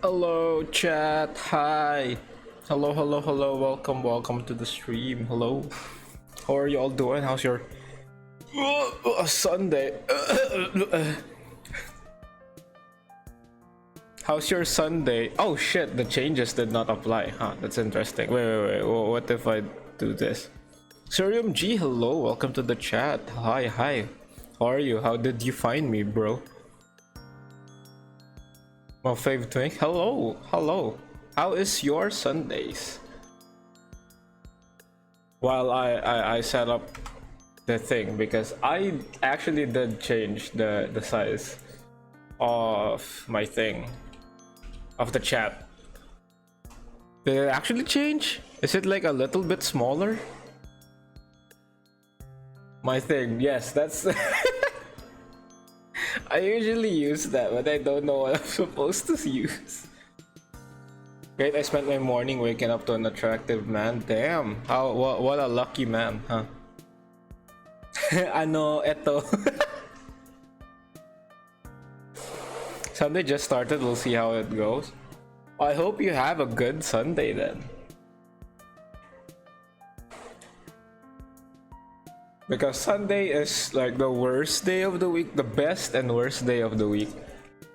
Hello, chat. Hi. Hello, hello, hello. Welcome to the stream. Hello. How are you all doing? How's your Sunday? How's your Sunday? Oh shit, the changes did not apply. Huh, that's interesting. Wait. What if I do this? Surium G, hello. Welcome to the chat. Hi. How are you? How did you find me, bro? My fave twink. Hello. How is your Sundays? While I set up the thing, because I actually did change the size of my thing, of the chat. Did it actually change? Is it like a little bit smaller? My thing, yes, that's I usually use that, but I don't know what I'm supposed to use. Great, I spent my morning waking up to an attractive man. Damn, what a lucky man, huh? Ano, eto. Sunday just started, we'll see how it goes. I hope you have a good Sunday then. Because Sunday is like the worst day of the week, the best and worst day of the week.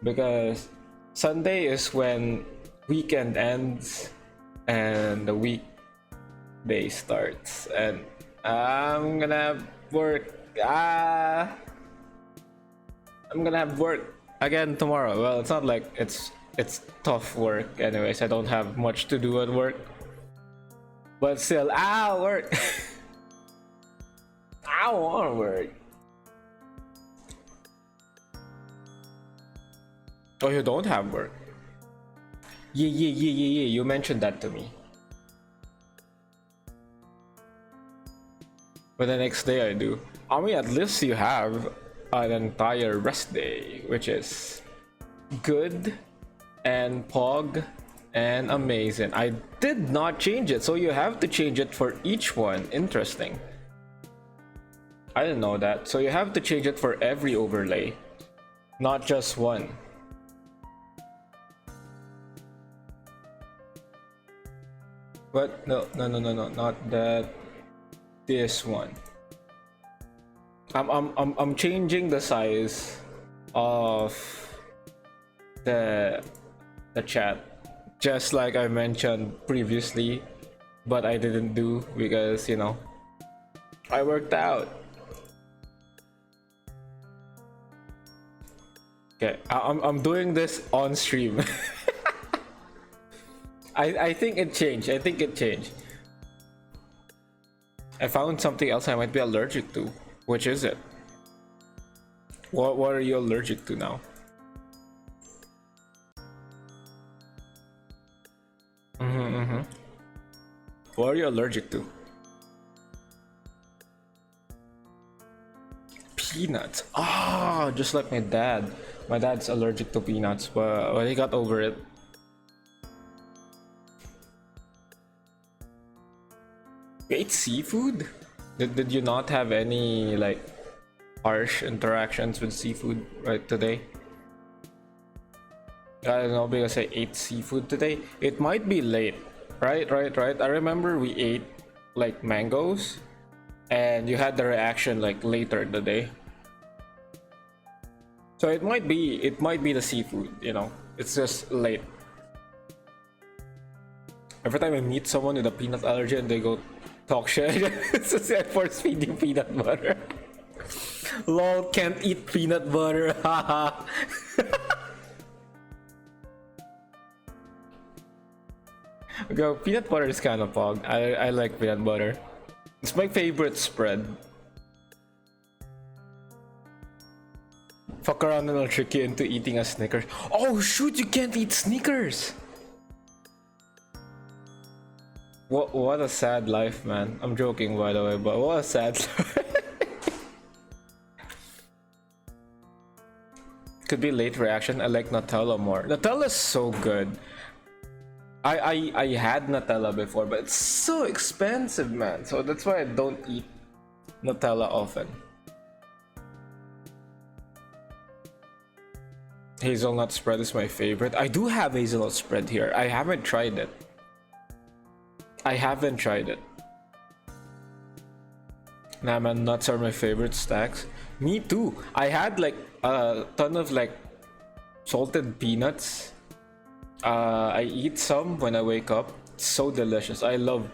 Because Sunday is when weekend ends and the weekday starts, and I'm gonna have work. I'm gonna have work again tomorrow. Well, it's not like it's tough work anyways. I don't have much to do at work, but still, work. I want to work. Oh, you don't have work? Yeah. You mentioned that to me. But the next day I do. I mean, at least you have an entire rest day, which is good and pog and amazing. I did not change it, so you have to change it for each one. Interesting. I didn't know that. So you have to change it for every overlay, not just one. But no, not that. This one. I'm changing the size of the chat, just like I mentioned previously, but I didn't do because, you know, I worked out. Okay, I'm doing this on stream. I think it changed. I found something else I might be allergic to. Which is it? What are you allergic to now? What are you allergic to? Peanuts. Just like my dad. My dad's allergic to peanuts, but he got over it. You ate seafood? Did you not have any like harsh interactions with seafood right today? I don't know, because I ate seafood today. It might be late. Right. I remember we ate like mangoes and you had the reaction like later in the day. So it might be the seafood, you know. It's just late. Every time I meet someone with a peanut allergy and they go talk shit, it's just I force feed you peanut butter. Lol, can't eat peanut butter. Haha. Go, peanut butter is kind of pog. I like peanut butter. It's my favorite spread. Fuck around and I'll trick you into eating a Snickers. Oh shoot, you can't eat Snickers! What a sad life, man. I'm joking, by the way, but what a sad life. Could be late reaction. I like Nutella more. Nutella's so good. I had Nutella before, but it's so expensive, man. So that's why I don't eat Nutella often. Hazelnut spread is my favorite. I do have hazelnut spread here. I haven't tried it. I haven't tried it. Nah, man, nuts are my favorite stacks. Me too. I had like a ton of like salted peanuts. I eat some when I wake up. It's so delicious. I love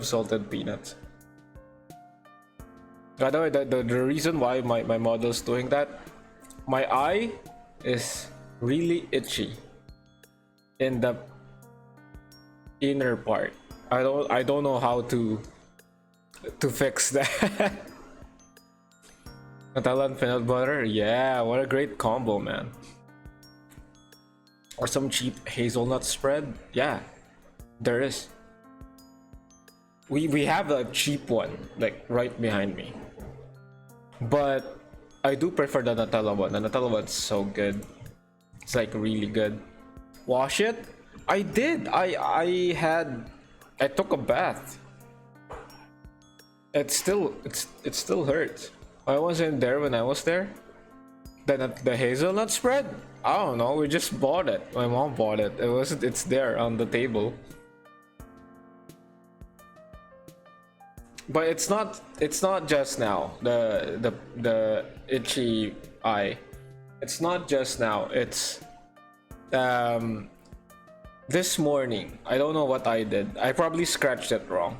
salted peanuts. By the way, the reason why my model's doing that, my eye is really itchy in the inner part. I don't know how to fix that. Nutella and peanut butter, yeah, what a great combo, man. Or some cheap hazelnut spread, yeah, there is. We have a cheap one like right behind me, but I do prefer the Nutella one. The Nutella one's so good. It's like really good. Wash it? I did. I took a bath. It still hurts. I wasn't there when I was there. The hazelnut spread? I don't know. We just bought it. My mom bought it. It's there on the table. But it's not just now. The itchy eye. It's not just now. It's this morning. I don't know what I did. I probably scratched it wrong.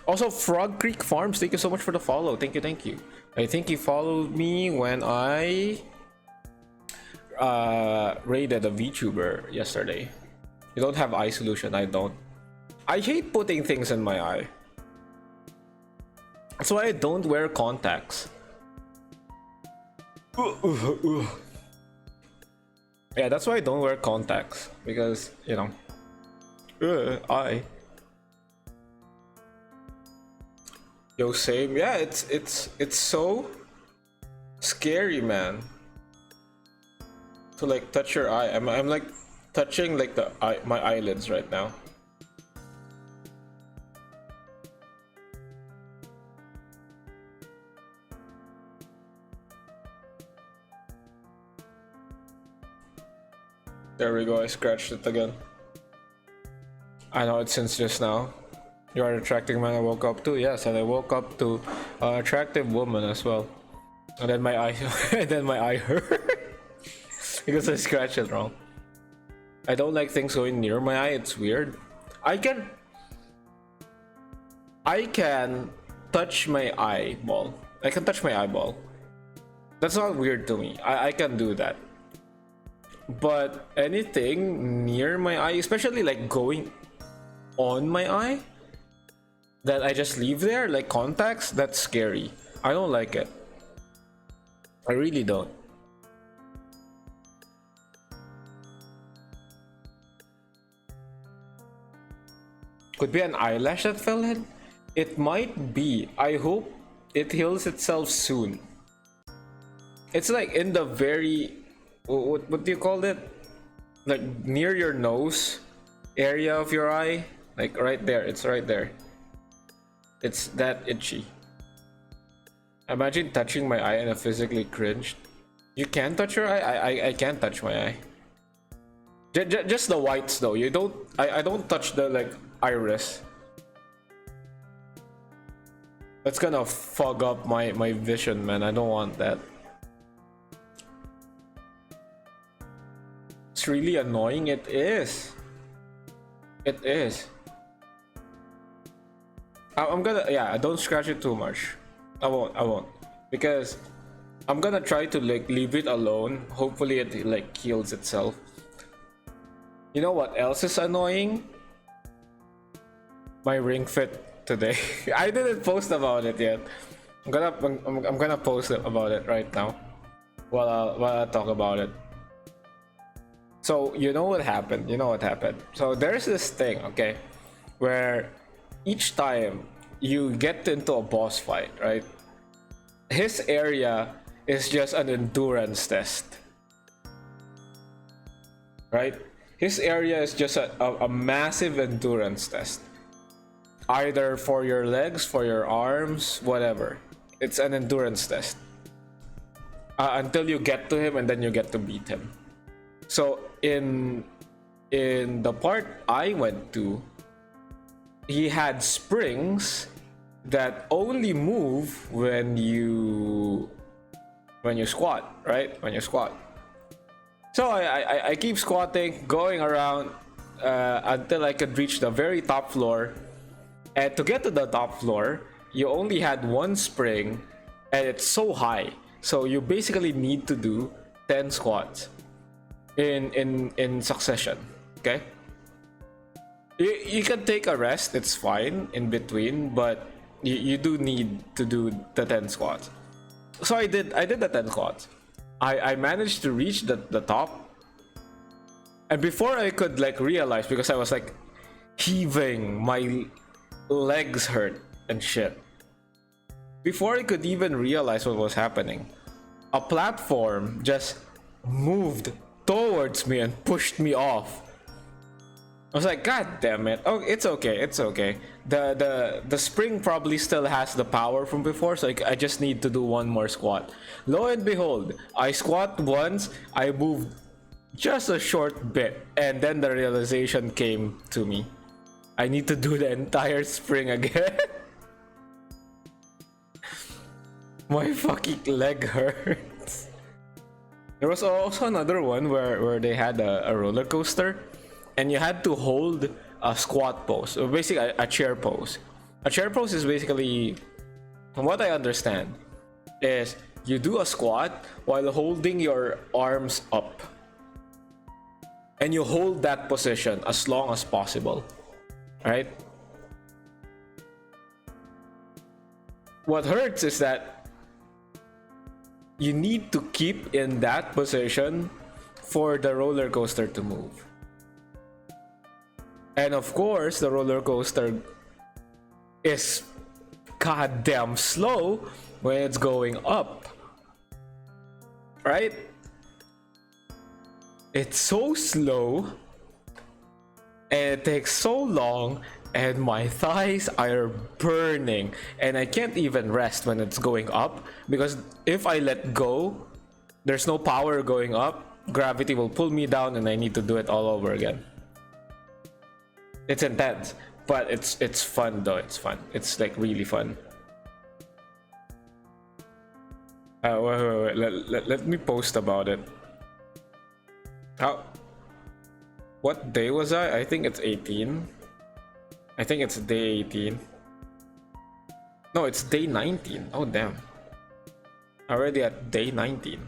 Also, Frog Creek Farms, thank you so much for the follow. Thank you. I think you followed me when I raided a VTuber yesterday. You don't have eye solution. I don't. I hate putting things in my eye. That's why I don't wear contacts. Yeah, that's why I don't wear contacts, because, you know, eye. Yo, same. Yeah, it's so scary, man. To like touch your eye. I'm like touching like my eyelids right now. There we go, I scratched it again. I know it since just now. You are an attractive man I woke up to, yes, and I woke up to an attractive woman as well. And then my eye, hurt because I scratched it wrong. I don't like things going near my eye. It's weird. I can touch my eyeball. I can touch my eyeball. That's not weird to me. I can do that. But anything near my eye, especially like going on my eye, that I just leave there, like contacts, that's scary. I don't like it. I really don't. Could be an eyelash that fell in? It might be. I hope it heals itself soon. It's like in the very... What do you call it? Like near your nose area of your eye, like right there. It's right there. It's that itchy. Imagine touching my eye and I physically cringed. You can touch your eye? I can't touch my eye. Just the whites though. You don't. I don't touch the like iris. That's gonna fog up my vision, man. I don't want that. It's really annoying. It is. It is. I'm gonna, yeah, don't scratch it too much. I won't. Because I'm gonna try to like leave it alone. Hopefully it like heals itself. You know what else is annoying? My ring fit today. I didn't post about it yet. I'm gonna post about it right now. While I talk about it. So you know what happened? So there's this thing, okay, where each time you get into a boss fight, right? His area is just an endurance test, right? His area is just a massive endurance test. Either for your legs, for your arms, whatever. It's an endurance test. until you get to him, and then you get to beat him. So in the part I went to, he had springs that only move when you squat, right? When you squat. So I keep squatting, going around until I could reach the very top floor. And to get to the top floor, you only had one spring, and it's so high. So you basically need to do 10 squats in succession. Okay? You can take a rest, it's fine in between, but you do need to do the 10 squats. So I did the 10 squats. I managed to reach the top, and before I could like realize, because I was like heaving, my legs hurt and shit. Before I could even realize what was happening, a platform just moved towards me and pushed me off. I was like, God damn it. Oh, it's okay, it's okay. The spring probably still has the power from before, so I just need to do one more squat. Lo and behold, I squat once, I moved just a short bit, and then the realization came to me. I need to do the entire spring again. My fucking leg hurts. There was also another one where they had a roller coaster, and you had to hold a squat pose, or basically a chair pose. A chair pose is basically, from what I understand, is you do a squat while holding your arms up, and you hold that position as long as possible, right? What hurts is that you need to keep in that position for the roller coaster to move. And of course, the roller coaster is goddamn slow when it's going up, right? It's so slow, and it takes so long, and my thighs are burning, and I can't even rest when it's going up, because if I let go, there's no power going up, gravity will pull me down, and I need to do it all over again. It's intense, but it's fun though. It's fun. It's like really fun. Wait. Let me post about it. How? What day was I? I think it's 18. I think it's day 18. No, it's day 19. Oh damn. Already at day 19.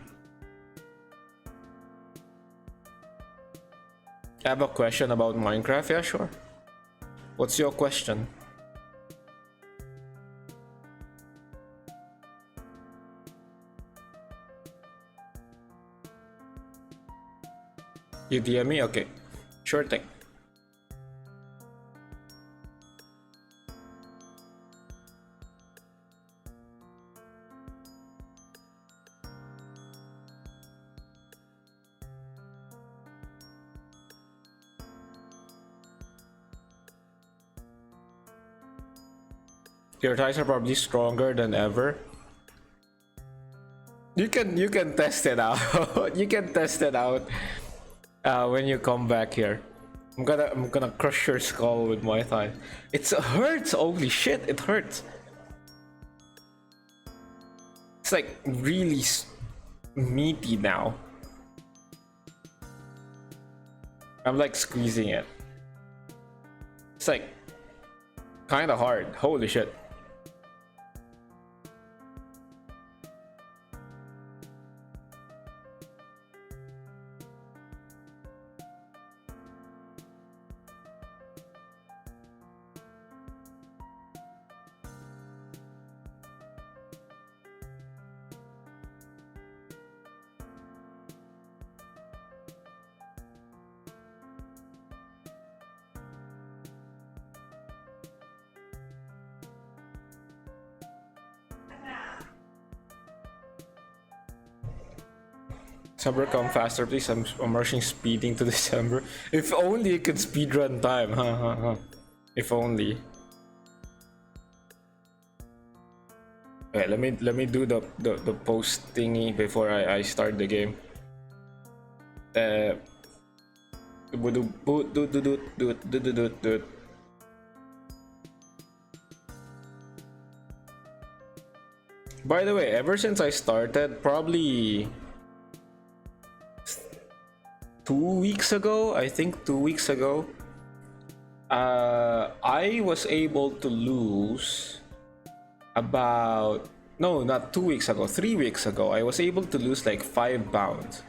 I have a question about Minecraft. Yeah, sure. What's your question? You DM me? Okay. Sure thing. Your thighs are probably stronger than ever. You can test it out. You can test it out when you come back here. I'm gonna crush your skull with my thigh. It hurts. Holy shit! It hurts. It's like really meaty now. I'm like squeezing it. It's like kind of hard. Holy shit. December, come faster, please. I'm rushing speeding to December. If only you could speedrun time. If only. Okay, let me do the post thingy before I start the game. By the way, ever since I started, probably 2 weeks ago, I think 2 weeks ago, I was able to lose about, no, not 2 weeks ago, 3 weeks ago, I was able to lose like 5 pounds,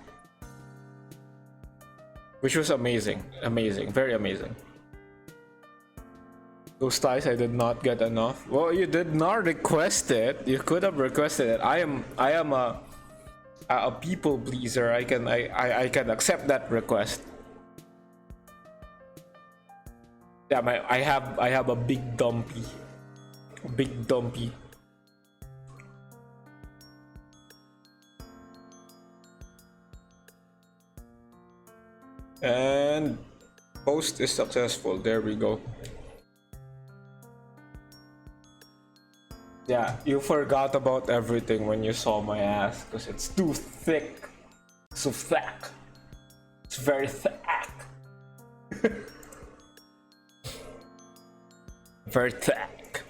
which was amazing, very amazing. Those ties I did not get enough. Well, you did not request it. You could have requested it. I am a people pleaser. I can accept that request. Yeah, I have a big dumpy. Big dumpy. And post is successful. There we go. Yeah, you forgot about everything when you saw my ass because it's too thick. So thick. It's very thick. Very thick.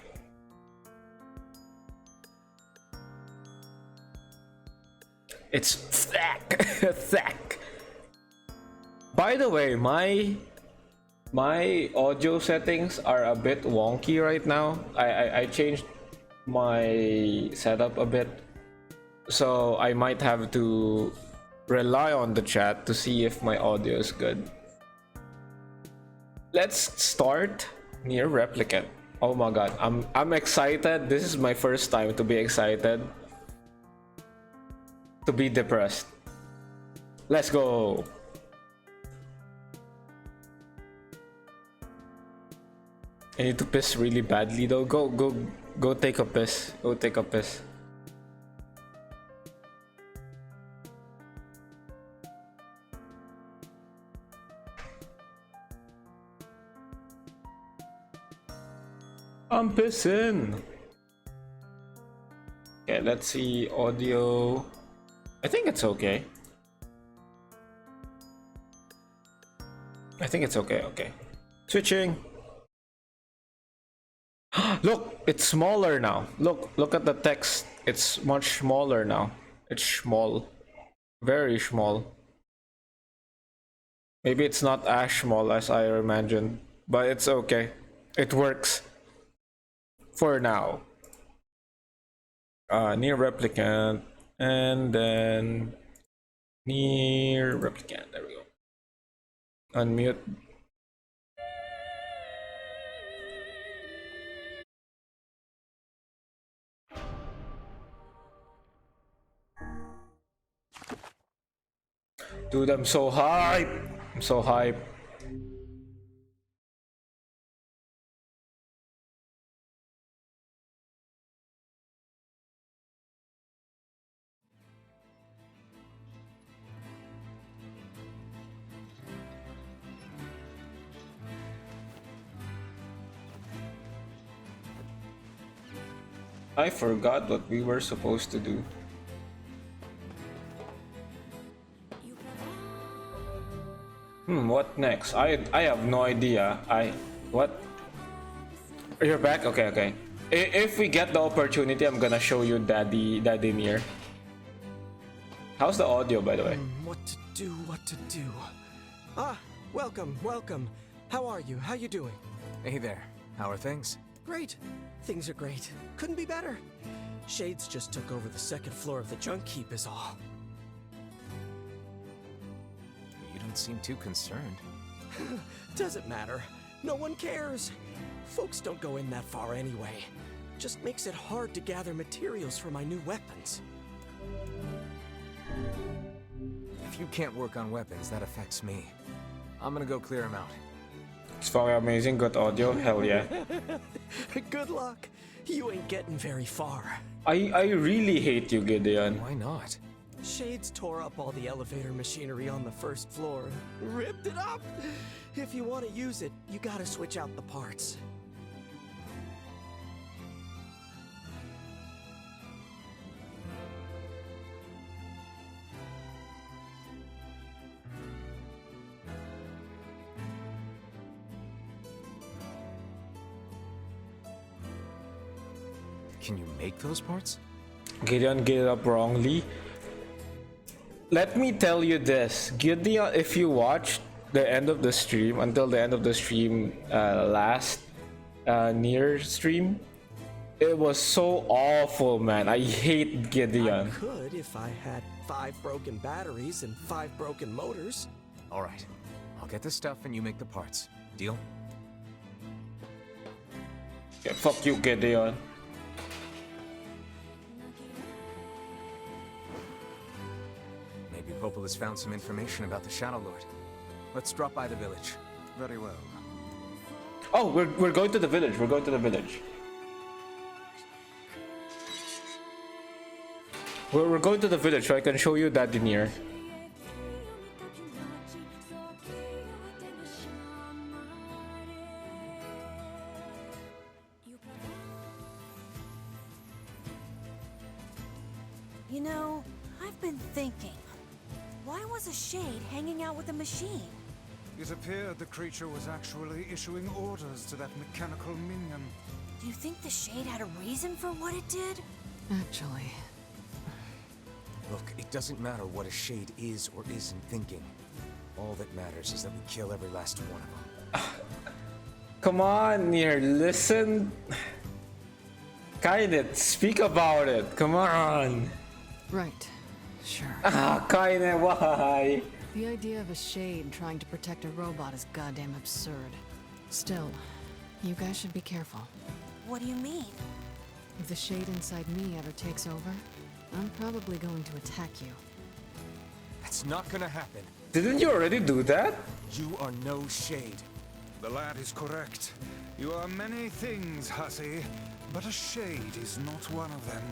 It's thick. Thick. By the way, my audio settings are a bit wonky right now. I changed my setup a bit, so I might have to rely on the chat to see if my audio is good. Let's start NIER Replicant. Oh my god, I'm excited. This is my first time to be excited, to be depressed. Let's go. I need to piss really badly though. Go take a piss. Go take a piss. I'm pissing. Okay, let's see audio. I think it's okay. I think it's okay. Okay. Switching. Look, it's smaller now. Look at the text. It's much smaller now. It's small. Very small. Maybe it's not as small as I imagined, but it's okay. It works. For now. NIER Replicant, and then NIER Replicant. There we go. Unmute. Dude, I'm so hype. I'm so hype. I forgot what we were supposed to do. What next? I have no idea. What? You're back? Okay, okay. If we get the opportunity, I'm gonna show you Daddy NIER. How's the audio, by the way? What to do. Ah, welcome. How are you? How you doing? Hey there. How are things? Great. Things are great. Couldn't be better. Shades just took over the second floor of the junk heap is all. You don't seem too concerned. Doesn't matter. No one cares. Folks don't go in that far anyway. Just makes it hard to gather materials for my new weapons. If you can't work on weapons, that affects me. I'm gonna go clear them out. It's very amazing. Good audio. Hell yeah. Good luck. You ain't getting very far. I really hate you, Gideon. Why not? Shades tore up all the elevator machinery on the first floor. Ripped it up! If you want to use it, you gotta switch out the parts. Can you make those parts? Gideon get it up wrongly. Let me tell you this, Gideon, if you watched the end of the stream, until the end of the stream, last NIER stream, it was so awful, man. I hate Gideon. I could if I had 5 broken batteries and 5 broken motors. All right. I'll get the stuff and you make the parts. Deal? Yeah, fuck you, Gideon. Maybe Popol has found some information about the Shadow Lord. Let's drop by the village. Very well. Oh, we're going to the village. We're going to the village. We're going to the village so I can show you that in here. You know, I've been thinking, why was a shade hanging out with a machine? It appeared the creature was actually issuing orders to that mechanical minion. Do you think the shade had a reason for what it did? Actually, Look, it doesn't matter what a shade is or isn't thinking. All that matters is that we kill every last one of them. Come on, NIER, listen. Kainet, speak about it. Come on. right. Sure. Ah, Kainet, why? The idea of a shade trying to protect a robot is goddamn absurd. Still, you guys should be careful. What do you mean? If the shade inside me ever takes over, I'm probably going to attack you. That's not gonna happen. Didn't you already do that? You are no shade. The lad is correct. You are many things, hussy, but a shade is not one of them.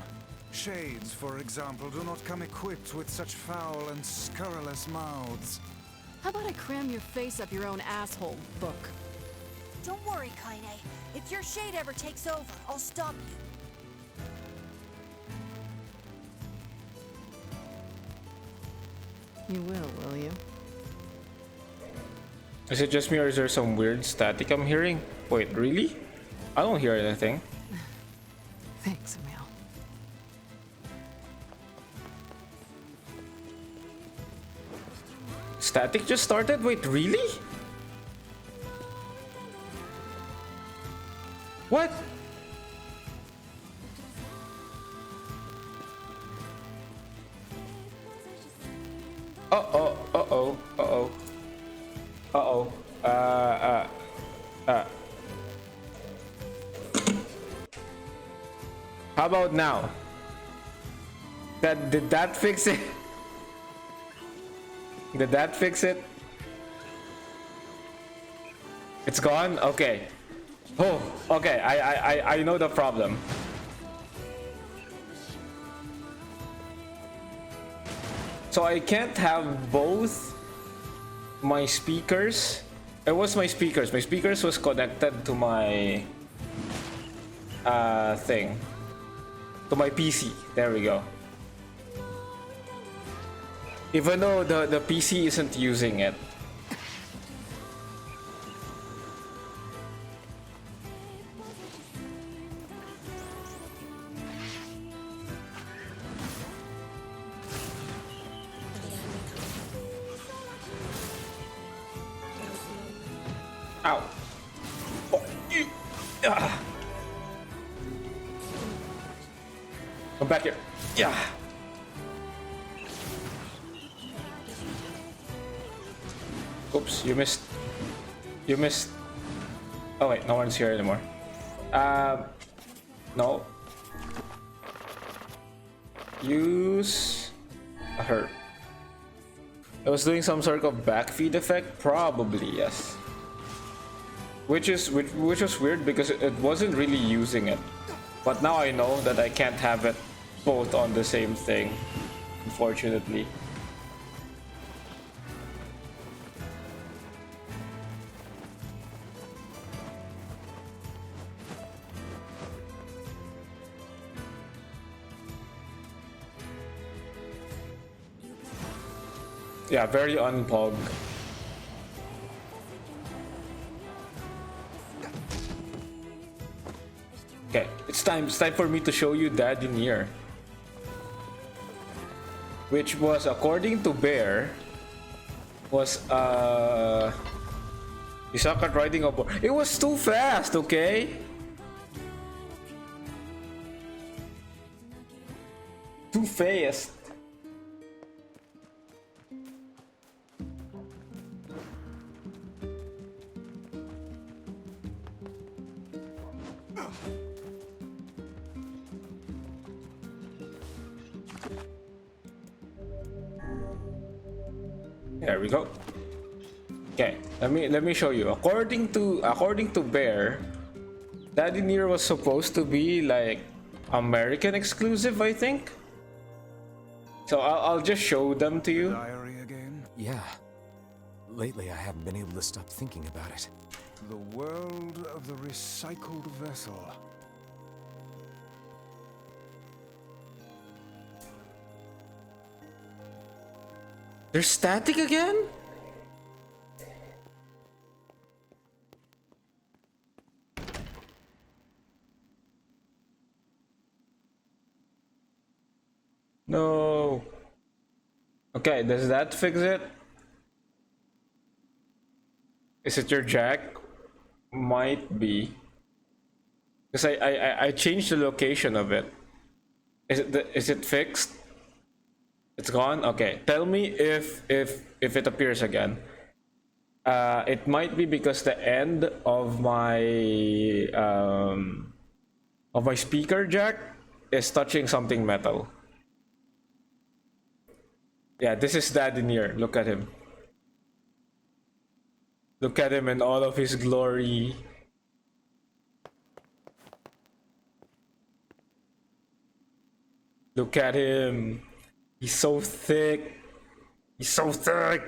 Shades, for example, do not come equipped with such foul and scurrilous mouths. How about I cram your face up your own asshole, book? Don't worry, Kaine. If your shade ever takes over, I'll stop you. You will you? Is it just me or is there some weird static I'm hearing? Wait, really? I don't hear anything. Thanks, Emil. Static just started? Wait, really? What? Uh-oh, uh-oh, uh-oh. Uh-oh. How about now? Did that fix it? Did that fix it? It's gone? Okay. Oh, okay. I know the problem. So I can't have both my speakers. It was my speakers. My speakers was connected to my thing. To my PC. There we go. Even though the PC isn't using it. Ow. Oh, Come back here. Yeah. Oops, you missed. You missed. Oh wait, no one's here anymore. No. Use her. I was doing some sort of backfeed effect, probably yes. Which was weird because it wasn't really using it. But now I know that I can't have it both on the same thing, unfortunately. Yeah, very unpog. Okay, it's time for me to show you Daddy NIER, which was, according to Bear, was you suck at riding a board. It was too fast, okay? Too fast. There we go. Okay, let me show you. According to Bear, Daddy NIER was supposed to be like American exclusive, I think. So I'll just show them to you. Diary again? Yeah. Lately, I haven't been able to stop thinking about it. The world of the recycled vessel. They're static again? No. Okay, does that fix it? Is it your jack? Might be. Because I changed the location of it. Is it fixed? It's gone? Okay. Tell me if it appears again. It might be because the end of my speaker jack is touching something metal. Yeah, this is Daddy NIER. Look at him. Look at him in all of his glory. Look at him. He's so thick. He's so thick.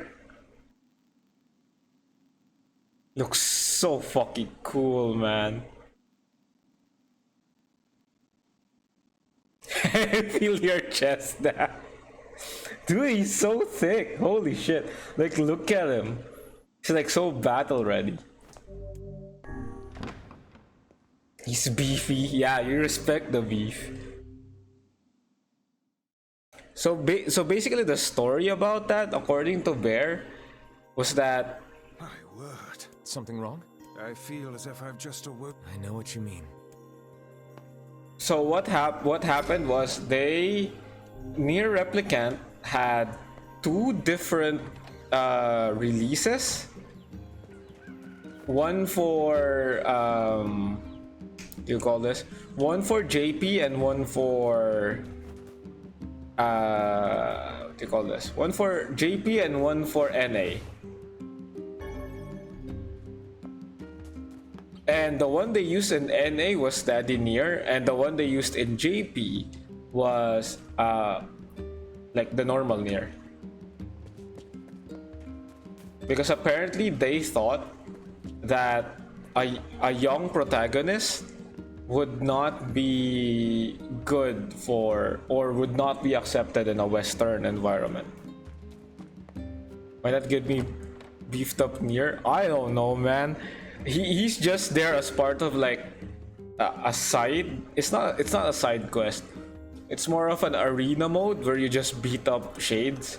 Looks so fucking cool, man. Feel your chest now. Dude, he's so thick. Holy shit. Like, look at him. He's like so battle ready. He's beefy. Yeah, you respect the beef. So basically the story about that, according to Bear, was that... My word. Something wrong? I feel as if I've just awoke. I know what you mean. So what happened was NIER Replicant had two different releases. One for what do you call this? One for JP and one for what do you call this? One for JP and one for NA. And the one they used in NA was Daddy NIER, and the one they used in JP was like the normal NIER. Because apparently they thought that a young protagonist would not be good for, or would not be accepted in a Western environment. Why not give me beefed up NIER? I don't know, man. He's just there as part of like a side. It's not a side quest. It's more of an arena mode where you just beat up shades.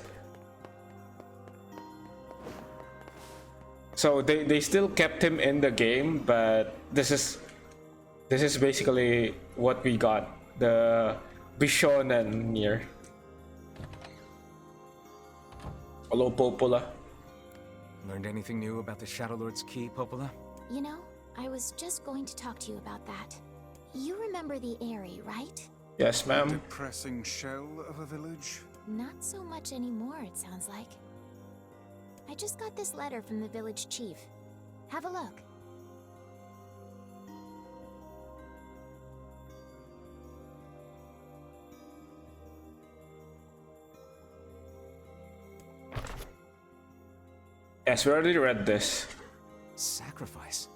So they still kept him in the game, but this is basically what we got. The Bishonen NIER. Hello, Popola. Learned anything new about the Shadow Lord's key, Popola? You know, I was just going to talk to you about that. You remember the Airy, right? Yes, ma'am. Depressing shell of a village? Not so much anymore, it sounds like. I just got this letter from the village chief. Have a look. Yes, we already read this. Sacrifice?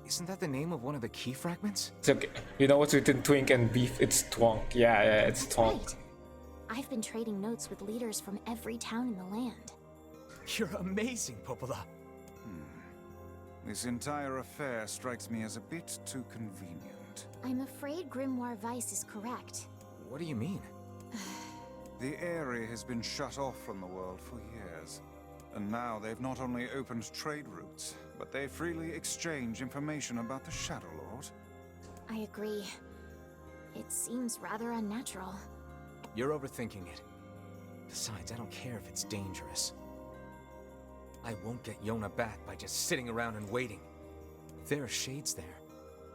Isn't that the name of one of the key fragments? It's okay. You know what's within Twink and Beef? It's Twonk. Yeah, it's Twonk. Right. I've been trading notes with leaders from every town in the land. You're amazing, Popola. This entire affair strikes me as a bit too convenient. I'm afraid Grimoire Weiss is correct. What do you mean? The area has been shut off from the world for years. And now they've not only opened trade routes, but they freely exchange information about the Shadow Lord. I agree. It seems rather unnatural. You're overthinking it. Besides, I don't care if it's dangerous. I won't get Yona back by just sitting around and waiting. If there are shades there,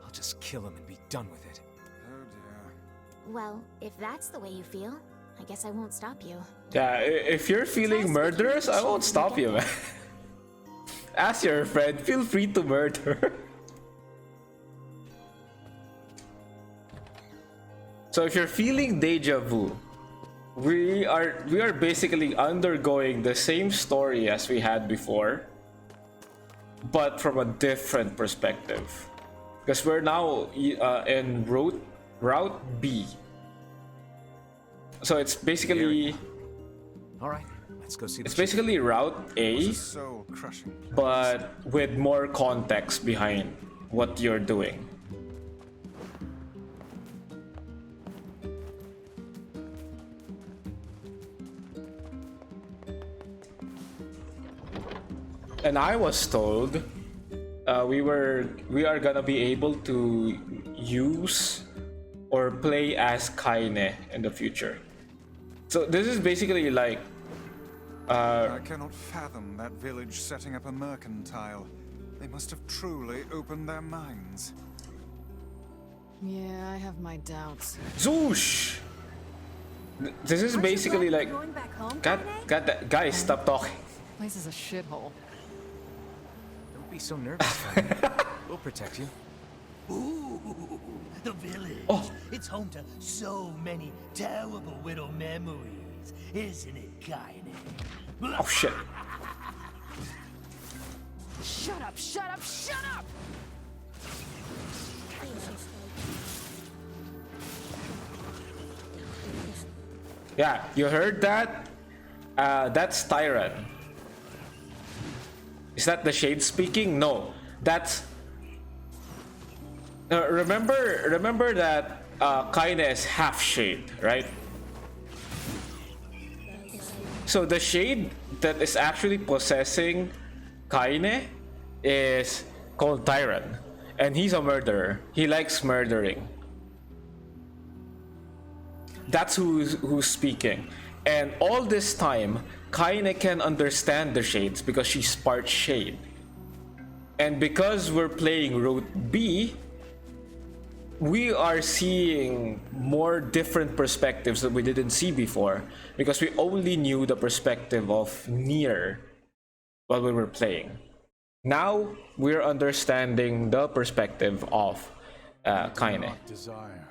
I'll just kill him and be done with it. Oh dear. Well, if that's the way you feel, I guess I won't stop you. Yeah, if you're feeling murderous, I won't stop you, man. As your friend, feel free to murder. So if you're feeling deja vu, we are basically undergoing the same story as we had before, but from a different perspective. Because we're now in route B. So it's basically Alright, let's go see the it's basically route A, Soul-crushing. but with more context behind what you're doing. And I was told we are gonna be able to use or play as Kaine in the future. So this is basically like I cannot fathom that village setting up a mercantile. They must have truly opened their minds. Yeah, I have my doubts. Zoosh. This is basically like Going back home, God, Kaine? God, guys, stop talking. Place is a shithole. Don't be so nervous, Fanny. We'll protect you. Ooh, the village. Oh. It's home to so many terrible widow memories, isn't it, Kaine? Oh shit. Shut up, shut up, shut up! Yeah, you heard that? That's Tyrant. Is that the Shade speaking? No, that's. Remember that Kaine is half Shade, right? So the Shade that is actually possessing Kaine is called Tyrant, and he's a murderer. He likes murdering. That's who's speaking. And all this time, Kaine can understand the Shades because she's part Shade. And because we're playing Route B, we are seeing more different perspectives that we didn't see before, because we only knew the perspective of NIER while we were playing. Now we're understanding the perspective of Kaine. Desire.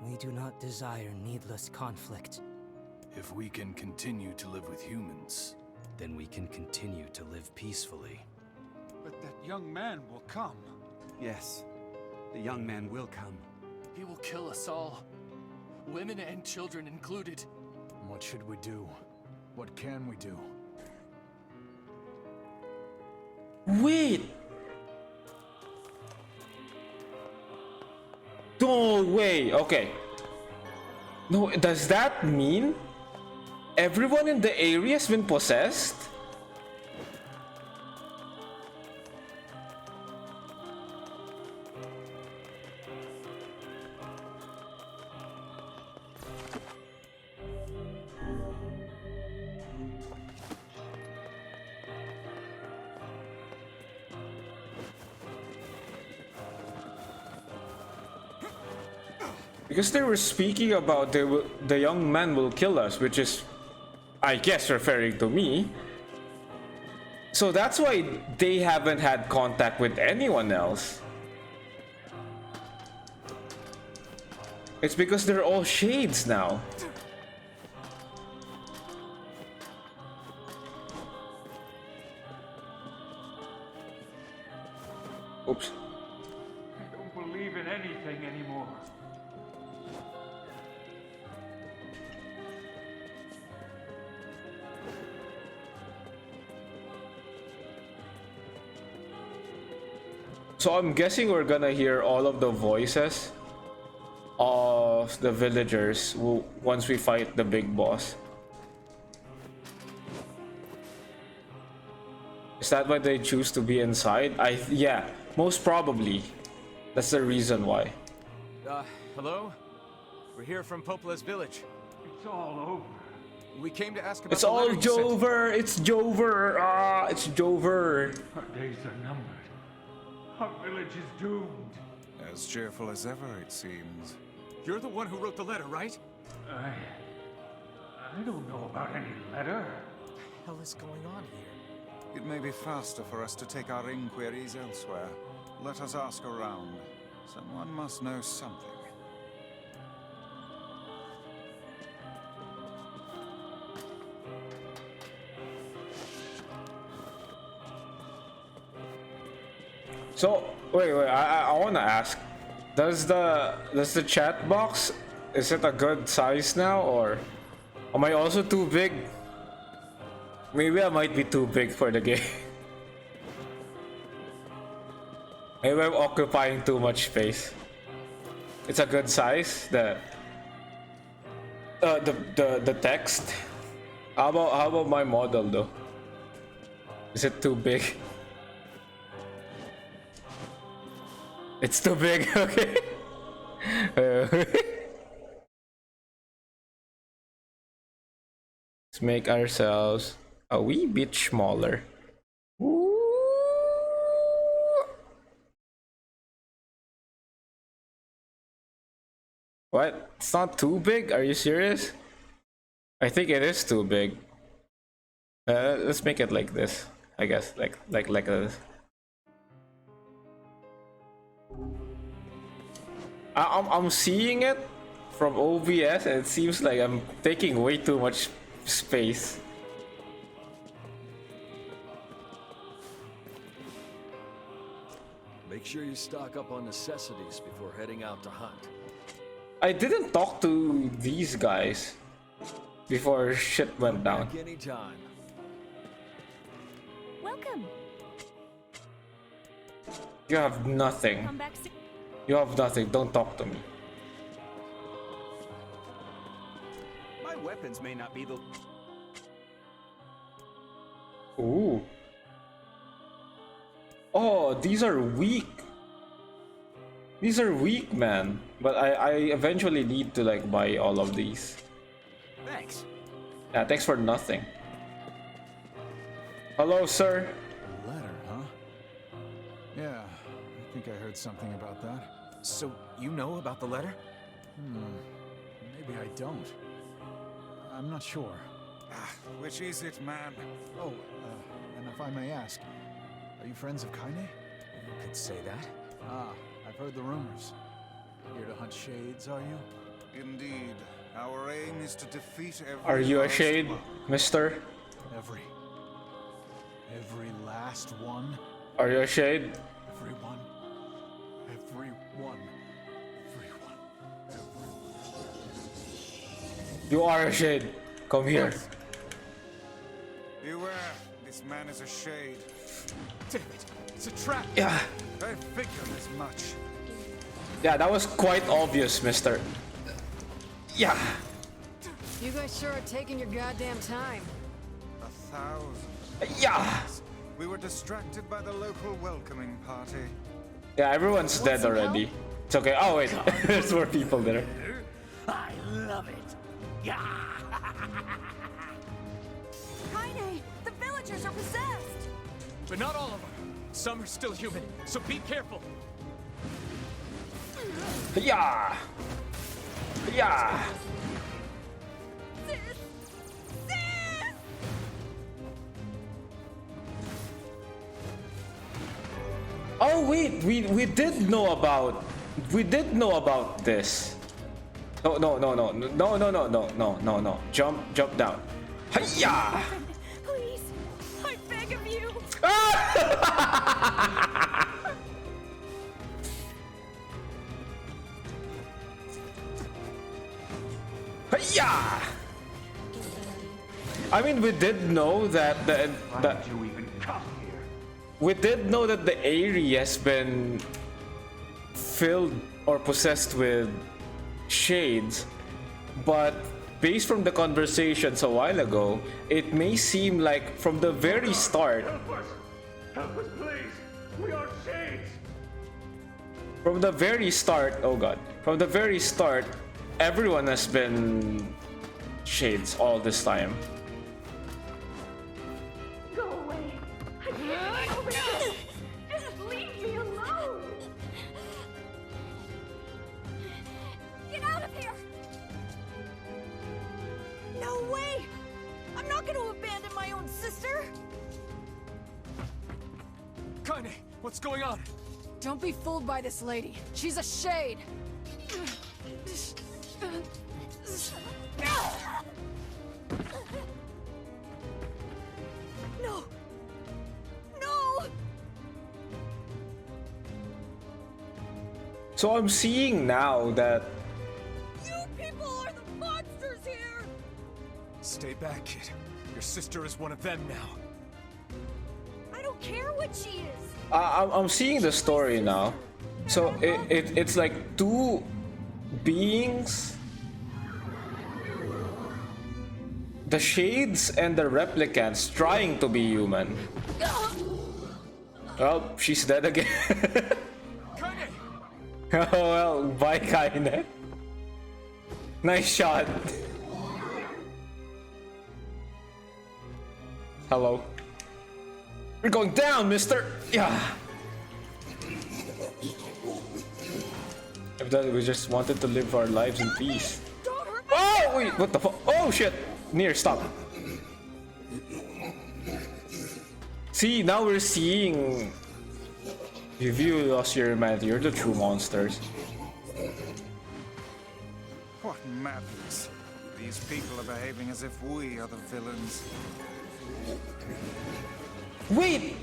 We do not desire needless conflict. If we can continue to live with humans, Then we can continue to live peacefully. But that young man will come. Yes, the young man will come. He will kill us all, women and children included. What should we do? What can we do? Wait! No way! Okay. No, does that mean everyone in the area has been possessed? Because they were speaking about the young man will kill us, which is, I guess, referring to me. So that's why they haven't had contact with anyone else. It's because they're all Shades now. Oops. I don't believe in anything anymore. So I'm guessing we're gonna hear all of the voices of the villagers once we fight the big boss. Is that why they choose to be inside? Yeah, most probably. That's the reason why. Hello? We're here from Popola's village. It's all over. We came to ask about It's the all letter you sent. Jover! It's Jover! Ah, it's Jover! Our days are numbered. Our village is doomed. As cheerful as ever, it seems. You're the one who wrote the letter, right? I don't know about any letter. What the hell is going on here? It may be faster for us to take our inquiries elsewhere. Let us ask around. Someone must know something. So wait, I want to ask, does the chat box, is it a good size now, or am I also too big? Maybe I might be too big for the game. Maybe I'm occupying too much space. It's a good size. The text. How about my model though? Is it too big? It's too big. Okay. Let's make ourselves a wee bit smaller. Ooh. What? It's not too big? Are you serious? I think it is too big. Let's make it like this. I guess like this. I'm seeing it from OBS and it seems like I'm taking way too much space. Make sure you stock up on necessities before heading out to hunt. I didn't talk to these guys before shit went down. Anytime. Welcome. You have nothing. Come back soon. You have nothing. Don't talk to me. My weapons may not be the... Ooh. Oh, these are weak. These are weak, man. But I eventually need to like buy all of these. Thanks. Yeah, thanks for nothing. Hello, sir. A letter, huh? Yeah, I think I heard something about that. So, you know about the letter? Maybe I don't. I'm not sure. Which is it, man? Oh, and if I may ask, are you friends of Kaine? You could say that. I've heard the rumors. Here to hunt shades, are you? Indeed. Our aim is to defeat every... Are you a shade, mister? Every last one? Are you a shade? Everyone. You are a shade. Come here. Beware, this man is a shade. Damn it, it's a trap! Yeah. I figured as much. Yeah, that was quite obvious, mister. Yeah. You guys sure are taking your goddamn time. 1,000. Yeah. We were distracted by the local welcoming party. Yeah, everyone's dead already. It's okay. Oh wait, there's more people there. I love it. Yeah. Kaine, the villagers are possessed. But not all of them. Some are still human, so be careful. Yeah. Yeah. Sis! Sis! Oh wait, we did know about this. No. Jump down. Hiya! Please, I beg of you. Hiya! I mean, we did know that Why did you even come here? we did know that the area has been filled or possessed with shades, but based from the conversations a while ago, it may seem like from the very start. Help us, please! We are shades! From the very start, oh god. From the very start, everyone has been shades all this time. Go away! I can't open it! Just leave me alone! Get out of here! No way! I'm not gonna abandon my own sister! Kaine, what's going on? Don't be fooled by this lady. She's a shade. No! No! So I'm seeing now that You people are the monsters here! Stay back, kid. Your sister is one of them now. I don't care what she is! I'm seeing the story now. So it's like two beings, the shades and the replicants, trying to be human. Well, she's dead again. Oh well, bye Kaine. Nice shot. Hello. You're going down, mister! Yeah. If that we just wanted to live our lives in peace. Oh wait, what the fuck? Oh shit! NIER, stop. See, now we're seeing. If you lost your humanity, you're the true monsters. What madness. These people are behaving as if we are the villains. Wait!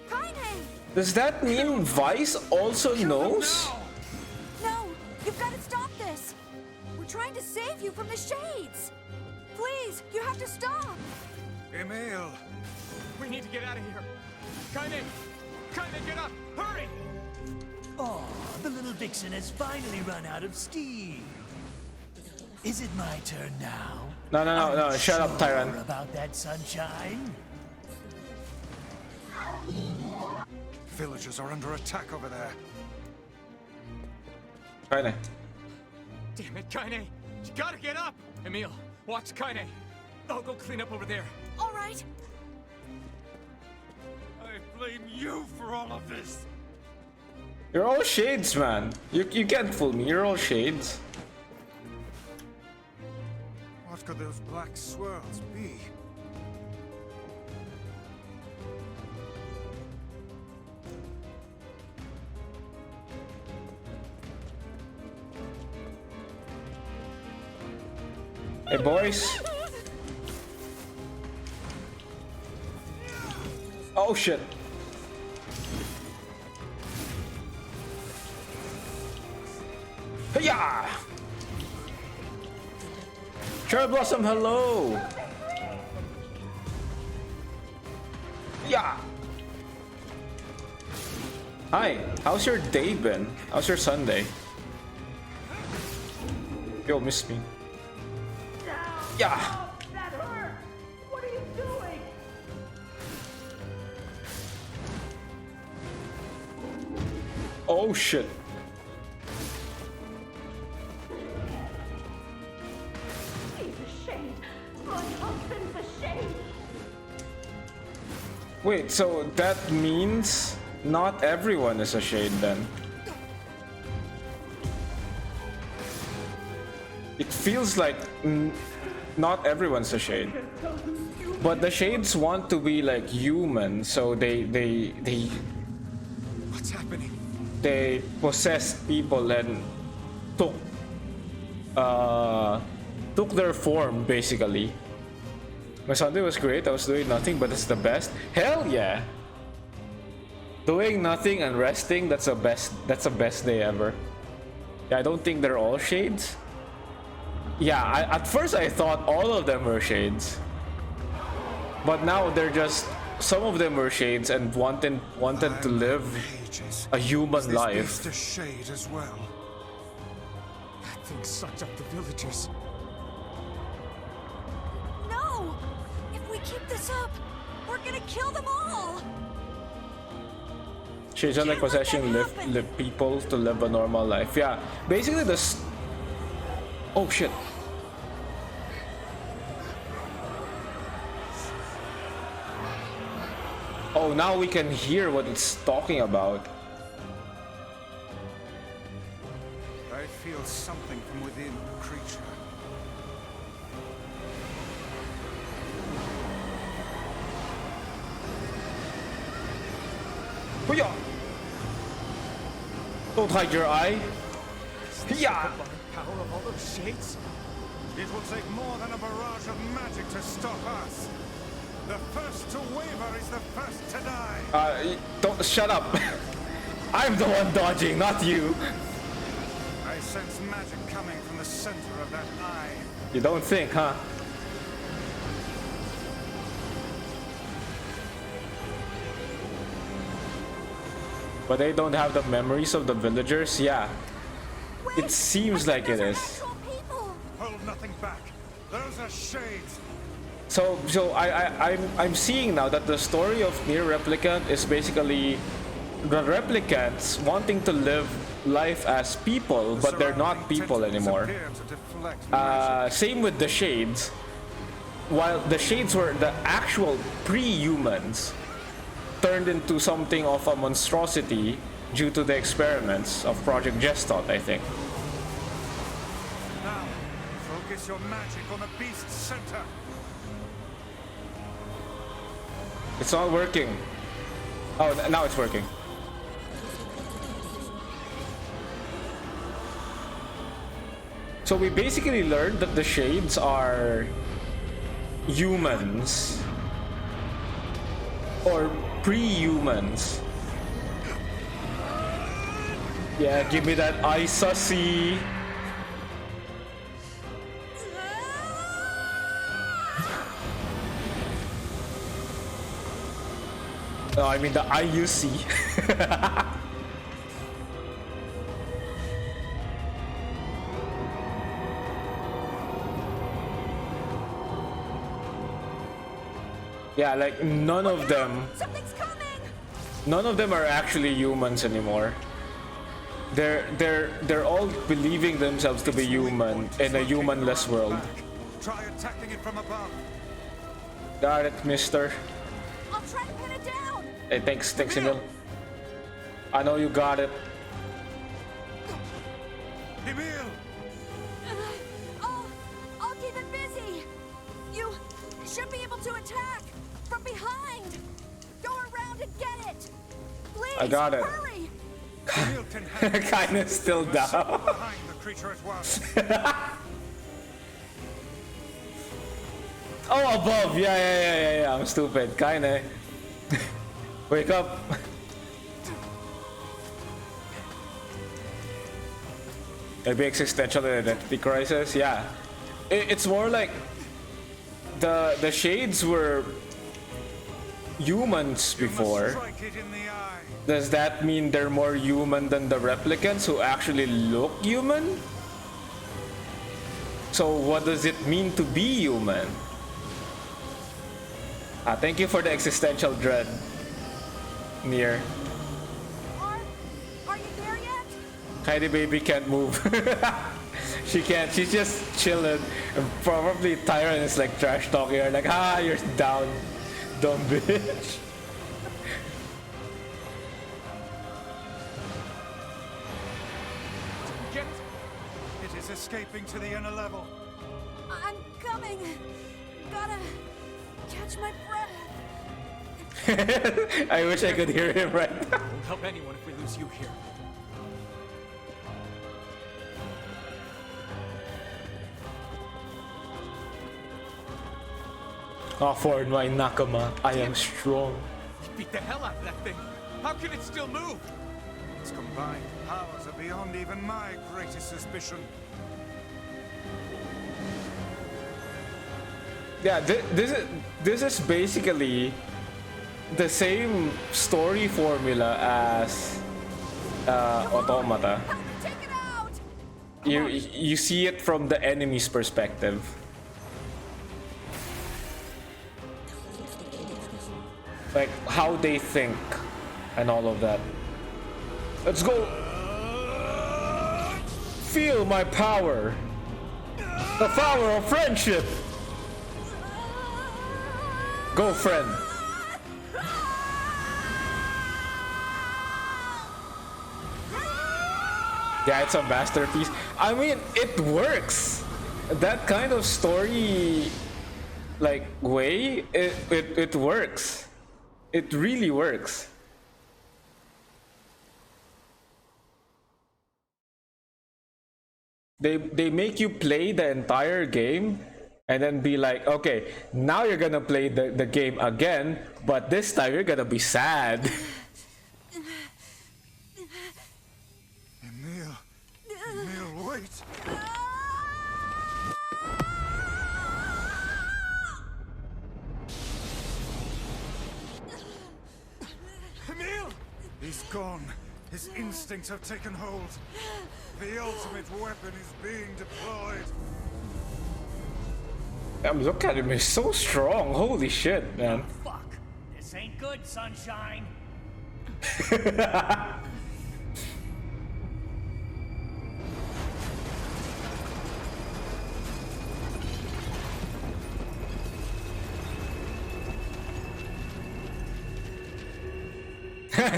Kaine! Does that mean Vice also knows? No! You've got to stop this! We're trying to save you from the shades! Please, you have to stop! Emil! We need to get out of here. Kaine! Kaine, get up! Hurry! Oh, the little vixen has finally run out of steam. Is it my turn now? No, shut up, Tyrant. About that sunshine? Villagers are under attack over there. Kaine. Damn it, Kaine! You gotta get up! Emil, watch Kaine. I'll go clean up over there. All right. I blame you for all of this! You're all shades, man. You can't fool me. You're all shades. What could those black swirls be? Hey, boys. Oh shit. Hiya! Cherry Blossom, hello! Yeah. Hi, how's your day been? How's your Sunday? Yo, miss me. Yeah. That hurt! What are you doing? Oh shit. He's a shade. My husband's a shade. Wait, so that means not everyone is a shade then? It feels like not everyone's a shade. But the shades want to be like human, so they What's happening? They possessed people and took their form basically. My Sunday was great. I was doing nothing, but it's the best. Hell yeah! Doing nothing and resting, that's the best day ever. Yeah, I don't think they're all shades. Yeah, at first I thought all of them were shades. But now they're just, some of them were shades and wanted to live a human life. A shade as well. That thing sucked up the villagers. No! If we keep this up, we're gonna kill them all! Shades are like possessing live people to live a normal life. Yeah, basically this. Oh shit. Oh, now we can hear what it's talking about. I feel something from within the creature. Hoo-yah! Don't hide your eye. Yeah. Power of all those shades? It will take more than a barrage of magic to stop us. The first to waver is the first to die. Don't shut up. I'm the one dodging, not you. I sense magic coming from the center of that eye. You don't think, huh? But they don't have the memories of the villagers? Yeah. Wait, it seems like it is. Hold nothing back. Those are shades. So I'm seeing now that the story of NIER Replicant is basically the replicants wanting to live life as people, but they're not people anymore. Same with the shades. While the shades were the actual pre-humans, turned into something of a monstrosity due to the experiments of Project Gestot, I think. Now, focus your magic on the beast's center. It's not working. Oh, now it's working. So we basically learned that the shades are humans or pre-humans. Yeah, give me that eye, sussy. No, I mean the IUC. Yeah, like none of them. None of them are actually humans anymore. They're all believing themselves to be human in a humanless world. Try attacking it from above. Got it, mister. I'll try to pin it down. Hey, thanks, Emil. I know you got it. Emil! I'll keep it busy. You should be able to attack from behind. Go around and get it. Please, I got it. Hurry. Kinda still down. Behind the creature at once. Oh, above. Yeah. I'm stupid. Kinda. Wake up. A big existential identity crisis. Yeah. It's more like the shades were humans before. Does that mean they're more human than the replicants who actually look human? So what does it mean to be human? Thank you for the existential dread, NIER. Are you there yet? Heidi baby can't move. She can't. She's just chilling. And probably Tyron is like trash talking her, like, you're down, dumb bitch. It is escaping to the inner level. I'm coming. Gotta catch my breath. I wish I could hear him right now. Won't help anyone if we lose you here. For my nakama, I am strong. You beat the hell out of that thing. How can it still move? Its combined powers are beyond even my greatest suspicion. Yeah, this is basically the same story formula as Automata. You see it from the enemy's perspective. Like how they think and all of that. Let's go. Feel my power. The power of friendship. Go, friend. Yeah, it's a masterpiece. I mean, it works. That kind of story, like, way, it works. It really works. They make you play the entire game and then be like, okay, now you're gonna play the game again, but this time you're gonna be sad. Emil, wait! Emil! He's gone. His instincts have taken hold. The ultimate weapon is being deployed. Look at him, he's so strong. Holy shit, man. Fuck. This ain't good, sunshine.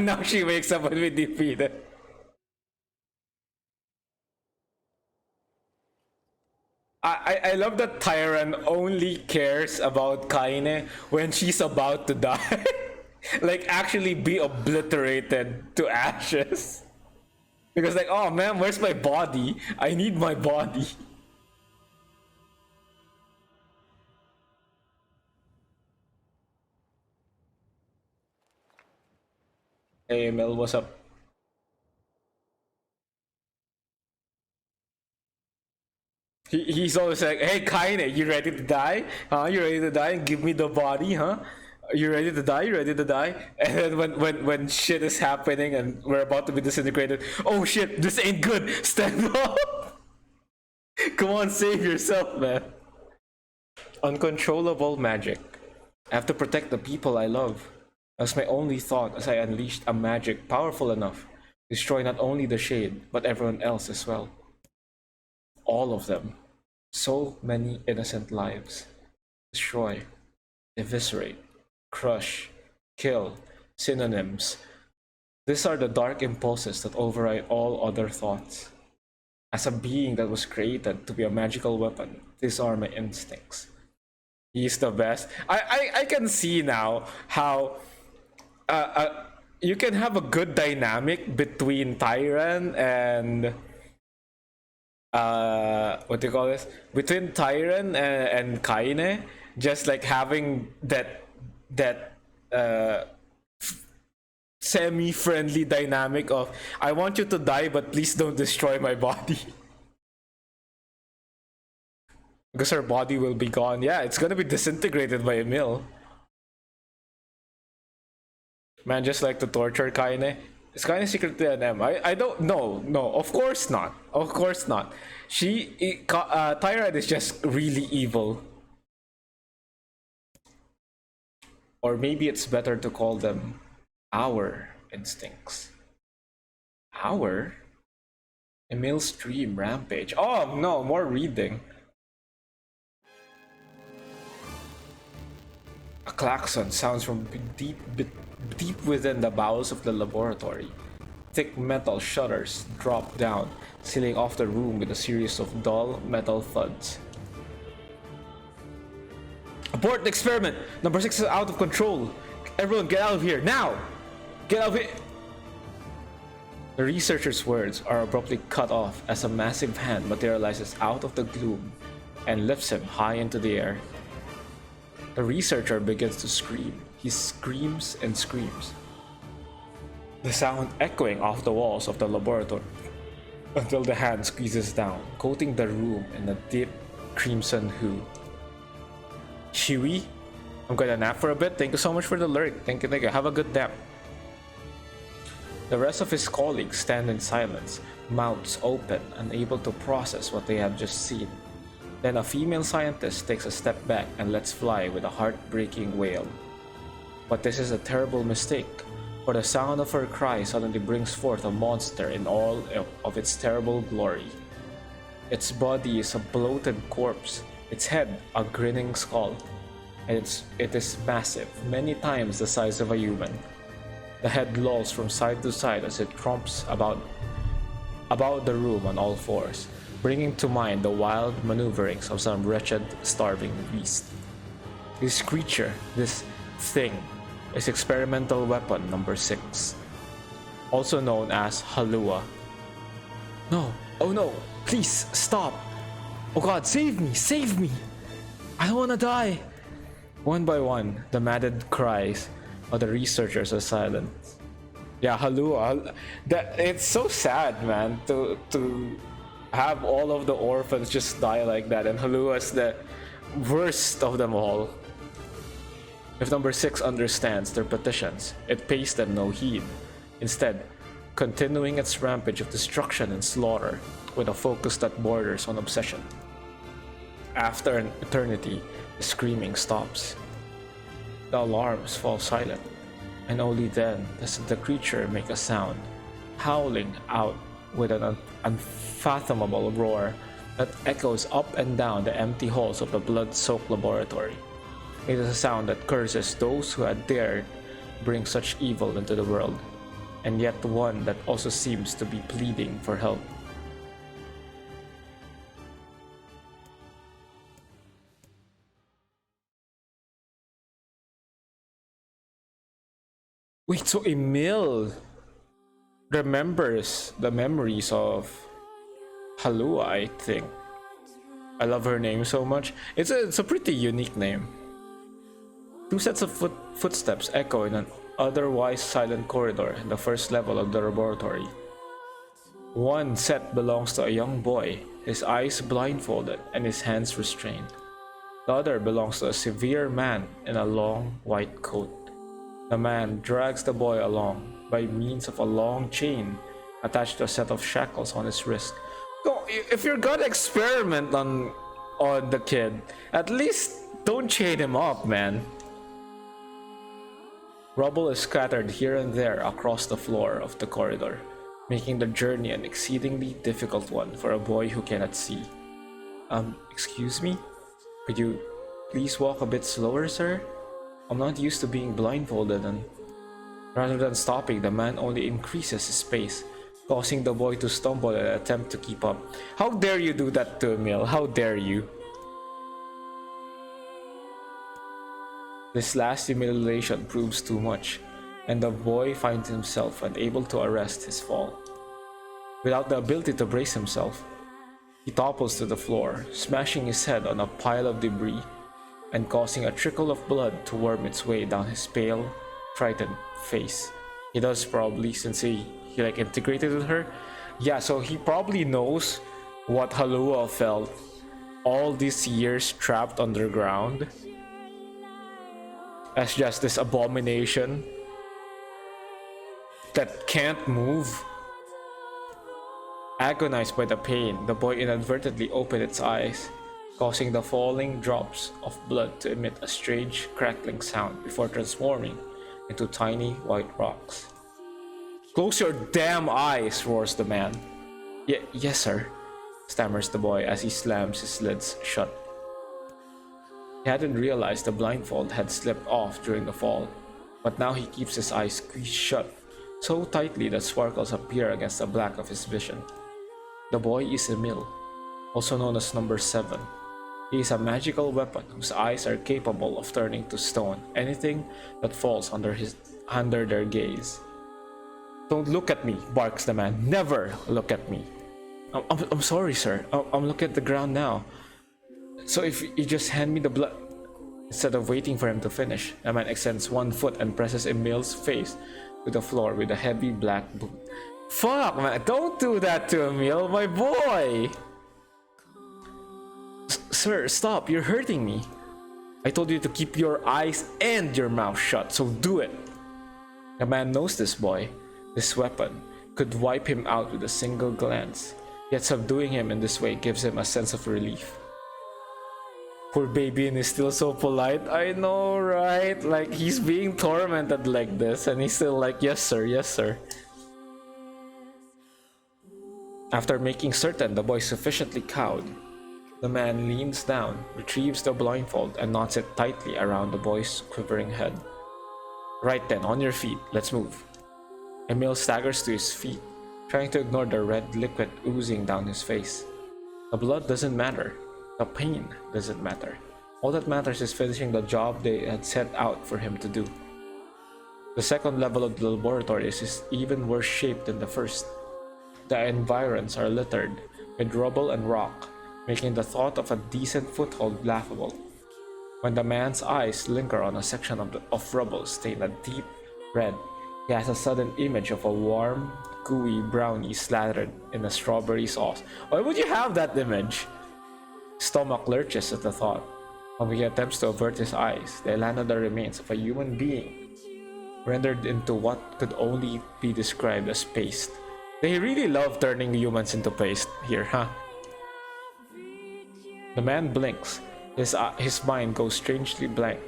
Now she wakes up when we defeat it. I love that Tyran only cares about Kaine when she's about to die. Like, actually be obliterated to ashes. Because like, oh man, where's my body? I need my body. Hey Mel, what's up? He's always like, hey Kaine, you ready to die? Huh? You ready to die? Give me the body, huh? You ready to die? You ready to die? And then when shit is happening and we're about to be disintegrated, oh shit, this ain't good. Stand up. Come on, save yourself, man. Uncontrollable magic. I have to protect the people I love. That's my only thought as I unleashed a magic powerful enough to destroy not only the Shade, but everyone else as well. All of them. So many innocent lives. Destroy, eviscerate, crush, kill, synonyms. These are the dark impulses that override all other thoughts. As a being that was created to be a magical weapon, these are my instincts. He's the best. I can see now how you can have a good dynamic between Tyran and what do you call this? Between Tyran and Kaine, just like having that semi-friendly dynamic of I want you to die, but please don't destroy my body. Because her body will be gone. Yeah, it's gonna be disintegrated by Emil. Man, just like to torture Kaine. Is Kaine secretly an M? I don't know. No, of course not. Of course not. Tyran is just really evil. Or maybe it's better to call them our instincts. Our? Emil's dream rampage. Oh no, more reading. A klaxon sounds from deep within the bowels of the laboratory. Thick metal shutters drop down, sealing off the room with a series of dull metal thuds. Abort the experiment! Number 6 is out of control! Everyone get out of here, now! Get out of here! The researcher's words are abruptly cut off as a massive hand materializes out of the gloom and lifts him high into the air. The researcher begins to scream. He screams and screams, the sound echoing off the walls of the laboratory until the hand squeezes down, coating the room in a deep crimson hue. Shiwi, I'm gonna nap for a bit. Thank you so much for the lurk. Thank you, thank you. Have a good nap. The rest of his colleagues stand in silence, mouths open, unable to process what they have just seen. Then a female scientist takes a step back and lets fly with a heartbreaking wail. But this is a terrible mistake, for the sound of her cry suddenly brings forth a monster in all of its terrible glory. Its body is a bloated corpse, its head a grinning skull, and it is massive, many times the size of a human. The head lolls from side to side as it tromps about the room on all fours, bringing to mind the wild maneuverings of some wretched, starving beast. This creature, this thing, is experimental weapon number 6, also known as Halua. No, oh no, please stop. Oh god, save me, save me. I don't wanna die. One by one, the maddened cries of the researchers are silent. Yeah, Halua, it's so sad, man, to have all of the orphans just die like that, and Halua is the worst of them all. If number 6 understands their petitions, it pays them no heed, instead continuing its rampage of destruction and slaughter with a focus that borders on obsession. After an eternity, the screaming stops. The alarms fall silent, and only then does the creature make a sound, howling out with an unfathomable roar that echoes up and down the empty halls of the blood-soaked laboratory. It is a sound that curses those who had dared bring such evil into the world, and yet one that also seems to be pleading for help. Wait, so Emil remembers the memories of Halua, I think. I love her name so much. It's a pretty unique name. 2 sets of footsteps echo in an otherwise silent corridor in the first level of the laboratory. One set belongs to a young boy, his eyes blindfolded and his hands restrained. The other belongs to a severe man in a long white coat. The man drags the boy along by means of a long chain attached to a set of shackles on his wrist. So, if you're gonna experiment on the kid, at least don't chain him up, man. Rubble is scattered here and there across the floor of the corridor, making the journey an exceedingly difficult one for a boy who cannot see. Excuse me? Could you please walk a bit slower, sir? I'm not used to being blindfolded, and rather than stopping, the man only increases his pace, causing the boy to stumble and attempt to keep up. How dare you do that to Emil? How dare you? This last humiliation proves too much, and the boy finds himself unable to arrest his fall. Without the ability to brace himself, he topples to the floor, smashing his head on a pile of debris and causing a trickle of blood to worm its way down his pale, frightened face. He does, probably, since he like integrated with her. Yeah, so he probably knows what Halua felt all these years trapped underground as just this abomination that can't move. Agonized by the pain, the boy inadvertently opened its eyes, causing the falling drops of blood to emit a strange crackling sound before transforming into tiny white rocks. "Close your damn eyes!" roars the man. Yes, sir," stammers the boy as he slams his lids shut. He hadn't realized the blindfold had slipped off during the fall, but now he keeps his eyes squeezed shut so tightly that sparkles appear against the black of his vision. The boy is Emil, also known as number 7. He is a magical weapon whose eyes are capable of turning to stone anything that falls under their gaze. "Don't look at me," barks the man. "Never look at me." I'm sorry, sir. I'm looking at the ground now. So if you just hand me the blood..." Instead of waiting for him to finish, the man extends one foot and presses Emil's face to the floor with a heavy black boot. Fuck, man, don't do that to Emil, my boy! Sir, stop, you're hurting me. I told you to keep your eyes and your mouth shut, so do it. The man knows this boy. This weapon could wipe him out with a single glance, yet subduing him in this way gives him a sense of relief. Poor baby and is still so polite. I know, right? Like, he's being tormented like this and he's still like, yes sir, yes sir. After making certain the boy is sufficiently cowed, the man leans down, retrieves the blindfold and knots it tightly around the boy's quivering head. Right then, on your feet, let's move. Emil staggers to his feet, trying to ignore the red liquid oozing down his face. The blood doesn't matter. The pain doesn't matter. All that matters is finishing the job they had set out for him to do. The second level of the laboratory is even worse shaped than the first. The environs are littered with rubble and rock, making the thought of a decent foothold laughable. When the man's eyes linger on a section of rubble stained a deep red, he has a sudden image of a warm, gooey brownie slathered in a strawberry sauce. Why would you have that image? Stomach lurches at the thought. When he attempts to avert his eyes, they land on the remains of a human being, rendered into what could only be described as paste. They really love turning humans into paste here, huh? The man blinks. His mind goes strangely blank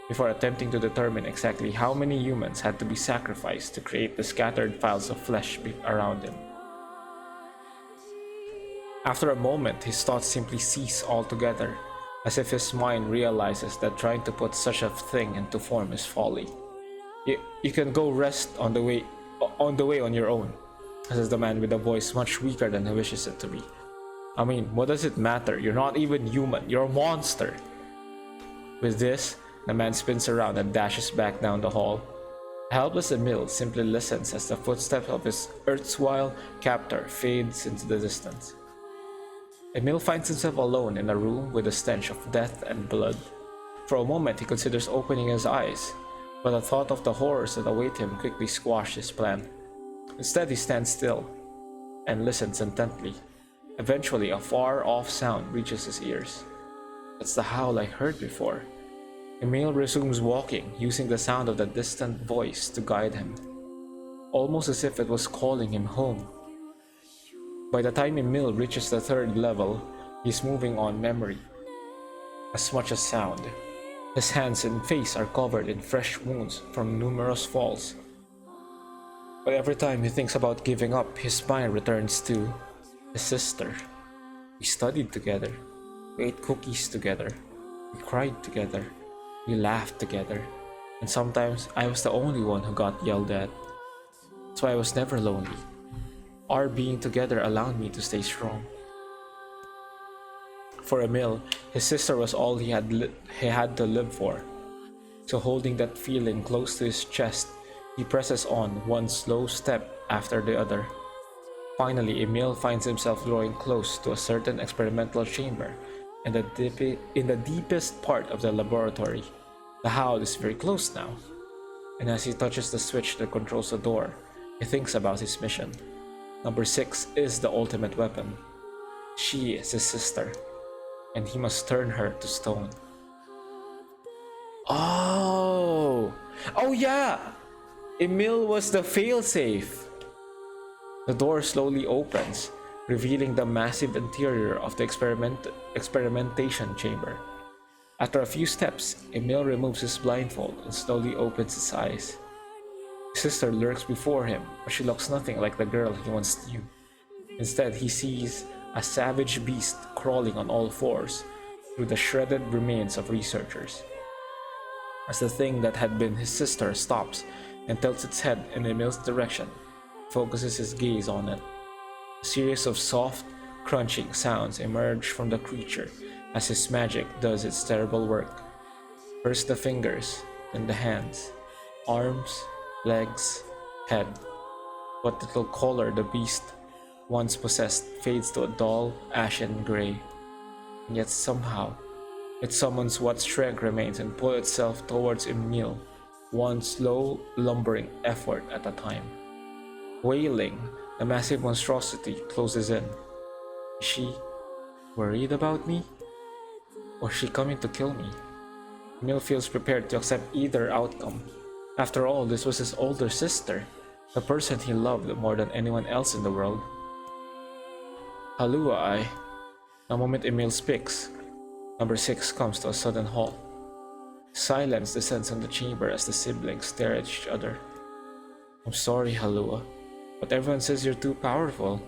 before attempting to determine exactly how many humans had to be sacrificed to create the scattered piles of flesh around him. After a moment, his thoughts simply cease altogether, as if his mind realizes that trying to put such a thing into form is folly. You can go rest on the way on your own, says the man with a voice much weaker than he wishes it to be. I mean, what does it matter? You're not even human, you're a monster. With this, the man spins around and dashes back down the hall. The helpless Emil simply listens as the footsteps of his erstwhile captor fades into the distance. Emil finds himself alone in a room with a stench of death and blood. For a moment he considers opening his eyes, but the thought of the horrors that await him quickly squashed his plan. Instead he stands still and listens intently. Eventually a far-off sound reaches his ears. It's the howl I heard before. Emil resumes walking, using the sound of the distant voice to guide him, almost as if it was calling him home. By the time Emil reaches the third level, he's moving on memory as much as sound. His hands and face are covered in fresh wounds from numerous falls. But every time he thinks about giving up, his mind returns to his sister. We studied together, we ate cookies together, we cried together, we laughed together, and sometimes I was the only one who got yelled at. So I was never lonely. Our being together allowed me to stay strong. For Emil, his sister was all he had to live for. So holding that feeling close to his chest, he presses on one slow step after the other. Finally, Emil finds himself drawing close to a certain experimental chamber in the deepest part of the laboratory. The howl is very close now, and as he touches the switch that controls the door, he thinks about his mission. Number 6 is the ultimate weapon. She is his sister, and he must turn her to stone. Oh yeah! Emil was the failsafe! The door slowly opens, revealing the massive interior of the experimentation chamber. After a few steps, Emil removes his blindfold and slowly opens his eyes. His sister lurks before him, but she looks nothing like the girl he once knew. Instead, he sees a savage beast crawling on all fours through the shredded remains of researchers. As the thing that had been his sister stops and tilts its head in Emil's direction, focuses his gaze on it. A series of soft, crunching sounds emerge from the creature as his magic does its terrible work. First the fingers, then the hands, arms, legs, head. What little color the beast once possessed fades to a dull, ashen gray. And yet somehow, it summons what strength remains and pulls itself towards Emil, one slow, lumbering effort at a time. Wailing, the massive monstrosity closes in. Is she worried about me? Or is she coming to kill me? Emil feels prepared to accept either outcome. After all, this was his older sister, the person he loved more than anyone else in the world. Halua, the moment Emil speaks, number 6 comes to a sudden halt. Silence descends on the chamber as the siblings stare at each other. I'm sorry, Halua, but everyone says you're too powerful.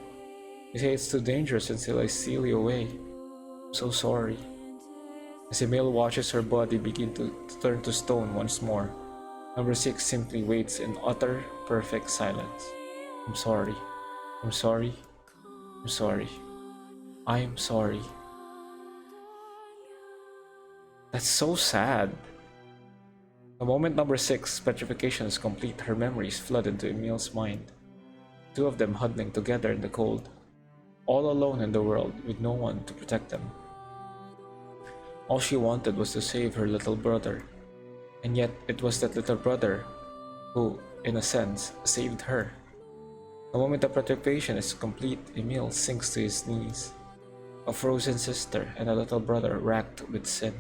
They say it's too dangerous until I steal you away. I'm so sorry. As Emil watches her body begin to turn to stone once more, number 6 simply waits in utter, perfect silence. I'm sorry. I'm sorry. I'm sorry. I'm sorry. That's so sad. The moment number 6's petrification is complete, her memories flood into Emil's mind. Two of them huddling together in the cold, all alone in the world with no one to protect them. All she wanted was to save her little brother, and yet it was that little brother who, in a sense, saved her. The moment the petrification is complete, Emil sinks to his knees. A frozen sister and a little brother racked with sin.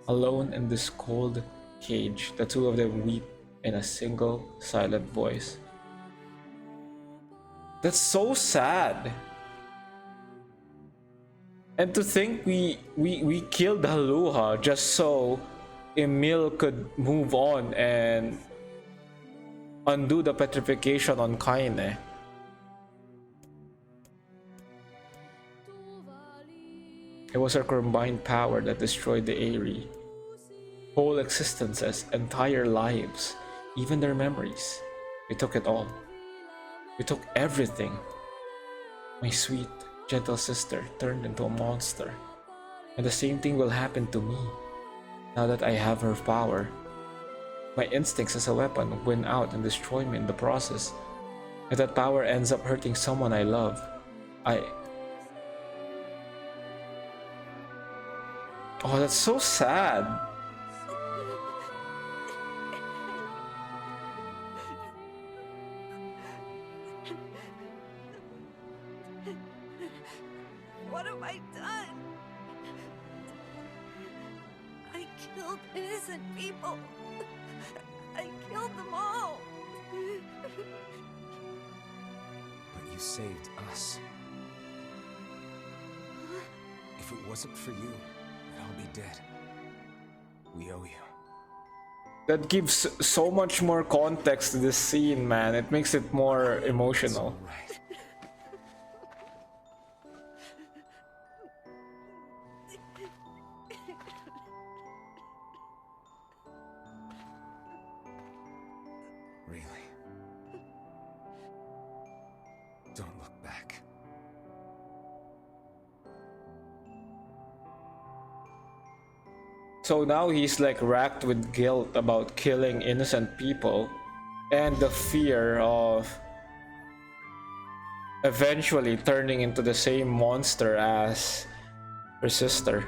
Alone in this cold cage, the two of them weep in a single, silent voice. That's so sad. And to think we killed Halua just so Emil could move on and undo the petrification on Kaine. It was her combined power that destroyed the Aerie. Whole existences, entire lives, even their memories. We took it all. We took everything. My sweet, gentle sister turned into a monster. And the same thing will happen to me, now that I have her power. My instincts as a weapon win out and destroy me in the process. And that power ends up hurting someone I love. Oh, that's so sad. What have I done? I killed innocent people. I killed them all. But you saved us. If it wasn't for you, we'd all be dead. We owe you. That gives so much more context to this scene, man. It makes it more emotional. Really? Don't look back. So now he's like racked with guilt about killing innocent people and the fear of eventually turning into the same monster as her sister.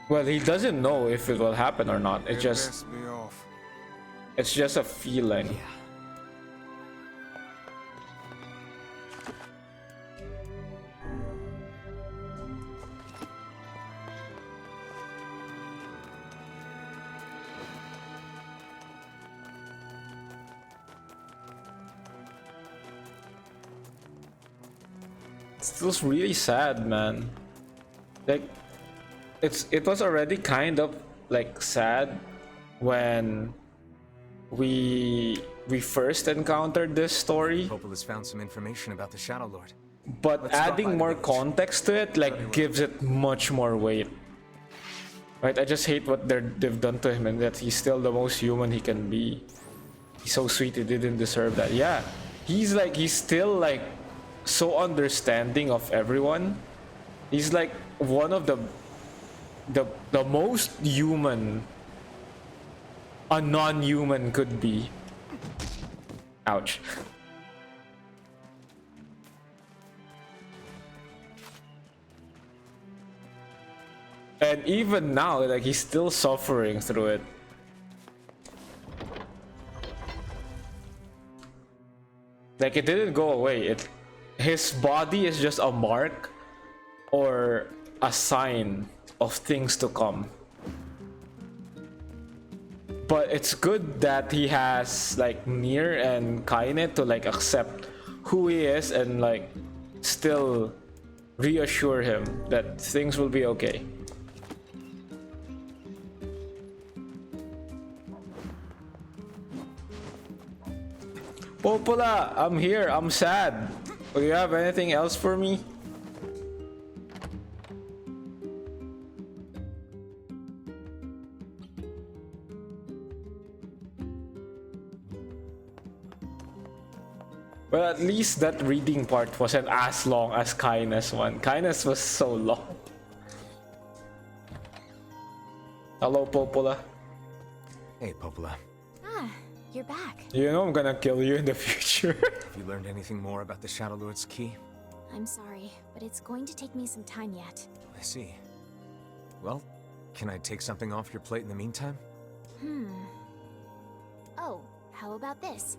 Well, he doesn't know if it will happen or not. It's just a feeling. Yeah. It feels really sad, man. Like, it was already kind of like sad when we first encountered this story. Popel has found some information about the Shadow Lord. But Let's stop by adding the more village. context to it like gives it much more weight. Right? I just hate what they've done to him and that he's still the most human he can be. He's so sweet, he didn't deserve that. Yeah. He's still like so understanding of everyone. He's like one of the most human a non-human could be. Ouch. And even now, like, he's still suffering through it. Like, it didn't go away. His body is just a mark or a sign of things to come. But it's good that he has like NIER and Kaine to like accept who he is and like still reassure him that things will be okay. Popola, I'm here. I'm sad. Do you have anything else for me? Well, at least that reading part wasn't as long as Kindness one. Kindness was so long. Hello, Popola. Hey, Popola. Ah, you're back. You know I'm gonna kill you in the future. Have you learned anything more about the Shadow Lord's key? I'm sorry, but it's going to take me some time yet. I see. Well, can I take something off your plate in the meantime? Oh, how about this?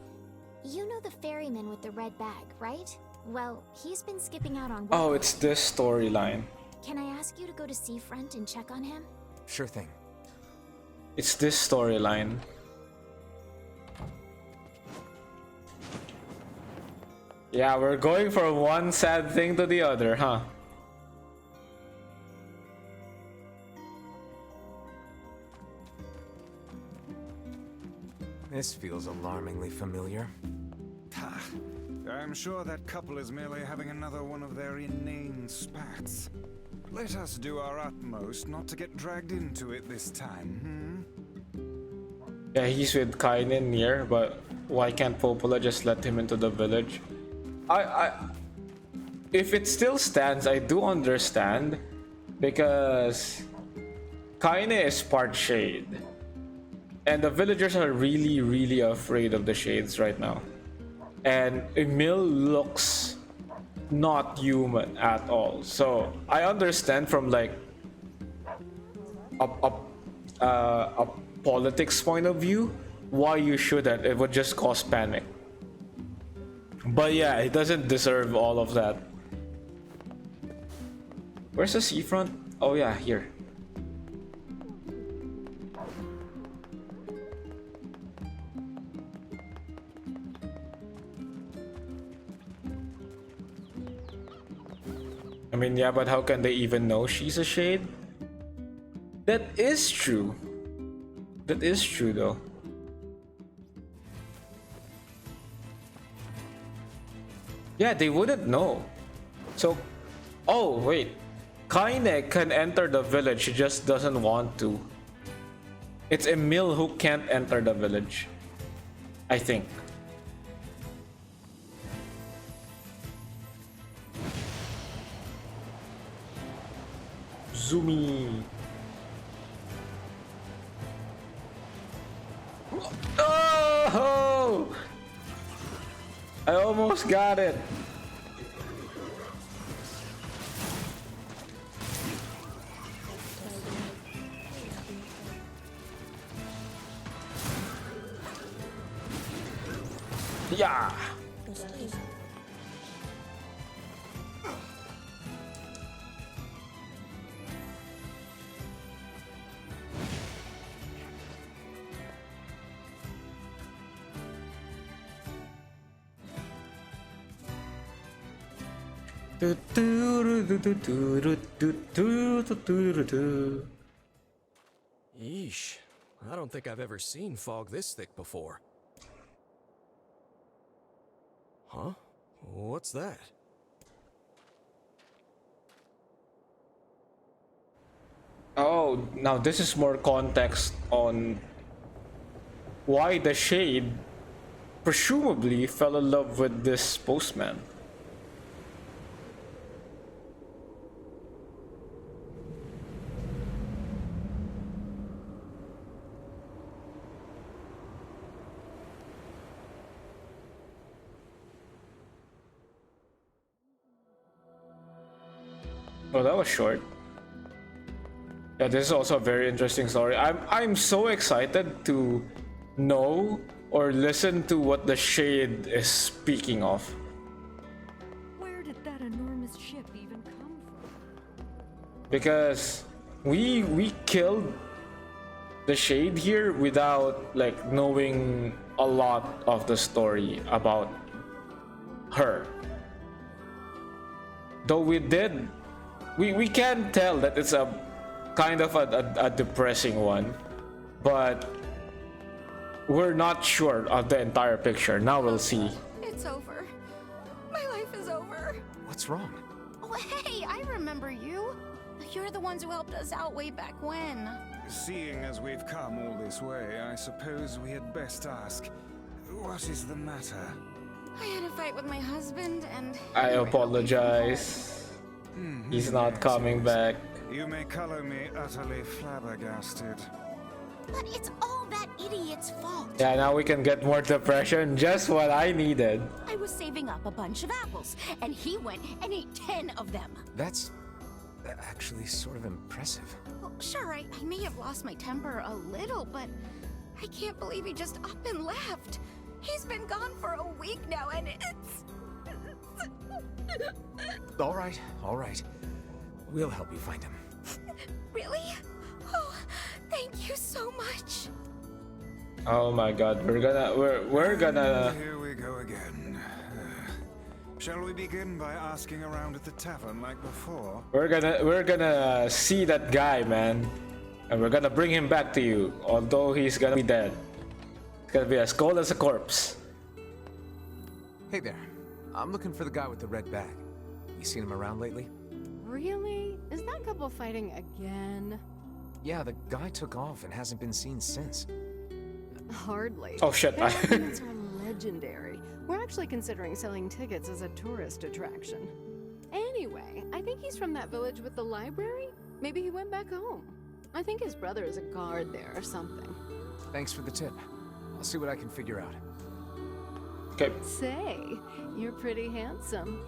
You know the ferryman with the red bag, right? Well, he's been skipping out on work. Oh, it's this storyline. Can I ask you to go to Seafront and check on him? Sure thing. It's this storyline. Yeah, we're going from one sad thing to the other, huh? This feels alarmingly familiar. I'm sure that couple is merely having another one of their inane spats. Let us do our utmost not to get dragged into it this time, Yeah, he's with Kaine and NIER, but why can't Popola just let him into the village? If it still stands, I do understand, because Kaine is part shade. And the villagers are really, really afraid of the shades right now. And Emil looks not human at all. So I understand from like a politics point of view why you shouldn't. It would just cause panic. But yeah, he doesn't deserve all of that. Where's the seafront? Oh yeah, here. I mean, yeah, but how can they even know she's a shade? That is true. That is true, though. Yeah, they wouldn't know. So, oh, wait. Kaine can enter the village, she just doesn't want to. It's Emil who can't enter the village, I think. Zoomy. Oh! I almost got it. Yeah. Yeesh. I don't think I've ever seen fog this thick before. Huh? What's that? Oh, now this is more context on why the Shade presumably fell in love with this postman. Oh, that was short. Yeah, this is also a very interesting story. I'm so excited to know or listen to what the Shade is speaking of. Where did that enormous ship even come from? because we killed the Shade here without like knowing a lot of the story about her. Though we did, we can tell that it's a kind of a depressing one, but we're not sure of the entire picture. Now we'll see. It's over. My life is over. What's wrong? Oh, hey, I remember you. You're the ones who helped us out way back when. Seeing as we've come all this way, I suppose we had best ask, what is the matter? I had a fight with my husband and... I apologize. He's not coming back. You may color me utterly flabbergasted. But it's all that idiot's fault. Yeah, now we can get more depression. Just what I needed. I was saving up a bunch of apples, and he went and ate 10 of them. That's actually sort of impressive. Well, sure, I may have lost my temper a little, but I can't believe he just up and left. He's been gone for a week now, and it's... All right, all right. We'll help you find him. Really? Oh, thank you so much. Oh my god, we're gonna Here we go again. Shall we begin by asking around at the tavern like before? we're gonna see that guy, man, and we're gonna bring him back to you, although he's gonna be dead. It's gonna be as cold as a corpse. Hey there. I'm looking for the guy with the red bag. You seen him around lately? Really? Is that couple fighting again? Yeah, the guy took off and hasn't been seen since. Hardly. Oh shit. Their arguments are legendary. We're actually considering selling tickets as a tourist attraction. Anyway, I think he's from that village with the library. Maybe he went back home. I think his brother is a guard there or something. Thanks for the tip. I'll see what I can figure out. Okay. Say, you're pretty handsome.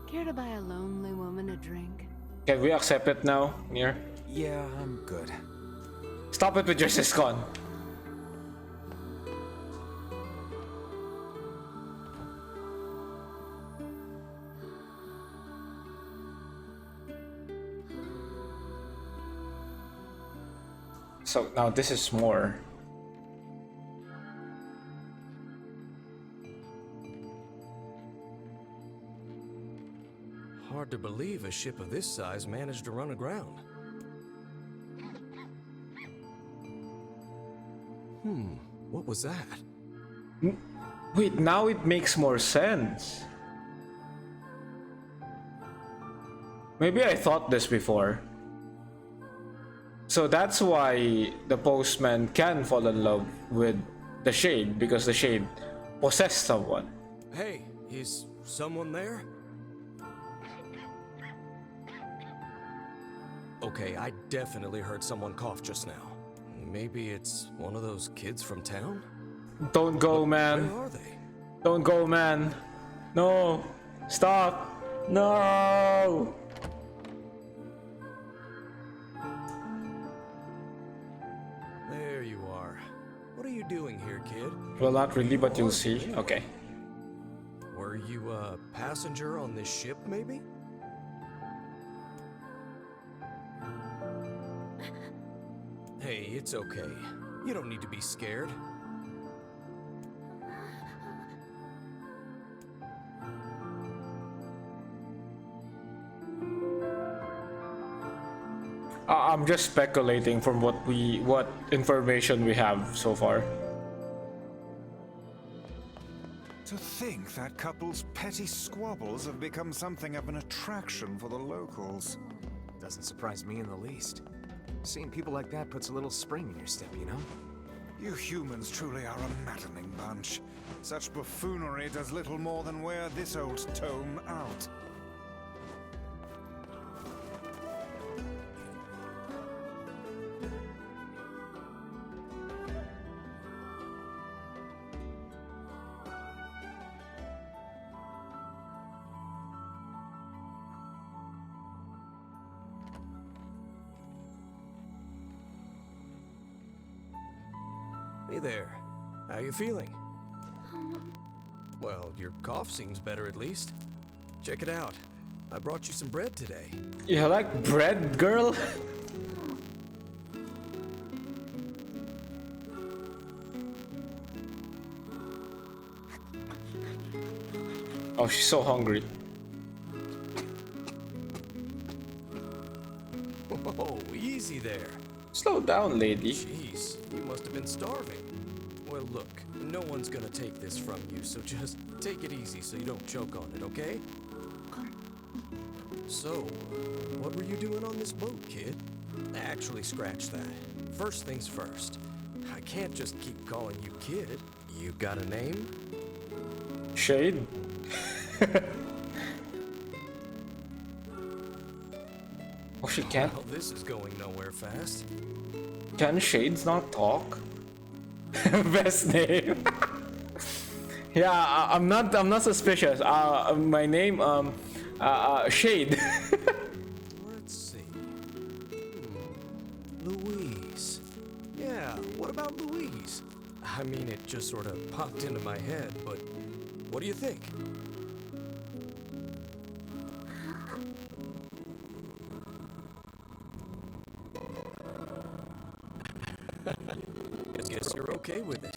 Care to buy a lonely woman a drink? Can we accept it now, NIER? Yeah, I'm good. Stop it with your syscon. So now this is more. Hard to believe a ship of this size managed to run aground. What was that? Wait, now it makes more sense. Maybe I thought this before. So that's why the postman can fall in love with the Shade, because the Shade possessed someone. Hey, is someone there? Okay, I definitely heard someone cough just now. Maybe it's one of those kids from town? Don't go, man. Where are they? Don't go, man. No. Stop. No. There you are. What are you doing here, kid? Well, not really, but you'll see. Okay. Were you a passenger on this ship, maybe? Hey, it's okay. You don't need to be scared. I'm just speculating from what information we have so far. To think that couple's petty squabbles have become something of an attraction for the locals. Doesn't surprise me in the least. Seeing people like that puts a little spring in your step, you know? You humans truly are a maddening bunch. Such buffoonery does little more than wear this old tome out. Hey there. How you feeling? Well, your cough seems better at least. Check it out. I brought you some bread today. You like bread, girl? Oh, she's so hungry. Oh, easy there. Slow down, lady. Jeez, you must have been starving. Well, look, no one's gonna take this from you, so just take it easy so you don't choke on it, okay? So, what were you doing on this boat, kid? Actually, scratch that. First things first. I can't just keep calling you kid. You got a name? Shade? Oh, she can't. Well, this is going nowhere fast. Can shades not talk? Best name. Yeah, I'm not suspicious. My name Shade. Let's see. Louise. Yeah, what about Louise? I mean, it just sort of popped into my head, but what do you think? Guess you're okay with it.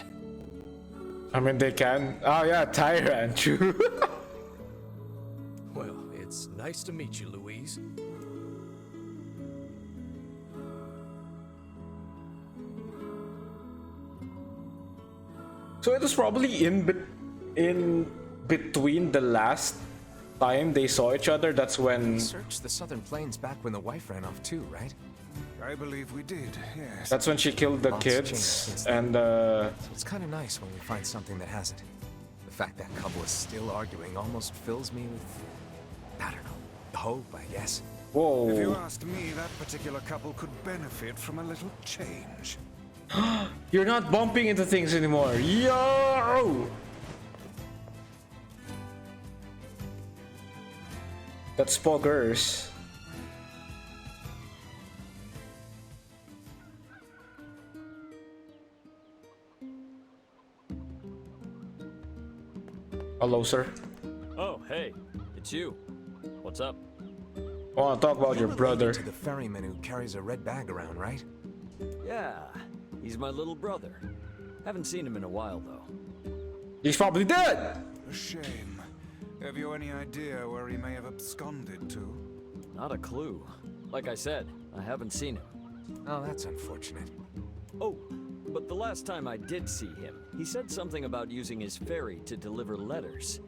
I mean, they can. Oh yeah, Tyrant, true. Well, it's nice to meet you, Louise. So it was probably in between the last time they saw each other. That's when. We searched the southern plains back when the wife ran off too, right? I believe we did, yes. That's when she killed the Lots kids, changed since and So it's kind of nice when we find something that hasn't. The fact that couple is still arguing almost fills me with, I don't know, hope, I guess. Whoa. If you ask me, that particular couple could benefit from a little change. You're not bumping into things anymore. Yo! That's poggers. Hello, sir. Oh, hey, it's you. What's up? I want to talk about your brother. To the ferryman who carries a red bag around, right? Yeah, he's my little brother. Haven't seen him in a while, though. He's probably dead! A shame. Have you any idea where he may have absconded to? Not a clue. Like I said, I haven't seen him. Oh, that's unfortunate. Oh, but the last time I did see him, he said something about using his ferry to deliver letters.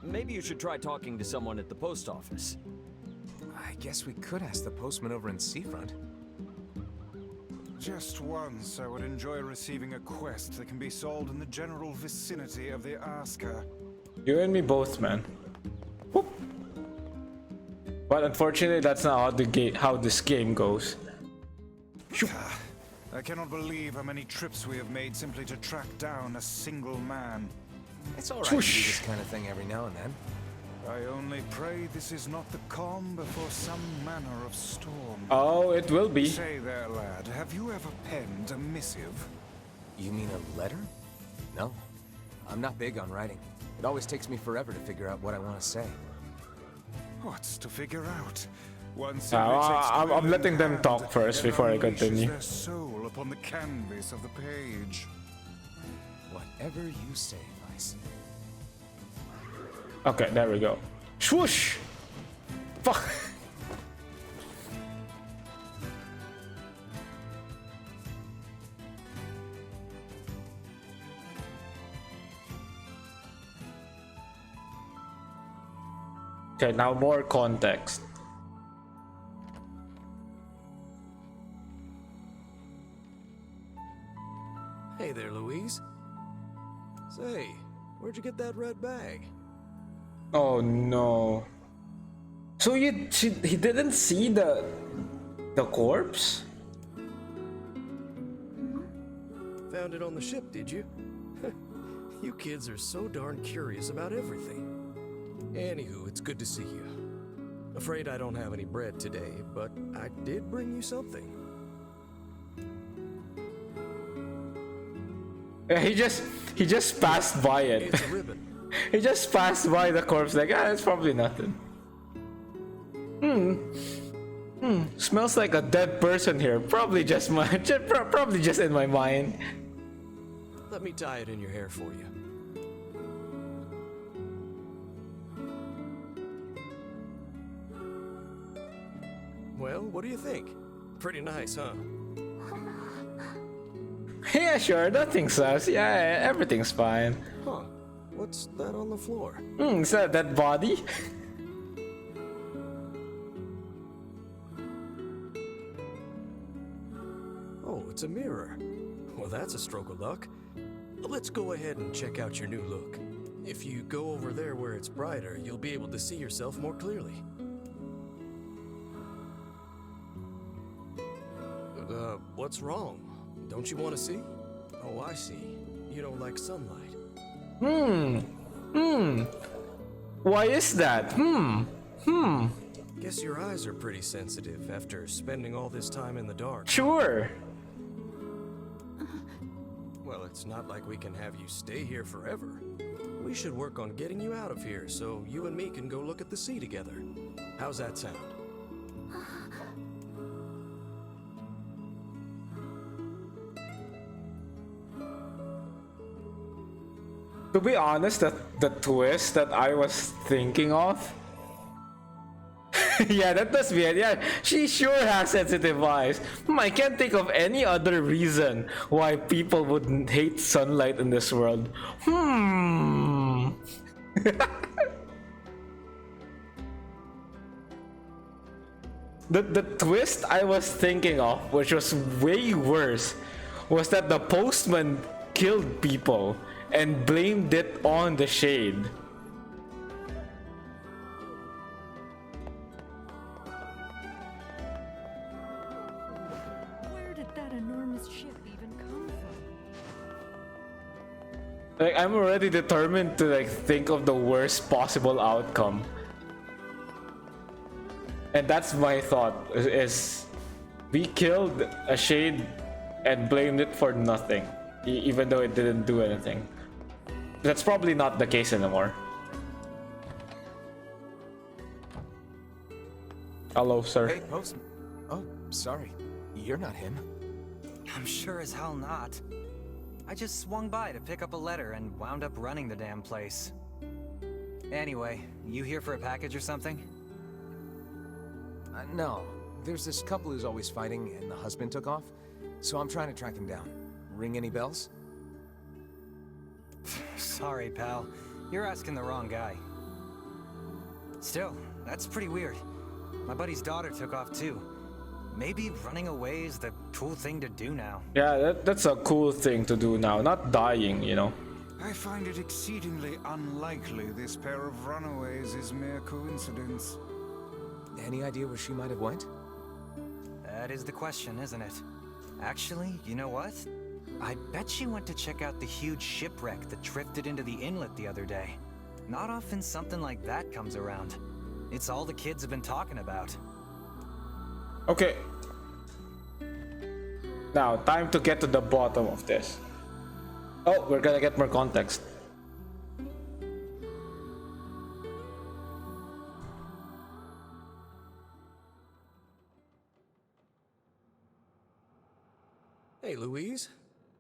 Maybe you should try talking to someone at the post office. I guess we could ask the postman over in Seafront. Just once, I would enjoy receiving a quest that can be solved in the general vicinity of the Asker. You and me both, man. Whoop. But unfortunately, that's not how this game goes. I cannot believe how many trips we have made simply to track down a single man. It's alright to do this kind of thing every now and then. I only pray this is not the calm before some manner of storm. Oh, it will be. Say there, lad, have you ever penned a missive? You mean a letter? No. I'm not big on writing. It always takes me forever to figure out what I want to say. What's to figure out? I'm letting them talk first before I continue. Their soul upon the canvas of the page. Whatever you say, Vice. Okay, there we go. Swoosh! Fuck! Okay, now more context. Hey there, Louise. Say, where'd you get that red bag? Oh no. So he didn't see the corpse? Found it on the ship, did you? You kids are so darn curious about everything. Anywho, it's good to see you. Afraid I don't have any bread today, but I did bring you something. Yeah, he just passed by it. It's a ribbon. He just passed by the corpse like, ah, it's probably nothing. Smells like a dead person here. Probably just probably just in my mind. Let me tie it in your hair for you. Well, what do you think? Pretty nice, huh? Yeah, sure. Nothing sus. Yeah, everything's fine. Huh. What's that on the floor? Is that that body? Oh, it's a mirror. Well, that's a stroke of luck. Let's go ahead and check out your new look. If you go over there where it's brighter, you'll be able to see yourself more clearly. What's wrong? Don't you want to see? Oh, I see. You don't like sunlight. Why is that? Guess your eyes are pretty sensitive after spending all this time in the dark. Sure. Well, it's not like we can have you stay here forever. We should work on getting you out of here so you and me can go look at the sea together. How's that sound? To be honest, the twist that I was thinking of. Yeah, that must be it. Yeah, she sure has sensitive eyes. I can't think of any other reason why people would hate sunlight in this world. The twist I was thinking of, which was way worse, was that the postman killed people and blamed it on the shade. Where did that enormous ship even come from? Like, I'm already determined to like think of the worst possible outcome. And that's my thought, is we killed a shade and blamed it for nothing, even though it didn't do anything. That's probably not the case anymore. Hello, sir. Hey, postman. Oh, sorry. You're not him. I'm sure as hell not. I just swung by to pick up a letter and wound up running the damn place. Anyway, you here for a package or something? No. There's this couple who's always fighting and the husband took off, so I'm trying to track him down. Ring any bells? Sorry, pal. You're asking the wrong guy. Still, that's pretty weird. My buddy's daughter took off too. Maybe running away is the cool thing to do now. Yeah, that's a cool thing to do now, not dying, you know. I find it exceedingly unlikely this pair of runaways is mere coincidence. Any idea where she might have went? That is the question, isn't it? Actually, you know what? I bet she went to check out the huge shipwreck that drifted into the inlet the other day. Not often something like that comes around. It's all the kids have been talking about. Okay. Now, time to get to the bottom of this. Oh, we're gonna get more context. Hey, Louise.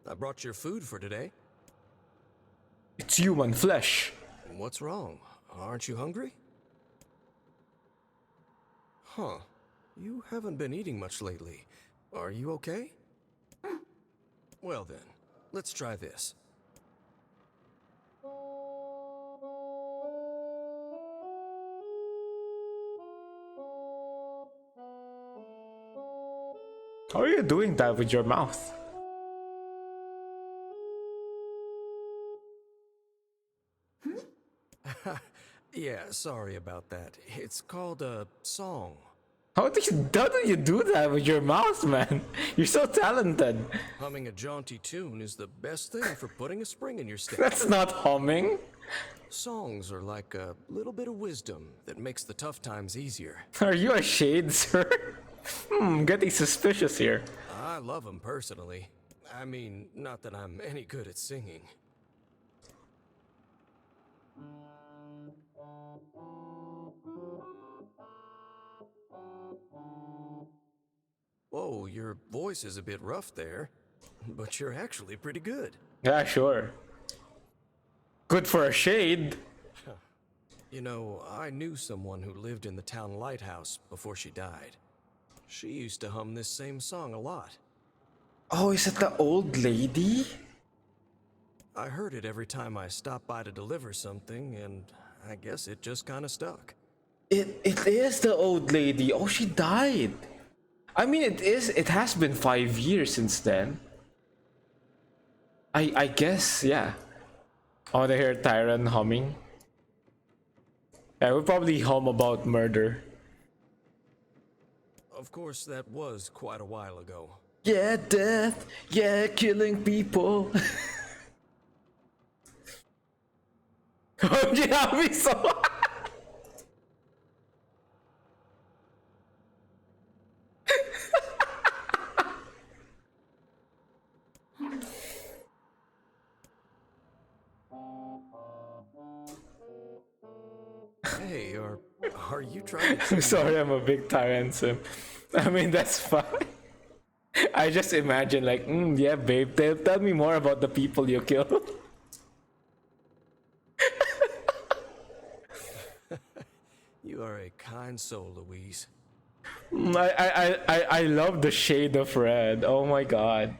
I brought your food for today. It's human flesh. What's wrong? Aren't you hungry? Huh. You haven't been eating much lately. Are you okay? Well then, let's try this. How are you doing that with your mouth? Yeah, sorry about that. It's called a song. How do you do that with your mouth, man? You're so talented. Humming a jaunty tune is the best thing for putting a spring in your step. That's not humming. Songs are like a little bit of wisdom that makes the tough times easier. Are you a shade, sir? Getting suspicious here. I love them personally. I mean, not that I'm any good at singing. know your voice is a bit rough there, but you're actually pretty good. Yeah, sure. Good for a shade. You know, I knew someone who lived in the town lighthouse before she died. She used to hum this same song a lot. Oh, is it the old lady? I heard it every time I stopped by to deliver something, and I guess it just kind of stuck. It is the old lady. Oh, she died. I mean, it has been 5 years since then. I guess, yeah. Oh, they hear Tyron humming. Yeah, we'll probably hum about murder. Of course, that was quite a while ago. Yeah, death. Yeah, killing people. Oh, yeah, we saw. Hey, are you trying to... I'm sorry, I'm a big Tyron sim. I mean, that's fine. I just imagine like, yeah, babe, tell me more about the people you killed. You are a kind soul, Louise. I love the shade of red. Oh my god.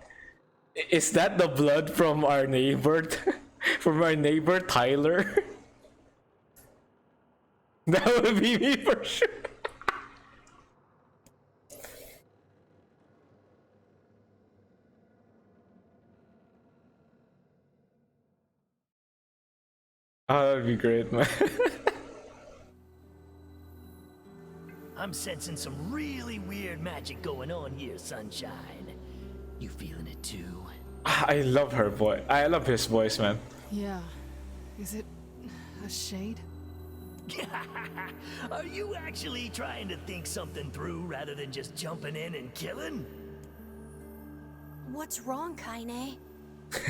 Is that the blood from our neighbor? From our neighbor Tyler? That would be me for sure. Oh, that'd be great, man. I'm sensing some really weird magic going on here, Sunshine. You feeling it too? I love her voice. I love his voice, man. Yeah. Is it a shade? Are you actually trying to think something through rather than just jumping in and killing? What's wrong, Kaine?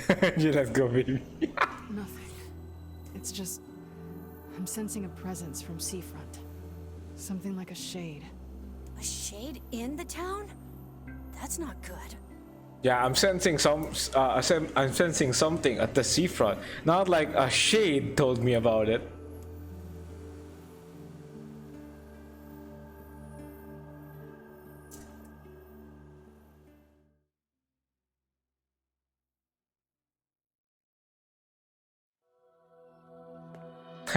Let's go, baby. Nothing. It's just... I'm sensing a presence from seafront. Something like a shade. A shade in the town? That's not good. Yeah, I'm sensing I'm sensing something at the seafront. Not like a shade told me about it.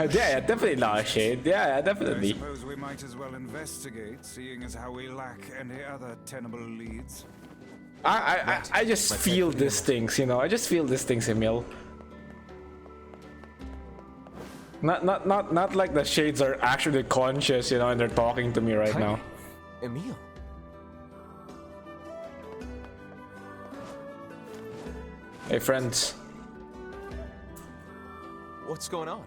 Yeah, definitely not a shade. Yeah, definitely. I suppose we might as well investigate, seeing as how we lack any other tenable leads. I just feel these things, you know. I just feel these things, Emil. Not like the shades are actually conscious, you know, and they're talking to me right now. Emil. Hey, friends. What's going on?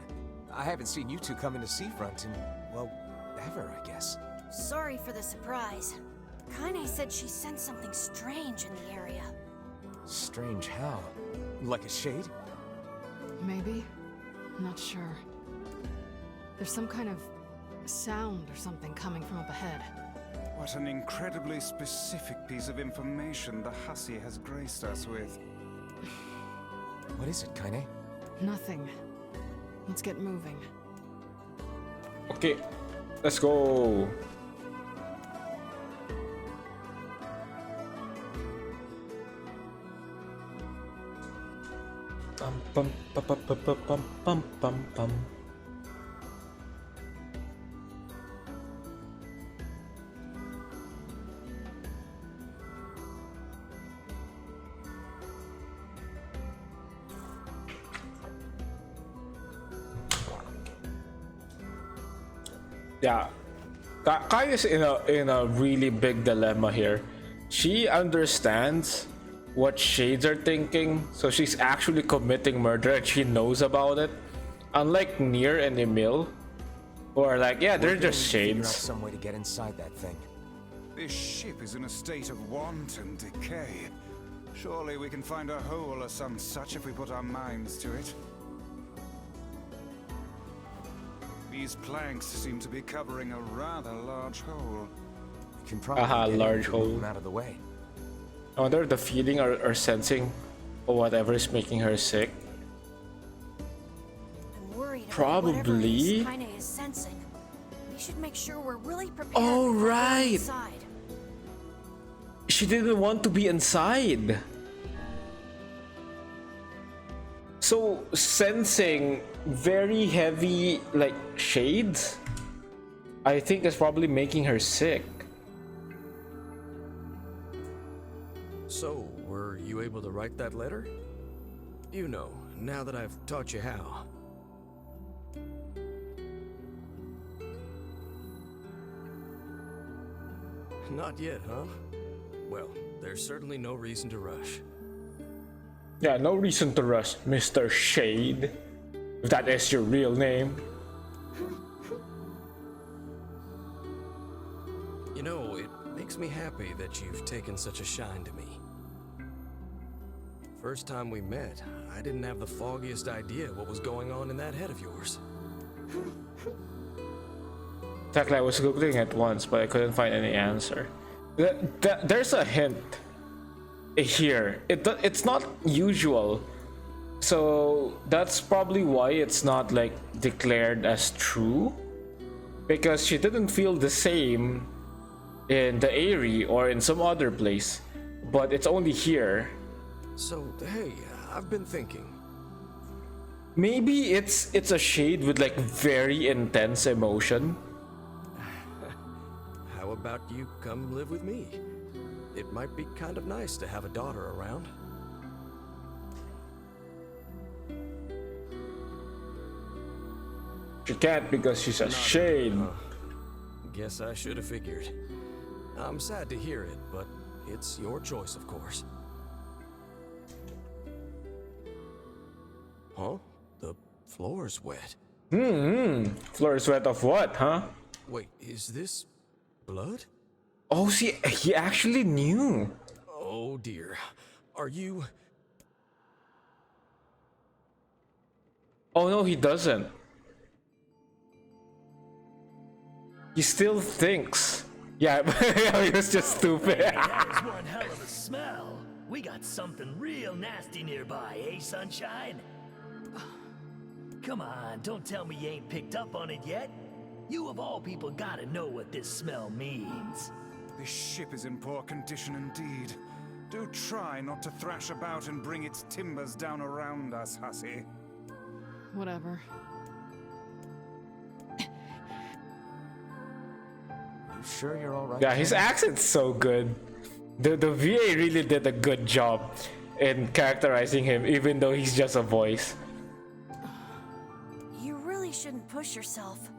I haven't seen you two come into Seafront in, well, ever, I guess. Sorry for the surprise. Kaine said she sensed something strange in the area. Strange how? Like a shade? Maybe? Not sure. There's some kind of sound or something coming from up ahead. What an incredibly specific piece of information the hussy has graced us with. What is it, Kaine? Nothing. Let's get moving. Okay, let's go. Bum bum bum bum bum bum bum bum. Yeah, Kai is in a really big dilemma here. She understands what shades are thinking, so she's actually committing murder and she knows about it. Unlike NIER and Emil, who are like, yeah, they're just shades. Some way to get inside that thing. This ship is in a state of wanton decay. Surely we can find a hole or some such if we put our minds to it. These planks seem to be covering a rather large hole. You can probably get large in hole. move them out of the way. I wonder if the feeling or sensing or whatever is making her sick. I'm worried Probably. about whatever it is Kaine is sensing. We should make sure we're really prepared. Oh, before going right. inside. She didn't want to be inside. So sensing very heavy like shades, I think is probably making her sick. So, were you able to write that letter? You know, now that I've taught you how. Not yet, huh? Well, there's certainly no reason to rush. Yeah, no reason to rush, Mr. Shade. If that is your real name. You know, it makes me happy that you've taken such a shine to me. First time we met, I didn't have the foggiest idea what was going on in that head of yours. Exactly, I was googling it once, but I couldn't find any answer. There's a hint here. It's not usual, so that's probably why it's not like declared as true, because she didn't feel the same in the Eyrie or in some other place, but it's only here. So, hey, I've been thinking. Maybe it's a shade with like very intense emotion. How about you come live with me? It might be kind of nice to have a daughter around. She can't because she's a shade. Guess I should have figured. I'm sad to hear it, but it's your choice, of course. Huh? The floor's wet. Floor's wet of what, huh? Wait, is this blood? Oh, see, he actually knew. Oh dear. Are you... Oh no, he doesn't. He still thinks. Yeah, he was just stupid. That is one hell of a smell. We got something real nasty nearby, eh, Sunshine? Come on, don't tell me you ain't picked up on it yet. You of all people gotta know what this smell means. This ship is in poor condition indeed. Do try not to thrash about and bring its timbers down around us, hussy. Whatever. You sure you're all right? Yeah, his accent's so good. The VA really did a good job in characterizing him, even though he's just a voice. You really shouldn't push yourself.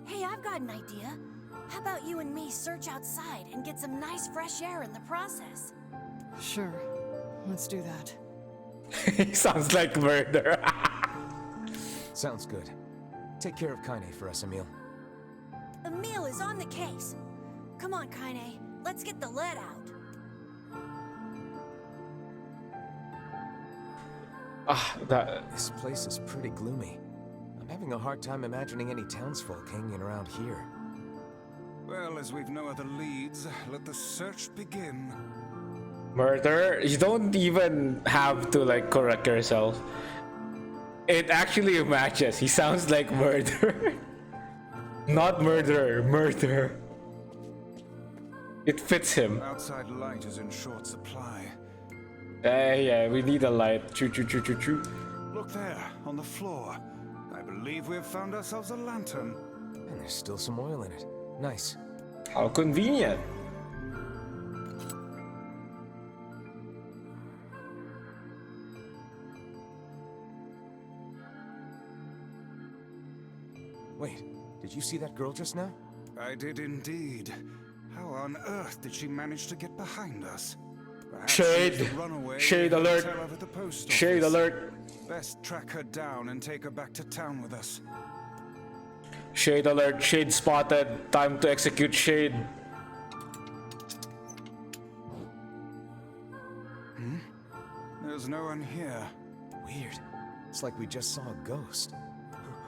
Hey, I've got an idea. How about you and me search outside and get some nice fresh air in the process? Sure. Let's do that. He sounds like murder. Sounds good. Take care of Kaine for us, Emil. Emil is on the case. Come on, Kaine. Let's get the lead out. This place is pretty gloomy. I'm having a hard time imagining any townsfolk hanging around here. Well, as we've no other leads, let the search begin. Murder? You don't even have to like correct yourself. It actually matches. He sounds like murder. Not murderer, murder. It fits him. Outside light is in short supply. Yeah, we need a light. Choo choo choo choo choo. Look there, on the floor. I believe we have found ourselves a lantern. And there's still some oil in it. Nice. How convenient. Wait, did you see that girl just now? I did indeed. How on earth did she manage to get behind us? Perhaps Shade. she was the runaway Shade we alert. tell over the post Shade office. alert. Best track her down and take her back to town with us. Shade alert. Shade spotted. Time to execute Shade. There's no one here. Weird. It's like we just saw a ghost.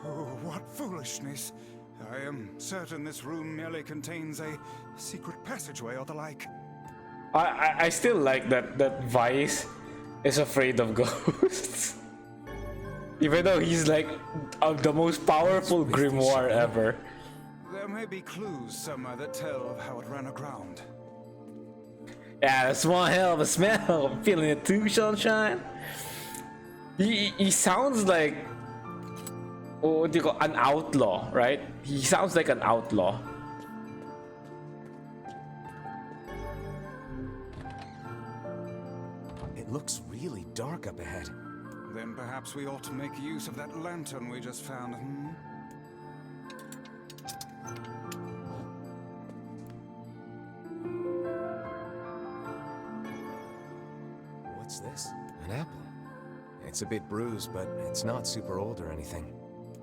Oh, what foolishness. I am certain this room merely contains a secret passageway or the like. I still like that Vice is afraid of ghosts. Even though he's like the most powerful grimoire ever. There may be clues somewhere that tell of how it ran aground. Yeah, that's one hell of a smell. I'm feeling it too, Sunshine. He sounds like, what do you call, an outlaw, right? He sounds like an outlaw. It looks really dark up ahead. Then perhaps we ought to make use of that lantern we just found, hmm? What's this? An apple. It's a bit bruised, but it's not super old or anything.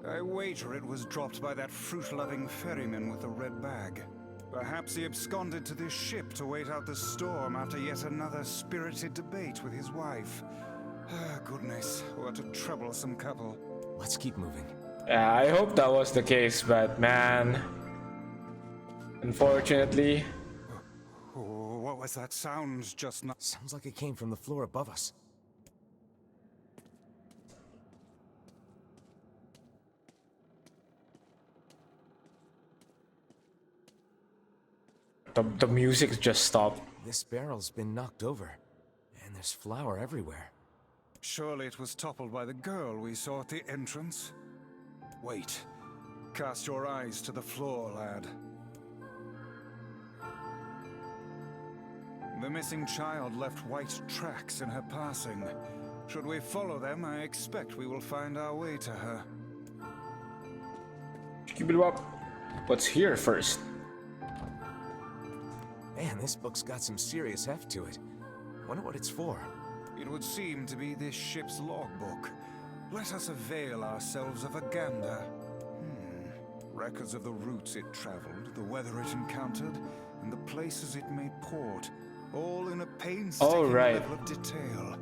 I wager it was dropped by that fruit-loving ferryman with the red bag. Perhaps he absconded to this ship to wait out the storm after yet another spirited debate with his wife. Ah, goodness, what a troublesome couple. Let's keep moving. Yeah, I hope that was the case, but man, unfortunately. Oh, what was that sound just now? Sounds like it came from the floor above us. The music just stopped. This barrel's been knocked over, and there's flour everywhere. Surely it was toppled by the girl we saw at the entrance. Wait. Cast your eyes to the floor, lad. The missing child left white tracks in her passing. Should we follow them, I expect we will find our way to her. Keep it up. What's here first? Man, this book's got some serious heft to it. Wonder what it's for. It would seem to be this ship's logbook. Let us avail ourselves of a gander. Records of the routes it traveled, the weather it encountered, and the places it made port. All in a painstaking level of detail.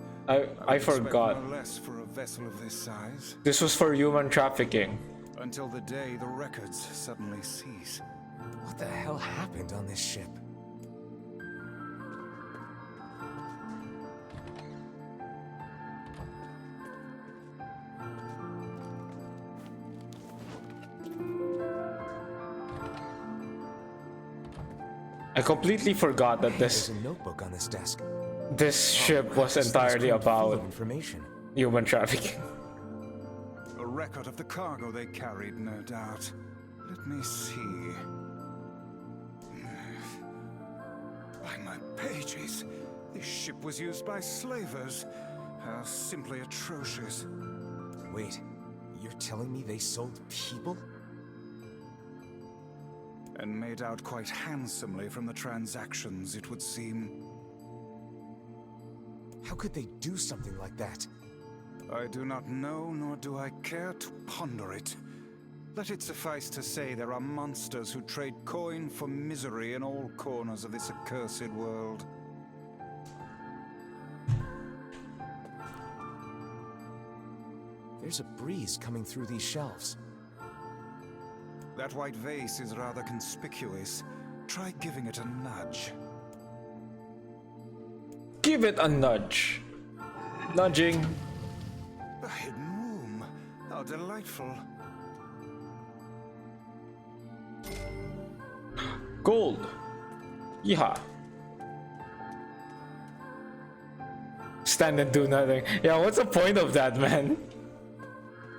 I forgot. No less for a vessel of this size. This was for human trafficking. Until the day the records suddenly cease. What the hell happened on this ship? I completely forgot that There's a notebook on this desk. This ship was entirely about information. Human trafficking. A record of the cargo they carried, no doubt. Let me see. By my pages, this ship was used by slavers. How simply atrocious. Wait, you're telling me they sold people? And made out quite handsomely from the transactions, it would seem. How could they do something like that? I do not know, nor do I care to ponder it. Let it suffice to say there are monsters who trade coin for misery in all corners of this accursed world. There's a breeze coming through these shelves. That white vase is rather conspicuous. Try giving it a nudge. Give it a nudge. Nudging. A hidden room. How delightful. Gold. Yeehaw. Stand and do nothing. Yeah, what's the point of that, man?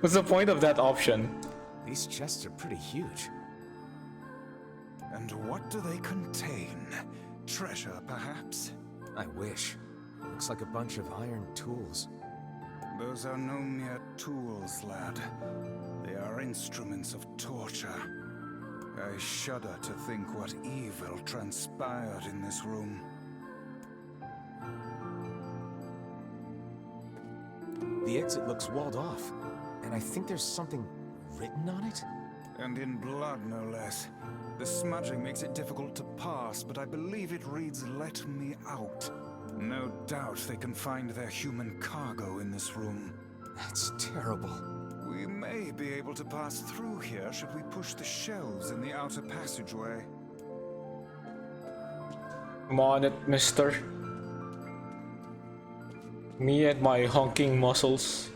What's the point of that option? These chests are pretty huge. And what do they contain? Treasure, perhaps? I wish. Looks like a bunch of iron tools. Those are no mere tools, lad. They are instruments of torture. I shudder to think what evil transpired in this room. The exit looks walled off, and I think there's something written on it? And in blood, no less. The smudging makes it difficult to pass, but I believe it reads, "Let me out." No doubt they can find their human cargo in this room. That's terrible. We may be able to pass through here should we push the shelves in the outer passageway. Come on it, mister. Me and my honking muscles.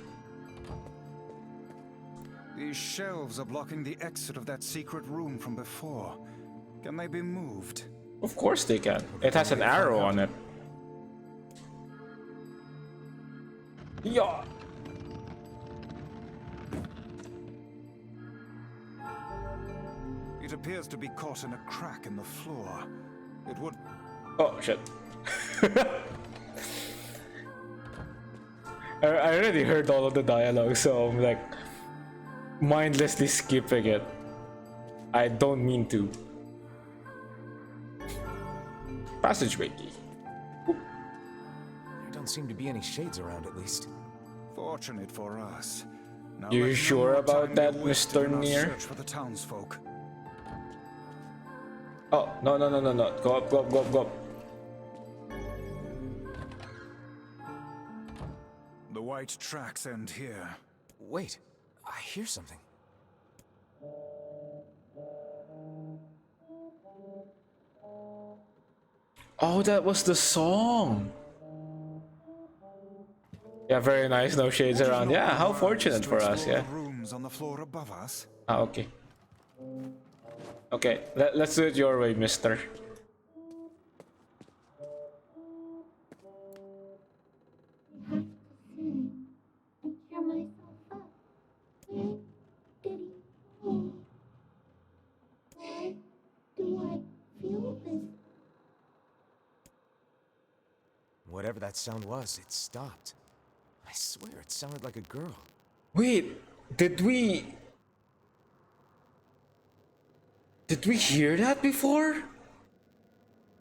These shelves are blocking the exit of that secret room from before. Can they be moved? Of course they can. It has an arrow on it. Yeah. It appears to be caught in a crack in the floor. It would... Oh, shit. I already heard all of the dialogue, so I'm like mindlessly skipping it. I don't mean to. Passageway key. There don't seem to be any shades around, at least. Fortunate for us. Now You let's sure no more about time that, be wasted Mr. in our NIER? search for the townsfolk. Oh, no. Go up. The white tracks end here. Wait, I hear something. Oh, that was the song. Yeah, very nice. No shades around. Yeah, how fortunate for us. Yeah. Rooms on the floor above us. Ah, okay. Okay, let's do it your way, mister. Whatever that sound was, it stopped. I swear it sounded like a girl. Wait, did we hear that before?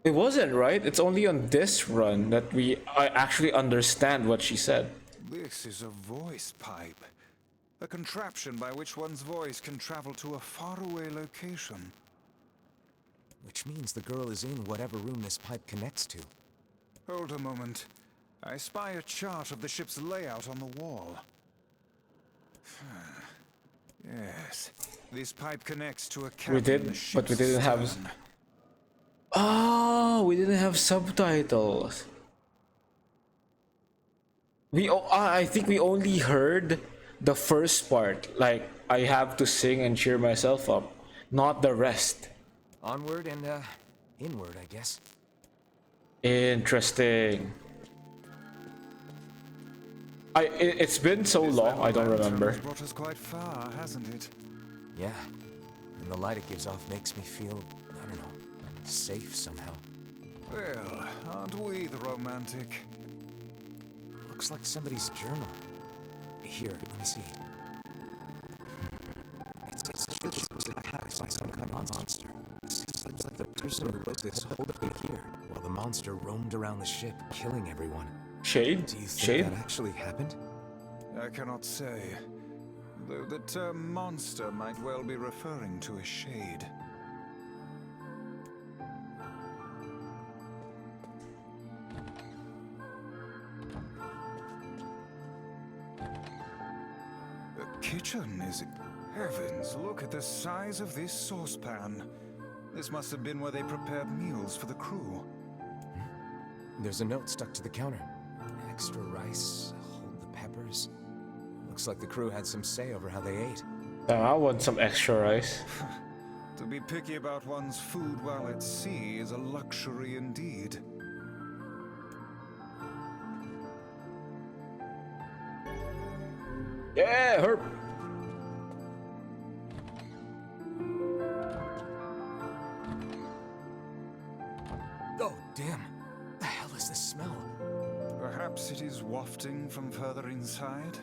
It wasn't, right? It's only on this run that I actually understand what she said. This is a voice pipe. A contraption by which one's voice can travel to a faraway location. Which means the girl is in whatever room this pipe connects to. Hold a moment. I spy a chart of the ship's layout on the wall. Yes. This pipe connects to a cabin. We did, in the but we ship's didn't have... stern. Oh, we didn't have subtitles. I think we only heard the first part. Like, I have to sing and cheer myself up. Not the rest. Onward and, inward, I guess. Interesting. It's been so long, I don't remember. Brought us quite far, hasn't it? Yeah. And the light it gives off makes me feel, I don't know, safe somehow. Well, aren't we the romantic? Looks like somebody's journal. Here, let me see. It's like some kind of monster. It seems like the person who wrote this whole thing here, while the monster roamed around the ship, killing everyone. Shade? Do you think Shade? that actually happened? I cannot say. Though the term monster might well be referring to a shade. A kitchen, is it? Heavens, look at the size of this saucepan. This must have been where they prepared meals for the crew. There's a note stuck to the counter. Extra rice, hold the peppers. Looks like the crew had some say over how they ate. I want some extra rice. To be picky about one's food while at sea is a luxury indeed. Yeah, herb. Oh, damn. The hell is this smell? Perhaps it is wafting from further inside?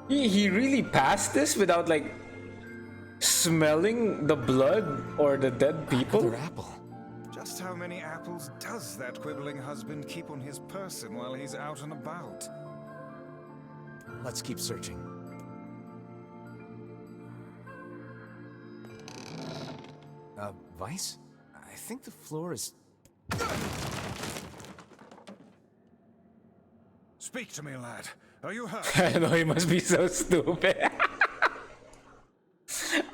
He really passed this without, like, smelling the blood or the dead people? Another apple. Just how many apples does that quibbling husband keep on his person while he's out and about? Let's keep searching. Vice? I think the floor is... Speak to me, lad. Are you hurt? I know, he must be so stupid.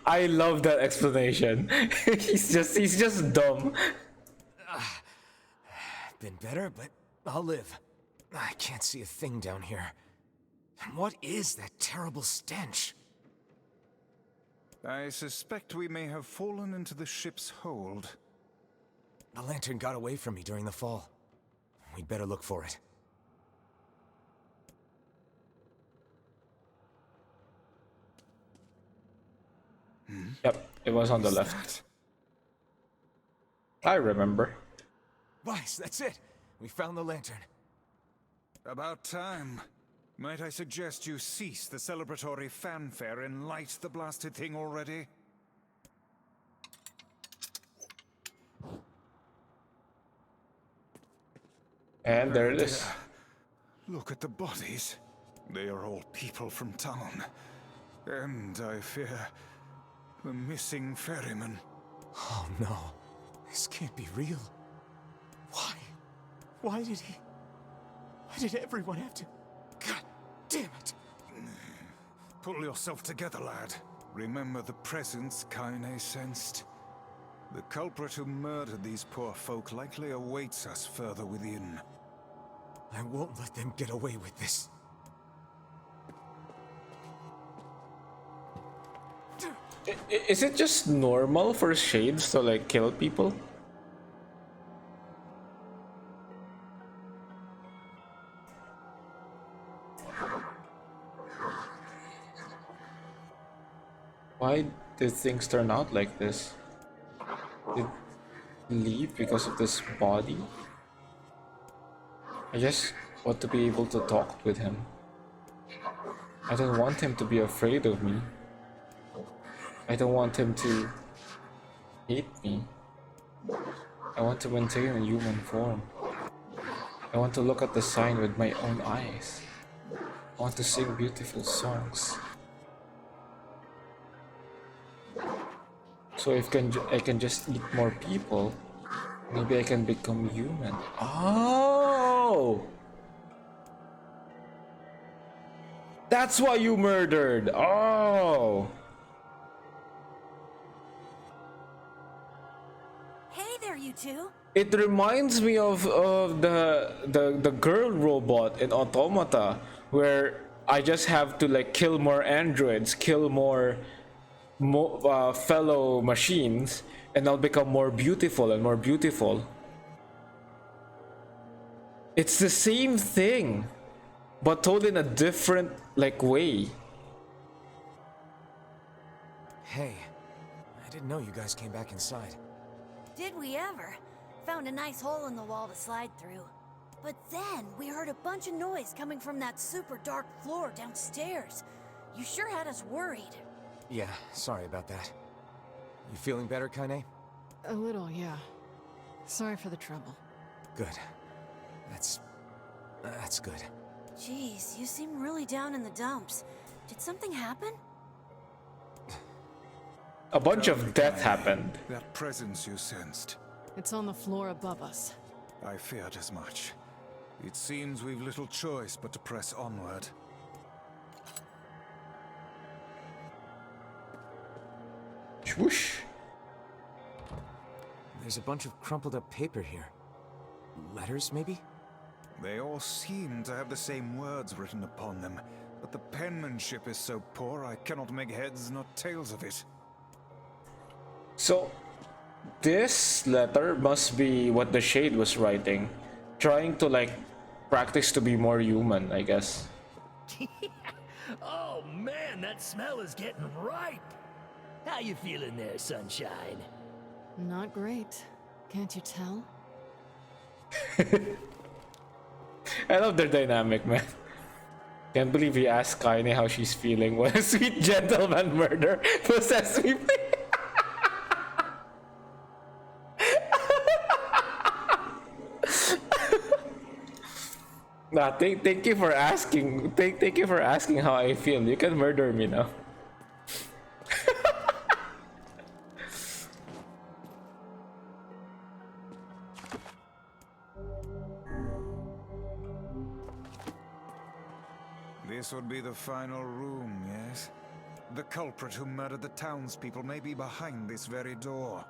I love that explanation. He's just dumb. been better, but I'll live. I can't see a thing down here. And what is that terrible stench? I suspect we may have fallen into the ship's hold. The lantern got away from me during the fall. We'd better look for it. Yep, it was on the left. I remember. Weiss, that's it. We found the lantern. About time. Might I suggest you cease the celebratory fanfare and light the blasted thing already? And there it is. Look at the bodies. They are all people from town. And I fear the missing ferryman. Oh no. This can't be real. Why? Why did everyone have to... God damn it! Pull yourself together, lad. Remember the presence Kaine sensed. The culprit who murdered these poor folk likely awaits us further within. I won't let them get away with this. Is it just normal for shades to like kill people? Why did things turn out like this? Did he leave because of this body? I just want to be able to talk with him. I don't want him to be afraid of me. I don't want him to hate me. I want to maintain a human form. I want to look at the sign with my own eyes. I want to sing beautiful songs. So if I can just eat more people, maybe I can become human. Oh! That's why you murdered! Oh! Hey there, you two. It reminds me of the girl robot in Automata, where I just have to like kill more androids, kill more fellow machines, and I'll become more beautiful and more beautiful. It's the same thing, but told in a different like way. Hey, I didn't know you guys came back inside. Did we ever? Found a nice hole in the wall to slide through. But then we heard a bunch of noise coming from that super dark floor downstairs. You sure had us worried. Yeah, sorry about that. You feeling better, Kaine? A little, yeah. Sorry for the trouble. Good. That's good. Jeez, you seem really down in the dumps. Did something happen? A bunch of death happened. That presence you sensed. It's on the floor above us. I feared as much. It seems we've little choice but to press onward. Whoosh. There's a bunch of crumpled up paper here. Letters, maybe? They all seem to have the same words written upon them, but the penmanship is so poor I cannot make heads nor tails of it. So, this letter must be what the Shade was writing, trying to like practice to be more human, I guess. Oh man, that smell is getting ripe. How you feeling there, Sunshine? Not great. Can't you tell? I love their dynamic, man. Can't believe he asked Kaine how she's feeling when a sweet gentleman murder possessed me. Nah, thank you for asking. Thank you for asking how I feel. You can murder me now. This would be the final room, yes? The culprit who murdered the townspeople may be behind this very door.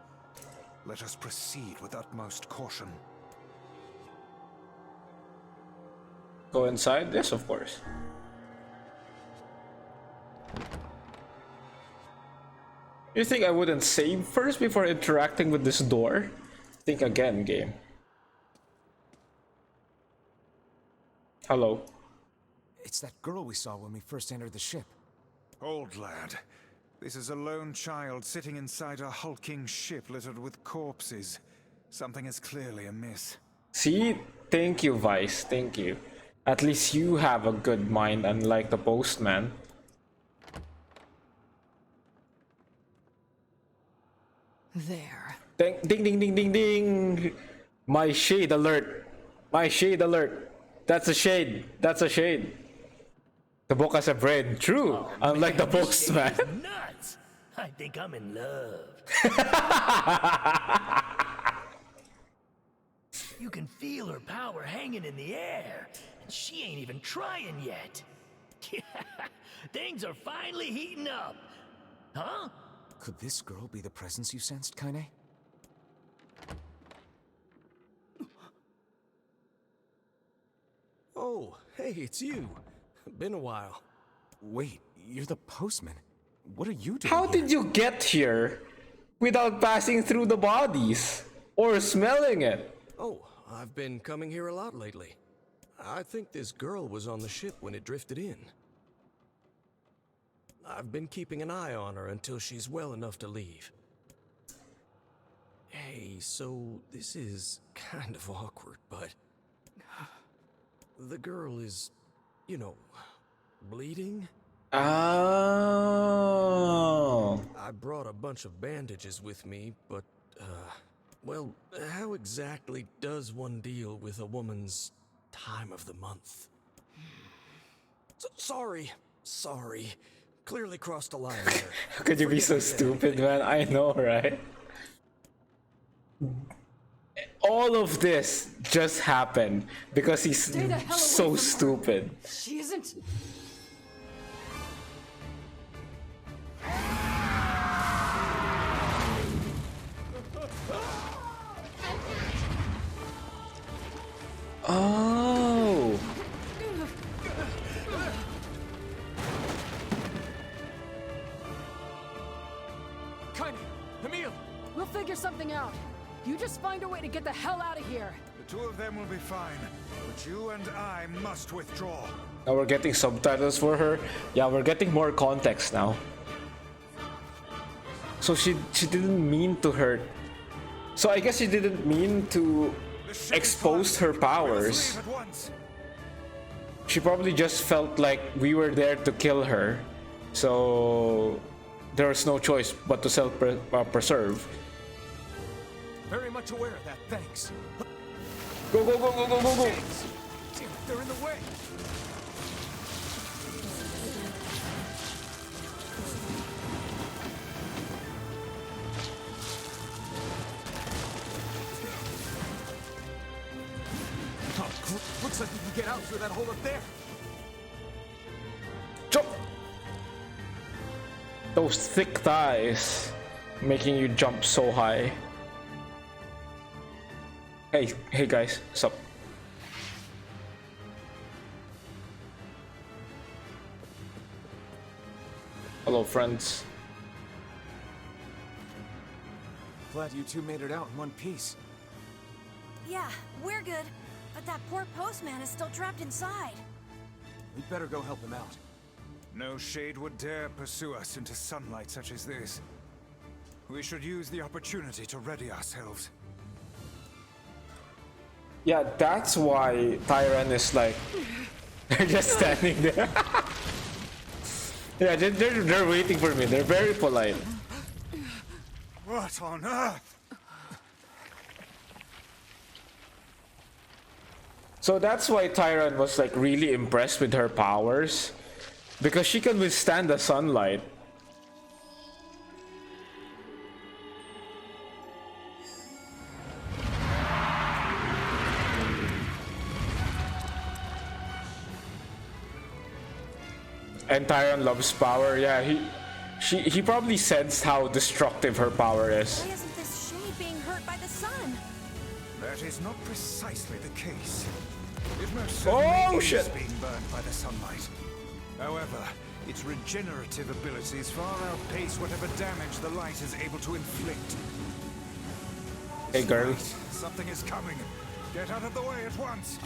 Let us proceed with utmost caution. Go inside? Yes, of course. You think I wouldn't save first before interacting with this door? Think again, game. Hello. It's that girl we saw when we first entered the ship. Old lad, this is a lone child sitting inside a hulking ship littered with corpses. Something is clearly amiss. See? Thank you, Vice. Thank you. At least you have a good mind, unlike the postman. There. Ding, ding, ding, ding, ding, ding. My shade alert. My shade alert. That's a shade. That's a shade. The book has a brain. True. Oh, unlike man, the postman. this shit is nuts. I think I'm in love. You can feel her power hanging in the air, and she ain't even trying yet. Things are finally heating up. Huh? Could this girl be the presence you sensed, Kaine? Oh, hey, it's you. Been a while. Wait, you're the postman. What are you doing How here? did you get here without passing through the bodies or smelling it? Oh, I've been coming here a lot lately. I think this girl was on the ship when it drifted in. I've been keeping an eye on her until she's well enough to leave. Hey, so this is kind of awkward, but the girl is, you know, bleeding. Oh. I brought a bunch of bandages with me, but, well, how exactly does one deal with a woman's time of the month? Sorry. Clearly crossed the line there. How could you be so stupid, man? I know, right? All of this just happened because he's so stupid. She isn't. Oh. Kaine, Emil, we'll figure something out. You just find a way to get the hell out of here. The two of them will be fine, but you and I must withdraw. Now we're getting subtitles for her. Yeah, we're getting more context now. So she didn't mean to hurt. So I guess she didn't mean to expose her powers. She probably just felt like we were there to kill her. So there was no choice but to self-preserve. Very much aware of that, thanks. Go, go, go, go, go, go, go! Damn it, they're in the way! Oh, looks like we can get out through that hole up there. Jump! Those thick thighs making you jump so high. Hey guys, what's up? Hello, friends. Glad you two made it out in one piece. Yeah, we're good. But that poor postman is still trapped inside. We'd better go help him out. No shade would dare pursue us into sunlight such as this. We should use the opportunity to ready ourselves. Yeah, that's why Tyran is like... They're just standing there. Yeah, they're waiting for me. They're very polite. What on earth? So that's why Tyran was like really impressed with her powers. Because she can withstand the sunlight. And Tyran loves power. Yeah, he probably sensed how destructive her power is. Why isn't this shade being hurt by the sun? That is not precisely the case. It most Oh, certainly is shit. being burned by the sunlight. However, its regenerative abilities far outpace whatever damage the light is able to inflict. Hey, girl. Light, something is coming. Get out of the way at once.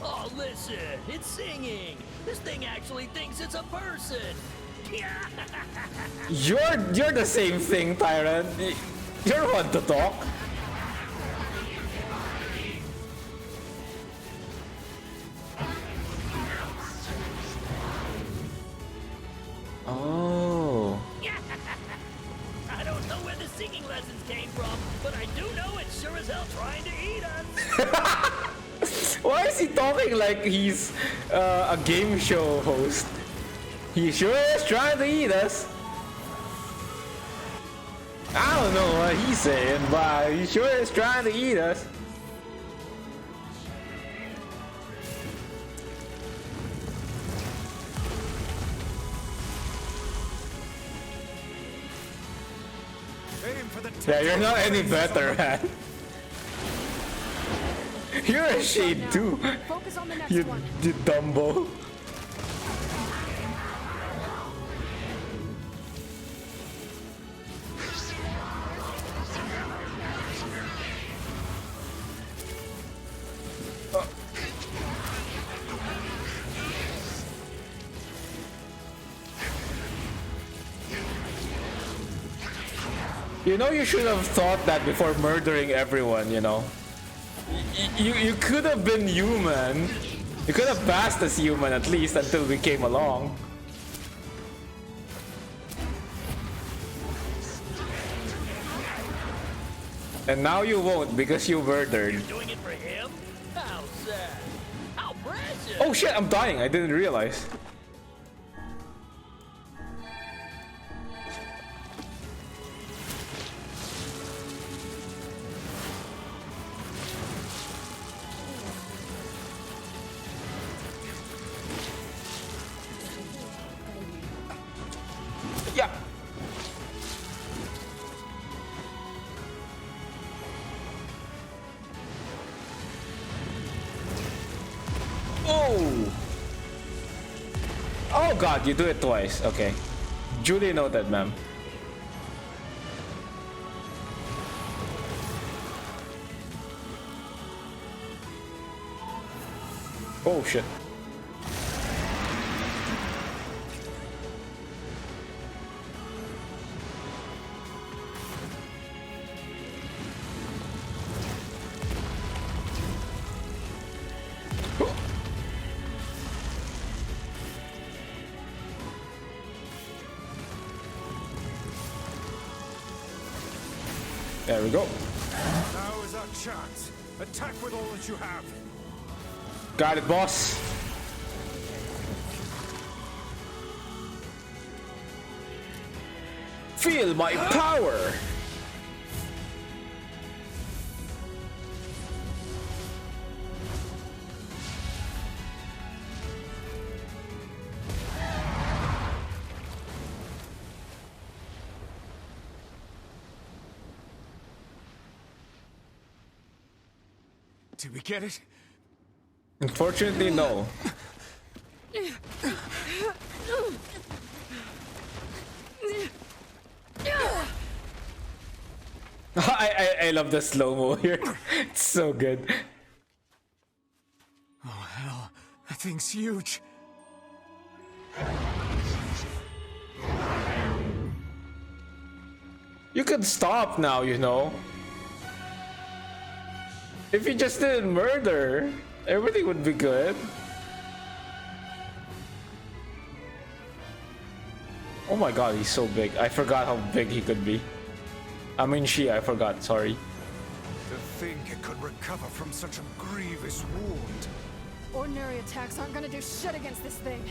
Oh, listen, it's singing. This thing actually thinks it's a person. You're the same thing, Tyrant. You're one to talk. Oh. I don't know where the singing lessons came from, but I do know it's sure as hell trying to eat us. Why is he talking like he's a game show host? He sure is trying to eat us. I don't know what he's saying, but he sure is trying to eat us. Aim for the Yeah, you're not any better, man. You're a shade too. Focus on the next You one. Dumbo. You know, you should have thought that before murdering everyone, you know. You could have been human. You could have passed as human at least until we came along. And now you won't because you murdered. You're doing it for him? How sad. How precious. Oh shit, I'm dying. I didn't realize. Yeah. Oh. Oh god, you do it twice. Okay. Duly noted, ma'am. Oh shit. There we go. Now is our chance. Attack with all that you have. Got it, boss. Feel my power. Did we get it? Unfortunately, no. I love the slow-mo here. It's so good. Oh hell, that thing's huge. You could stop now, you know. If you just didn't murder, everything would be good. Oh my god, he's so big. I forgot how big he could be. I mean I forgot, sorry. To think it could recover from such a grievous wound. Ordinary attacks aren't gonna do shit against this thing.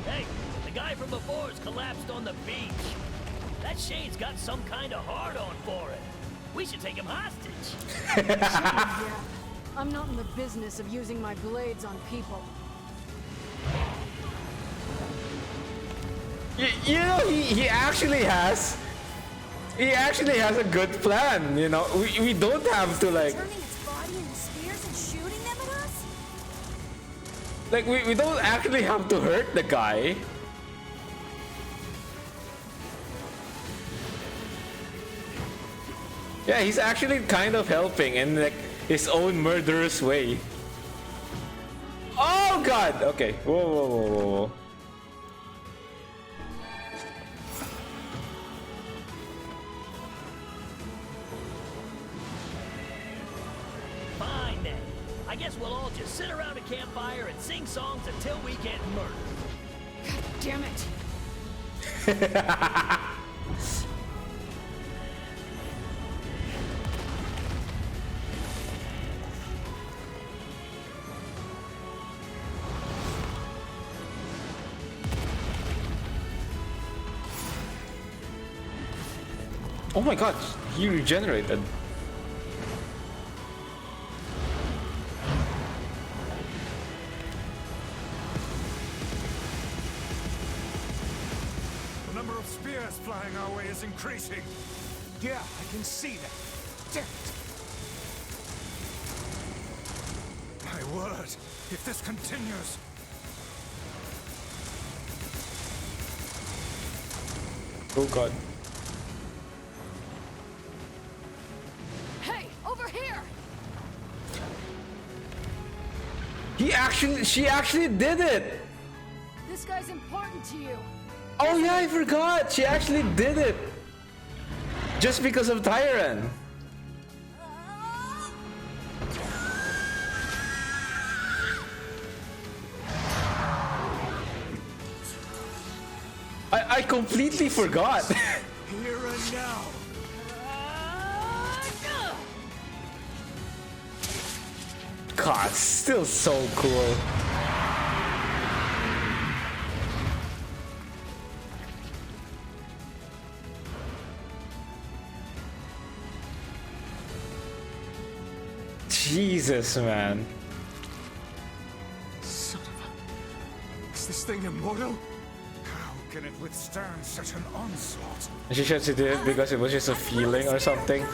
Hey, the guy from before's collapsed on the beach. That shade's got some kind of hard-on for it. We should take him hostage. Yeah. I'm not in the business of using my blades on people. You know, he actually has a good plan, you know. We don't have to like Turning its body into spears and Like, we don't actually have to hurt the guy. Yeah, he's actually kind of helping in like his own murderous way. Oh god! Okay. Whoa, whoa, whoa, whoa, whoa. Fine then. I guess we'll all just sit around a campfire and sing songs until we get murdered. God damn it. Oh my god, he regenerated. The number of spears flying our way is increasing. Yeah, I can see that. Damn it. My word, if this continues... Oh god. Hey, over here! She actually did it! This guy's important to you. Oh yeah, I forgot! She actually did it! Just because of Tyran. I completely forgot. Here and now. God, still so cool. Jesus, man. Son of a... Is this thing immortal? How can it withstand such an onslaught? She said she did it because it was just a feeling or something.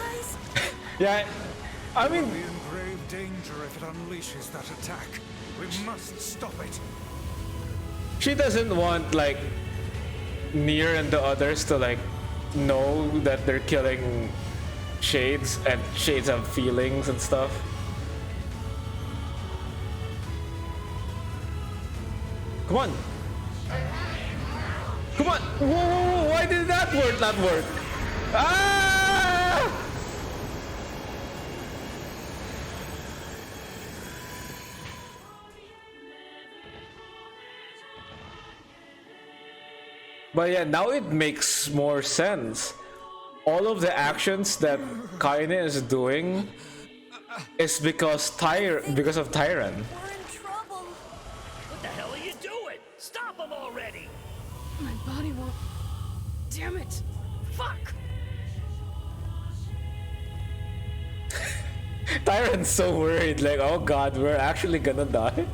Yeah, I mean... We'll be in grave danger if it unleashes that attack. We must stop it. She doesn't want, like, NIER and the others to, like, know that they're killing Shades and Shades have feelings and stuff. Come on! Come on! Whoa, whoa, whoa! Why did that work not work? Ah! But yeah, now it makes more sense. All of the actions that Kaine is doing is because of Tyran. What the hell are you doing? Stop him already! My body won't... Damn it! Fuck! Tyran's so worried, like, oh god, we're actually gonna die.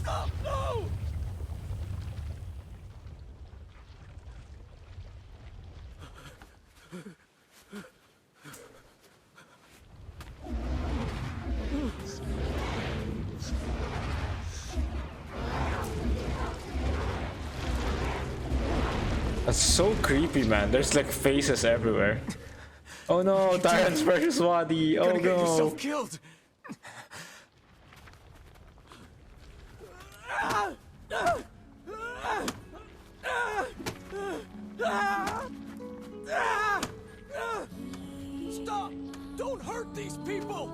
Stop! No! That's so creepy, man. There's like faces everywhere. Oh no, Tyran's precious body. Oh Gonna get yourself no. killed. Stop! Don't hurt these people!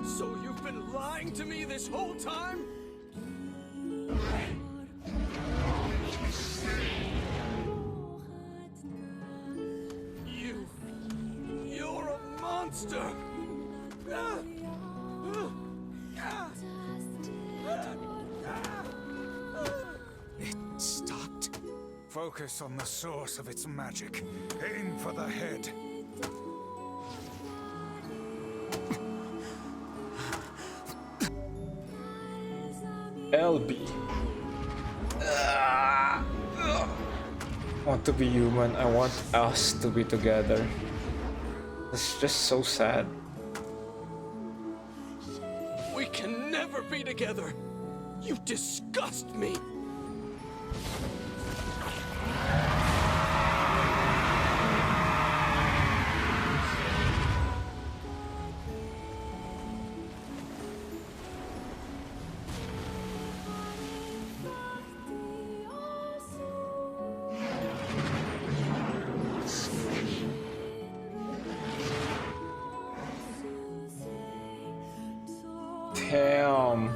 So you've been lying to me this whole time? You're a monster! It stopped. Focus on the source of its magic. Aim for the head. LB. want to be human. I want us to be together. It's just so sad. We can never be together. You disgust me. Damn.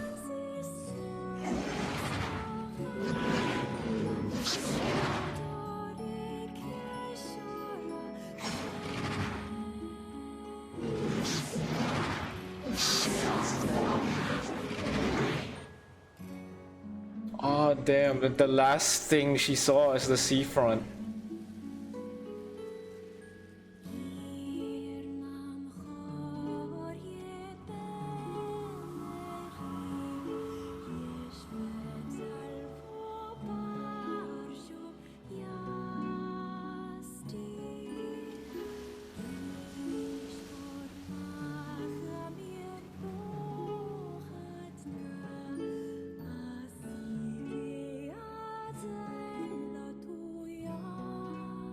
Oh damn, the last thing she saw is the seafront.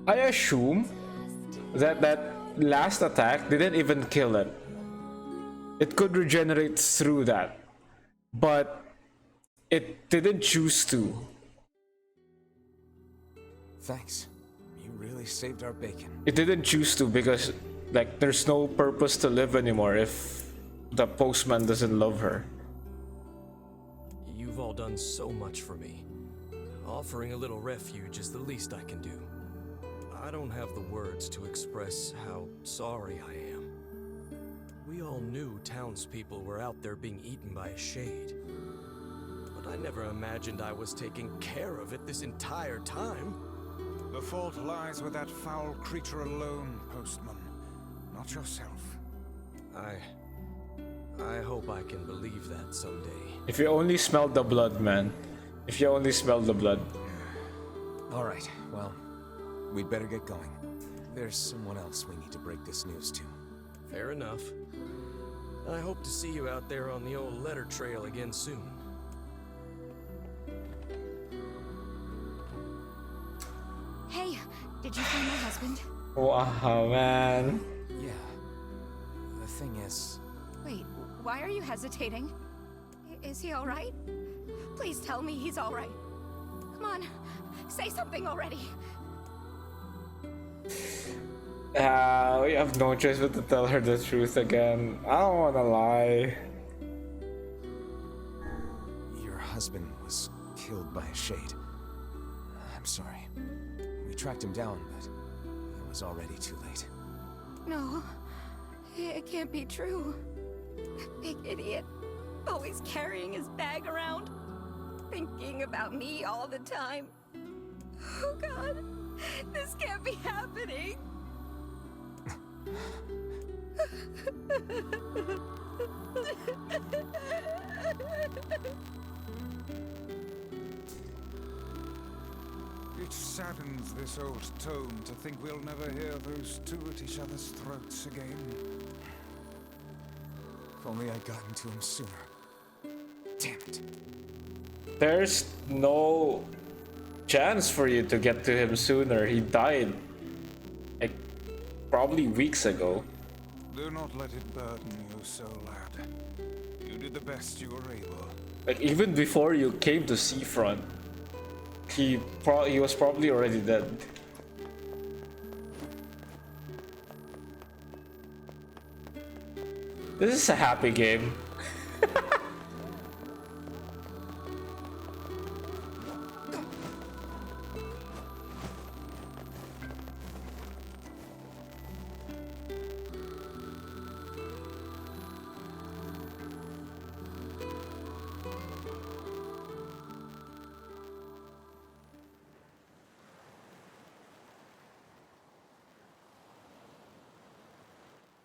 I assume that that last attack didn't even kill it. It could regenerate through that, but it didn't choose to. Thanks. You really saved our bacon. It didn't choose to because, like, there's no purpose to live anymore if the postman doesn't love her. You've all done so much for me. Offering a little refuge is the least I can do. I don't have the words to express how sorry I am. We all knew townspeople were out there being eaten by a shade. But I never imagined I was taking care of it this entire time. The fault lies with that foul creature alone, Postman. Not yourself. I hope I can believe that someday. If you only smelled the blood, man. If you only smelled the blood. Alright, well, we'd better get going. There's someone else we need to break this news to. Fair enough. I hope to see you out there on the old letter trail again soon. Hey, did you find my husband? Wow, man. Yeah. The thing is... Wait, why are you hesitating? Is he alright? Please tell me he's alright. Come on, say something already. We have no choice but to tell her the truth again. I don't wanna lie. Your husband was killed by a shade. I'm sorry. We tracked him down, but it was already too late. No, it can't be true. That big idiot, always carrying his bag around, thinking about me all the time. Oh God, this can't be happening. It saddens this old tome to think we'll never hear those two at each other's throats again. If only I'd gotten to him sooner. Damn it. There's no chance for you to get to him sooner. He died, like, probably weeks ago. Do not let it burden you so, lad. You did the best you were able. Like, even before you came to Seafront, he was probably already dead. This is a happy game.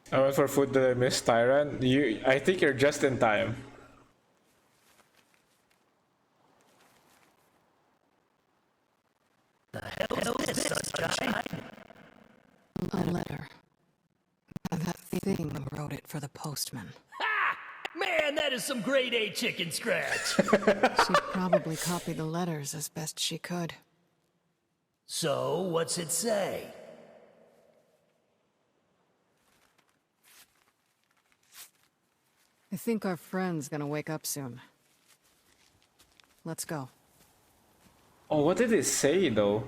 I went for food that I missed, Tyran. I think you're just in time. The hell is this? A letter. That thing wrote it for the postman. Man, that is some grade A chicken scratch. She probably copied the letters as best she could. So, what's it say? I think our friend's gonna wake up soon. Let's go. Oh, what did it say though?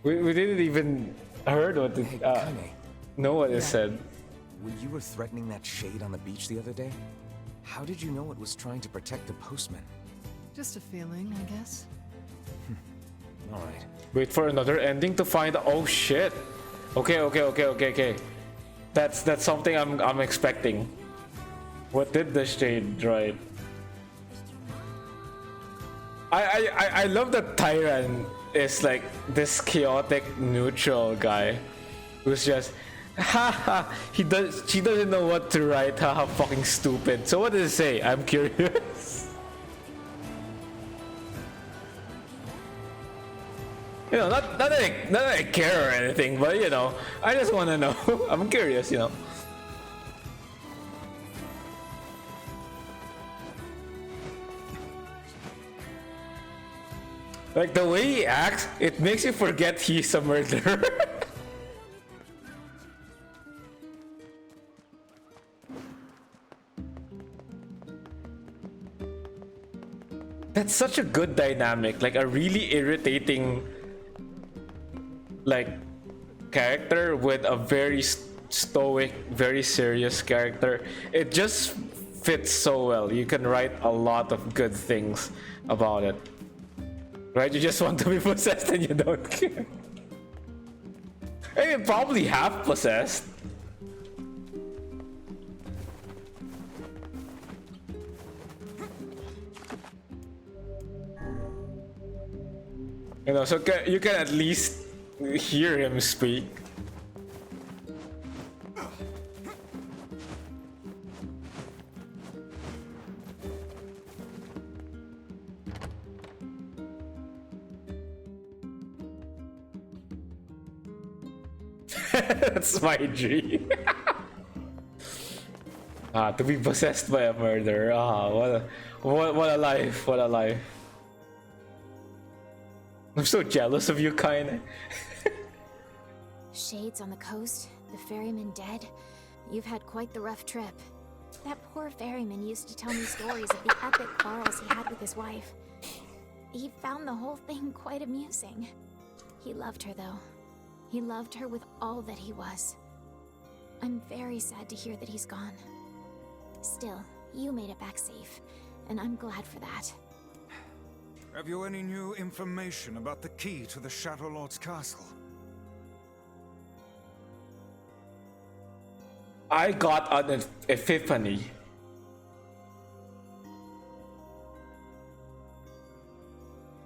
We didn't even heard what it know what it said. When you were threatening that shade on the beach the other day, how did you know it was trying to protect the postman? Just a feeling, I guess. Alright. Wait for another ending to find. Oh shit. Okay. That's something I'm expecting. What did the shade write? I love that Tyran is like this chaotic neutral guy who's just haha, she doesn't know what to write, haha, fucking stupid. So what does it say? I'm curious. You know, not that I care or anything, but you know, I just want to know. I'm curious, you know. Like the way he acts, it makes you forget he's a murderer. That's such a good dynamic, like a really irritating like character with a very stoic, very serious character. It just fits so well. You can write a lot of good things about it. Right? You just want to be possessed and you don't care. I mean, probably half possessed. You know, so you can at least hear him speak. That's my dream. To be possessed by a murderer. What a life, what a life. I'm so jealous of you, kinda. Shades on the coast, the ferryman dead. You've had quite the rough trip. That poor ferryman used to tell me stories of the epic quarrels he had with his wife. He found the whole thing quite amusing. He loved her, though. He loved her with all that he was. I'm very sad to hear that he's gone. Still, you made it back safe, and I'm glad for that. Have you any new information about the key to the Shadow Lord's castle? I got an epiphany.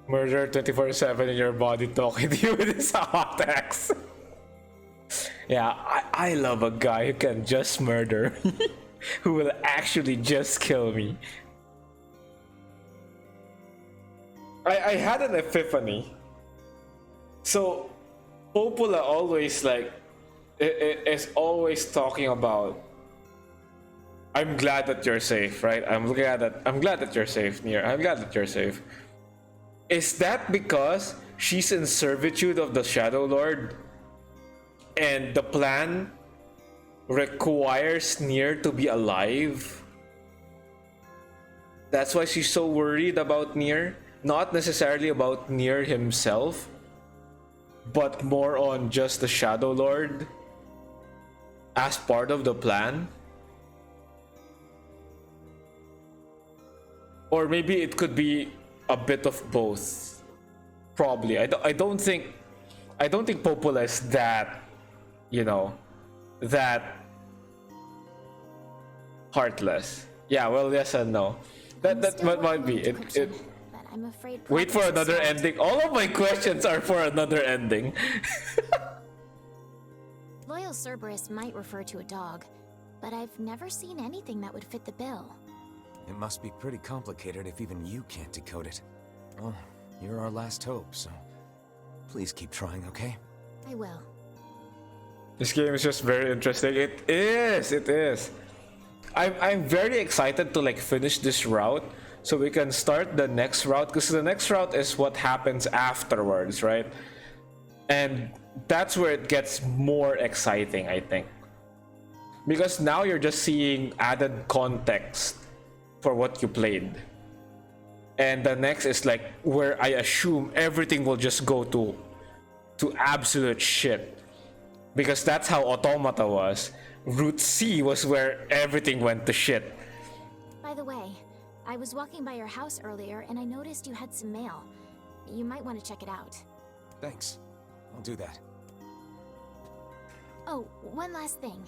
Murder 24/7 in your body talking to you with his hot axe. Yeah, I love a guy who can just murder. Who will actually just kill me. I had an epiphany. So Popula always like is always talking about I'm glad that you're safe, right? I'm glad that you're safe, NIER. I'm glad that you're safe. Is that because she's in servitude of the Shadow Lord and the plan requires NIER to be alive? That's why she's so worried about NIER? Not necessarily about NIER himself, but more on just the Shadow Lord as part of the plan? Or maybe it could be a bit of both. Probably. I don't think Popula is that, you know, that heartless. Yeah, well, yes and no. That might be it. I'm afraid. Wait for another ending. All of my questions are for another ending. Loyal Cerberus might refer to a dog, but I've never seen anything that would fit the bill. It must be pretty complicated if even you can't decode it. Well, You're our last hope, so please keep trying, okay? I will. This game is just very interesting. It is. It is. I'm very excited to like finish this route so we can start the next route, because the next route is what happens afterwards, right? And that's where it gets more exciting, I think, because now you're just seeing added context for what you played, and the next is like where I assume everything will just go to absolute shit, because that's how Automata was. Route C was where everything went to shit. By the way, I was walking by your house earlier and I noticed you had some mail. You might want to check it out. Thanks. I'll do that. Oh, one last thing.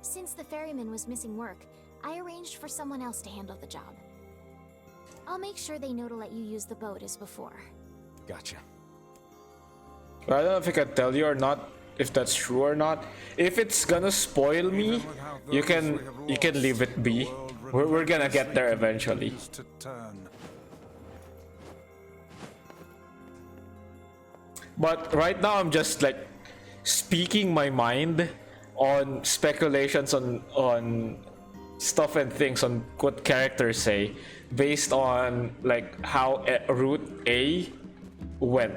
Since the ferryman was missing work, I arranged for someone else to handle the job. I'll make sure they know to let you use the boat as before. Gotcha. I don't know if I can tell you or not, if that's true or not. If it's gonna spoil me, you can leave it be. We're gonna get there eventually. But right now I'm just like speaking my mind on speculations on stuff and things, on what characters say based on like how Route A went.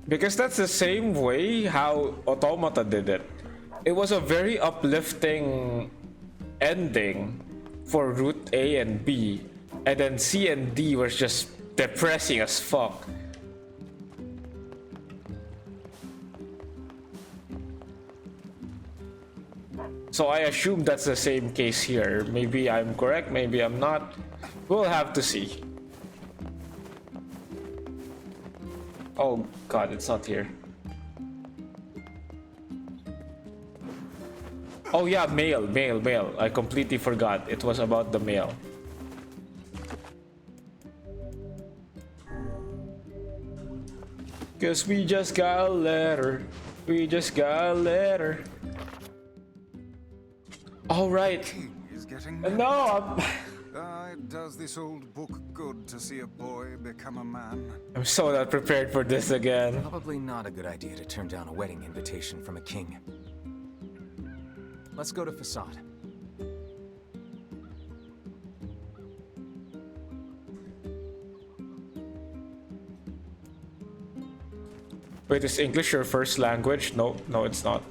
Because that's the same way how Automata did it. It was a very uplifting ending for Route A and B, and then C and D was just depressing as fuck. So I assume that's the same case here. Maybe I'm correct, maybe I'm not. We'll have to see. Oh god, it's not here. Oh yeah, mail. I completely forgot. It was about the mail. Cause we just got a letter. All right. He's getting No, it does this old book good to see a boy become a man. I'm so not prepared for this again. Probably not a good idea to turn down a wedding invitation from a king. Let's go to Facade. Wait, is English your first language? No, it's not.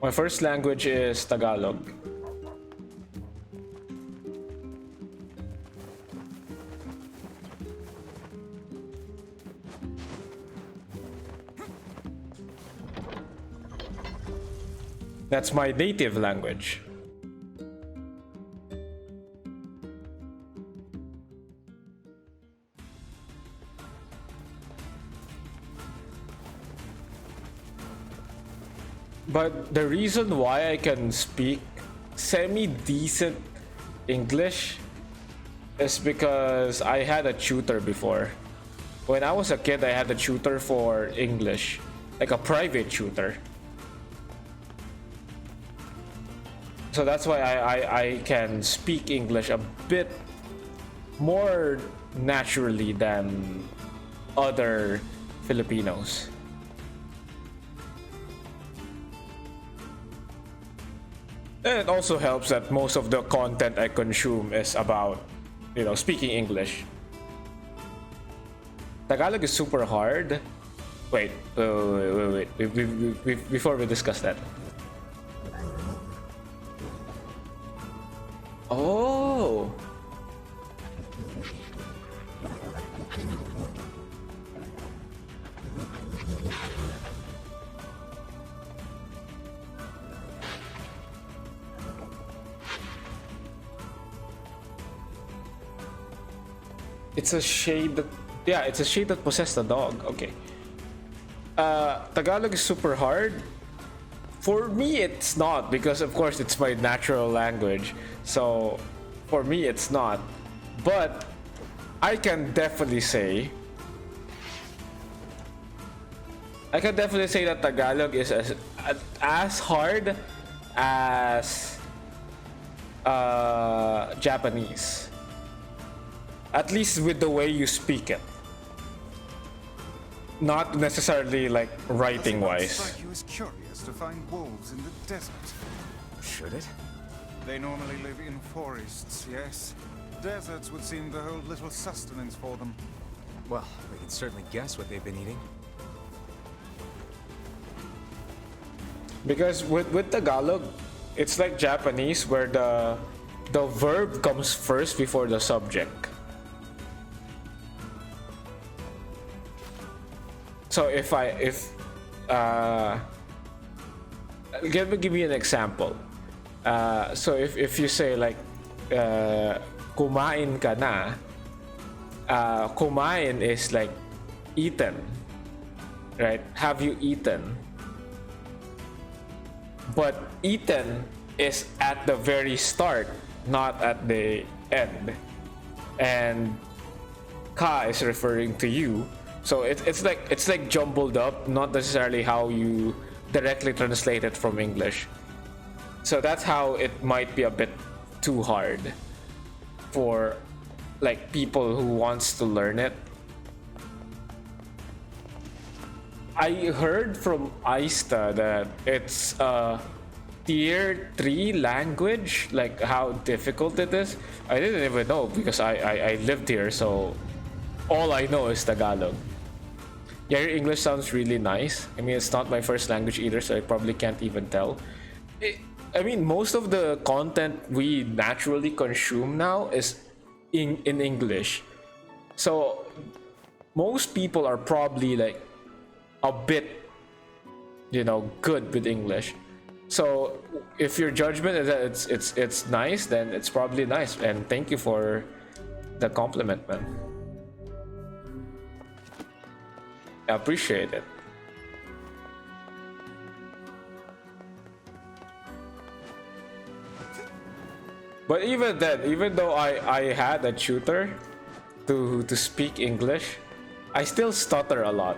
My first language is Tagalog. That's my native language. But the reason why I can speak semi-decent English is because I had a tutor before. When I was a kid, I had a tutor for English, like a private tutor. So that's why I can speak English a bit more naturally than other Filipinos. And it also helps that most of the content I consume is about, you know, speaking English. Tagalog is super hard. Wait. Before we discuss that. Oh. It's a shade that, yeah, it's a shade that possessed a dog. Okay. Tagalog is super hard. For me, it's not, because of course it's my natural language. So for me, it's not. But I can definitely say that Tagalog is as hard as Japanese. At least with the way you speak it. Not necessarily like writing wise. Strike you as curious to find wolves in the desert. Should it? They normally live in forests, yes. Deserts would seem to hold little sustenance for them. Well, we can certainly guess what they've been eating. Because with Tagalog, it's like Japanese where the verb comes first before the subject. So if let me give you an example. So if you say like kumain ka na, kumain is like eaten, right? Have you eaten? But eaten is at the very start, not at the end. And ka is referring to you. So it's like jumbled up, not necessarily how you directly translate it from English. So that's how it might be a bit too hard for like people who wants to learn it. I heard from Aista that it's a tier 3 language, like how difficult it is. I didn't even know because I lived here, so all I know is Tagalog. Yeah, your English sounds really nice. I mean, it's not my first language either, so I probably can't even tell. I mean, most of the content we naturally consume now is in English. So most people are probably like a bit, you know, good with English. So if your judgment is that it's nice, then it's probably nice. And thank you for the compliment, man. I appreciate it. But even then, even though I had a tutor to speak English, I still stutter a lot.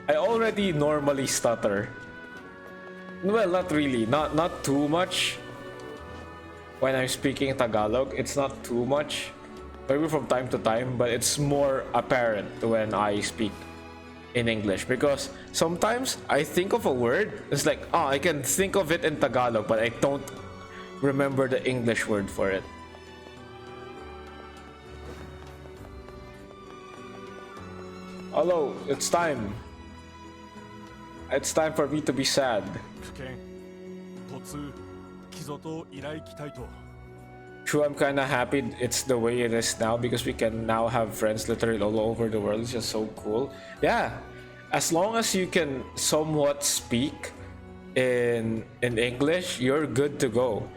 I already normally stutter. Well, not really, not too much. When I'm speaking Tagalog, it's not too much. Maybe from time to time, but it's more apparent when I speak in English, because sometimes I think of a word, it's like, oh, I can think of it in Tagalog, but I don't remember the English word for it. Hello, it's time. It's time for me to be sad. True, I'm kinda happy it's the way it is now because we can now have friends literally all over the world. It's just so cool. Yeah, as long as you can somewhat speak in English, you're good to go.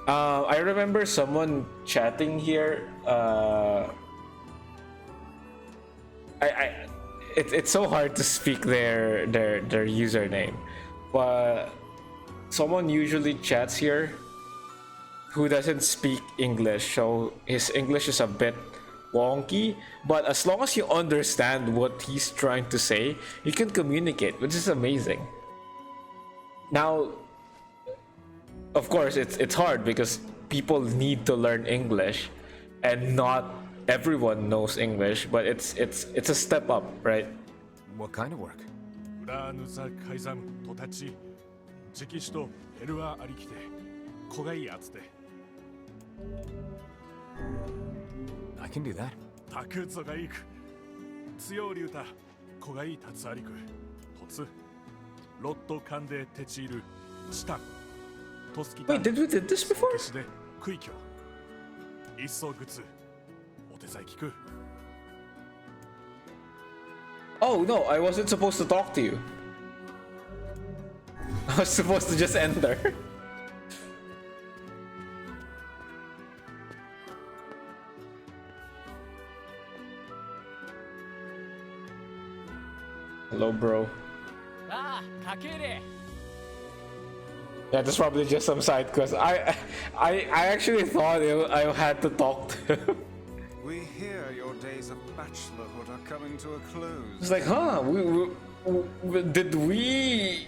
I remember someone chatting here. It's so hard to speak their username, but someone usually chats here who doesn't speak English, so his English is a bit wonky, but as long as you understand what he's trying to say, you can communicate, which is amazing. Now, of course, it's hard because people need to learn English, and not everyone knows English, but it's a step up, right? What kind of work? I can do that. Wait, did we did this before? Oh no, I wasn't supposed to talk to you. I was supposed to just enter. Hello, bro. Yeah, that's probably just some side quest. I actually thought I had to talk to him. We hear your days of bachelorhood are coming to a close. It's like, huh? Did we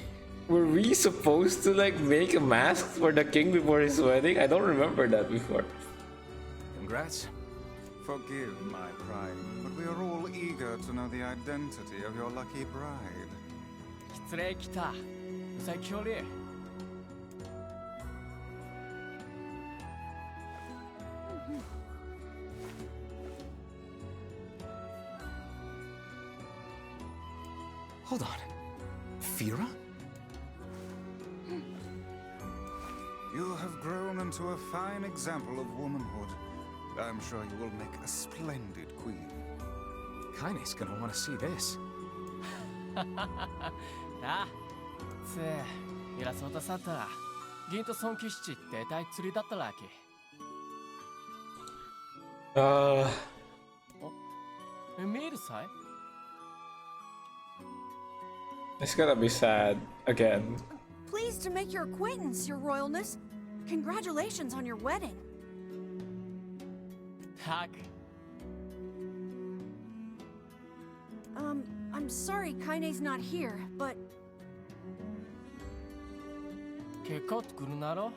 Were we supposed to like make a mask for the king before his wedding? I don't remember that before. Congrats. Forgive my pride, but we are all eager to know the identity of your lucky bride. 失礼きた。最強で。Hold on. Fira? You have grown into a fine example of womanhood. I'm sure you will make a splendid queen. Kaine's gonna want to see this. あ、つえ、偉そうとさったら、銀と尊騎士って大釣りだったらけ。見えるさい It's gonna be sad again. Pleased to make your acquaintance, Your Royalness. Congratulations on your wedding. たく。I'm sorry Kaine's not here, but 結構来るなろ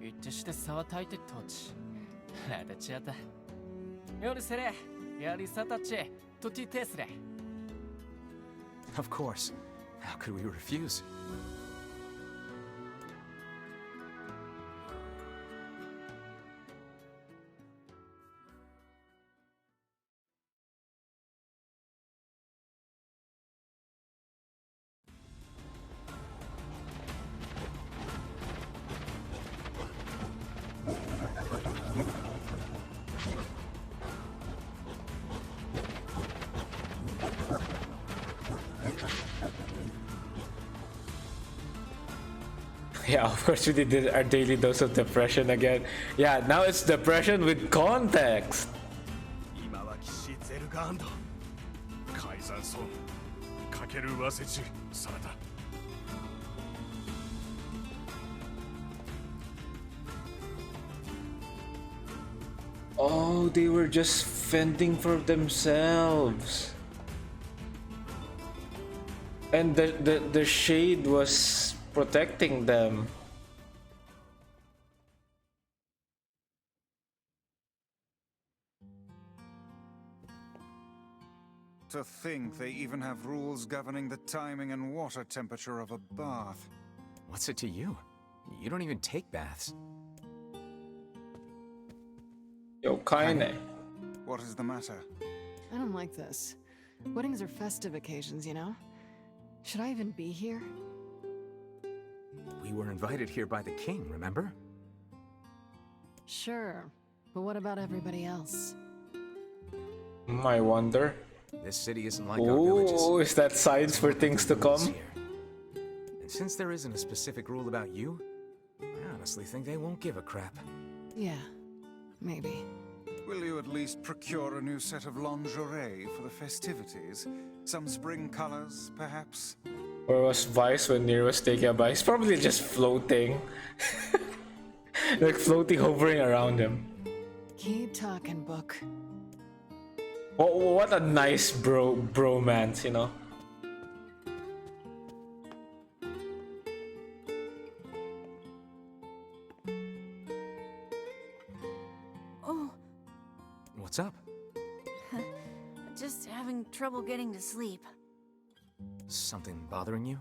一致して沢たいてとち。あたちやった。夜せれ、やりさたち、とちてすれ。Of course. How could we refuse? Yeah, of course we did our daily dose of depression again. Yeah, now it's depression with context. 今は騎士ゼルガーンド改ざんそうかけるわせちされた Oh, they were just fending for themselves. And the shade was protecting them. To think they even have rules governing the timing and water temperature of a bath. What's it to you? You don't even take baths. Yo, Kaine. What is the matter? I don't like this. Weddings are festive occasions, you know? Should I even be here? We were invited here by the king, remember? Sure, but what about everybody else? I wonder. This city isn't like our villages. Oh, is that signs for things to come? And since there isn't a specific rule about you, I honestly think they won't give a crap. Yeah, maybe. Will you at least procure a new set of lingerie for the festivities? Some spring colors, perhaps? Where was Vice when NIER was taking a bath? He's probably just floating. Like floating, hovering around him. Keep talking, book. What a nice bromance, you know? oh, What's up? just having trouble getting to sleep. Something bothering you?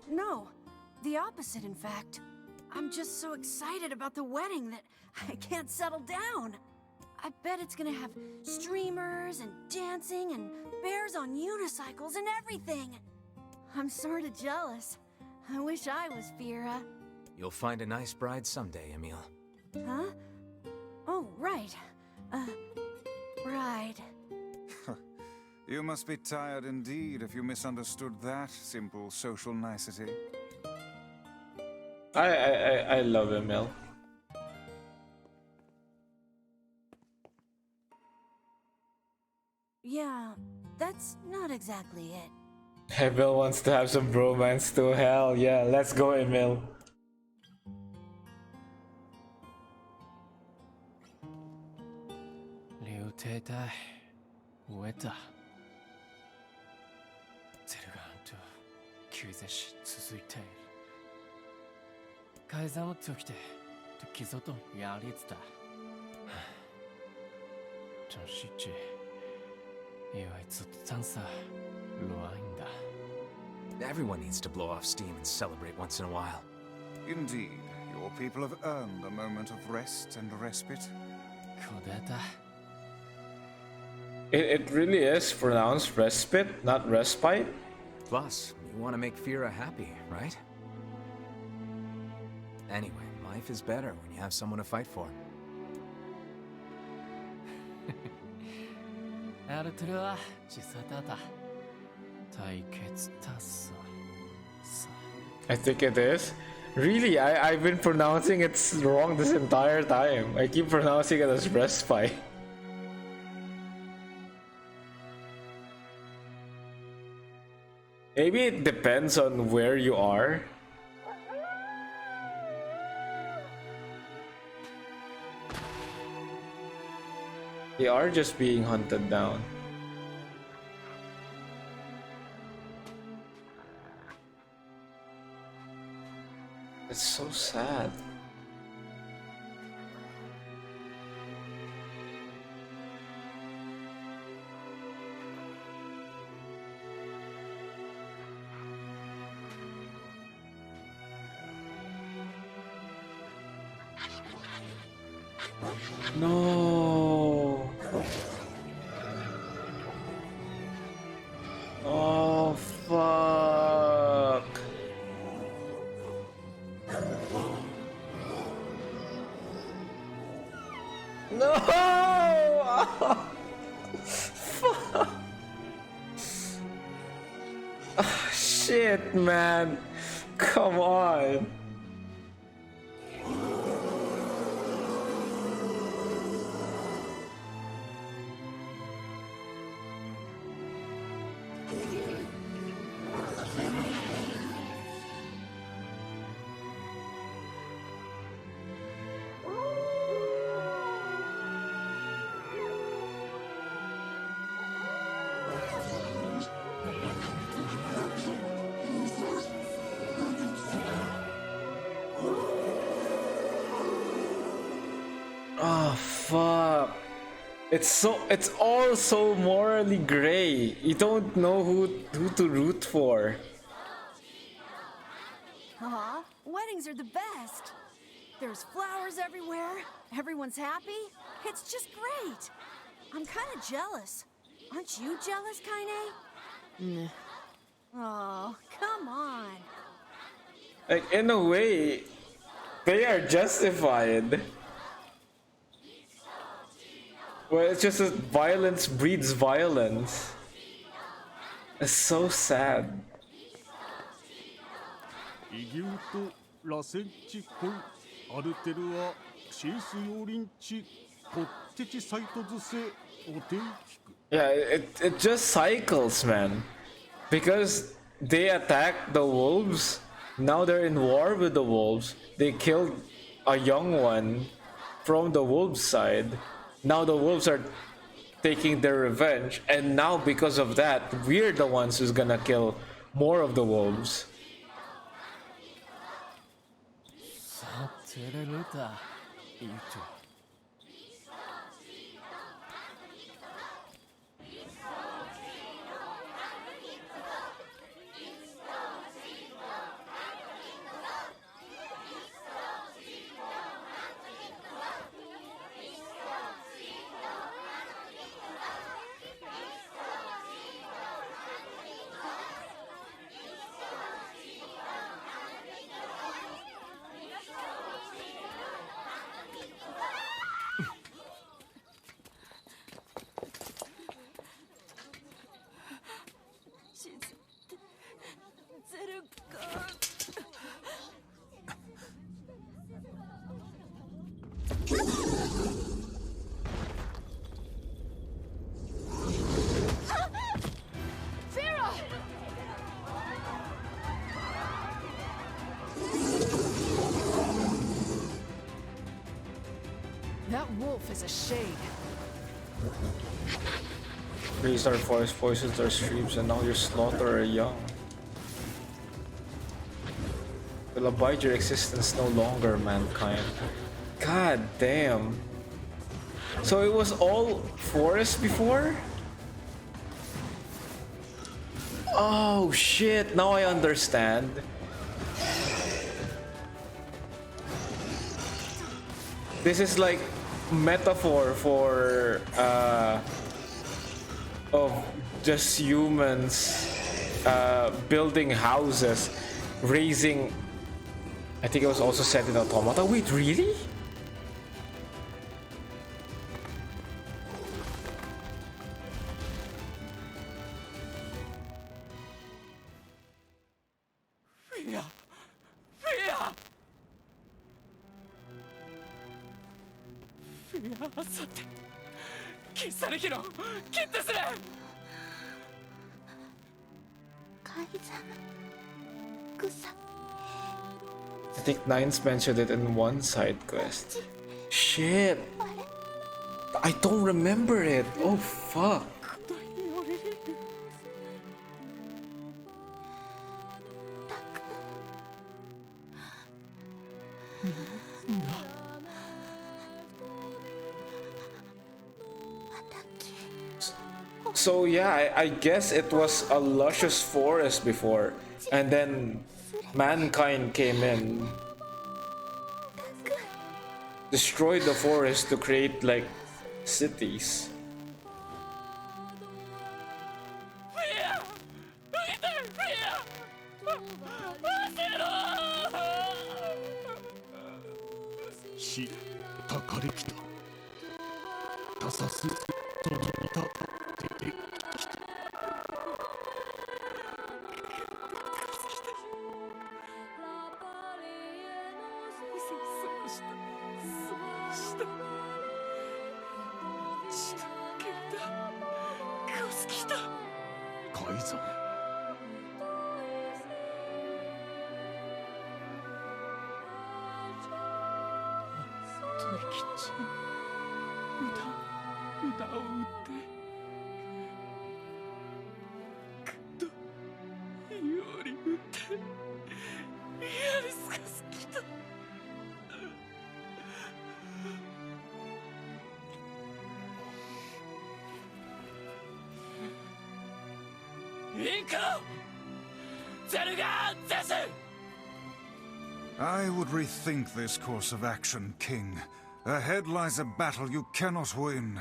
No, the opposite, in fact. I'm just so excited about the wedding that I can't settle down. I bet it's gonna have streamers and dancing and bears on unicycles and everything. I'm sorta jealous. I wish I was Fira. You'll find a nice bride someday, Emil. Huh? Oh, right. Bride. You must be tired indeed if you misunderstood that simple social nicety. I love Emil. Yeah, that's not exactly it. Emil wants to have some bromance too. Hell yeah, let's go, Emil. Liu Tetai, Ueta. ゼルガーンと救世主続いている。改ざんをつきて기소도 야리다. 좀 쉽지. Everyone needs to blow off steam and celebrate once in a while. Indeed, your people have earned a moment of rest and respite. It really is pronounced respite, not respite. Plus, you want to make Fira happy, right? Anyway, life is better when you have someone to fight for. I think it is. Really, I've been pronouncing it wrong this entire time. I keep pronouncing it as respite. Maybe it depends on where you are. They are just being hunted down. It's so sad. No. Oh, fuck. No. Fuck. Oh, shit, man. Come on. Oh, fuck. It's all so morally gray. You don't know who to root for. Aw, weddings are the best. There's flowers everywhere. Everyone's happy. It's just great. I'm kind of jealous. Aren't you jealous, Kaine? Oh, come on. Like, in a way, they are justified. Well, it's just that violence breeds violence. It's so sad. Yeah, it just cycles, man. Because they attacked the wolves, now they're in war with the wolves. They killed a young one from the wolves' side. Now the wolves are taking their revenge, and now because of that, we're the ones who's gonna kill more of the wolves. That wolf is a shade. Raised our forest, poisoned our streams, and now you slaughter our young. will abide your existence no longer, mankind. God damn. So it was all forest before? Oh shit, now I understand. This is like metaphor for of just humans building houses, raising. I think it was also set in Automata. Wait, really? I think Nines mentioned it in one side quest. Shit! I don't remember it! Oh fuck! So yeah, I guess it was a luscious forest before, and then mankind came in, destroyed the forest to create like cities. I would rethink this course of action, King. Ahead lies a battle you cannot win.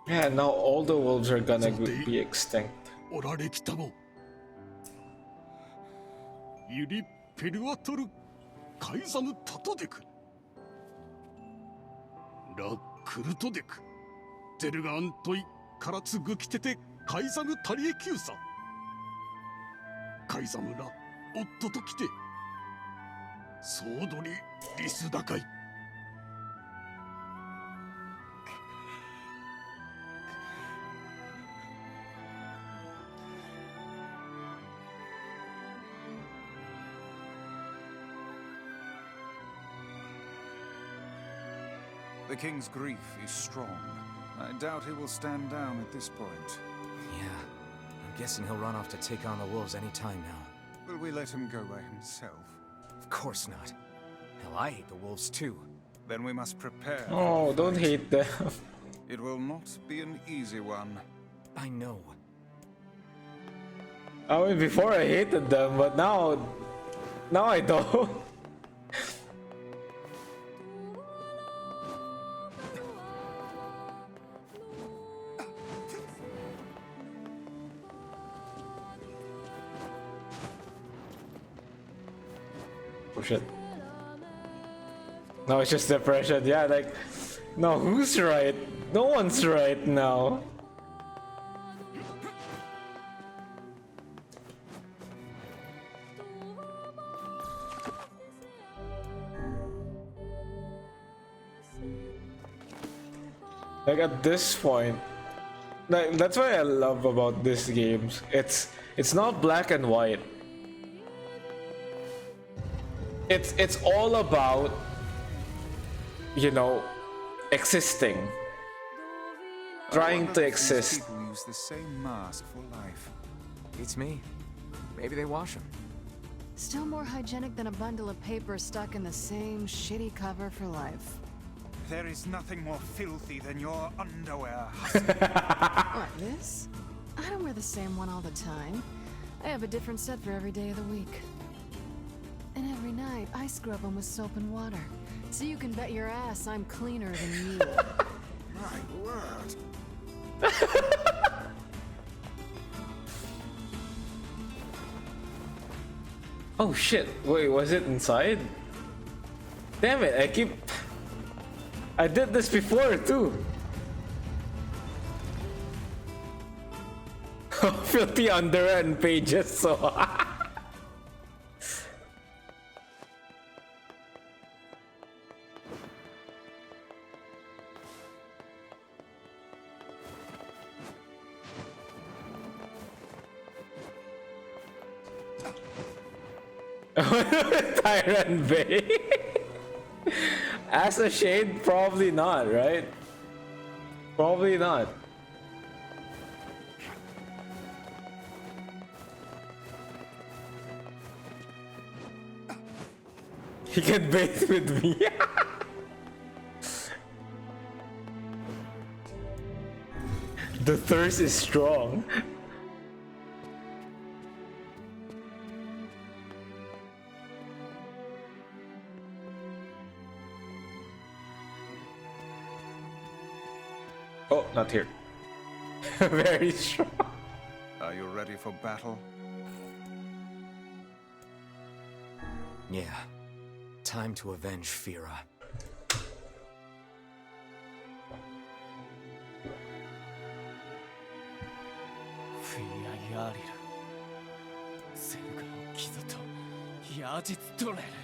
Yeah, now all the wolves are gonna be extinct. The king's grief is strong. I doubt he will stand down at this point. Yeah, I'm guessing he'll run off to take on the wolves any time now. Will we let him go by himself? Of course not. Hell, I hate the wolves too. Then we must prepare. Oh, don't hate them. It will not be an easy one. I know. I mean, before I hated them, but now I don't. Oh shit. No, it's just depression. Yeah, like, no, who's right? No one's right now. Like at this point, like, that's what I love about these games. It's not black and white. It's all about, you know, existing. Trying to exist. People use the same mask for life. Beats me. Maybe they wash them. Still more hygienic than a bundle of paper stuck in the same shitty cover for life. There is nothing more filthy than your underwear. What, this? I don't wear the same one all the time. I have a different set for every day of the week. And every night, I scrub them with soap and water. So you can bet your ass I'm cleaner than you. My word. Oh shit, wait, was it inside? Damn it, I did this before too. Filthy underwear and pages, so Tyrant Bay. As a shade, probably not, right? Probably not. He can bathe with me. The thirst is strong. Oh, not here. Very strong. Are you ready for battle? Yeah. Time to avenge Fira. Fira Yaril. Selga no kizu to yajitsu toreru.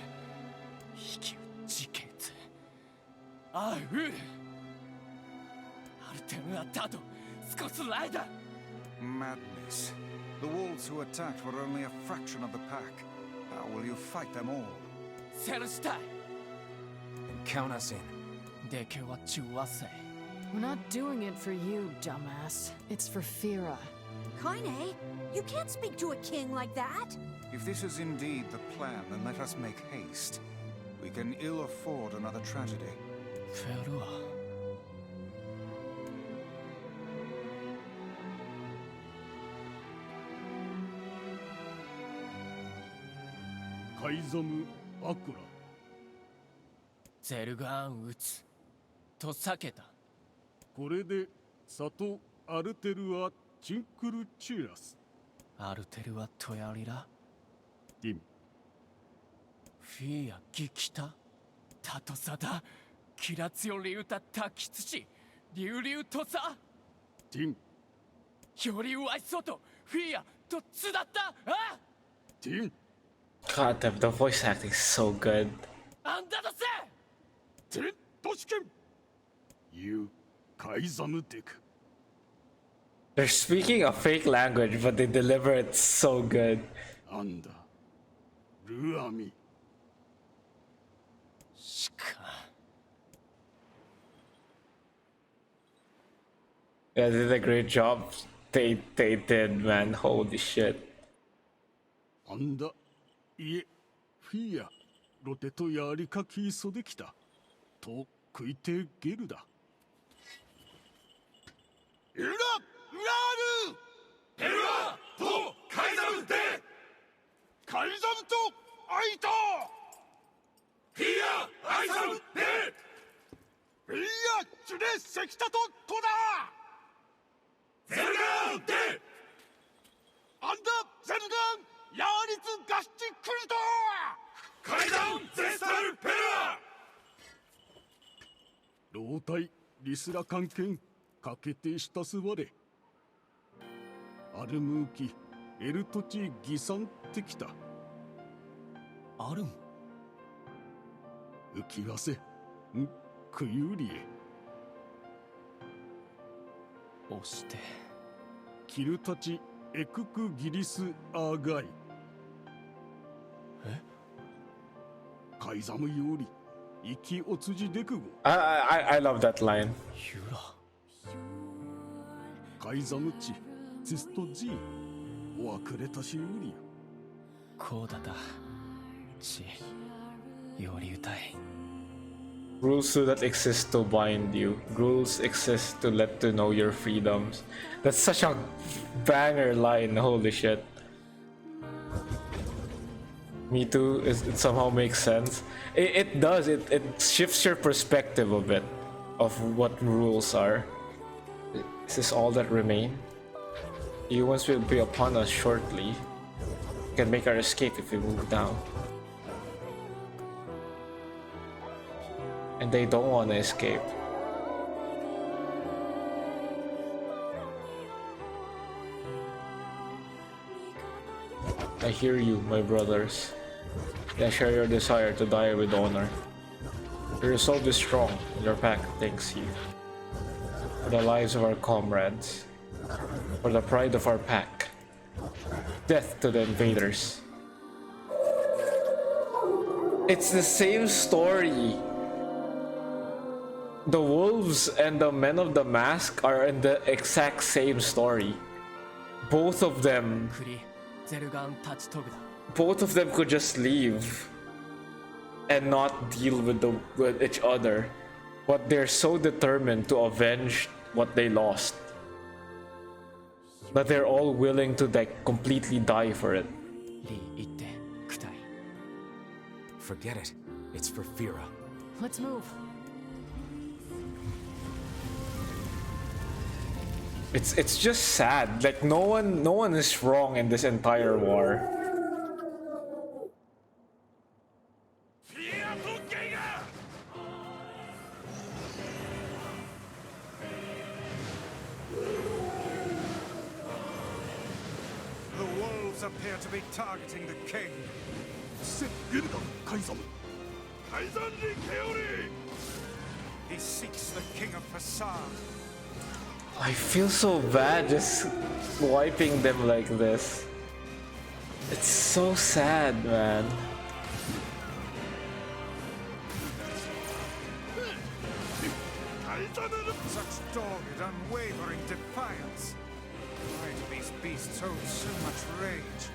Hiki wo jiketsu. Au! Madness. The wolves who attacked were only a fraction of the pack. How will you fight them all? Then count us in. We're not doing it for you, dumbass. It's for Fira. Kaine, you can't speak to a king like that. If this is indeed the plan, then let us make haste. We can ill afford another tragedy. Farewell. カイザム・アクラ。ゼルガーン撃つと避けた。これでサト・アルテルア・チンクルチュラス。アルテルア・トヤリラ。ティム。フィア・ギキタ。タトサダ。キラツヨリウタ・タキツシ。リュウリュウトサ。ティム。よりワイソト。フィアとツだったあティム。 God, the voice acting is so good. They're speaking a fake language, but they deliver it so good. Yeah, they did a great job. They did, man. Holy shit. いえ、フィア、ロテとやりかきそできた。と食いてゲルだ。エルラ・ラールペルアとカイザムでカイザムとアイトフィア・アイザムでフィア・チュレ・セキタとトダゼルガンでアンダ・ゼルガン ヤーリツガシチクルト階段ゼスタルペラ老体リスラ関係かけてしたすわれアルムーキエルトチギサンってきたアルム浮きわせんクユリエ押してキルタチエククギリスアーガイえカイザムより I love that line. 海寒ちずっとじお別れたしうりやこうだたちより歌い Rules do not exist to bind you. Rules exist to let you know your freedoms. That's such a banger line, holy shit. Me too, it somehow makes sense. It does, it shifts your perspective a bit of what rules are. Is this all that remain? Humans will be upon us shortly. We can make our escape if we move down. And they don't want to escape. I hear you, my brothers. I share your desire to die with honor. Your resolve is strong, and your pack thanks you. For the lives of our comrades. For the pride of our pack. Death to the invaders. It's the same story. The wolves and the men of the mask are in the exact same story. Both of them could just leave and not deal with each other, but they're so determined to avenge what they lost that they're all willing to like completely die for it. Forget it. It's for Fira. Let's move. It's just sad. Like no one is wrong in this entire war. The wolves appear to be targeting the king. He seeks the king of Facade. I feel so bad just wiping them like this. It's so sad, man. Such dogged, unwavering defiance. Why do these beasts hold so much rage?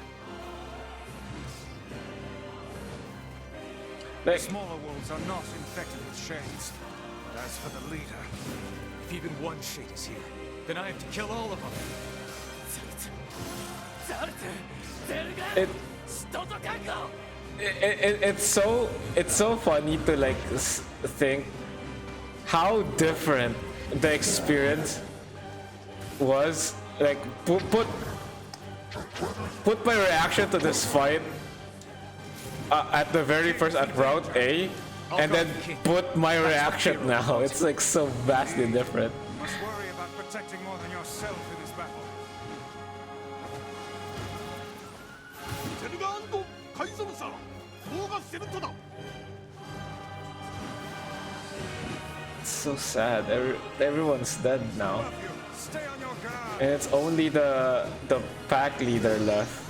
The smaller wolves are not infected with shades. But as for the leader, if even one shade is here, then I have to kill all of them. It's so funny to like think how different the experience was. Like put my reaction to this fight at the very first at Route A, and then put my reaction now. It's like so vastly different. You must worry about protecting more than yourself in this battle. It's so sad. Everyone's dead now, and it's only the pack leader left.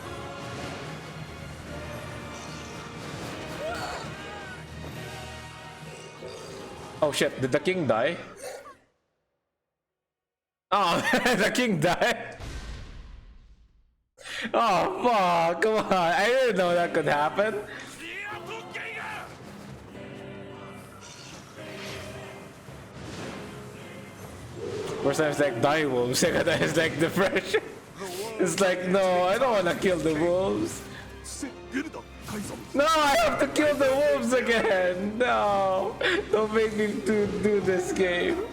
Oh shit, did the king die? Oh, the king died? Oh fuck, come on, I didn't know that could happen. First time it's like die wolves, second time it's like depression. It's like, no, I don't wanna kill the wolves. No, I have to kill the wolves again! No! Don't make me do this game.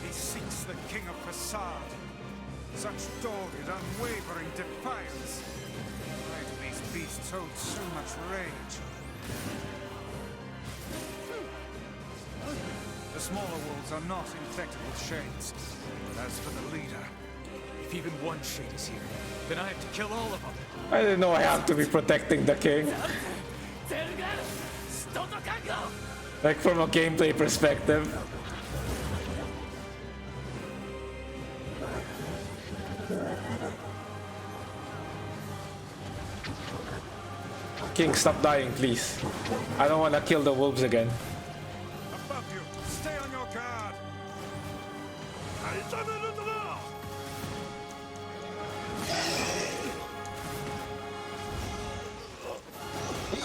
He seeks the king of Facade. Such dogged, unwavering defiance. Why do these beasts hold so much rage? The smaller wolves are not infected with shades. But as for the leader, if even one shade is here, then I have to kill all of them. I didn't know I have to be protecting the king. Like from a gameplay perspective. King, stop dying, please. I don't want to kill the wolves again. Above you! Stay on your guard!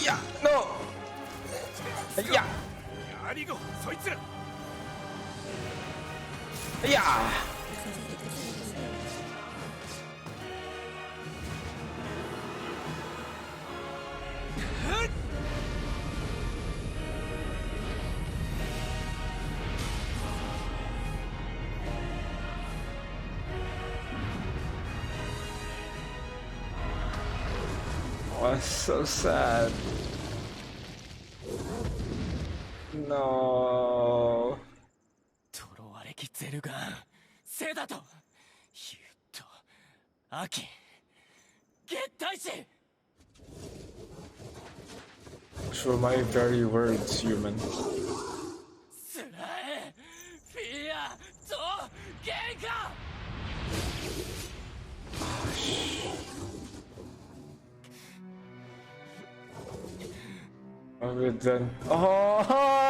Yeah, no! Yeah! Yeah! Oh, it's so sad. No. 呪われきゼルガンセダとユッとアキ月大使 Through my very words, human. スラエフィアとゲンカ I'm done. Oh!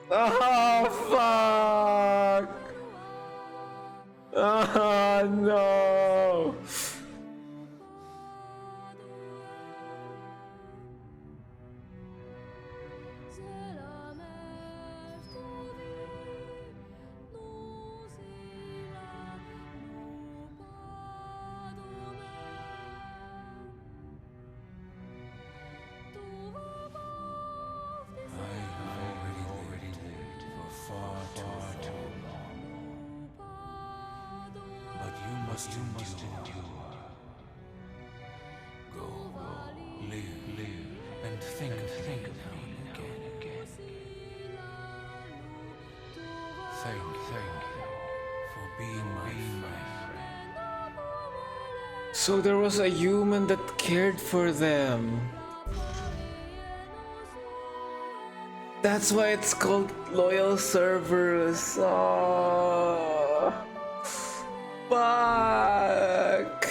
Oh, fuck! Oh, no! You must endure. Go, live, and think now and again. Thank you for being my friend. So there was a human that cared for them. That's why it's called loyal servers. Oh. Fuck!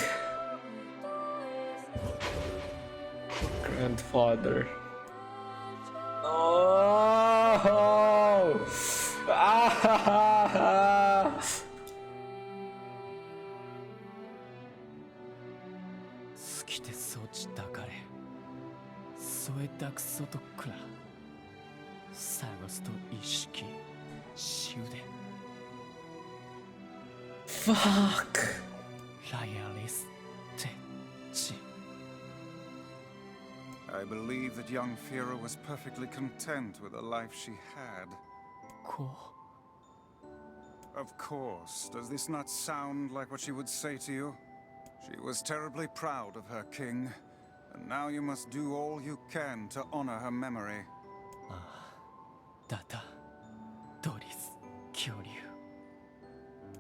Grandfather. Oh! Ah! 好きでそちたかれ添えたくそとくら探すと意識終電 Fuck! I believe that young Fira was perfectly content with the life she had. Of course. Does this not sound like what she would say to you? She was terribly proud of her king, and now you must do all you can to honor her memory. Data, Doris, Kyoryu.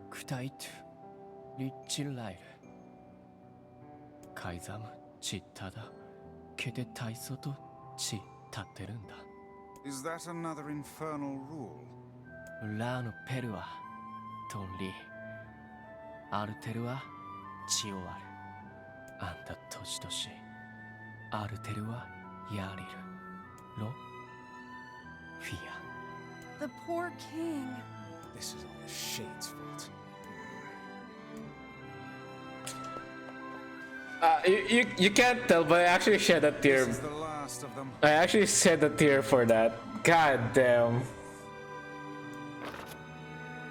Kutaitu, Lichilail. Kaizamu, Chittada, Kete Taisoto, Chi Taterunda. Is that another infernal rule? Lano Perua, Tonli. Aruterua, Chioar. Anda Toshitoshi. Aruterua, Yariru. Lo? Fia. The poor king. This is all the Shade's fault. You can't tell, but I actually shed a tear. This is the last of them. I actually shed a tear for that. God damn.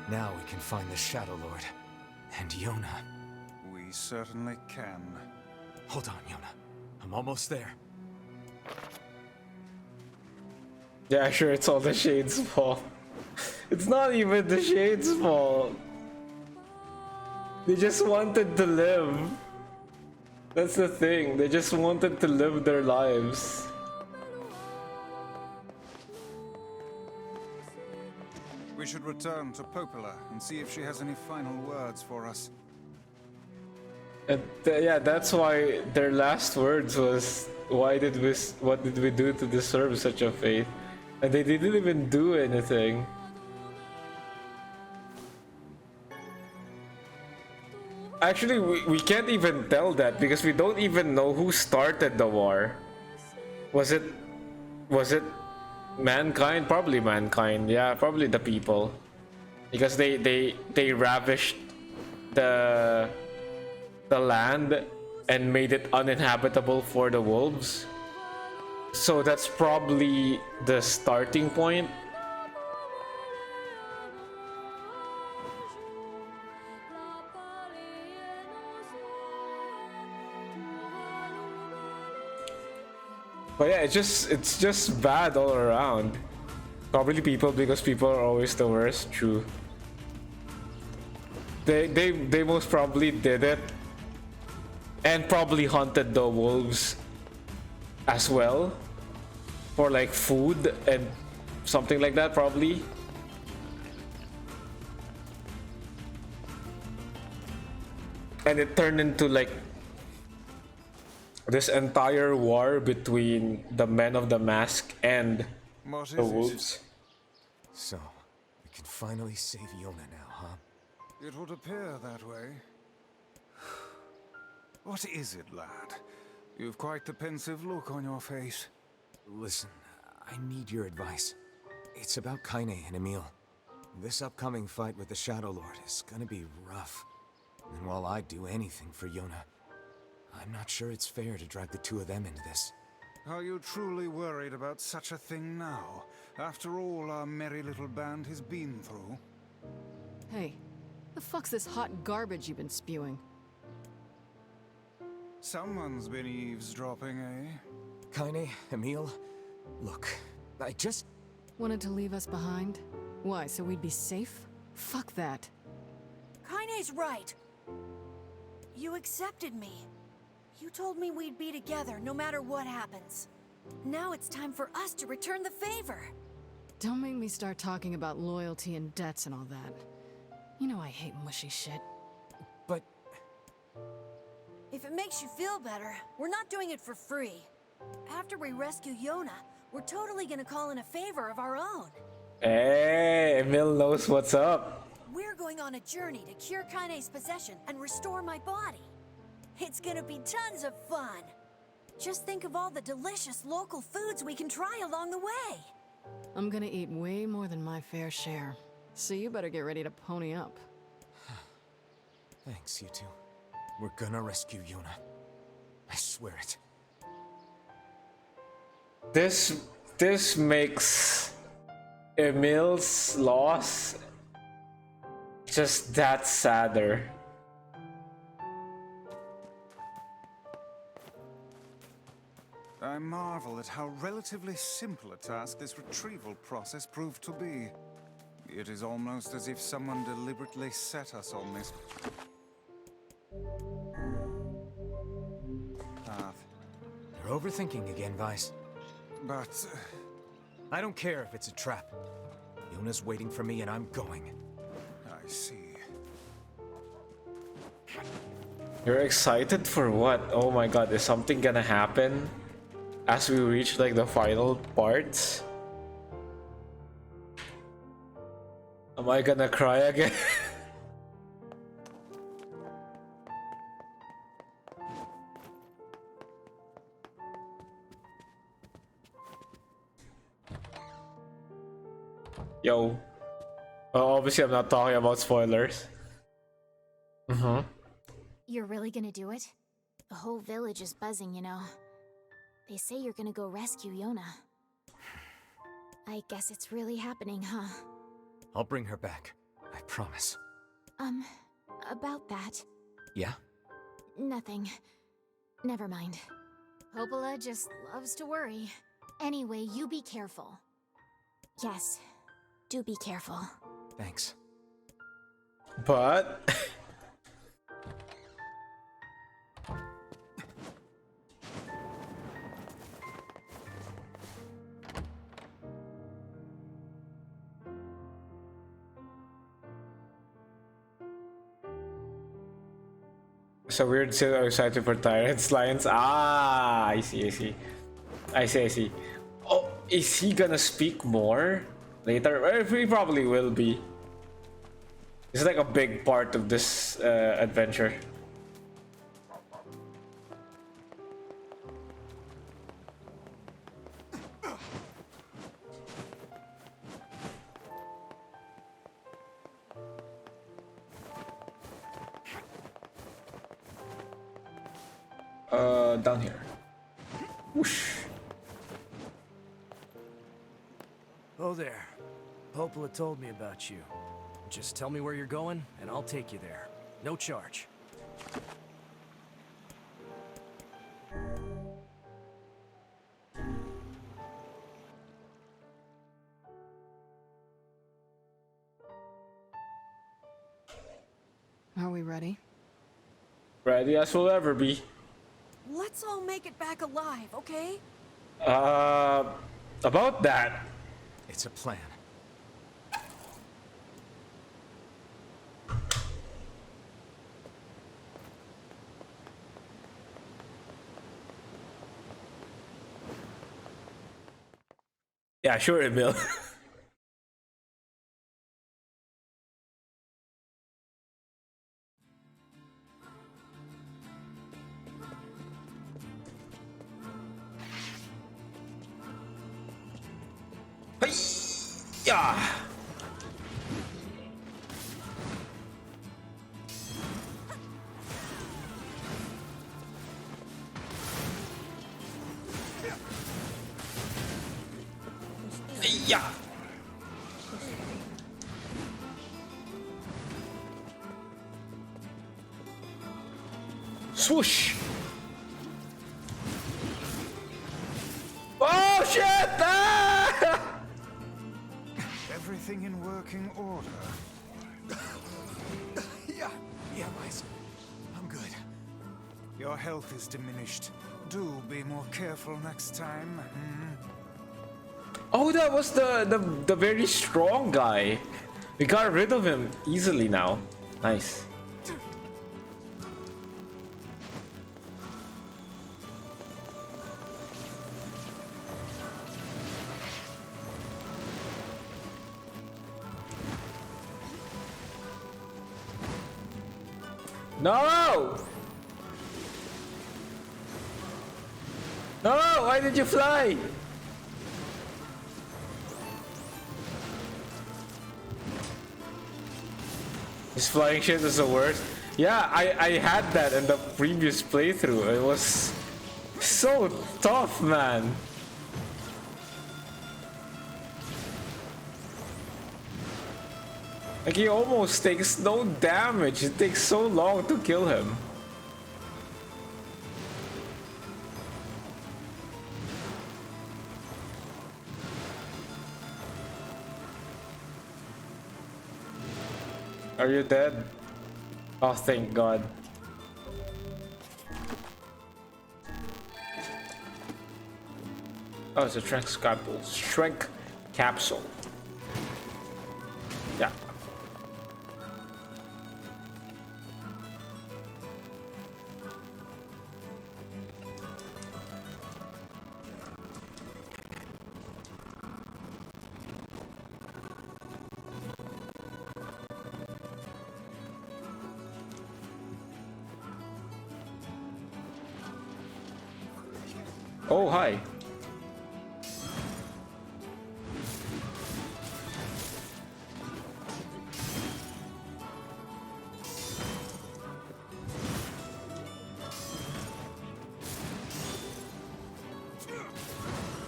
Now we can find the Shadow Lord. And Yona. We certainly can. Hold on, Yona. I'm almost there. Yeah, sure, it's all the Shade's fault. It's not even the Shade's fault. They just wanted to live. That's the thing, they just wanted to live their lives. We should return to Popola and see if she has any final words for us. And yeah, that's why their last words was, what did we do to deserve such a fate? And they didn't even do anything. Actually, we can't even tell that because we don't even know who started the war. Was it mankind? Probably mankind. Yeah, probably the people, because they ravished the land and made it uninhabitable for the wolves. So that's probably the starting point. But yeah, it's just bad all around. Probably people, because people are always the worst. True. They most probably did it, and probably hunted the wolves as well for like food and something like that, probably. And it turned into like this entire war between the men of the mask and the wolves. So, we can finally save Yona now, huh? It would appear that way. What is it, lad? You've quite the pensive look on your face. Listen, I need your advice. It's about Kaine and Emil. This upcoming fight with the Shadow Lord is gonna be rough. And while I'd do anything for Yona, I'm not sure it's fair to drag the two of them into this. Are you truly worried about such a thing now, after all our merry little band has been through? Hey, the fuck's this hot garbage you've been spewing? Someone's been eavesdropping, eh? Kaine, Emil, look, I just... Wanted to leave us behind? Why, so we'd be safe? Fuck that. Kaine's right. You accepted me. You told me we'd be together no matter what happens. Now it's time for us to return the favor. Don't make me start talking about loyalty and debts and all that. You know I hate mushy shit. But... If it makes you feel better, we're not doing it for free. After we rescue Yona, we're totally gonna call in a favor of our own. Hey, Emil knows what's up. We're going on a journey to cure Kaine's possession and restore my body. It's gonna be tons of fun. Just think of all the delicious local foods we can try along the way. I'm gonna eat way more than my fair share. So you better get ready to pony up. Thanks, you two. We're gonna rescue Yona. I swear it. This makes Emil's loss just that sadder. I marvel at how relatively simple a task this retrieval process proved to be. It is almost as if someone deliberately set us on this path. You're overthinking again, Vice. But... I don't care if it's a trap. Yona's waiting for me and I'm going. I see. You're excited for what? Oh my god, is something gonna happen as we reach like the final parts? Am I gonna cry again? Yo. Obviously I'm not talking about spoilers. You're really gonna do it? The whole village is buzzing, you know. They say you're gonna go rescue Yona. I guess it's really happening, huh? I'll bring her back. I promise. About that. Yeah? Nothing. Never mind. Popola just loves to worry. Anyway, you be careful. Yes. Do be careful. Thanks. But... So weird, so excited for Tyrants, Lions. Ah, I see. Oh, is he gonna speak more later? He probably will be. It's like a big part of this adventure. Down here. Whoosh. Oh there. Popola told me about you. Just tell me where you're going, and I'll take you there. No charge. Are we ready? Ready as we'll ever be. Let's all make it back alive, okay? About that. It's a plan. Yeah, sure, Emil. Yeah. Yeah. Swoosh. Oh shit! Ah! Everything in working order? Yeah, Myson. I'm good. Your health is diminished. Do be more careful next time. Oh, that was the very strong guy. We got rid of him easily now. Nice. No! No! Why did you fly? This flying shit is the worst. Yeah, I had that in the previous playthrough. It was so tough, man. Like, he almost takes no damage. It takes so long to kill him. Are you dead? Oh, thank God. Oh, it's a strength capsule. Yeah. Oh, hi.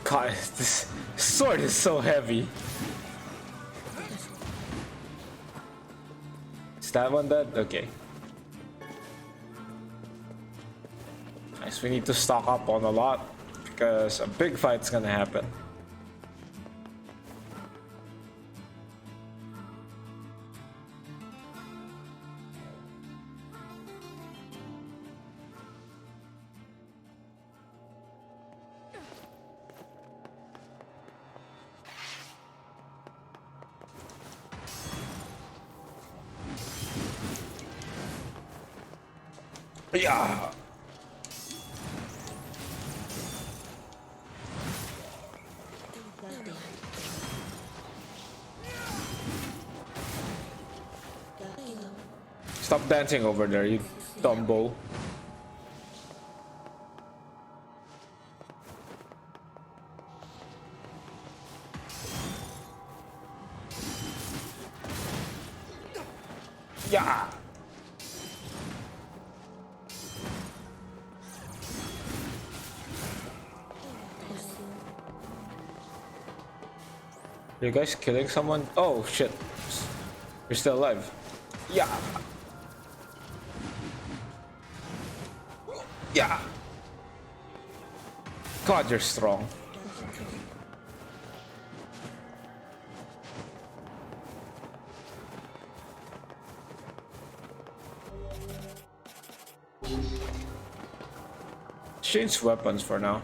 God, this sword is so heavy. Is that one dead? Okay. Nice, we need to stock up on a lot because a big fight's gonna happen. Yeah. Stop dancing over there, you dumbo. Yeah. You guys killing someone? Oh shit. You're still alive. Yeah. Yeah. God, you're strong. Change weapons for now.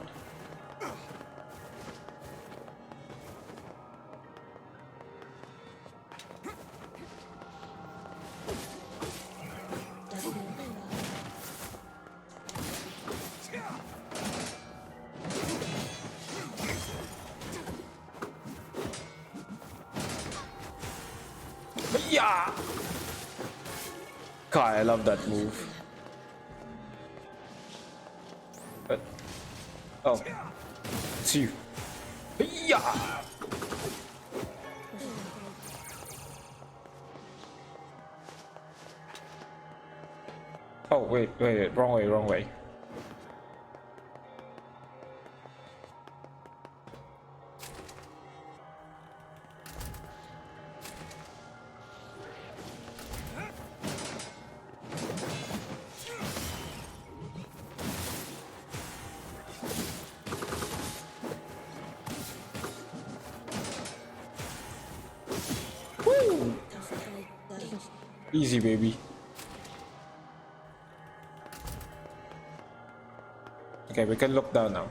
Yeah. God, I love that move. But oh, it's you. Yeah. Oh wait, wrong way, wrong way. Woo! Easy, baby. Okay, we can look down now.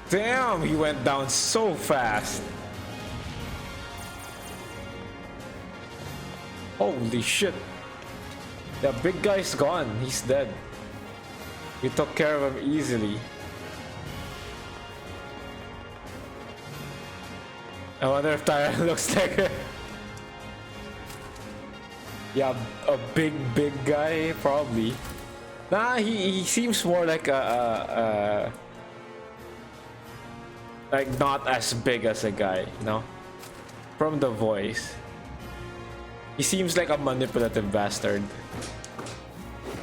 Damn, he went down so fast. Holy shit. The big guy's gone. He's dead. We took care of him easily. I wonder if Tyra looks like a... Yeah, a big guy, probably. Nah, he seems more like like not as big as a guy, you know? From the voice. He seems like a manipulative bastard.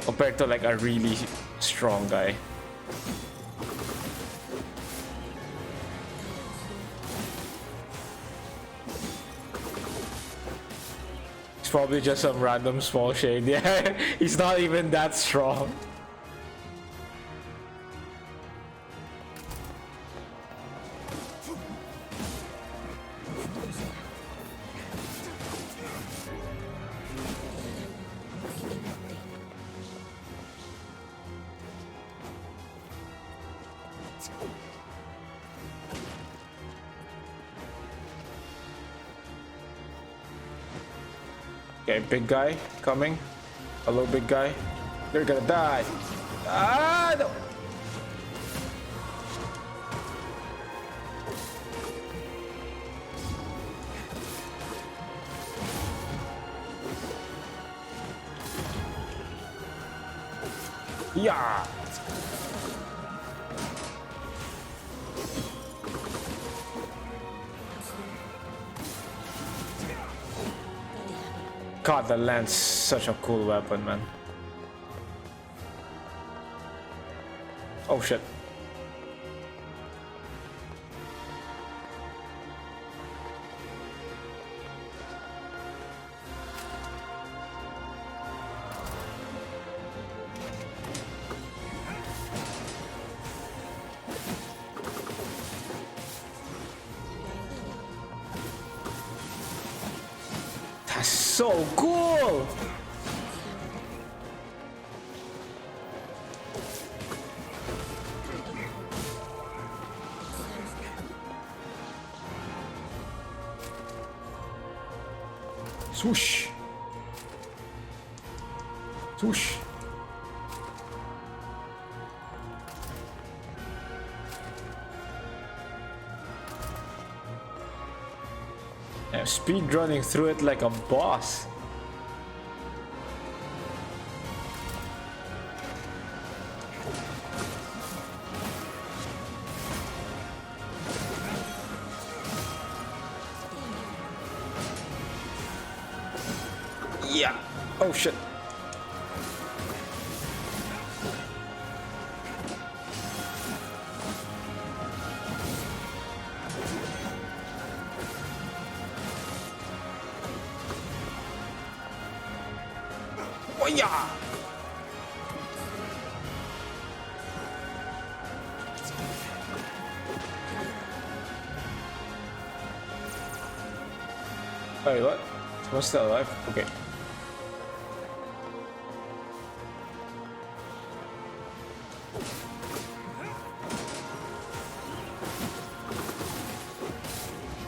Compared to like a really strong guy. It's probably just some random small shade. Yeah, he's not even that strong. Okay, big guy coming. Hello, big guy. You're gonna die. Ah, no. Yeah. God, the lance, such a cool weapon, man. Oh shit. That's so cool! Swoosh! Swoosh! I'm speed running through it like a boss. Yeah. Oh shit. Oh yeah. Wait, what? What's still alive? Okay.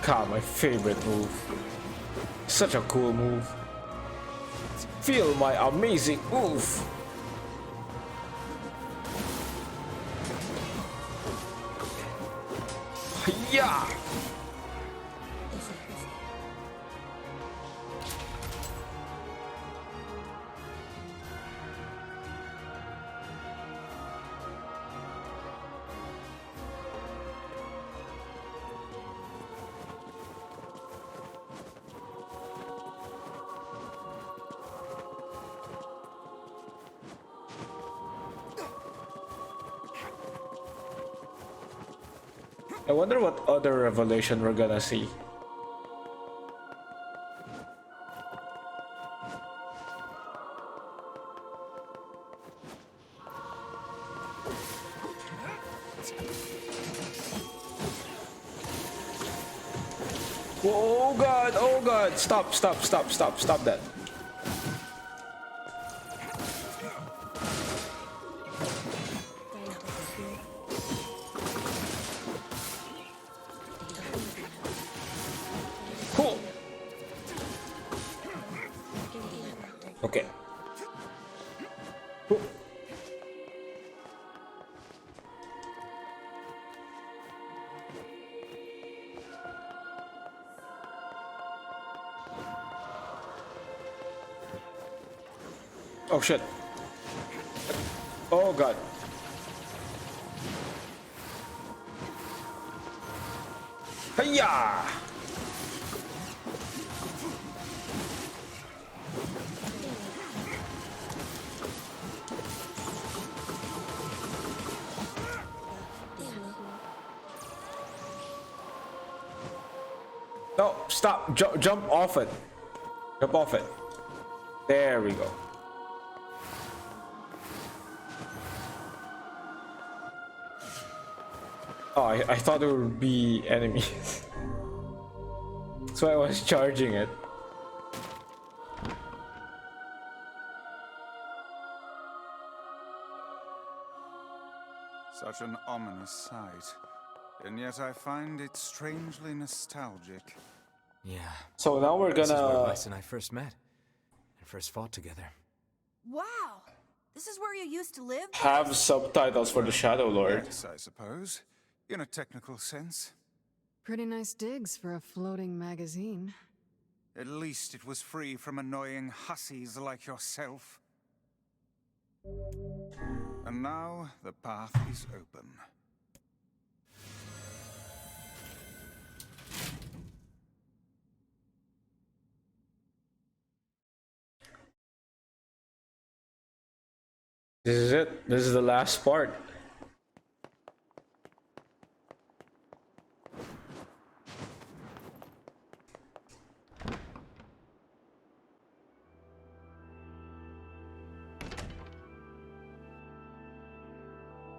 God, my favorite move. Such a cool move. Feel my amazing move. Yeah. I wonder what other revelation we're gonna see. Oh god, oh god, stop that. Cool. Okay. Cool. Oh shit. Oh god. Hiya! No, stop. Jump off it. Jump off it. There we go. Oh, I thought there would be enemies. That's why I was charging it. Such an ominous sight. And yet I find it strangely nostalgic. Yeah. So now we're This is where gonna Weiss and I first met and first fought together. Wow! This is where you used to live? have subtitles for the Shadow Lord. Yes, I suppose. In a technical sense. Pretty nice digs for a floating magazine. At least it was free from annoying hussies like yourself. And now the path is open. This is it. This is the last part.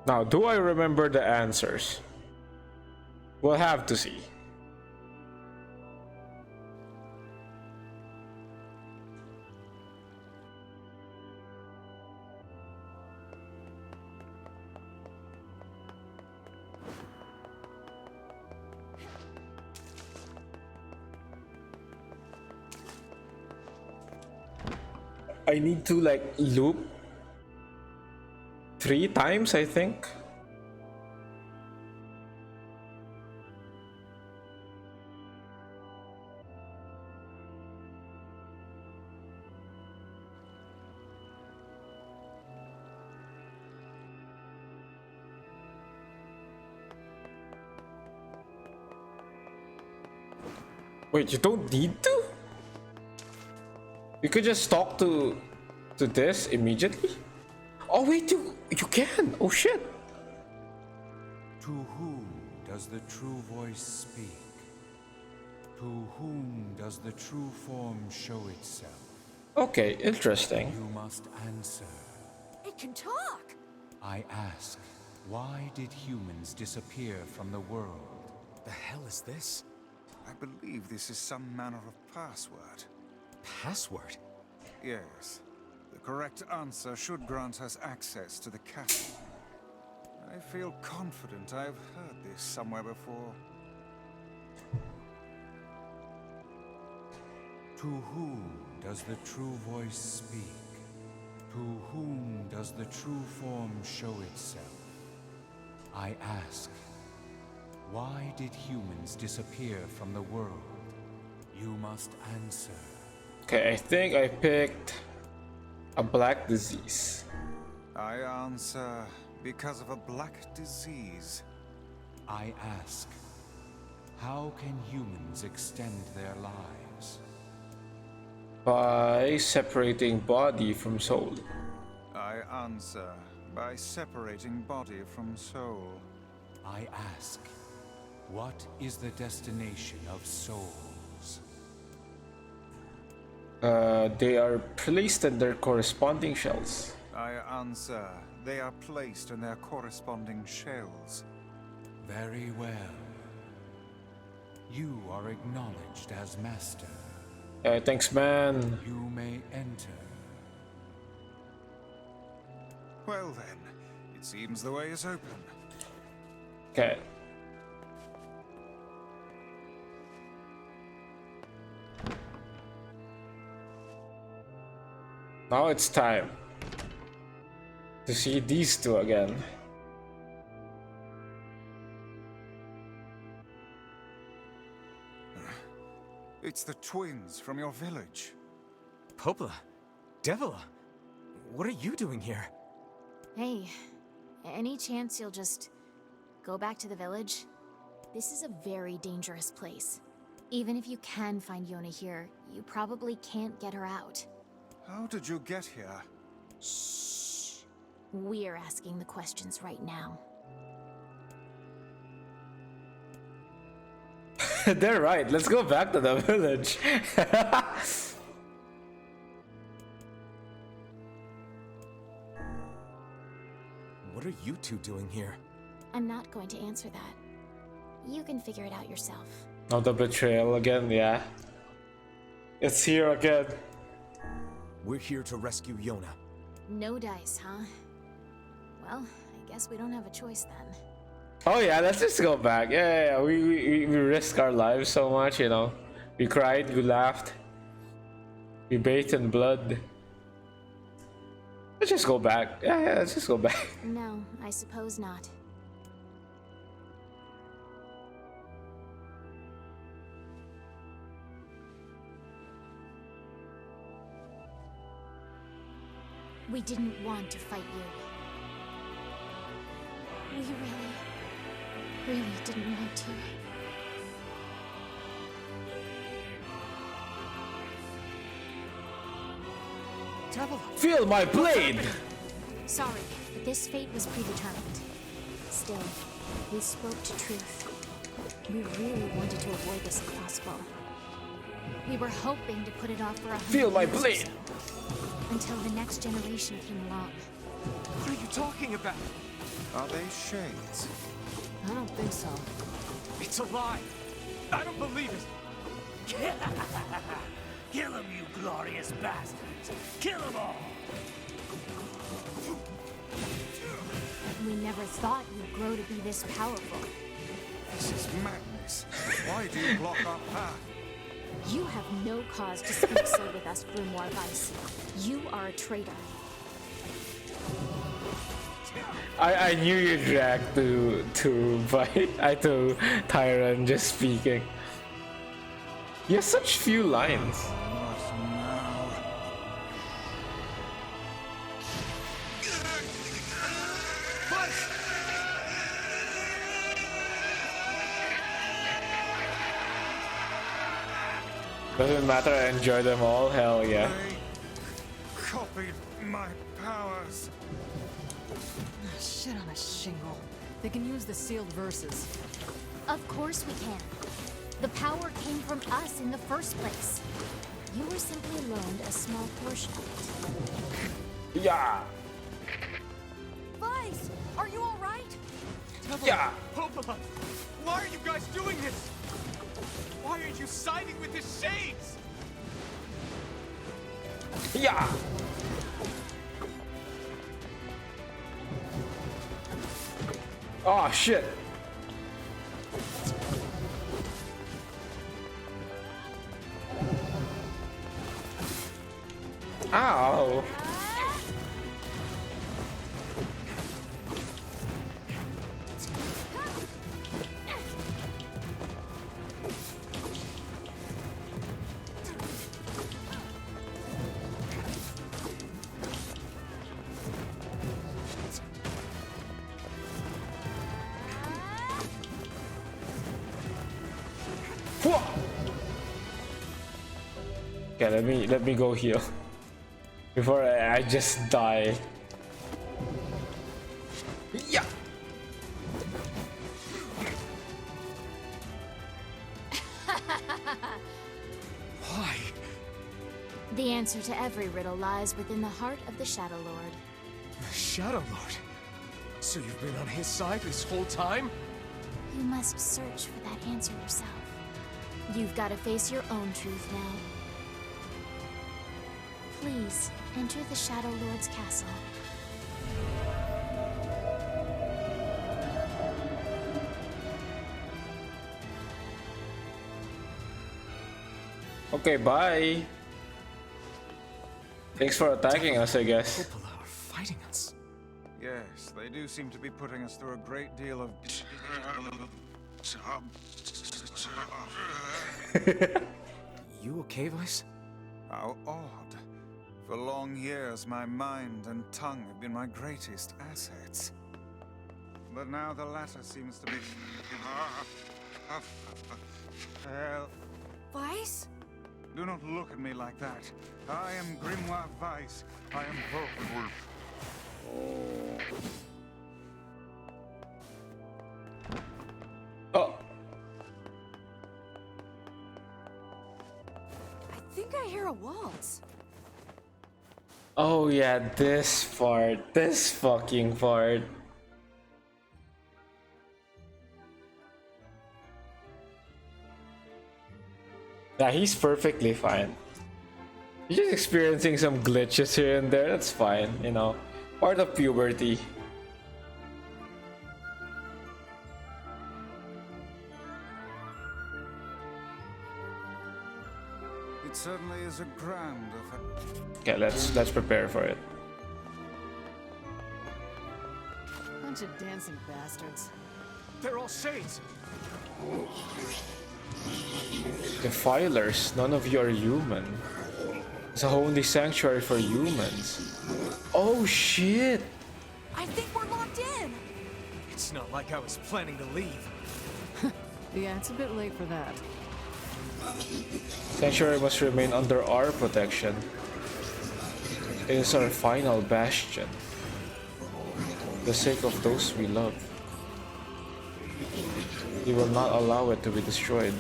Now, do I remember the answers? We'll have to see. I need to like loop 3 times, I think. Wait, you don't need to? You could just talk to this immediately? Oh wait, you can! Oh shit! To whom does the true voice speak? To whom does the true form show itself? Okay, interesting. You must answer. It can talk! I ask, why did humans disappear from the world? The hell is this? I believe this is some manner of password. Password? Yes. The correct answer should grant us access to the castle. I feel confident I've heard this somewhere before. To whom does the true voice speak? To whom does the true form show itself? I ask, why did humans disappear from the world? You must answer. Okay, I think I picked a black disease. I answer because of a black disease. I ask, how can humans extend their lives? By separating body from soul. I answer by separating body from soul. I ask, what is the destination of souls? They are placed in their corresponding shells. I answer, they are placed in their corresponding shells. Very well. You are acknowledged as master. Thanks, man. You may enter. Well then, it seems the way is open. Okay. Now it's time to see these two again. It's the twins from your village. Popla? Devila? What are you doing here? Hey, any chance you'll just go back to the village? This is a very dangerous place. Even if you can find Yona here, you probably can't get her out. How did you get here? Shh. We're asking the questions right now. They're right. Let's go back to the village. What are you two doing here? I'm not going to answer that. You can figure it out yourself. Oh, the betrayal again, yeah. It's here again. We're here to rescue Yona. No dice, huh? Well, I guess we don't have a choice then. Oh yeah, let's just go back. Yeah. We risk our lives so much, you know. We cried, we laughed, we bathed in blood. Let's just go back. Yeah, let's just go back. No, I suppose not. We didn't want to fight you. We really didn't want to. Feel my blade! Sorry, but this fate was predetermined. Still, we spoke to truth. We really wanted to avoid this if possible. We were hoping to put it off for 100 Feel my years or blade! so, until the next generation came along. What are you talking about? Are they shades? I don't think so. It's a lie! I don't believe it! Kill them, you glorious bastards! Kill them all! We never thought you'd grow to be this powerful. This is madness. Why do you block our path? You have no cause to speak so with us, Grimoire Vice. You are a traitor. I knew you'd react to Tyron just speaking. You have such few lines. Doesn't matter, I enjoy them all. Hell yeah. They copied my powers. Shit on a shingle. They can use the sealed verses. Of course we can. The power came from us in the first place. You were simply loaned a small portion of it. Yeah. Vice, are you all right? Yeah. Popola, why are you guys doing this? Why are you siding with the Shades? Yeah. Oh shit. Ow. Okay, let me go heal before I just die. Yeah. Why? The answer to every riddle lies within the heart of the Shadow Lord. The Shadow Lord? So you've been on his side this whole time? You must search for that answer yourself. You've got to face your own truth now. Please, enter the Shadow Lord's castle. Okay, bye. Thanks for attacking us, I guess. Popola are fighting us. Yes, they do seem to be putting us through a great deal of... You okay, Vice? How odd. For long years, my mind and tongue have been my greatest assets. But now the latter seems to be... Hell. Vice? Do not look at me like that. I am Grimoire Weiss. I am Wolf. Oh. I think I hear a waltz. Oh yeah, this part. This fucking part. Yeah, he's perfectly fine. He's just experiencing some glitches here and there. That's fine, you know. Part of puberty. It certainly is a grand effect. Okay, let's prepare for it. Bunch of dancing bastards. They're all Shades. Defilers, none of you are human. It's a holy sanctuary for humans. Oh shit! I think we're locked in. It's not like I was planning to leave. Yeah, it's a bit late for that. Sanctuary must remain under our protection. It is our final bastion. For the sake of those we love. We will not allow it to be destroyed.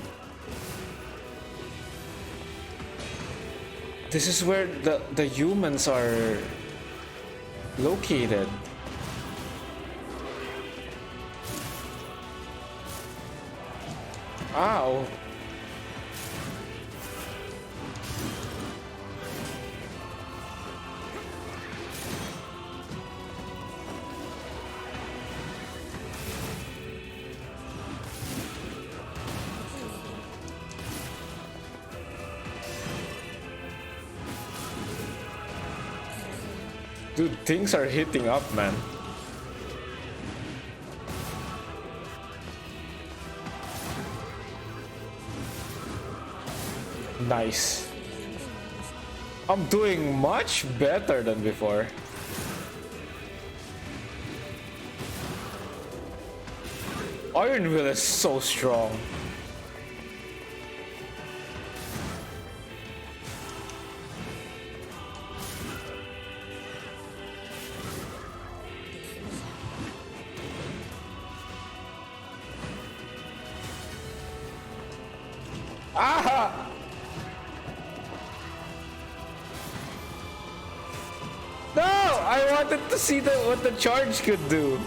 This is where the humans are located. Ow. Dude, things are heating up, man. Nice. I'm doing much better than before. Iron Will is so strong. wanted to see what the charge could do.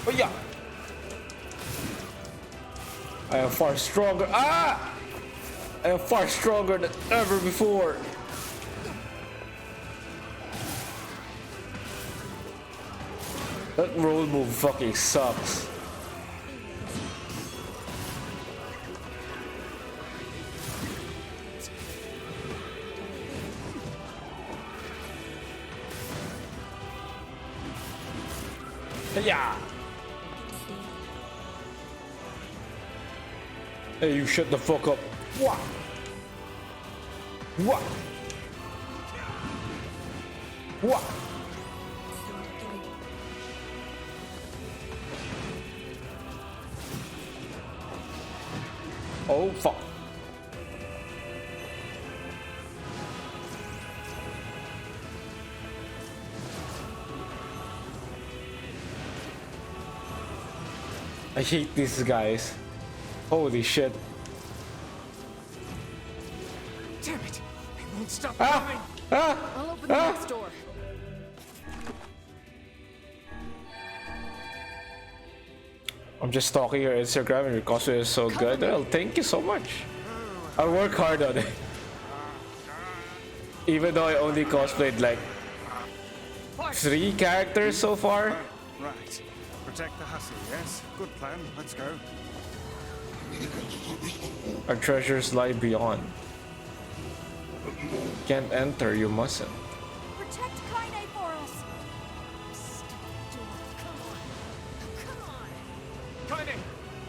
Oh yeah. I am far stronger. Ah! I am far stronger than ever before. That roll move fucking sucks. Yeah. Hey, you shut the fuck up. What? What? What? Oh fuck. I hate these guys. Holy shit. Damn it! They won't stop Ah! coming! Ah! I'll open the Ah! next door. I'm just stalking your Instagram and your cosplay is so good. Well, thank you so much. I'll work hard on it. Even though I only cosplayed like 3 characters so far. Right. Protect the hussy, yes? Good plan. Let's go. Our treasures lie beyond. Can't enter, you mustn't. Protect Kaine for us. Kaine!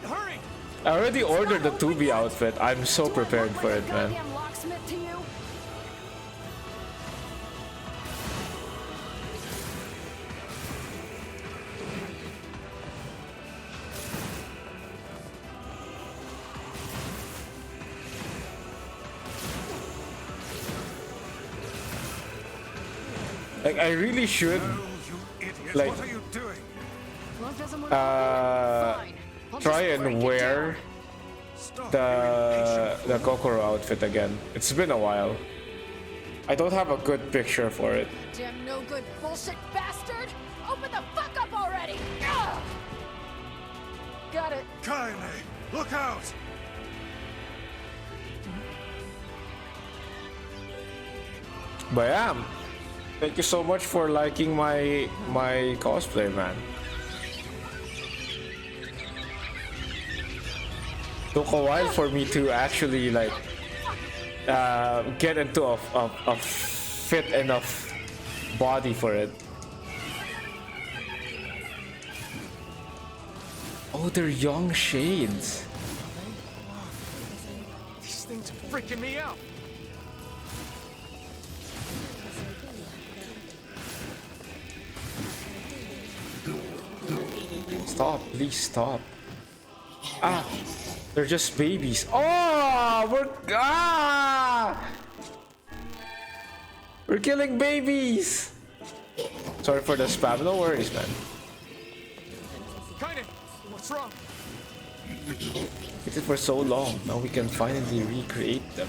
Hurry! I already ordered the 2B outfit. I'm so prepared for it, man. Goddamn locksmith to you. Like, I really should, like, What are you doing? Love doesn't want to Fine. I'll try just break and it wear the Kokoro outfit again. It's been a while. I don't have a good picture for it. Damn no good bullshit bastard! Open the fuck up already! Ugh! Got it. Kaine, look out! But yeah, thank you so much for liking my cosplay, man. Took a while for me to actually like get into a fit enough body for it. Oh, they're young shades. These things are freaking me out! Stop, please stop. Ah, they're just babies. Oh, we're killing babies. Sorry for the spam. No worries, man. Kaine! What's wrong? Waited for so long. Now we can finally recreate them.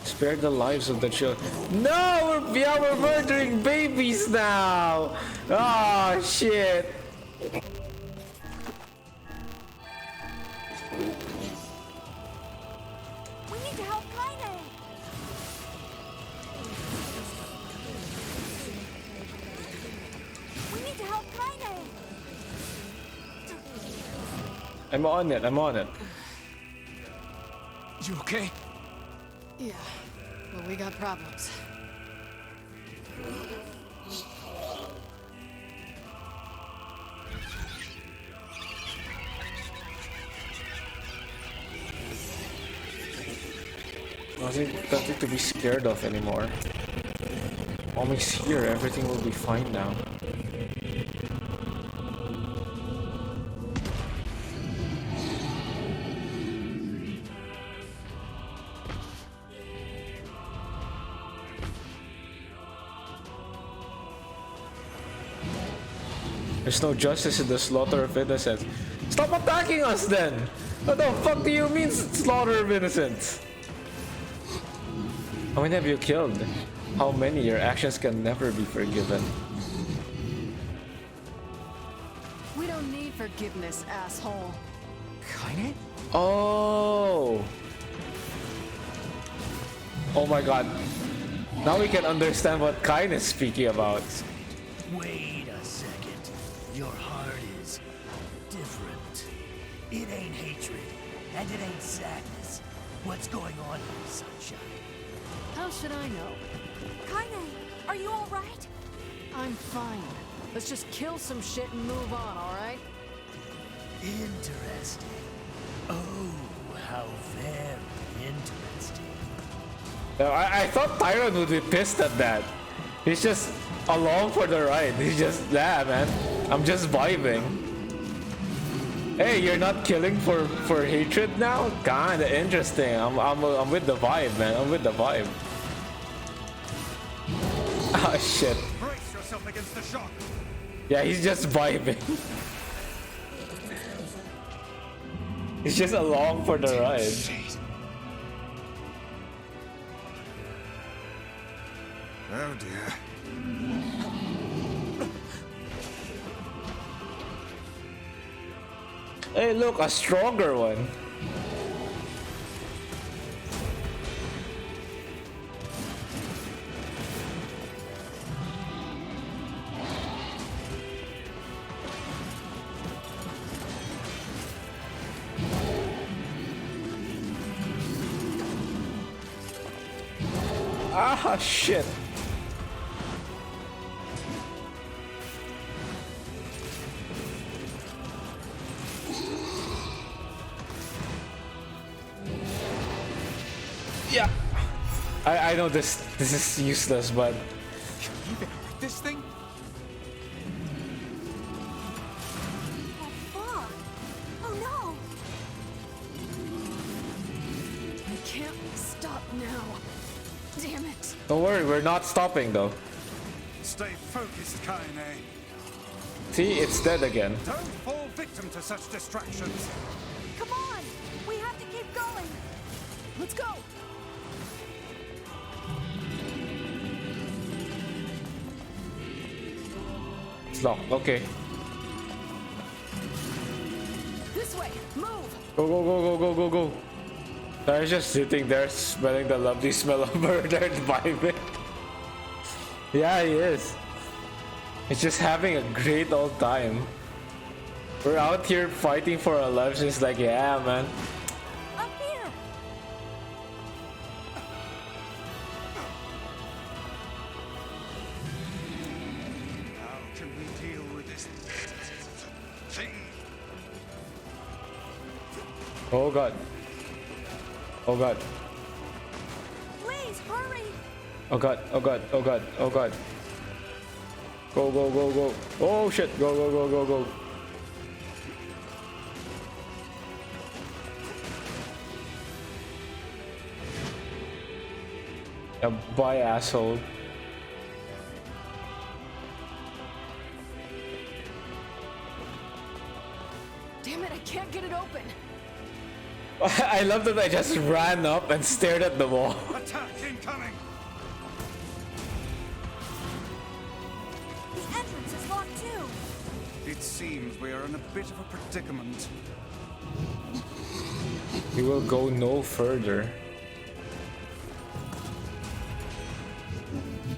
Spare the lives of the children. No, we're murdering babies now. Oh shit. We need to help Kaine. We need to help Kaine. I'm on it. I'm on it. You okay? Yeah. Well, we got problems. Nothing to be scared of anymore. Mommy's here. Everything will be fine now. There's no justice in the slaughter of innocents. Stop attacking us then! What the fuck do you mean slaughter of innocents? How many have you killed? How many? Your actions can never be forgiven. We don't need forgiveness, asshole. Kaine? Oh! Oh my god. Now we can understand what Kaine is speaking about. Wait a second. Your heart is different. It ain't hatred, and it ain't sadness. What's going on here, Sunshine? How should I know? Kaine, are you all right? I'm fine. Let's just kill some shit and move on, all right? Interesting. Oh, how very interesting. I thought Tyron would be pissed at that. He's just along for the ride. He's just, yeah, man. I'm just vibing. Hey, you're not killing for hatred now? Kinda interesting. I'm with the vibe, man. I'm with the vibe. Oh shit. Brace yourself against the shock. Yeah, he's just vibing. He's just along for the ride. Oh dear. Hey, look, a stronger one. Ah, shit. Yeah. I know this is useless, but You even hurt this thing? Oh, fuck. Oh, no. I can't stop now. Damn it. don't worry, we're not stopping though. Stay focused, Kaine. See, it's dead again. Don't fall victim to such distractions. Come on. We have to keep going. Let's go. It's locked. Okay. This way. Move. Go, go, go, go, go, go, go. They're just sitting there smelling the lovely smell of murder and vibing. Yeah, he is. He's just having a great old time. We're out here fighting for our lives. It's like, yeah, man. Up here. How can we deal with this thing? Oh god. Oh god. Please, hurry. Oh god. Oh god. Oh god. Oh god. Go, go, go, go. Oh shit. Go, go, go, go, go. Yeah, bye, asshole. Damn it, I can't get it open. I love that I just ran up and stared at the wall. Attack incoming! The entrance is locked too. It seems we are in a bit of a predicament. We will go no further.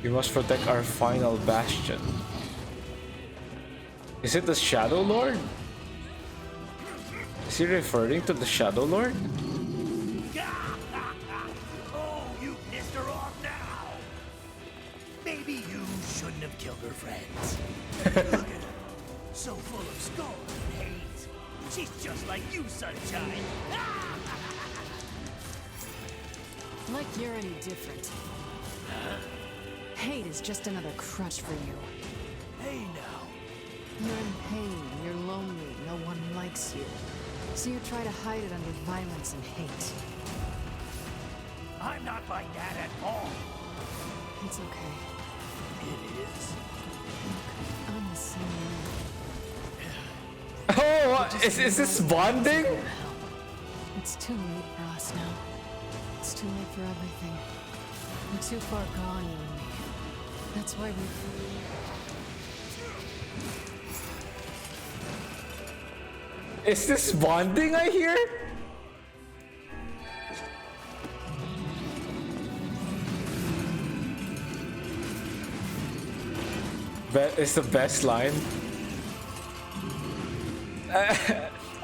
We must protect our final bastion. Is it the Shadow Lord? Is he referring to the Shadow Lord? Oh, you pissed her off now. Maybe you shouldn't have killed her friends. Look at her. So full of scorn and hate. She's just like you, Sunshine. Like you're any different. Huh? Hate is just another crutch for you. Hey now. You're in pain, you're lonely, no one likes you. So you try to hide it under violence and hate. I'm not like that at all. It's okay. It is. I'm the same way. Is this bonding? It's too late for us now. It's too late for everything. We're too far gone, you and me. That's why we... Is this bonding I hear? It's the best line.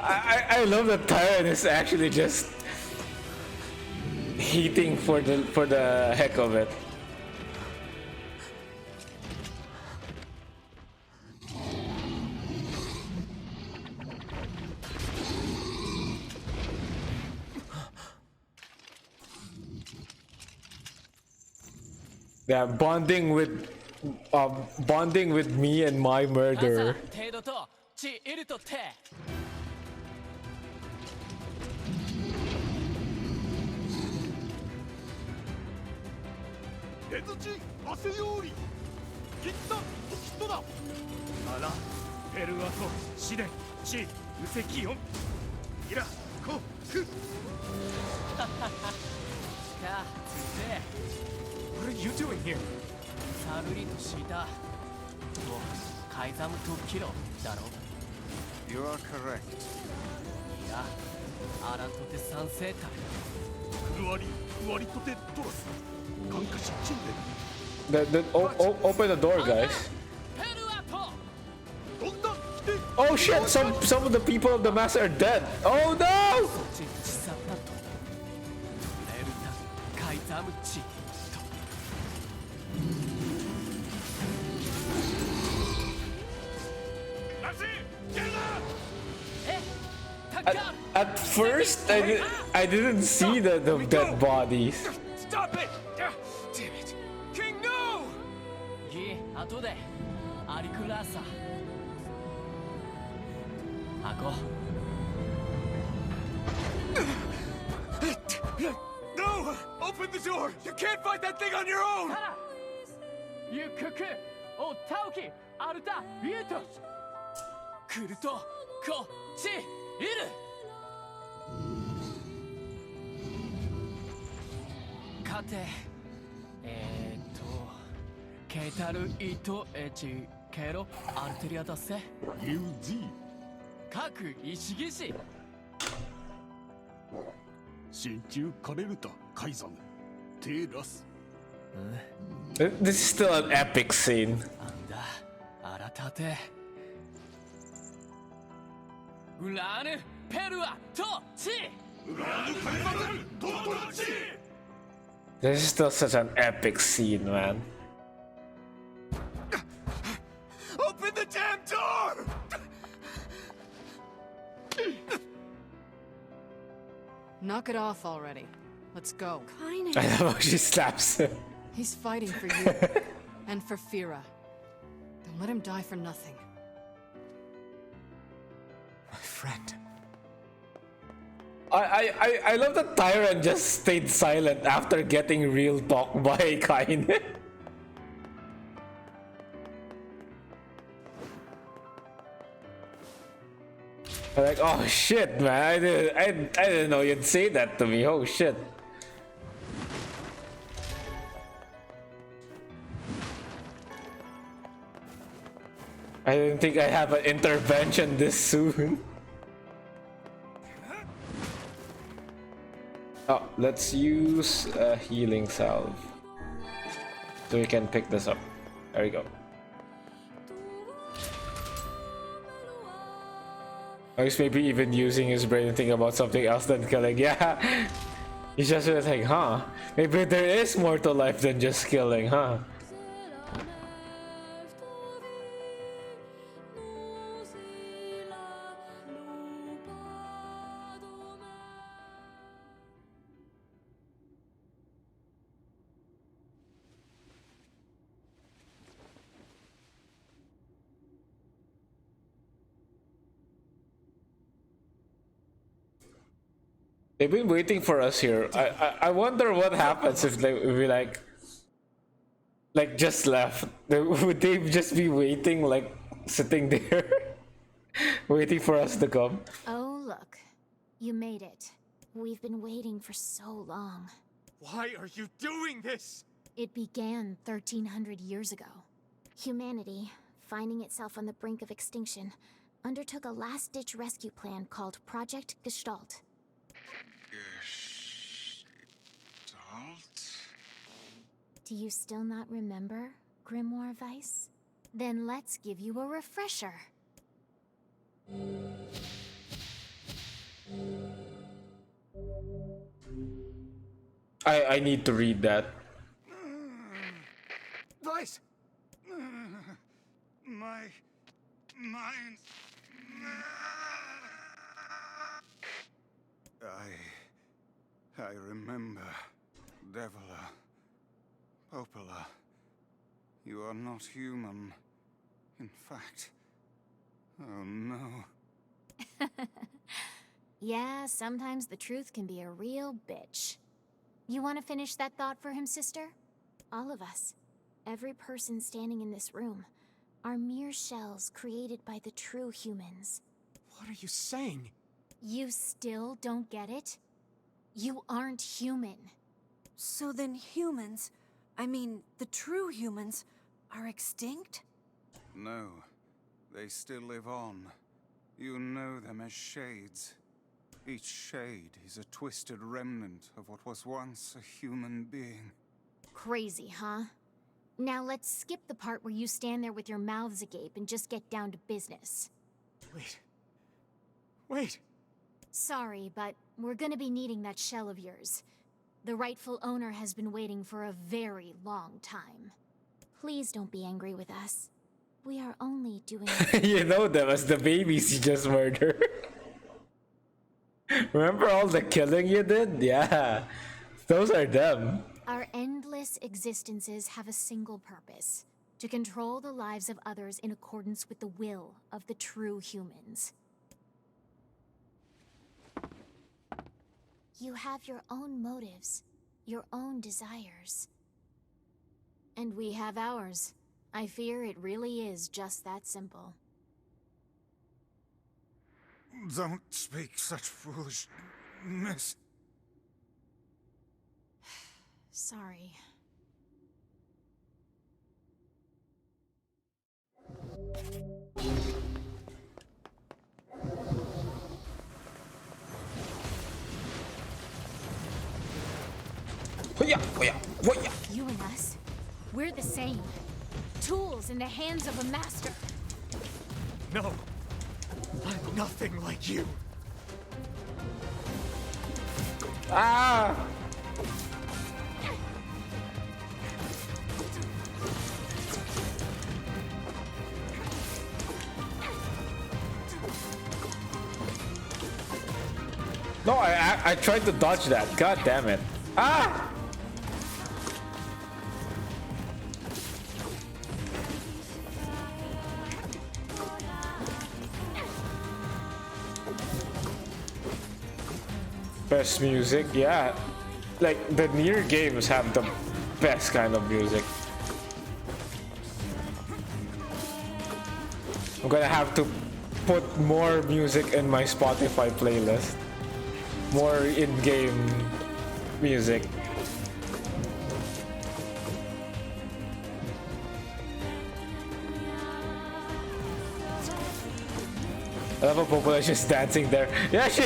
I love that Tyrant is actually just heating for the heck of it. Yeah, bonding with me and my murderer. 程度と地いるとて 手づち汗より切った人だあらペルアと試練地無責音イラコクはははかつて What are you doing here? サルリとしたとカイザムとキロだろ You are correct. いやアラとて賛成たふわりふわりとてトラス感化しチン Open the door, guys. Oh shit! Some of the people of the mass are dead. Oh no! At first, I didn't see the dead bodies. Stop it! Damn it! King, no! ギ後でアリクラーサアゴ No! Open the door! You can't fight that thing on your own! ゆくくおたおきアルタビュートクルトこっちいるかてケータルイトエチケロアルテリアだせ UZ 各石技師真鍮カレルタカイザムテラス This is still an epic scene. なんだあらたてウラーヌペルアトチウラーヌカイザムトトチ This is still such an epic scene, man. Open the damn door! Knock it off already. Let's go. I love how she slaps him. He's fighting for you. And for Fira. Don't let him die for nothing. My friend. I love that Tyrant just stayed silent after getting real talk by Kain. Like, oh shit, man! I didn't know you'd say that to me. Oh shit! I didn't think I have an intervention this soon. Oh, let's use a healing salve so we can pick this up. There we go. Or he's maybe even using his brain to think about something else than killing. Yeah, he's just like, huh? Maybe there is more to life than just killing, huh? They've been waiting for us here. I wonder what happens if we like just left. Would they just be waiting, like sitting there? Waiting for us to come. Oh, look. You made it. We've been waiting for so long. Why are you doing this? It began 1300 years ago. Humanity, finding itself on the brink of extinction, undertook a last-ditch rescue plan called Project Gestalt. Gestalt? Do you still not remember, Grimoire Weiss? Then let's give you a refresher. I need to read that. Weiss! My mind. I remember. Devila. Popola. You are not human. In fact. Oh no. Yeah, sometimes the truth can be a real bitch. You want to finish that thought for him, sister? All of us, every person standing in this room, are mere shells created by the true humans. What are you saying? You still don't get it? You aren't human. So then humans, I mean the true humans, are extinct? No. They still live on. You know them as shades. Each shade is a twisted remnant of what was once a human being. Crazy, huh? Now let's skip the part where you stand there with your mouths agape and just get down to business. Wait. Sorry, but we're gonna be needing that shell of yours. The rightful owner has been waiting for a very long time. Please don't be angry with us. We are only doing... You know them as the babies you just murdered. Remember all the killing you did? Yeah. Those are them. Our endless existences have a single purpose. To control the lives of others in accordance with the will of the true humans. You have your own motives, your own desires. And we have ours. I fear it really is just that simple. Don't speak such foolishness. Sorry. You and us, we're the same. Tools in the hands of a master. No. I'm nothing like you. Ah! No, I tried to dodge that. God damn it. Ah! Best music, yeah. Like the NIER games have the best kind of music. I'm gonna have to put more music in my Spotify playlist. More in-game music. I love how Popola is just dancing there. Yeah, she...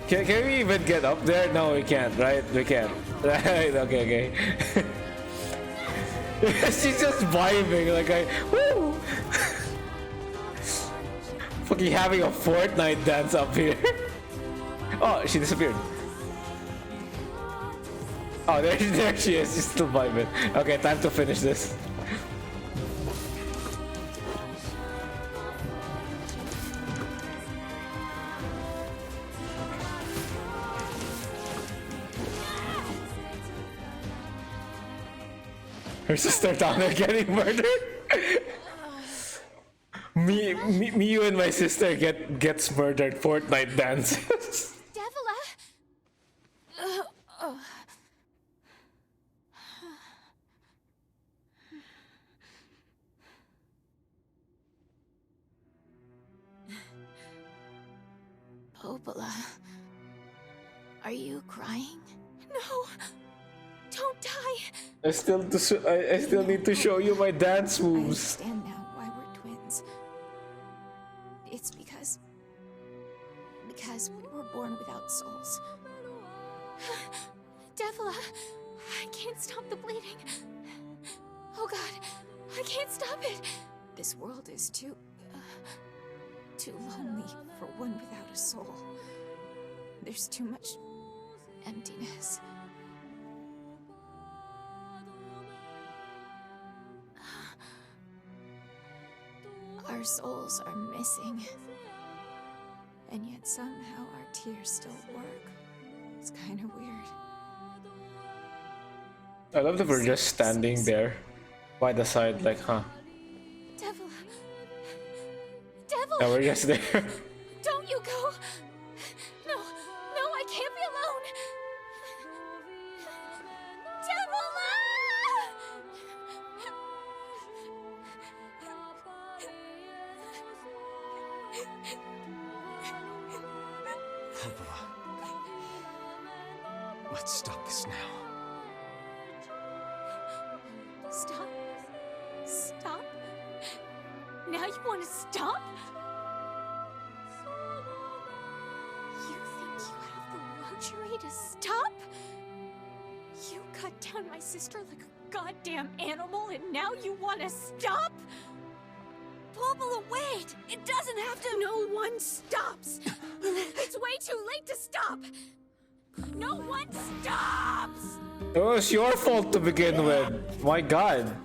Can we even get up there? No, we can't, right? We can't. Right, okay. She's just vibing like woo! Fucking having a Fortnite dance up here. Oh, she disappeared. Oh, there she is. She's still vibing. Okay, time to finish this. Her sister down there getting murdered. me, you and my sister gets murdered. Fortnite dances. 'Devila! Popola, are you crying? No! Don't die! I still need to show you my dance I moves. understand now why we're twins. It's because we were born without souls. Devila, I can't stop the bleeding. Oh God, I can't stop it. This world is too lonely for one without a soul. There's too much emptiness. Our souls are missing. And yet somehow our tears still work. It's kind of weird. I love that we're just standing there by the side, like, huh? Devil! Devil! Yeah, we're just there. Don't you go! No, I can't be alone! Popola. Let's stop this now. Stop? Stop? Now you want to stop? You think you have the luxury to stop? You cut down my sister like a goddamn animal and now you want to stop? Popola, wait! It doesn't have to— No one stops! It's way too late to stop! No one stops! It was your fault to begin with. My God.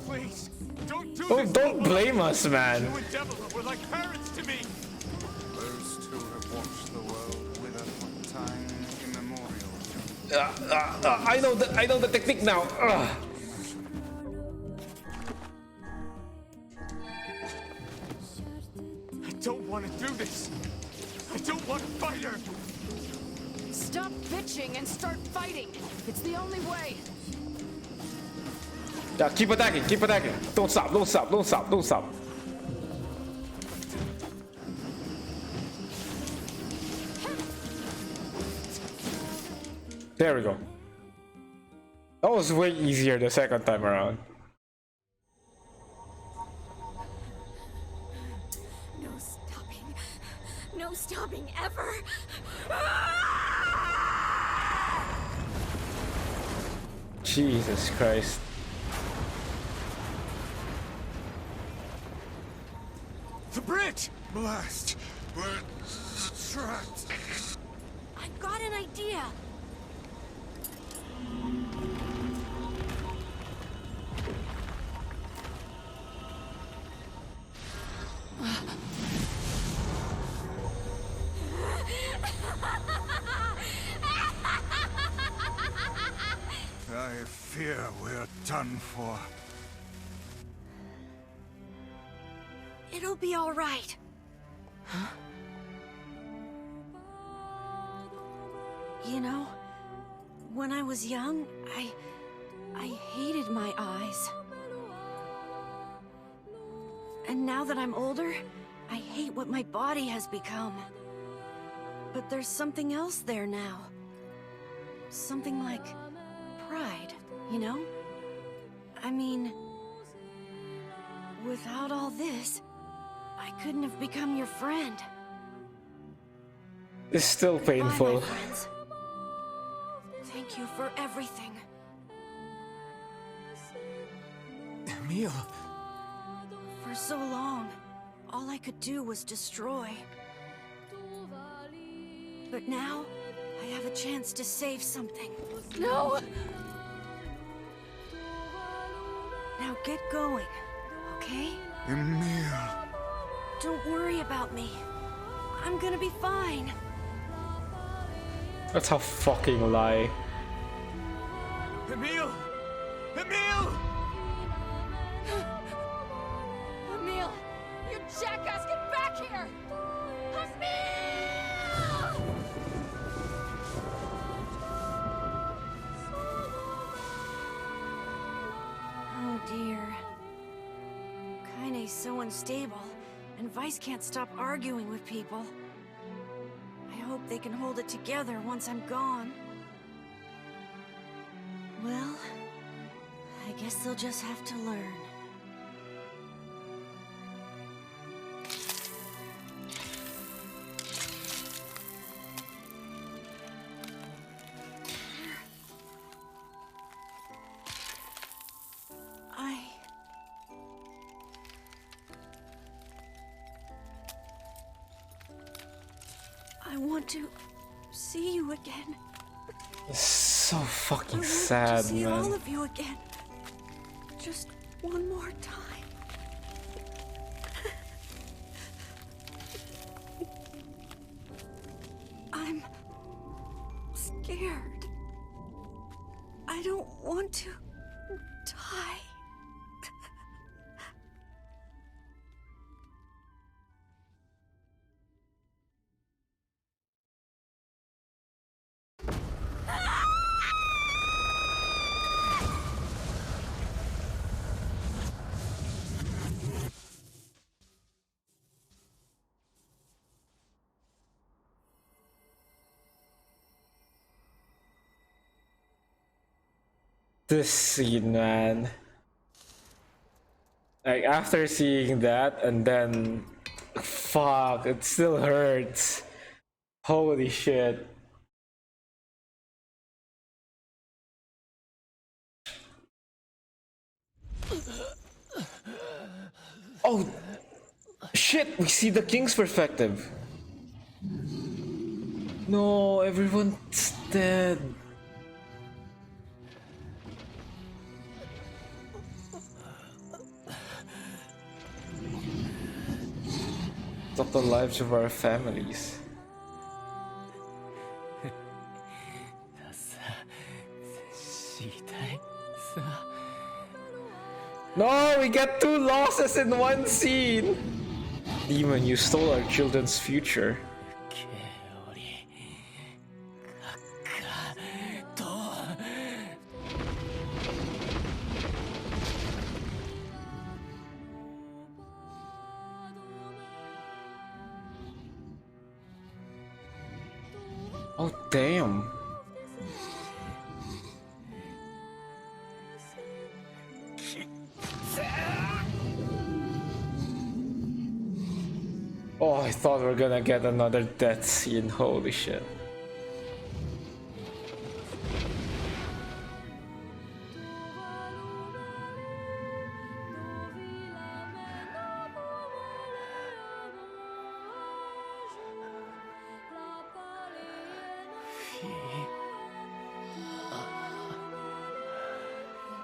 Please, don't do Oh, this. don't blame us, man. You and Devila were like parents to me. Those two have watched the world with us from time immemorial. I know the technique now. I don't want to do this. I don't want to fight her. Stop bitching and start fighting. It's the only way. Yeah, keep attacking, keep attacking. Don't stop, don't stop, don't stop, don't stop. There we go. That was way easier the second time around. No stopping. No stopping ever. Jesus Christ. The bridge! Blast! We're trapped. I've got an idea. I fear we're done for. It'll be all right. You know, when I was young, I hated my eyes. And now that I'm older, I hate what my body has become. But there's something else there now. Something like pride, you know? I mean, without all this, I couldn't have become your friend. It's still painful. Bye, my friends. Thank you for everything. Emil! For so long, all I could do was destroy. But now, I have a chance to save something. No! Now get going, okay? Emil! Don't worry about me. I'm gonna be fine. That's a fucking lie. Emil! Emil! Emil, you jackass, get back here! Oh dear. Kaine's so unstable. and Vice can't stop arguing with people. I hope they can hold it together once I'm gone. Well, I guess they'll just have to learn. I want to see you again. It's so fucking I want sad, to see man. all of you again. Just one more time. I'm scared. I don't want to die. This scene, man. Like, after seeing that, and then... Fuck, it still hurts. Holy shit. Oh! Shit, we see the king's perspective. No, everyone's dead. Took the lives of our families. No, we get 2 losses in one scene! Demon, you stole our children's future. Oh, damn. Oh, I thought we were gonna get another death scene. Holy shit.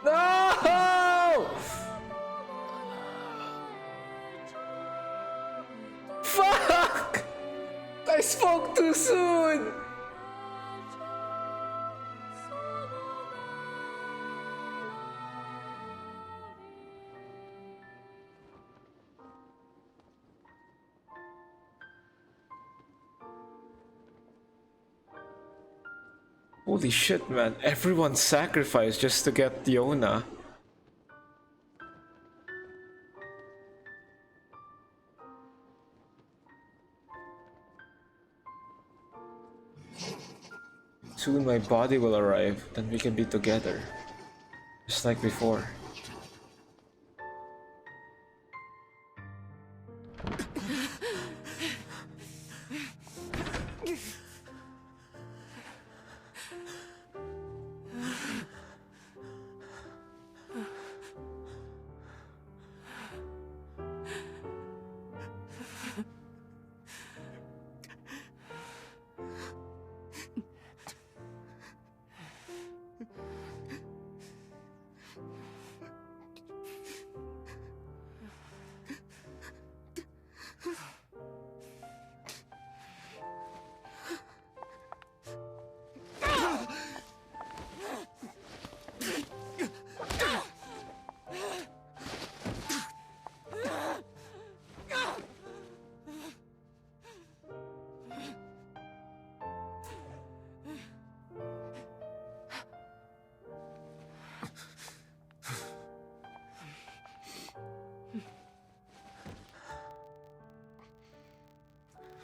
No! Fuck! I spoke too soon! Holy shit, man. Everyone sacrificed just to get Yona. Soon my body will arrive, then we can be together. Just like before.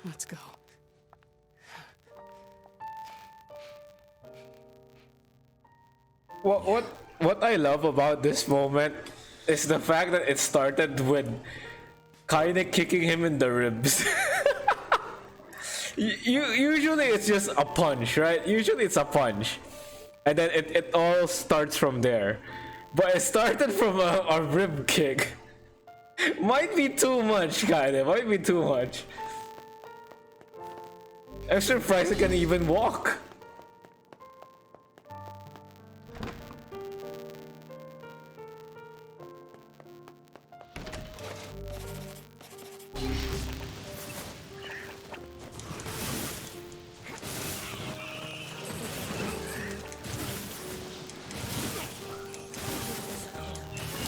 Let's go. What I love about this moment is the fact that it started with kinda kicking him in the ribs. Usually it's just a punch, right? Usually it's a punch. And then it all starts from there. But it started from a rib kick. Might be too much, kinda. Might be too much. I'm surprised it can even walk.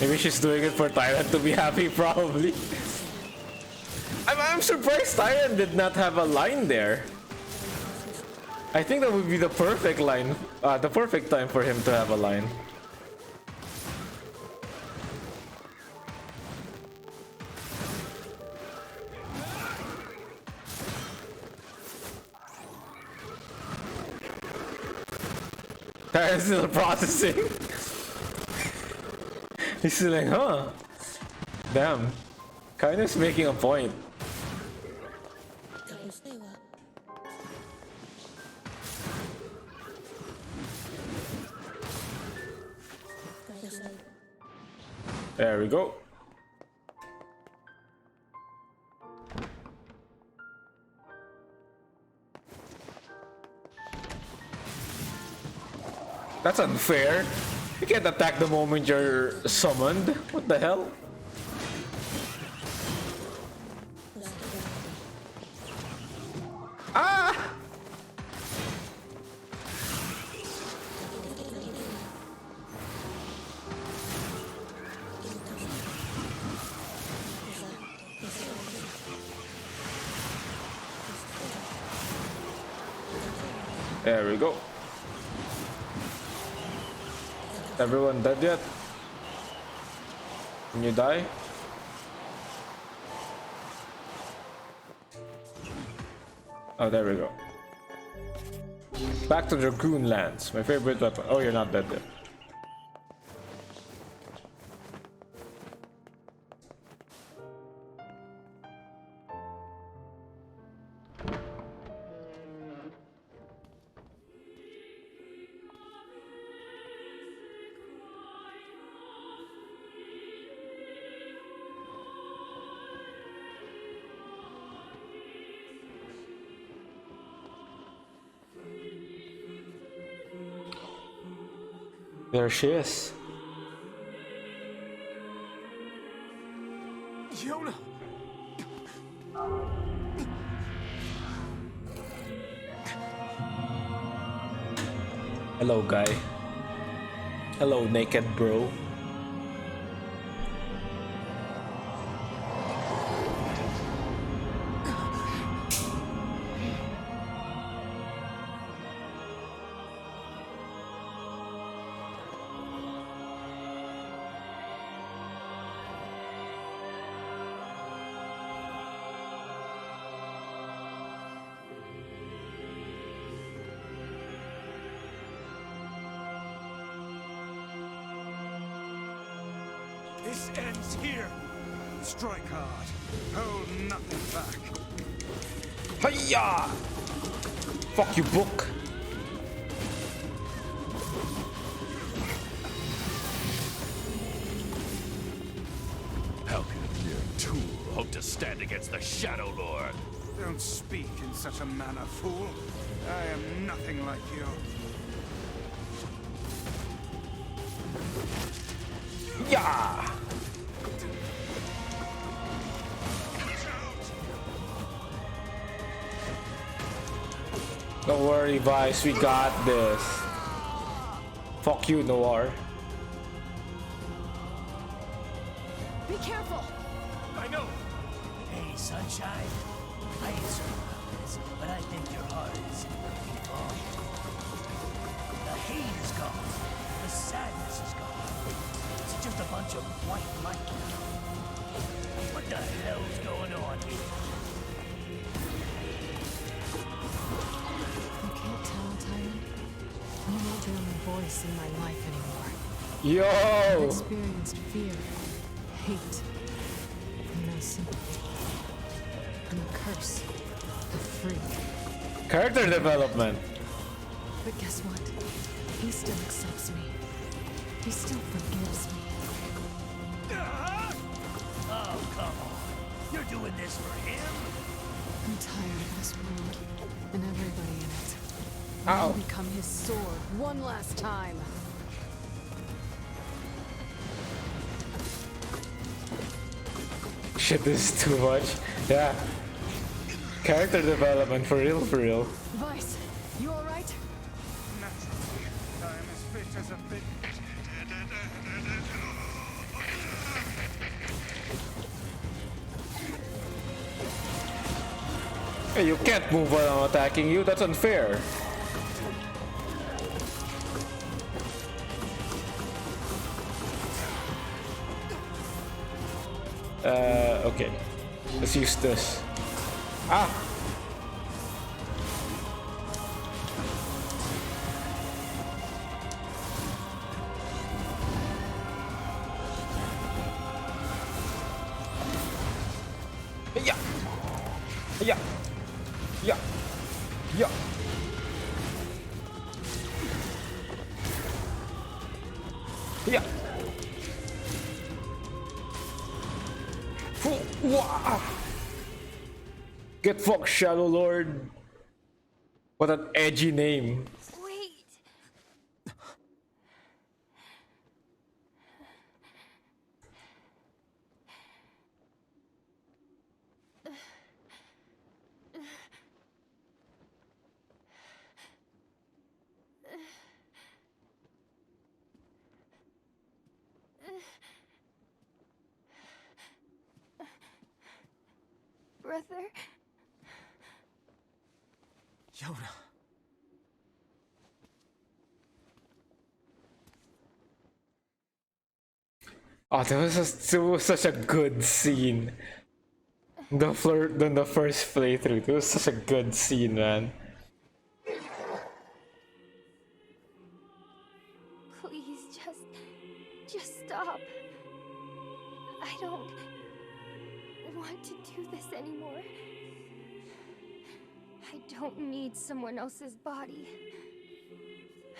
Maybe she's doing it for Tyrant to be happy, probably. I'm surprised Tyrant did not have a line there. I think that would be the perfect line, the perfect time for him to have a line. Tyrant's still processing. He's still like, huh? Damn. Kindness making a point. There we go. That's unfair. You can't attack the moment you're summoned. What the hell? Ah! There we go. Everyone dead yet? Can you die? Oh, there we go. Back to Dragoon Lands, my favorite weapon. Oh, you're not dead yet. There she is. Yona! Hello, guy. Hello, naked bro. This ends here. Strike hard. Hold nothing back. Hiya! Fuck you, book. How can a mere tool hope to stand against the Shadow Lord? Don't speak in such a manner, fool. I am nothing like you. Yeah! Don't worry, Vice, we got this. Fuck you, Noir. Be careful! I know! Hey, Sunshine. I ain't sure about this, but I think your heart is gone. The hate is gone. The sadness is gone. It's just a bunch of white light now. What the hell's going on here? voice in my life anymore. Yo! I've experienced fear, hate, and no sympathy. I'm a curse, a freak. Character development. But guess what? He still accepts me. He still forgives me. Oh, come on. You're doing this for him? I'm tired of this world and everybody in it. Ow. I'll become his sword one last time. Shit, this is too much. Yeah. Character development for real, for real. Vice, you alright? Naturally, I am as fit as a bit. Hey, you can't move while I'm attacking you, that's unfair. Okay. Let's use this. Ah! Yeah! Yeah! Yeah! Yeah! Yeah! Wah! Get fucked, Shadow Lord. What an edgy name. Wait. Brother? Yona. Oh, that was such a good scene. The flirt on the first playthrough. It was such a good scene, man. Please, just stop. I don't want to do this anymore. I don't need someone else's body.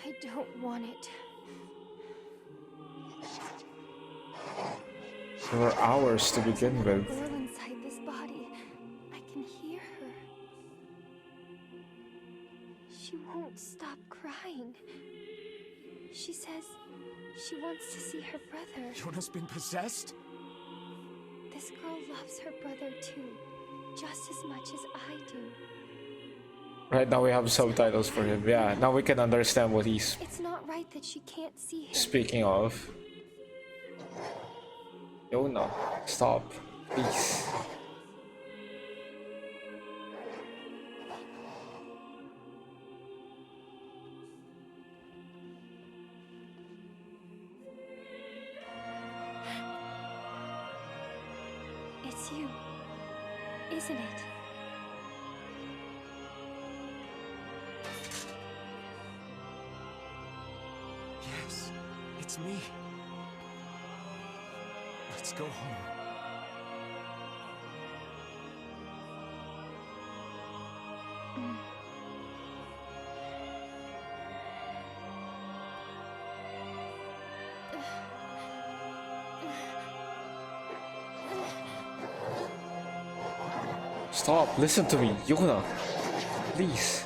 I don't want it. There were hours to begin with. The girl inside this body, I can hear her. She won't stop crying. She says she wants to see her brother. Yona's been possessed? This girl loves her brother too, just as much as I do. Right now we have subtitles for him. Yeah, now we can understand what he's It's not right that she can't see him. speaking of. Yona, stop, please. It's you, isn't it? Yes, it's me. Let's go home. Stop, listen to me, Yona. Please.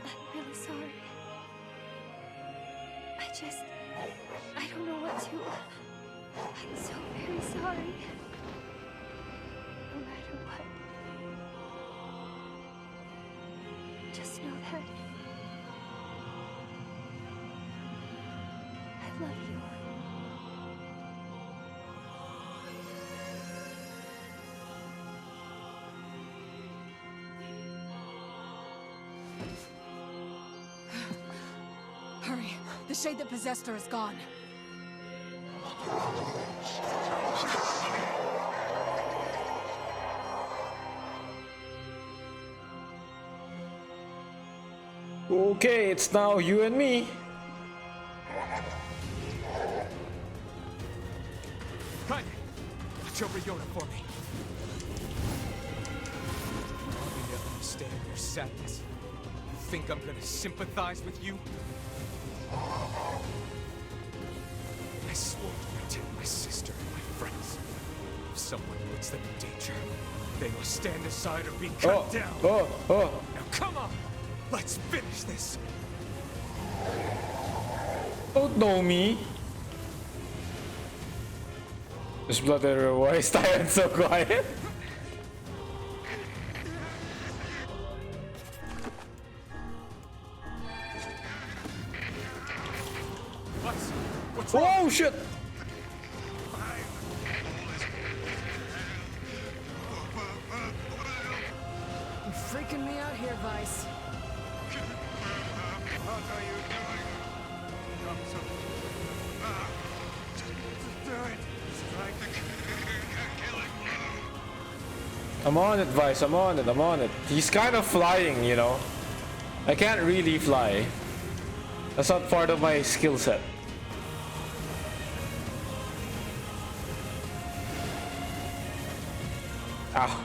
I'm really sorry. I don't know what to. I'm so very sorry. No matter what. Just know that I love you. The shade that possessed her is gone. Okay, it's now you and me. Kai, watch over Yona for me. You want me to understand your sadness? You think I'm gonna sympathize with you? I swore to protect my sister and my friends. If someone puts them in danger, they must stand aside or be cut down. Now come on! Let's finish this! Don't know me. There's blood everywhere. Why is Tyrant so quiet? What's wrong? Oh shit! You're freaking me out here, Vice. What are you doing? Come to just do it. Strike the killing blow. I'm on it, Vice. I'm on it. He's kind of flying, you know. I can't really fly. That's not part of my skill set. Ah.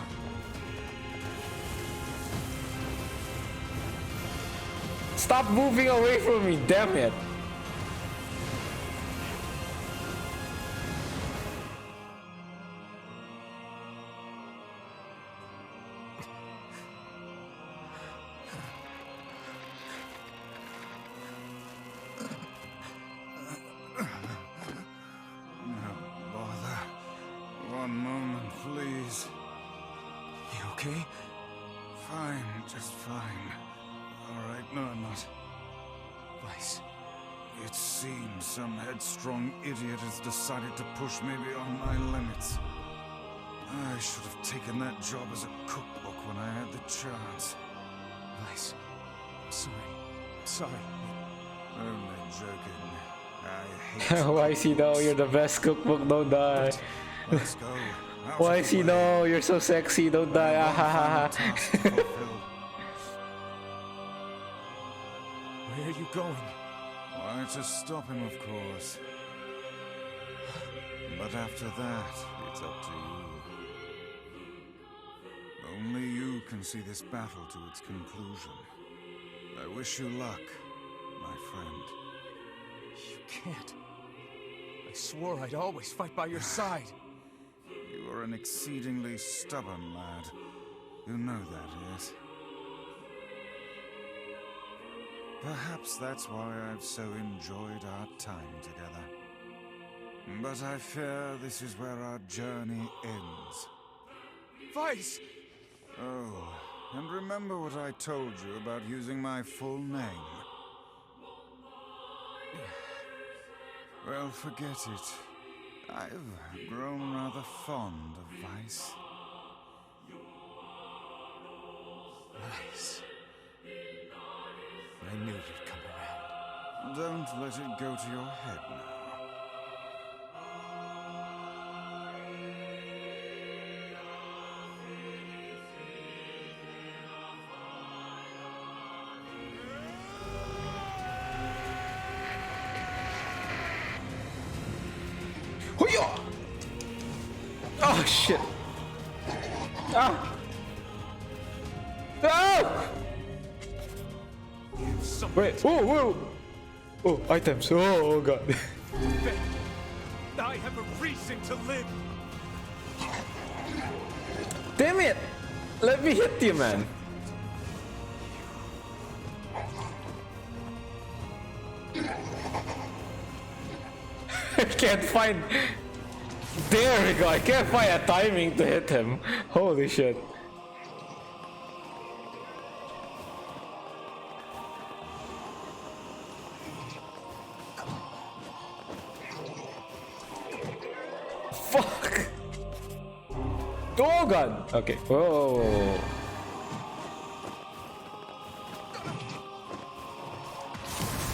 Stop moving away from me, damn it. No bother. One moment, please. You okay? Fine, just fine. Alright, no, I'm not. Vice. It seems some headstrong idiot has decided to push me beyond my limits. I should have taken that job as a cookbook when I had the chance. Vice. I'm sorry. Only joking. I hate Why is he no? You're the best cookbook, don't die. Let's go. Why is he no? You're so sexy, don't die. Ah, ha, ha, ha. Where are you going? Why, to stop him, of course. But after that, it's up to you. Only you can see this battle to its conclusion. I wish you luck, my friend. You can't. I swore I'd always fight by your side. You are an exceedingly stubborn lad. You know that, yes? Perhaps that's why I've so enjoyed our time together. But I fear this is where our journey ends. Vice! Oh, and remember what I told you about using my full name? Well, forget it. I've grown rather fond of Vice. Vice. I knew you'd come around. Don't let it go to your head now. Oh shit! Ah! Ah! Wait! Whoa! Whoa! Oh, items! Oh god! I have a reason to live. Damn it! Let me hit you, man! I can't find. There we go. I can't find a timing to hit him. Holy shit. Fuck. Oh god. Okay. Whoa.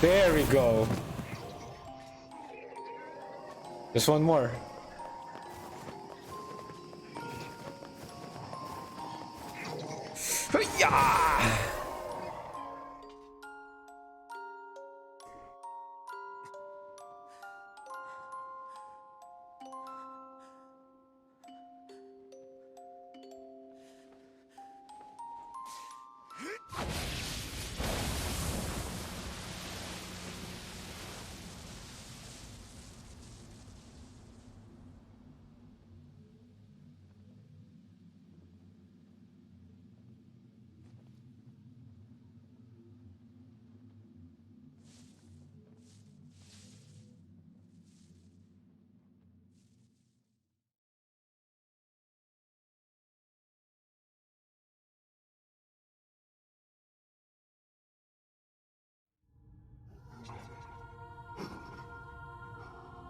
There we go. Just one more. Yeah.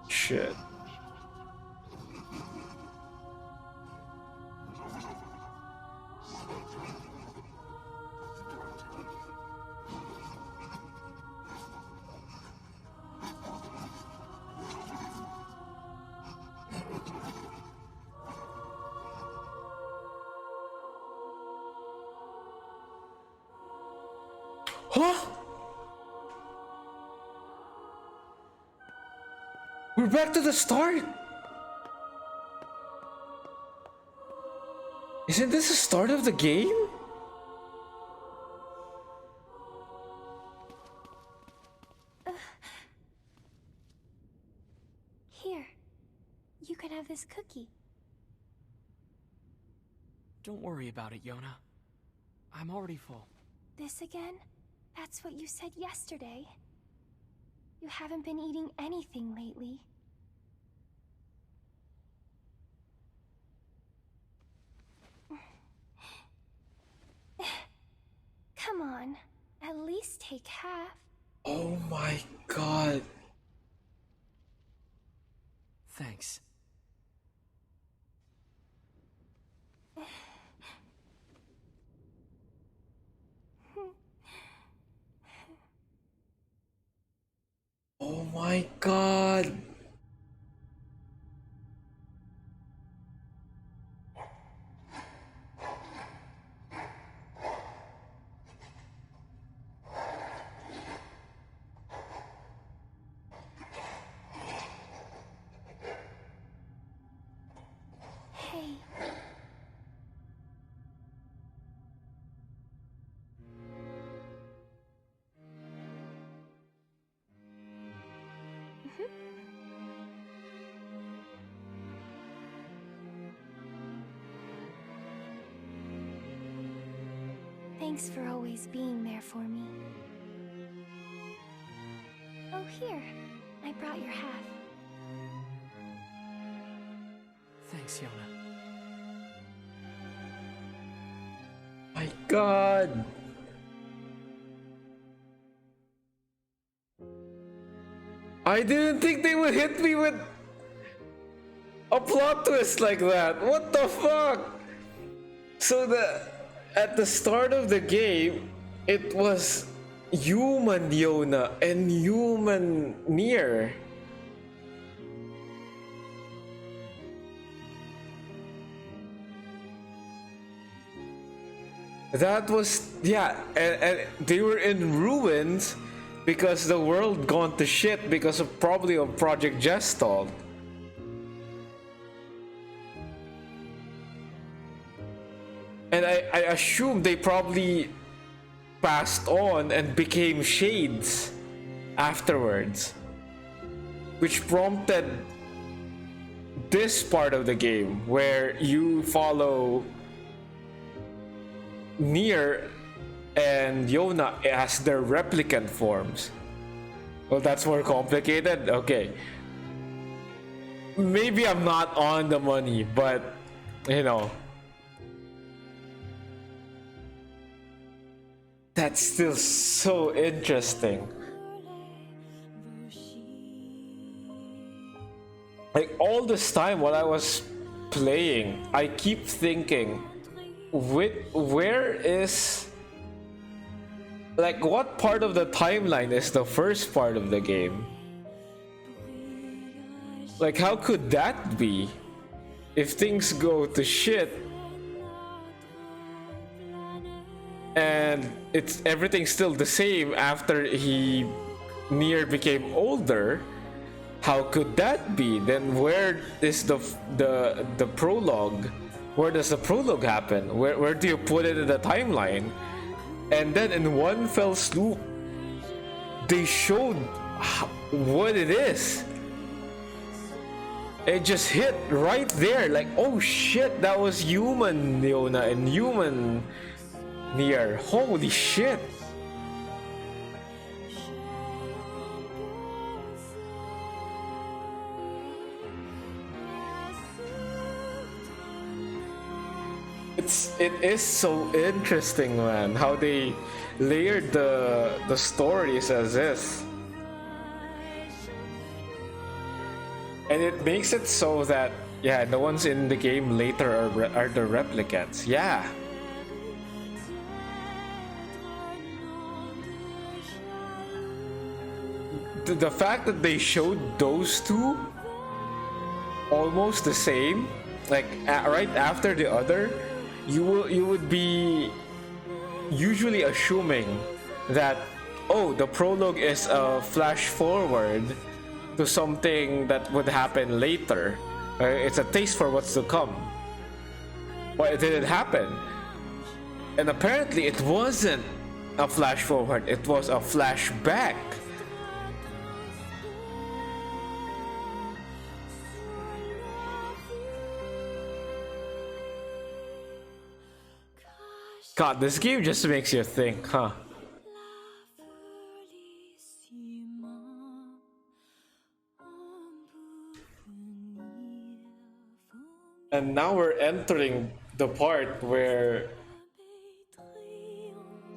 Shit. Huh? We're back to the start. Isn't this the start of the game? Here, you can have this cookie. Don't worry about it, Yona. I'm already full. This again? That's what you said yesterday. You haven't been eating anything lately. Come on, at least take half. Oh my god. Thanks. Oh my god. Hey. Thanks for always being there for me. Oh, here. I brought your half. Thanks, Yona. My god. I didn't think they would hit me with a plot twist like that. What the fuck? So at the start of the game, it was human Yona and human NIER. That was, yeah, and they were in ruins because the world gone to shit because of probably of Project Gestalt. And I assume they probably passed on and became shades afterwards, which prompted this part of the game where you follow NIER and Yona as their replicant forms. Well, that's more complicated. Okay, maybe I'm not on the money, but you know, that's still so interesting. Like all this time while I was playing, I keep thinking, where is, like, what part of the timeline is the first part of the game? Like, how could that be? If things go to shit and everything's still the same after NIER became older, how could that be? Then where is the prologue? Where does the prologue happen? Where do you put it in the timeline? And then in one fell swoop, they showed what it is. It just hit right there, like, oh shit, that was human Yona and human NIER. Holy shit. It is so interesting, man, how they layered the stories as is. And it makes it so that, yeah, the ones in the game later are the replicants. Yeah. The fact that they showed those two almost the same, like right after the other, you would be usually assuming that, oh, the prologue is a flash forward to something that would happen later. It's a taste for what's to come. But it didn't happen. And apparently it wasn't a flash forward, it was a flashback. God, this game just makes you think, huh? And now we're entering the part where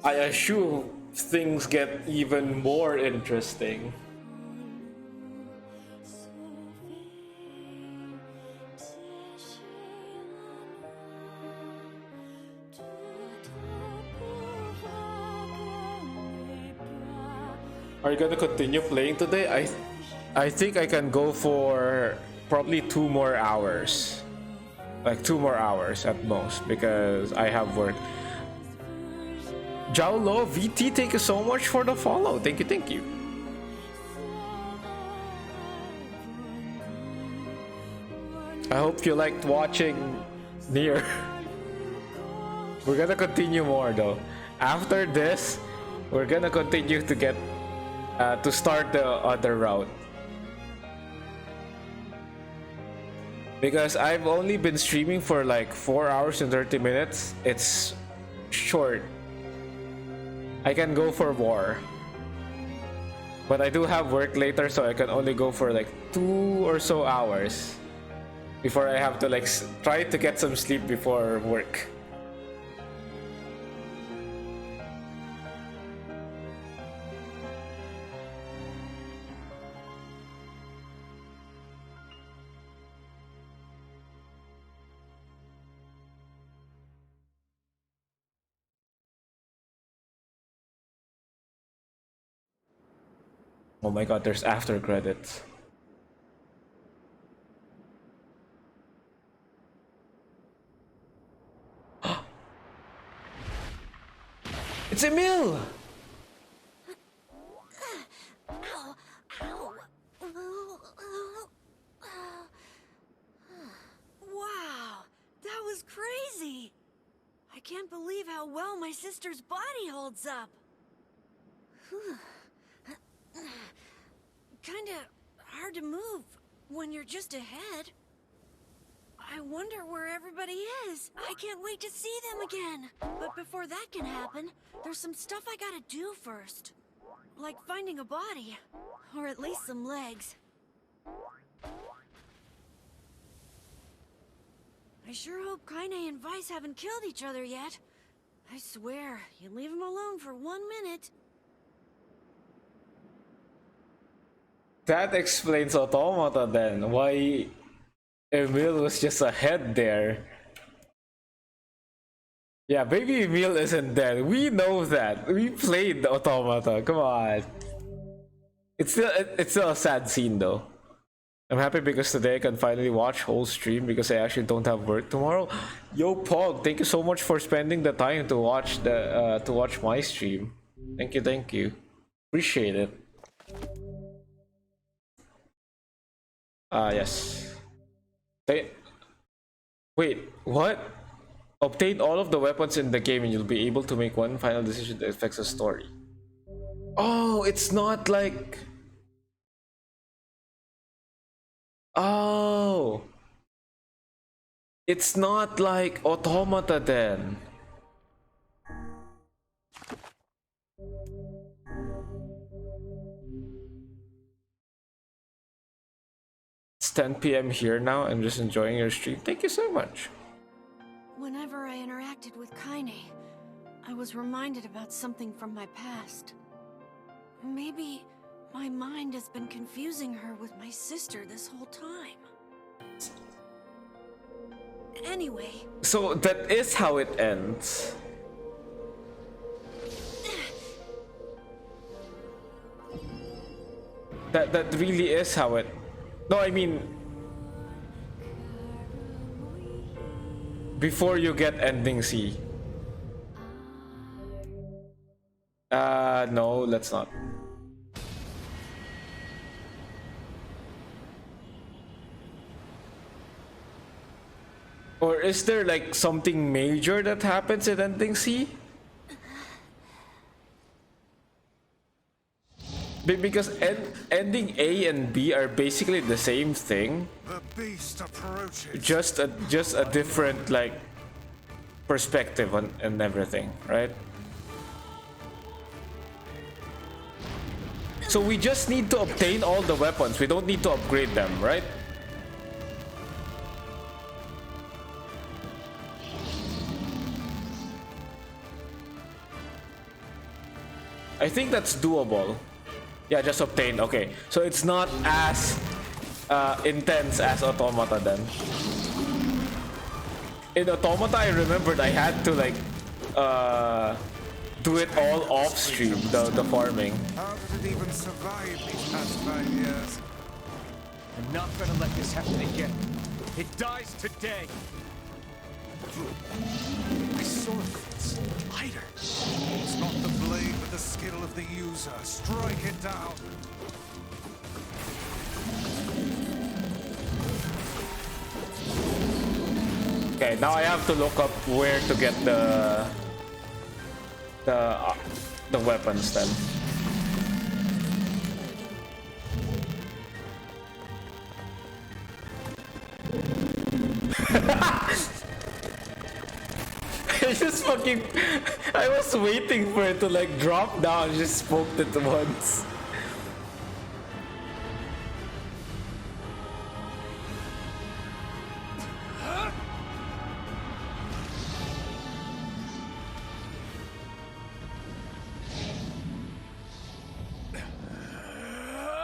I assume things get even more interesting. Are you gonna continue playing today? I think I can go for probably 2 more hours. Like 2 more hours at most, because I have work. Jaulo VT, thank you so much for the follow. Thank you, thank you. I hope you liked watching NIER. We're gonna continue more though. After this, we're gonna continue to get to start the other route. Because I've only been streaming for like 4 hours and 30 minutes. It's short. I can go for more. But I do have work later, so I can only go for like 2 or so hours before I have to like try to get some sleep before work. Oh my god, there's after credits. It's Emil! Wow, that was crazy! I can't believe how well my sister's body holds up. Kinda hard to move when you're just ahead. I wonder where everybody is. I can't wait to see them again. But before that can happen, there's some stuff I gotta do first. Like finding a body. Or at least some legs. I sure hope Kaine and Vice haven't killed each other yet. I swear, you leave them alone for 1 minute. That explains Automata then, why Emil was just ahead there. Yeah, baby Emil isn't dead. We know that. We played Automata. Come on. It's still a sad scene though. I'm happy because today I can finally watch whole stream because I actually don't have work tomorrow. Yo, Pog, thank you so much for spending the time to watch my stream. Thank you. Appreciate it. Yes. Wait, what? Obtain all of the weapons in the game and you'll be able to make one final decision that affects the story. Oh, it's not like... Oh. It's not like Automata then. It's 10 p.m. here now. I'm just enjoying your stream. Thank you so much. Whenever I interacted with Kaine, I was reminded about something from my past. Maybe my mind has been confusing her with my sister this whole time. Anyway. So that is how it ends. That really is how it... No, I mean... Before you get ending C. No, let's not. Or is there like something major that happens in ending C? Because ending A and B are basically the same thing. The beast approaches. Just a different like perspective on and everything, right? So we just need to obtain all the weapons. We don't need to upgrade them, right? I think that's doable. Yeah, just obtain. Okay, so it's not as intense as Automata then. In Automata, I remembered I had to like do it all off stream, the farming. How did it even survive these past 5 years? I'm not gonna let this happen again. It dies today. My sword feels lighter. It's not the blade, but the skill of the user. Strike it down. Okay, now I have to look up where to get the weapons then. I was waiting for it to like drop down, just poked it once.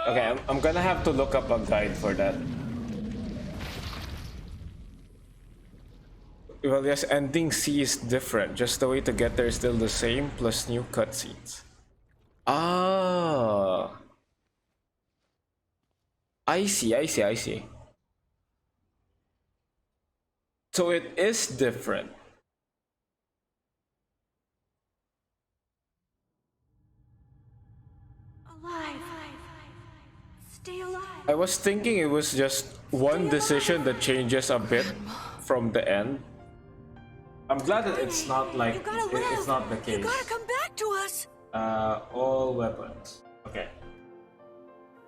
Okay, I'm gonna have to look up a guide for that. Well, yes, ending C is different. Just the way to get there is still the same, plus new cutscenes. Ah, I see. So it is different. Alive. Stay alive. I was thinking it was just one decision that changes a bit from the end. I'm glad that it's not like it's not the case. You gotta come back to us. All weapons. Okay.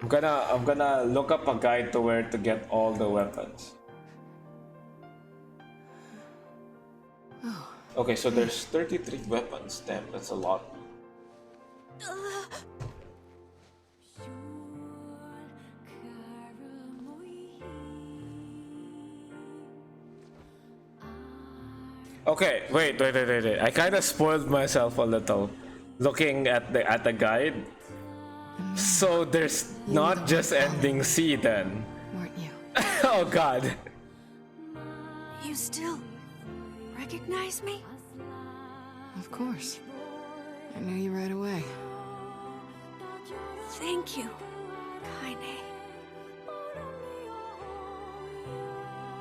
I'm gonna look up a guide to where to get all the weapons. Okay, so there's 33 weapons. Damn, that's a lot. Okay, wait. I kind of spoiled myself a little looking at the guide. So there's not just ending C then. Weren't you? Oh god. You still recognize me? Of course. I knew you right away. Thank you, Kaine.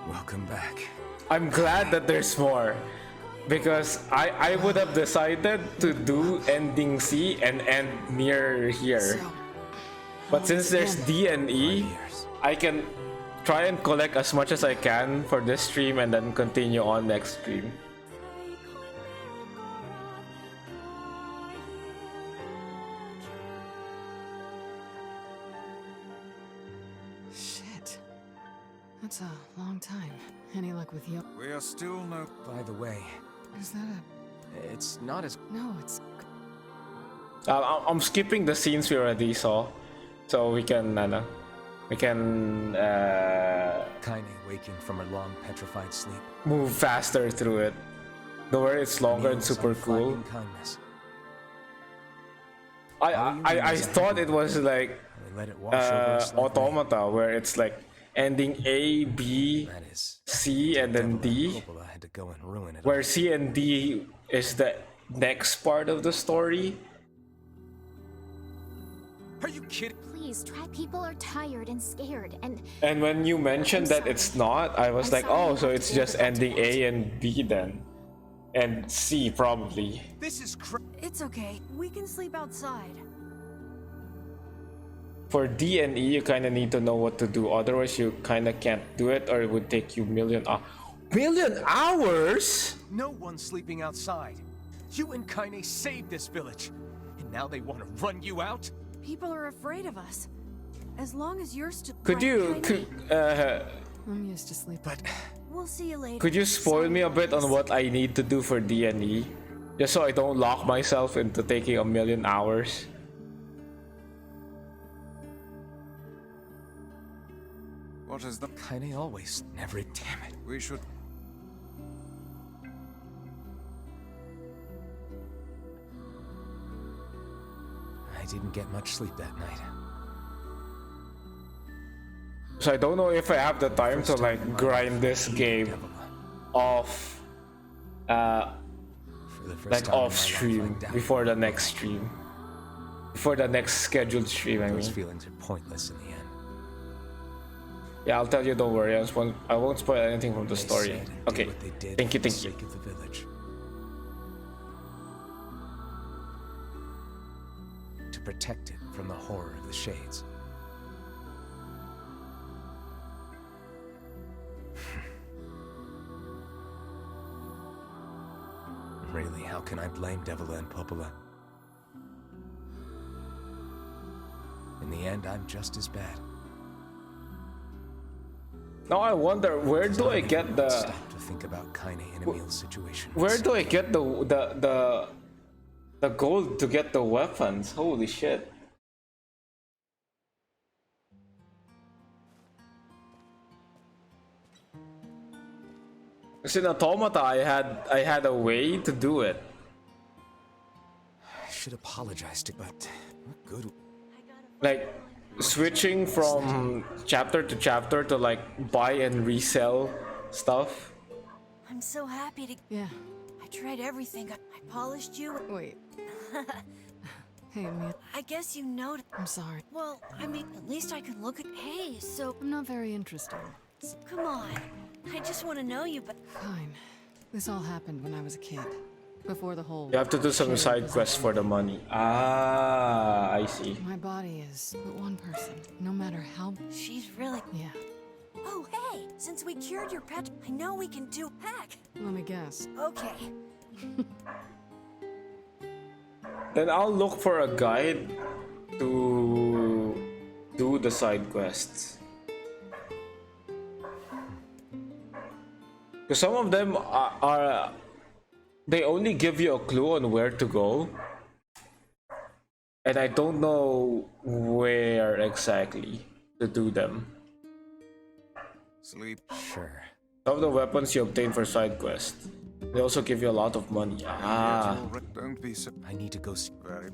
Welcome back. I'm glad that there's more. Because I would have decided to do ending C and end near here. But since there's D and E, I can try and collect as much as I can for this stream and then continue on next stream. Shit. That's a long time. Any luck with you? We are still no. By the way, Is that a... it's not as... No, it's... I'm skipping the scenes we already saw, so we can Kaine waking from her long petrified sleep. move faster through it. The way it's longer and super cool. Kindness. I thought it was like Let it wash over us like Automata, where it's like ending A, B, C, and then D. Coppola had to go and ruin it. Where C and D is the next part of the story. Are you kidding? Please, try. People are tired and scared, and And when you mentioned that it's not, I was like, oh, so it's just ending A and B then. And C, probably. This is It's okay. We can sleep outside. For D and E, you kind of need to know what to do. Otherwise, you kind of can't do it, or it would take you million hours? No one's sleeping outside. You and Kaine saved this village. And now they want to run you out? People are afraid of us. As long as you're still. Could you, I'm used to sleep. But we'll see you later. could you spoil me a bit on what I need to do for D and E? Just so I don't lock myself into taking a million hours. What is the... Kaine always never... Damn it. We should... I didn't get much sleep that night. So I don't know if I have the time to like grind this game off like off stream before the next stream. Before the next scheduled stream, I mean. Those feelings are pointless in the end. Yeah, I'll tell you, don't worry. I won't spoil anything from the story. Okay. Thank you, thank you. Of the village. To protect it from the horror of the shades. Really, how can I blame Devila and Popola? In the end, I'm just as bad. Now I wonder, where do I get the... Stop to think about Kaine and Emil's situation. Where do I get the gold to get the weapons? Holy shit. Because in Automata, I had a way to do it. I should apologize to, but what good? Like switching from chapter to chapter to like buy and resell stuff. I'm so happy to. Yeah. I tried everything. I polished you. Wait. Hey, Emil. I guess you know. I'm sorry. Well, I mean, at least I can look at. Hey, so. I'm not very interested. Come on. I just want to know you, but. Fine. This all happened when I was a kid. Before the whole... You have to do some side quests for the money. Ah, I see. My body is but one person, no matter how... She's really... Yeah. Oh, hey! Since we cured your pet, I know we can do... Heck! Let me guess. Okay. Then I'll look for a guide to do the side quests. Because some of them are they only give you a clue on where to go, and I don't know where exactly to do them. Sleep. Sure. Some of the weapons you obtain for side quests, they also give you a lot of money. Ah. Don't be so... I need to go... Very...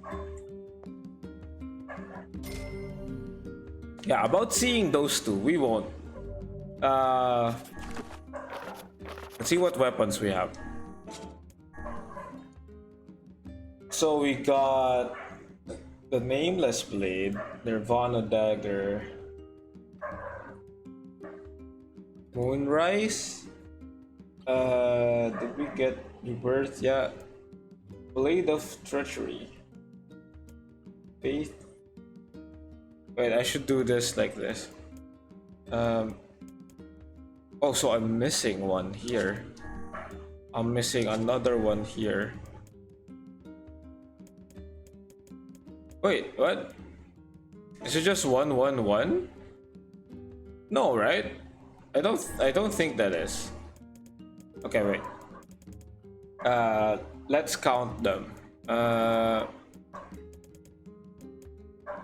Yeah, about seeing those two, we won't. Let's see what weapons we have. So we got the Nameless Blade, Nirvana Dagger, Moonrise. Did we get rebirth? Yeah. Blade of Treachery. Faith. Wait, I should do this like this. Oh, so I'm missing one here. I'm missing another one here. Wait, what? Is it just 111? No, right? I don't think that is. Okay, wait. Let's count them.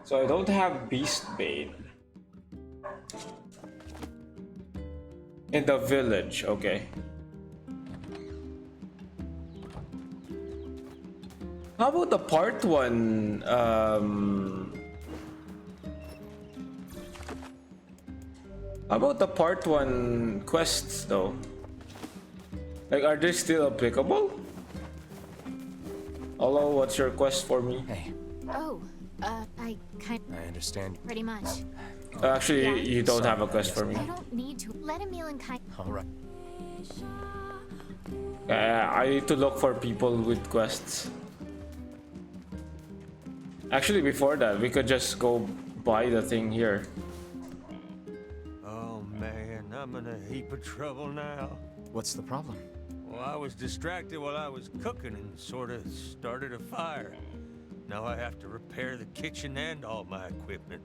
So I don't have Beastbane. In the village, okay. How about the part 1? How about the part 1 quests though? Like, are they still applicable? Hello, what's your quest for me? Hey. Oh, I understand. Pretty much. Actually, Yeah. you don't have a quest for me. I don't need to. Let him meal and kind. Alright. I need to look for people with quests. Actually, before that, we could just go buy the thing here. Oh man, I'm in a heap of trouble now. What's the problem? Well, I was distracted while I was cooking and sort of started a fire. Now I have to repair the kitchen and all my equipment.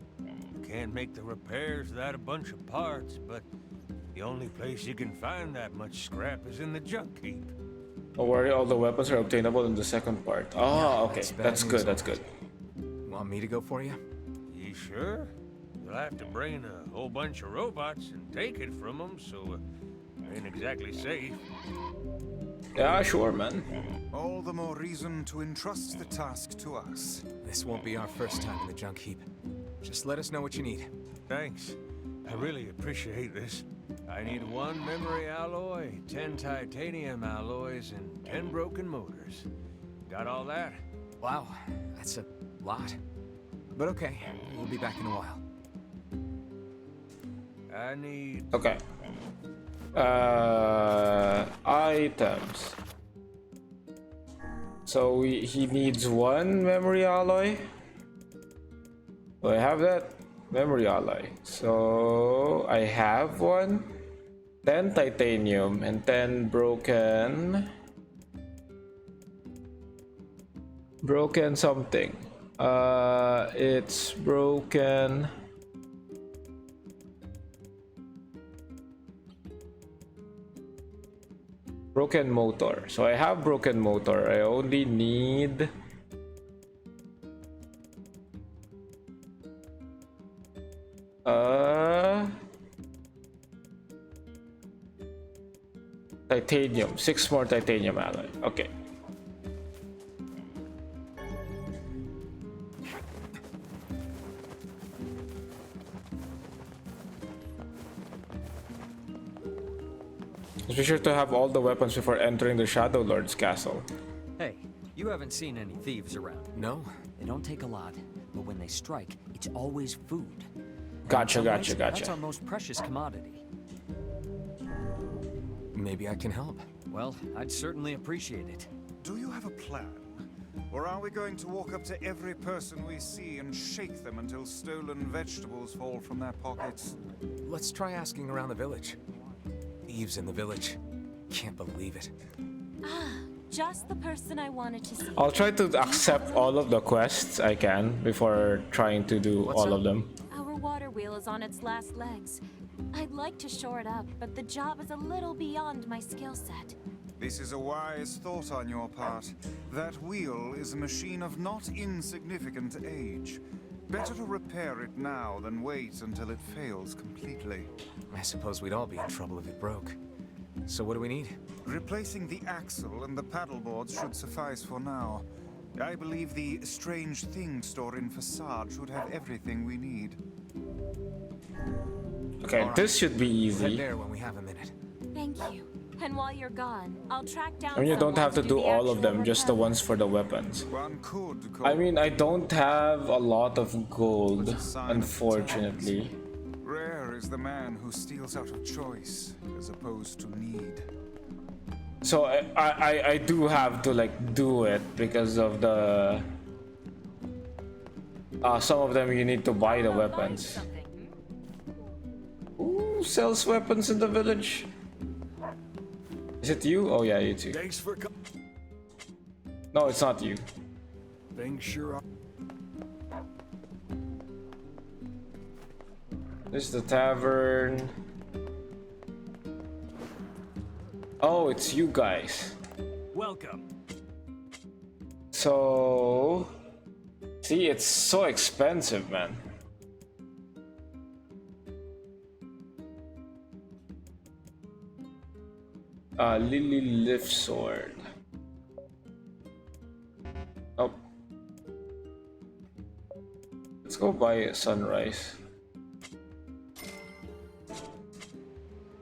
Can't make the repairs without a bunch of parts, but the only place you can find that much scrap is in the junk heap. Don't worry, all the weapons are obtainable in the second part. Oh, okay. That's good, that's good. Want me to go for you? You sure? You'll have to bring in a whole bunch of robots and take it from them, so it ain't exactly safe. Yeah, sure, man. All the more reason to entrust the task to us. This won't be our first time in the junk heap. Just let us know what you need. Thanks. I really appreciate this. I need 1 memory alloy, 10 titanium alloys, and 10 broken motors. Got all that? Wow, that's a lot. But okay, we'll be back in a while. I need... Okay. Items. So he needs 1 memory alloy. Do I have that? Memory alloy. So I have 1. 10 titanium and 10 broken something. It's broken. Broken motor. So I have broken motor. I only need titanium. 6 more titanium alloy. Okay. Just be sure to have all the weapons before entering the Shadow Lord's castle. Hey, you haven't seen any thieves around. No? They don't take a lot, but when they strike, it's always food. Gotcha, That's gotcha. our most precious commodity. Maybe I can help. Well, I'd certainly appreciate it. Do you have a plan? Or are we going to walk up to every person we see and shake them until stolen vegetables fall from their pockets? Let's try asking around the village. Thieves in the village. Can't believe it. Ah, just the person I wanted to see. I'll try to accept all of the quests I can before trying to do all of them. Our water wheel is on its last legs. I'd like to shore it up, but the job is a little beyond my skill set. This is a wise thought on your part. That wheel is a machine of not insignificant age. Better to repair it now than wait until it fails completely. I suppose we'd all be in trouble if it broke. So what do we need? Replacing the axle and the paddle boards should suffice for now. I believe the strange thing store in Facade should have everything we need. Okay, this should be easy. Head there when we have a minute. Thank you. And while you're gone, I'll track down. I mean, you don't have to do the all of them, actual just the repair. ones for the weapons. One could I mean, I don't have a lot of gold, unfortunately. Rare is the man who steals out of choice as opposed to need. So I do have to like do it because of the some of them you need to buy the weapons. Who sells weapons in the village? Is it you? Oh yeah, you too. Thanks for No, it's not you. Things sure are. This is the tavern. Oh, it's you guys. Welcome. So, see, it's so expensive, man. Lily Lift Sword. Oh. Let's go buy a Sunrise.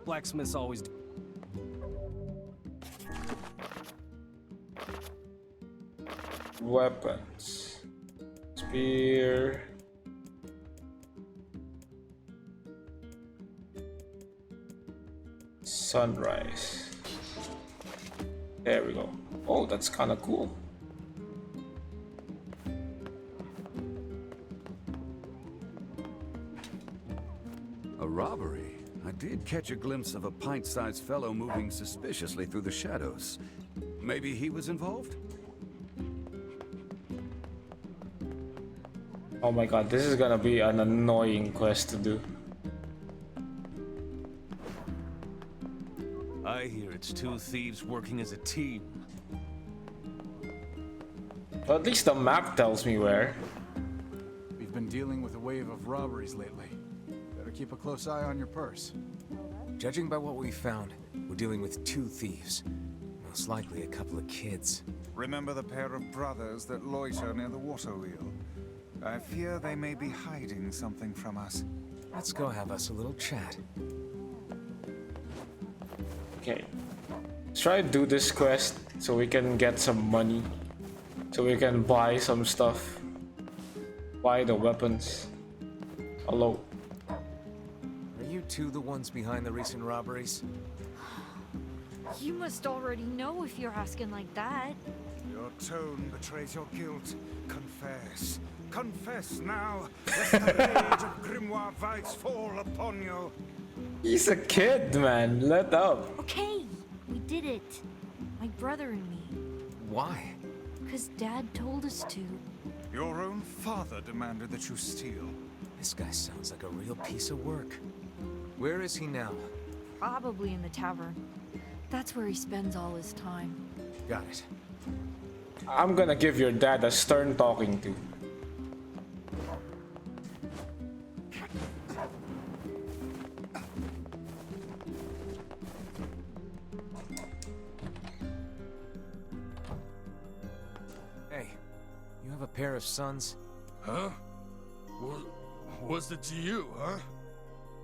Blacksmiths always do. Weapons. Spear. Sunrise. There we go. Oh, that's kind of cool. A robbery? I did catch a glimpse of a pint-sized fellow moving suspiciously through the shadows. Maybe he was involved? Oh my god, this is gonna be an annoying quest to do. I hear it's two thieves working as a team. Well, at least the map tells me where. We've been dealing with a wave of robberies lately. Better keep a close eye on your purse. Judging by what we found, we're dealing with two thieves. Most likely a couple of kids. Remember the pair of brothers that loiter near the water wheel? I fear they may be hiding something from us. Let's go have us a little chat. Okay. Let's try to do this quest so we can get some money. So we can buy some stuff. Buy the weapons. Hello. Are you two the ones behind the recent robberies? You must already know if you're asking like that. Your tone betrays your guilt. Confess. Confess now, lest the rage of Grimoire Vites fall upon you. He's a kid, man. Let up. Okay, we did it. My brother and me. Why? Because Dad told us to. Your own father demanded that you steal. This guy sounds like a real piece of work. Where is he now? Probably in the tavern. That's where he spends all his time. Got it. I'm gonna give your dad a stern talking to. Hey, you have a pair of sons? Huh? What's it to you, huh?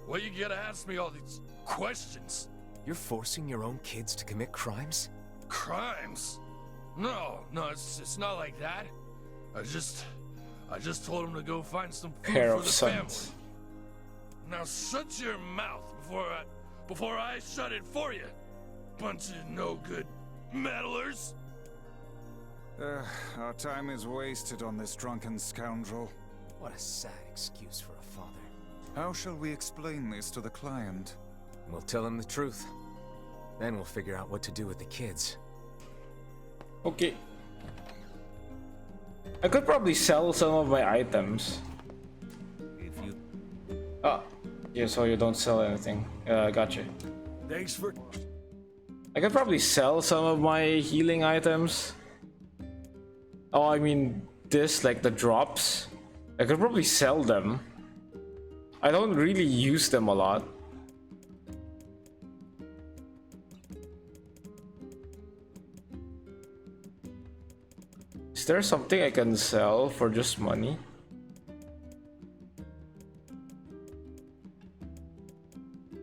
Why you gotta ask me all these questions? You're forcing your own kids to commit crimes? Crimes? No, it's not like that. I just told him to go find some food Pair for of the sons. family. Now shut your mouth before I shut it for you. Bunch of no good meddlers. Our time is wasted on this drunken scoundrel. What a sad excuse for a father. How shall we explain this to the client? We'll tell him the truth. Then we'll figure out what to do with the kids. Okay. I could probably sell some of my items. If you... Ah, yeah, so you don't sell anything. Gotcha. Thanks for... I could probably sell some of my healing items. Oh, I mean this, like the drops. I could probably sell them. I don't really use them a lot. Is there something I can sell for just money?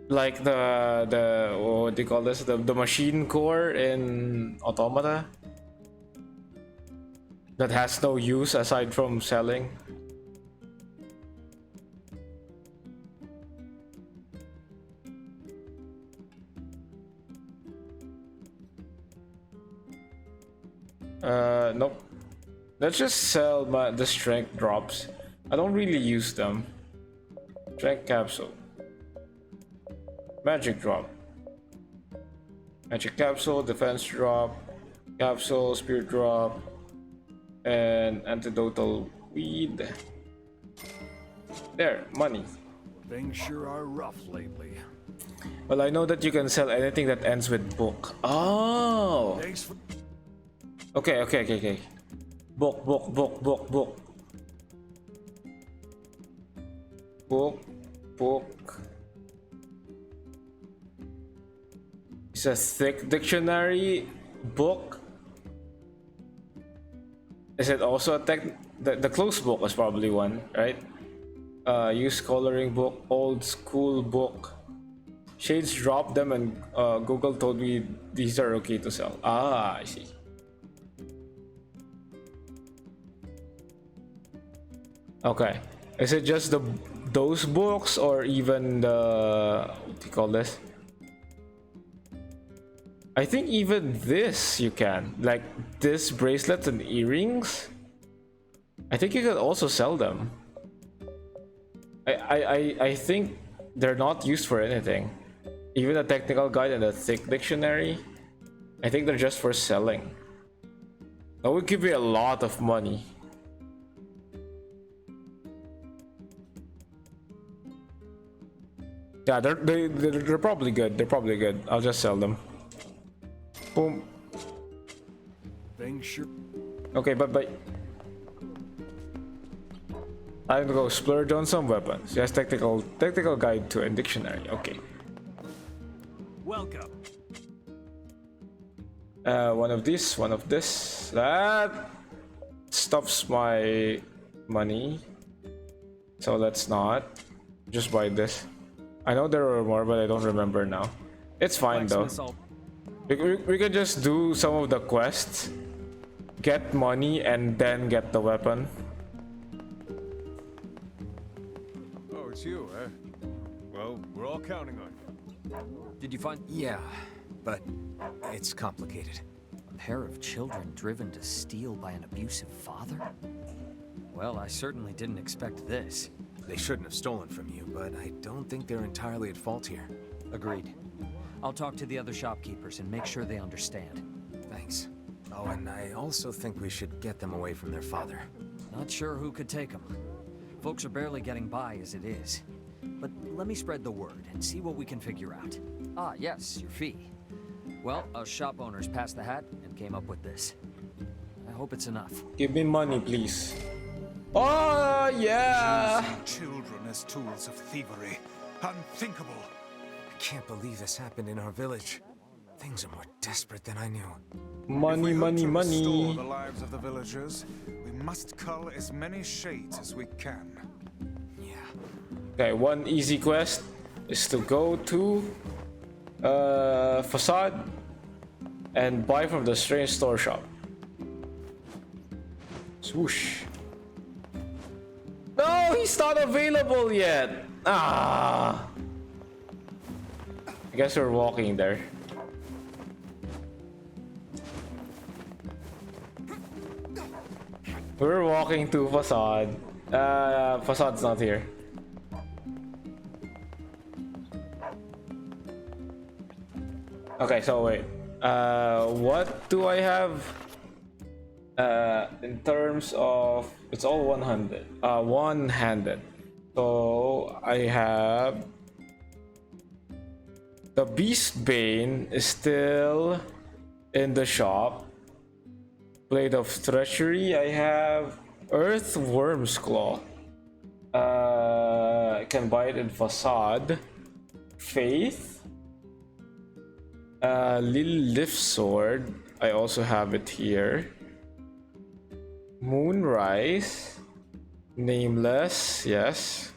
Like the what do you call this? The machine core in Automata? That has no use aside from selling. Nope. Let's just sell the strength drops. I don't really use them. Strength capsule. Magic drop. Magic capsule, defense drop, capsule, spirit drop, and antidotal weed. There, money. Things sure are rough lately. Well, I know that you can sell anything that ends with book. Oh! Okay. Book. Book. It's a thick dictionary book. Is it also a the closed book is probably one, right? Used coloring book, old school book. Shades dropped them and Google told me these are okay to sell. Ah, I see. Okay. Is it just those books or even the what do you call this? I think even this you can. Like this bracelets and earrings. I think you can also sell them. I think they're not used for anything. Even a technical guide and a thick dictionary. I think they're just for selling. That would give you a lot of money. Yeah, they're probably good. They're probably good. I'll just sell them. Boom. Okay, bye. I'm gonna go splurge on some weapons. Yes, technical guide to a dictionary. Okay. Welcome. One of this. That stuffs my money. So let's not. Just buy this. I know there were more, but I don't remember now. It's fine though. We could just do some of the quests, get money, and then get the weapon. Oh, it's you, eh? Well, we're all counting on you. Did you find... Yeah, but it's complicated. A pair of children driven to steel by an abusive father? Well, I certainly didn't expect this. They shouldn't have stolen from you, but I don't think they're entirely at fault here. Agreed. I'll talk to the other shopkeepers and make sure they understand. Thanks. Oh, and I also think we should get them away from their father. Not sure who could take them. Folks are barely getting by as it is. But let me spread the word and see what we can figure out. Ah, yes, your fee. Well, us shop owners passed the hat and came up with this. I hope it's enough. Give me money, please. Oh, yeah! Using children as tools of thievery. Unthinkable. I can't believe this happened in our village. Things are more desperate than I knew. Money. Restore the lives of the villagers, we must cull as many shades as we can. Okay, one easy quest is to go to Facade and buy from the strange store shop. Swoosh. No, he's not available yet. Ah. I guess we're walking there. We're walking to Facade. Facade's not here. Okay, so wait. What do I have? In terms of, it's all one-handed. So I have the Beast Bane is still in the shop. Blade of Treachery. I have Earthworm's Claw. I can buy it in Facade. Faith. Lift Sword. I also have it here. Moonrise. Nameless. Yes.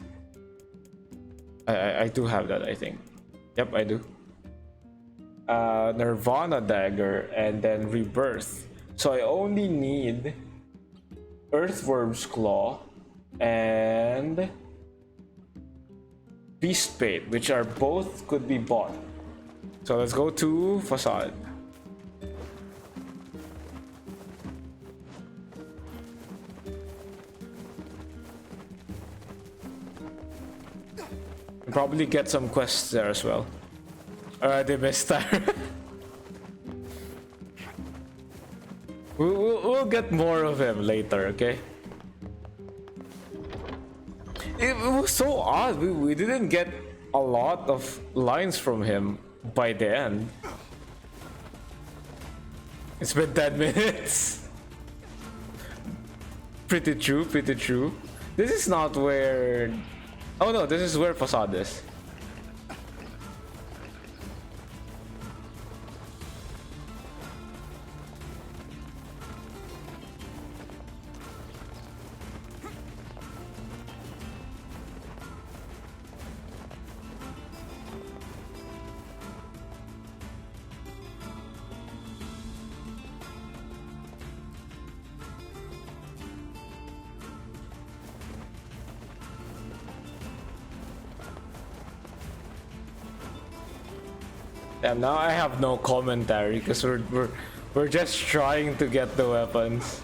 I do have that, I think. Yep, I do. Nirvana Dagger and then Rebirth. So I only need Earthworm's Claw and Beast Bait, which are both could be bought. So let's go to Facade. probably get some quests there as well. They missed that. We'll get more of him later, okay? It was so odd. We didn't get a lot of lines from him by the end. It's been 10 minutes. Pretty true, pretty true. This is not where... Oh no, this is where Facade is. And now I have no commentary because we're just trying to get the weapons.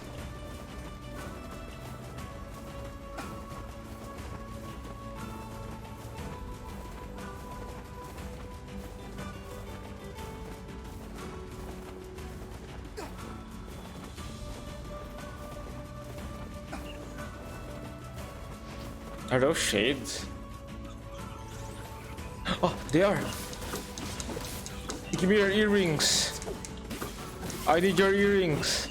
Are those shades? Oh, they are. Give me your earrings. I need your earrings.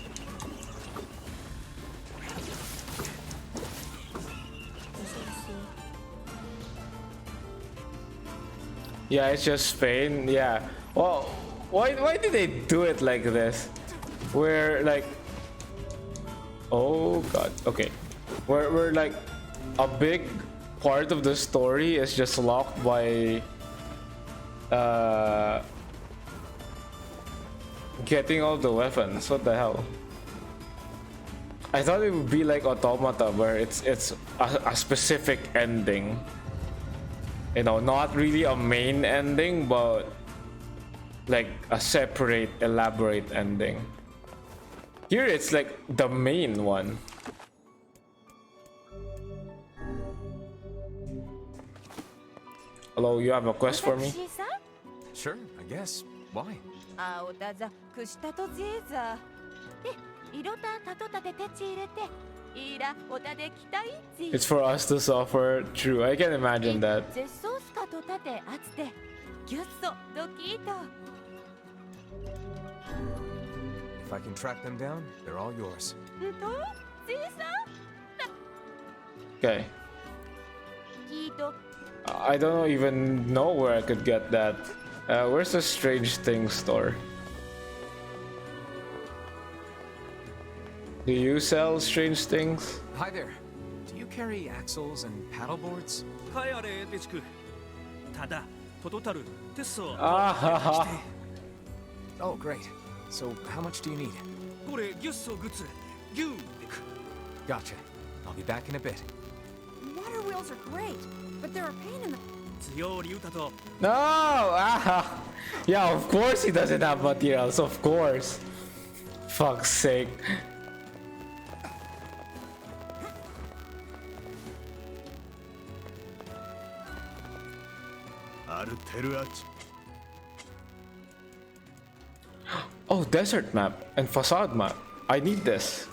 Yeah, it's just Spain. Yeah. Well, why did they do it like this? Where like, oh god. Okay. Where like a big part of the story is just locked by getting all the weapons. What the hell? I thought it would be like Automata where it's a specific ending. You know, not really a main ending, but like a separate, elaborate ending. Here it's like the main one. Hello, you have a quest for me? Sure, I guess. Why? It's for us to suffer. True, I can imagine that. If I can track them down, they're all yours. Okay. I don't even know where I could get that. Where's the Strange Things store? Do you sell strange things? Hi there. Do you carry axles and paddle boards? Oh, great. So, how much do you need? Gotcha. I'll be back in a bit. Water wheels are great, but they're a pain in the... No! Ah! Yeah, of course he doesn't have materials, of course. Fuck's sake. Oh, desert map and facade map. I need this.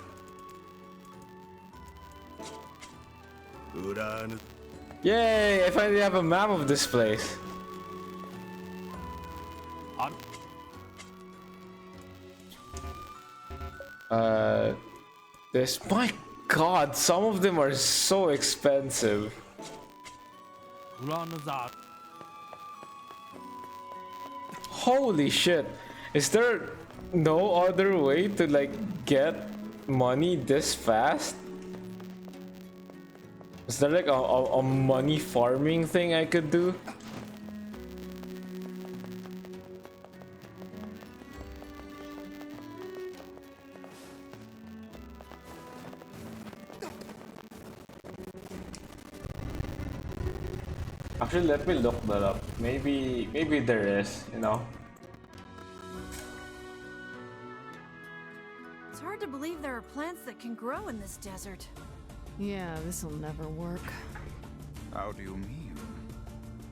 Yay! I finally have a map of this place. This, my god, some of them are so expensive. Holy shit. Is there no other way to like get money this fast? Is there like a money farming thing I could do? Actually, let me look that up. Maybe there is, you know. It's hard to believe there are plants that can grow in this desert. Yeah, this'll never work. How do you mean?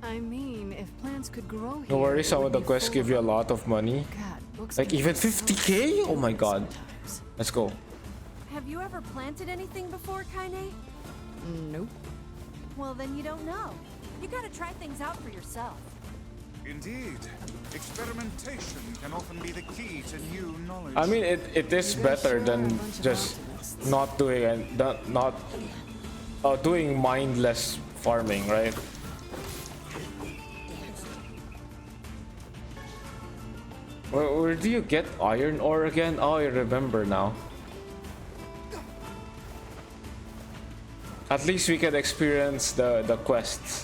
I mean, if plants could grow here, No worries, some it of the would be quests full give of you a them. lot of money. God, books Like can even be so 50k? Oh my god. Let's go. Have you ever planted anything before, Kaine? Nope. Well, then you don't know. You gotta try things out for yourself. Indeed. Experimentation can often be the key to new knowledge. I mean, it is better than just not doing and not doing mindless farming, right? Where do you get iron ore again? Oh, I remember now. At least we can experience the quests.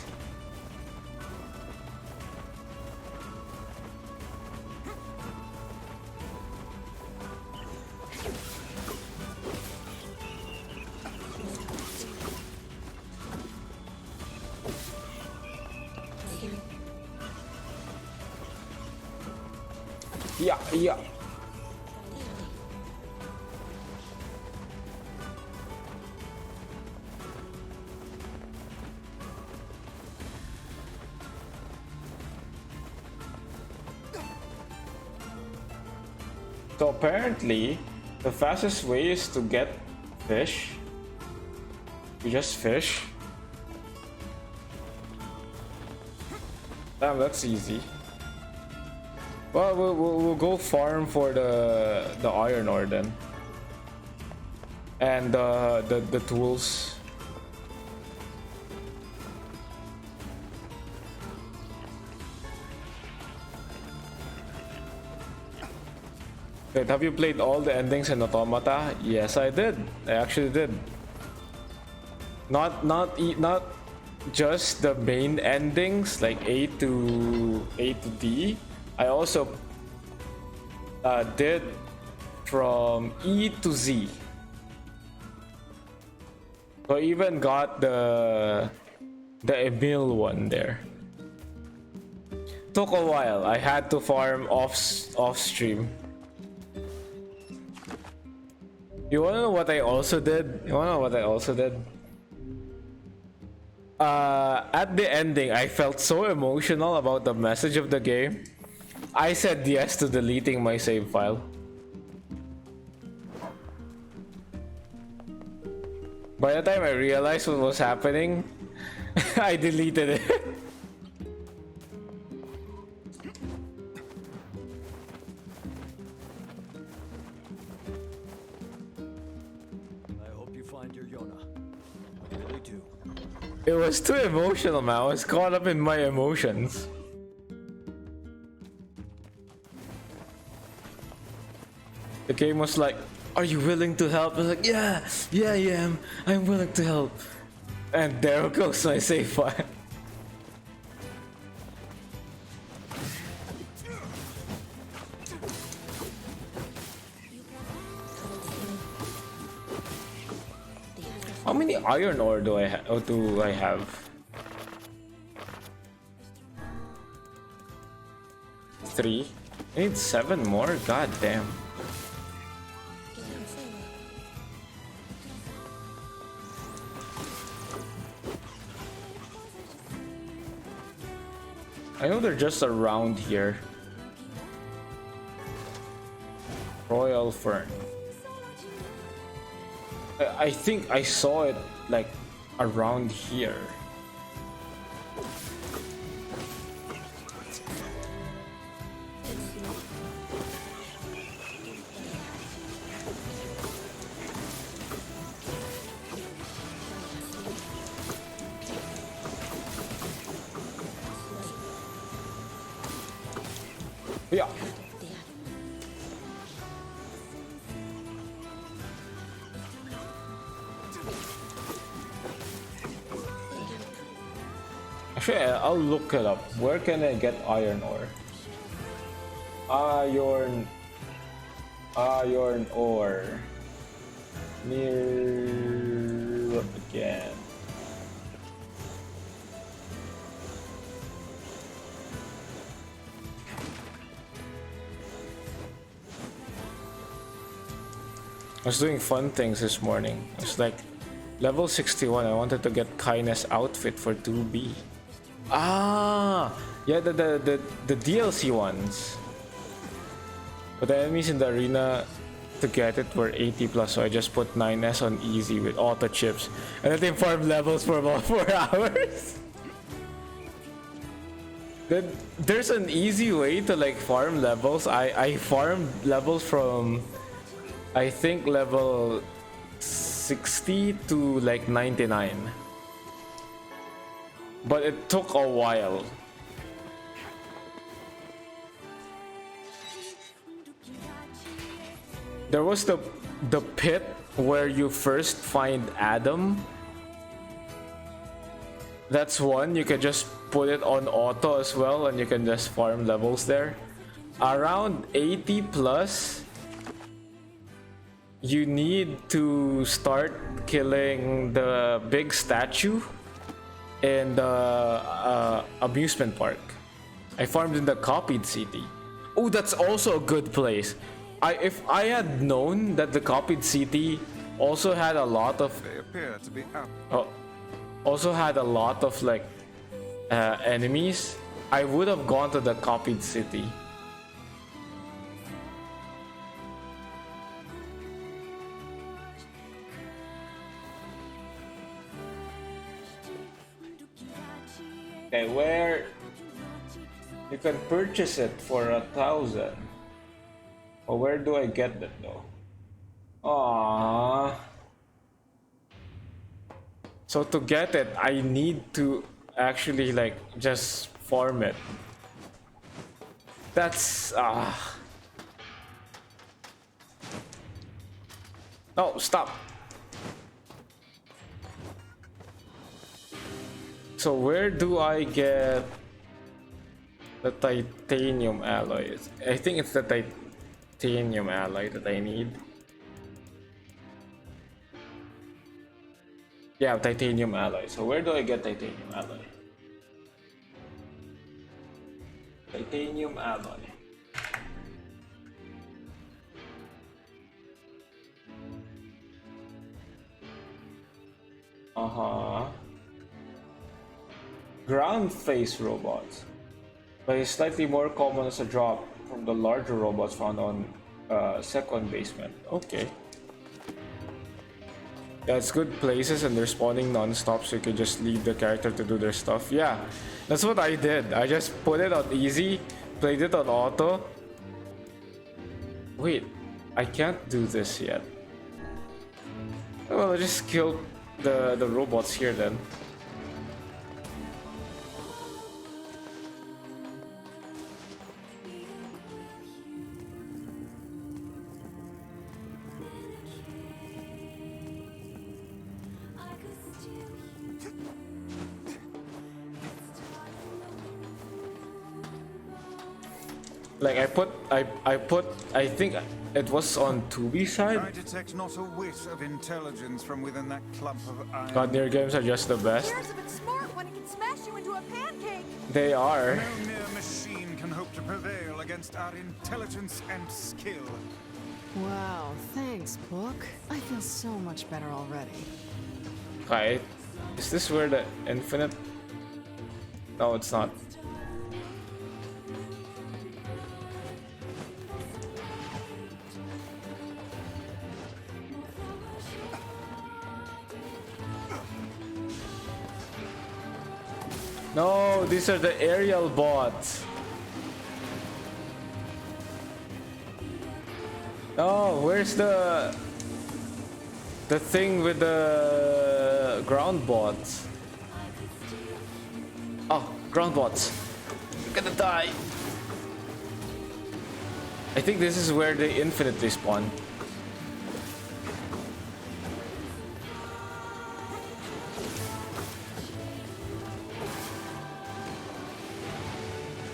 Yeah, yeah. So apparently, the fastest way is to get fish. You just fish. Damn, that's easy. Well, we'll go farm for the iron ore then, and the tools. Wait, have you played all the endings in Automata? Yes, I did. I actually did. Not just the main endings like A to D. I also did from E to Z. So I even got the Emil one there. Took a while. I had to farm off stream. You wanna know what I also did? At the ending, I felt so emotional about the message of the game. I said yes to deleting my save file. By the time I realized what was happening, I deleted it. I hope you find your Yona. I really do. It was too emotional, man. I was caught up in my emotions. The game was like, "Are you willing to help?" I was like, "Yeah, I am. I'm willing to help." And there goes my save file. How many iron ore do I have? 3. I need 7 more. God damn. I know they're just around here. Royal Fern. I think I saw it like around here. Yeah. Actually, I'll look it up. Where can I get iron ore? Iron ore. Near again. I was doing fun things this morning. It's like level 61. I wanted to get Kaine's outfit for 2B. Ah, yeah, the DLC ones. But the enemies in the arena to get it were 80 plus, so I just put 9S on easy with auto chips, and then they farm levels for about 4 hours. Then there's an easy way to like farm levels. I farmed levels from I think level 60 to like 99. But it took a while. There was the pit where you first find Adam. That's one. You can just put it on auto as well, and you can just farm levels there. Around 80 plus, you need to start killing the big statue in the amusement park. I farmed in the copied city. Oh, that's also a good place. If I had known that the copied city also had a lot of also had a lot of like enemies, I would have gone to the copied city. Okay, where you can purchase it for 1,000. Or where do I get that though? Aww. So to get it, I need to actually like just farm it. That's No, stop. So where do I get the titanium alloy? I think it's the titanium alloy that I need. Yeah, titanium alloy. So where do I get titanium alloy? Titanium alloy. Ground face robots, but it's slightly more common as a drop from the larger robots found on second basement. Okay. Yeah, it's good places and they're spawning non-stop, so you can just leave the character to do their stuff. Yeah, that's what I did. I just put it on easy, played it on auto. Wait, I can't do this yet. Well, I just killed the robots here then. Like I think it was on 2B side. I detect not a whit of intelligence from within that clump of iron. God, NIER games are just the best. Cares if it's smart when it can smash you into a pancake. They are. No mere machine can hope to prevail against our intelligence and skill. Wow, thanks, book. I feel so much better already. Okay, is this where the infinite? No, it's not. No, these are the aerial bots. No, where's the thing with the ground bots? Oh, ground bots. You're gonna die. I think this is where they infinitely spawn.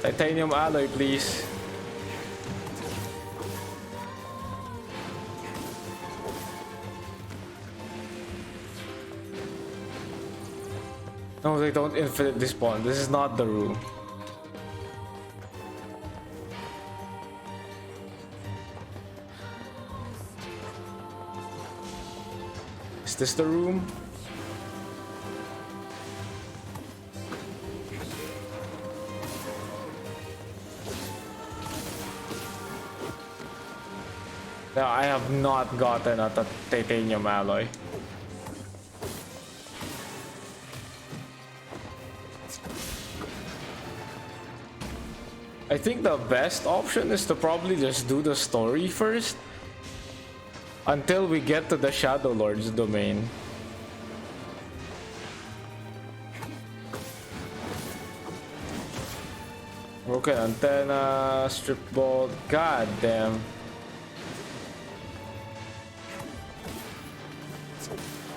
Titanium alloy, please. No, they don't infinitely spawn. This is not the room. Is this the room? Now, I have not gotten a titanium alloy. I think the best option is to probably just do the story first until we get to the Shadow Lord's domain. Broken antenna, strip bolt, god damn.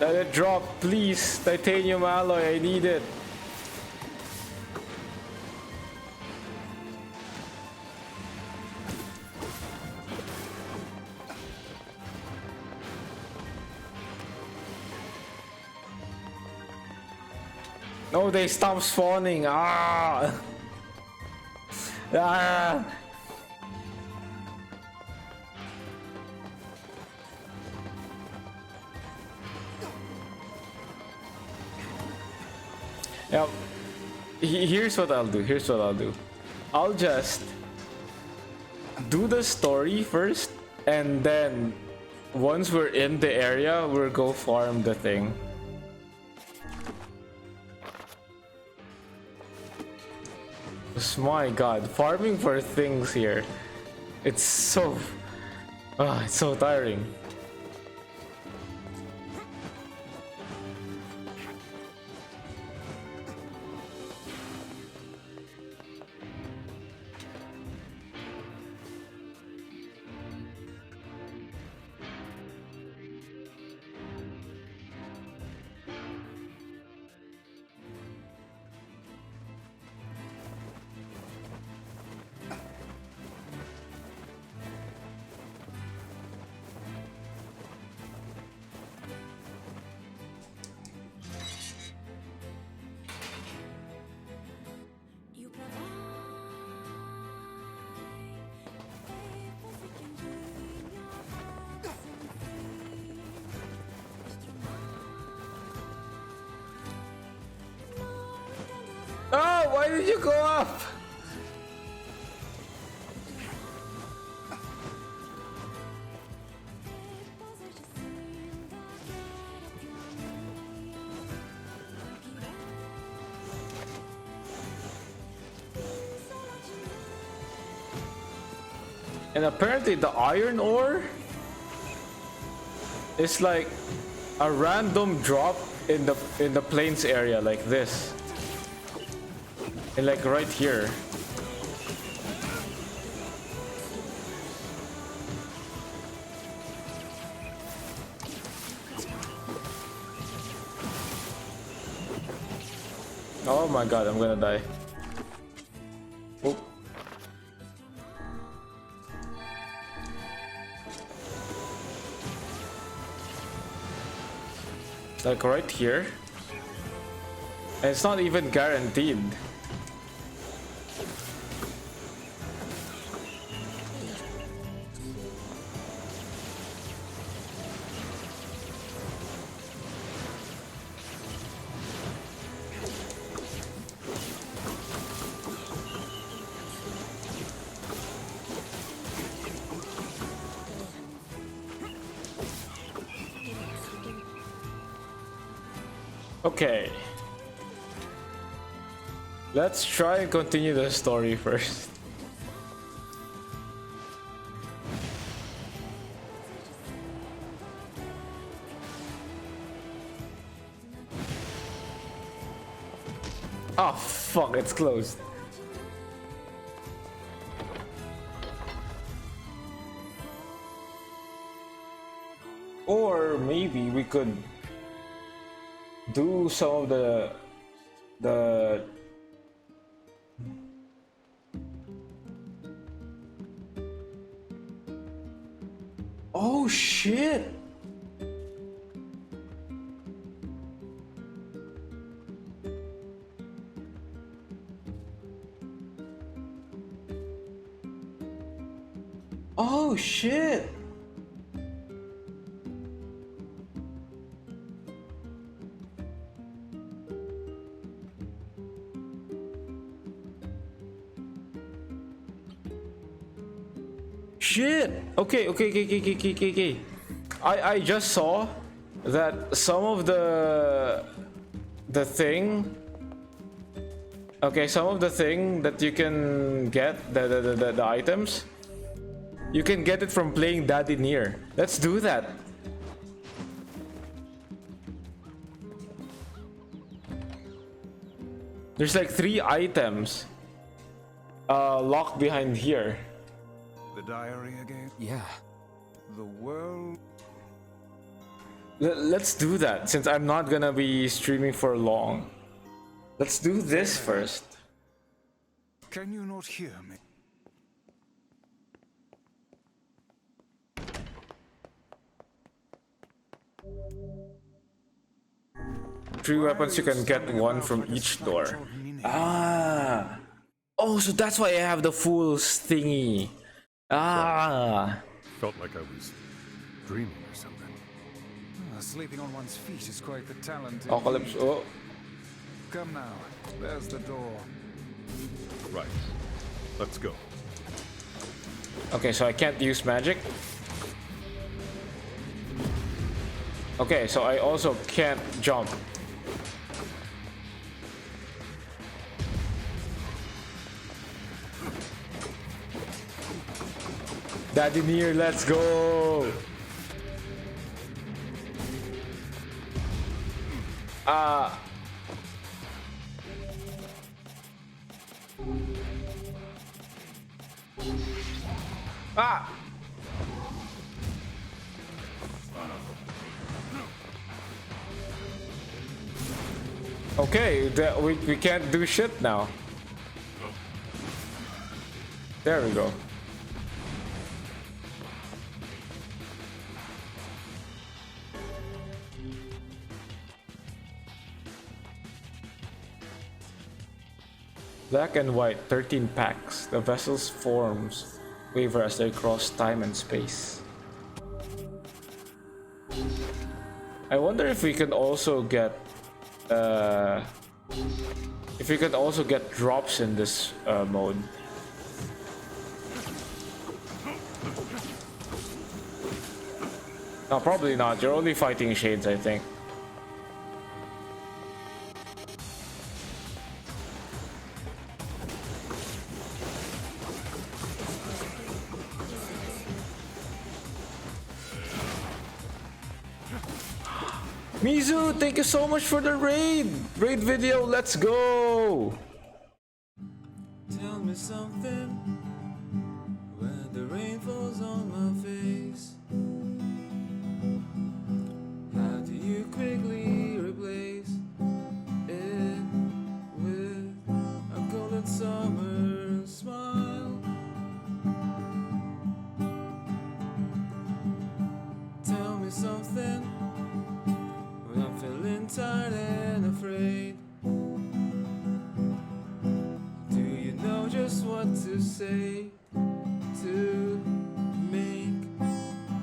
Let it drop, please. Titanium alloy, I need it. No, they stopped spawning. Ah! Ah! Now, here's what I'll do. I'll just do the story first, and then once we're in the area, we'll go farm the thing. My god, farming for things here. It's so tiring. Oh, why did you go up? And apparently the iron ore is like a random drop in the plains area like this. And like right here. Oh my god, I'm gonna die. Oh. Like right here. And it's not even guaranteed. Okay. Let's try and continue the story first. Oh fuck, it's closed. Or maybe we could do some of the oh shit. Oh shit. Shit! Okay. I just saw that some of the thing. Okay, some of the thing that you can get, the items, you can get it from playing Daddy NIER. Let's do that. There's like 3 items locked behind here. The diary again? Yeah. The world... Let's do that, since I'm not gonna be streaming for long. Let's do this first. Can you not hear me? Three weapons, you can get one from each door. Ah! Oh, so that's why I have the fool's thingy. Ah! Felt like I was dreaming or something. Sleeping on one's feet is quite the talent. Apocalypse, oh. Come now, there's the door. Right, let's go. Okay, so I can't use magic. Okay, so I also can't jump. Daddy NIER, let's go! Ah! Okay, we can't do shit now. There we go. Black and white, 13 packs. The vessel's forms waver as they cross time and space. I wonder if we can also get drops in this mode. No, probably not. You're only fighting shades, I think. Mizu, thank you so much for the raid video. Let's go. Tell me something when the rain falls on my face. How do you quickly replace it with a golden summer smile? Tell me something when I'm feeling tired and afraid. Do you know just what to say to make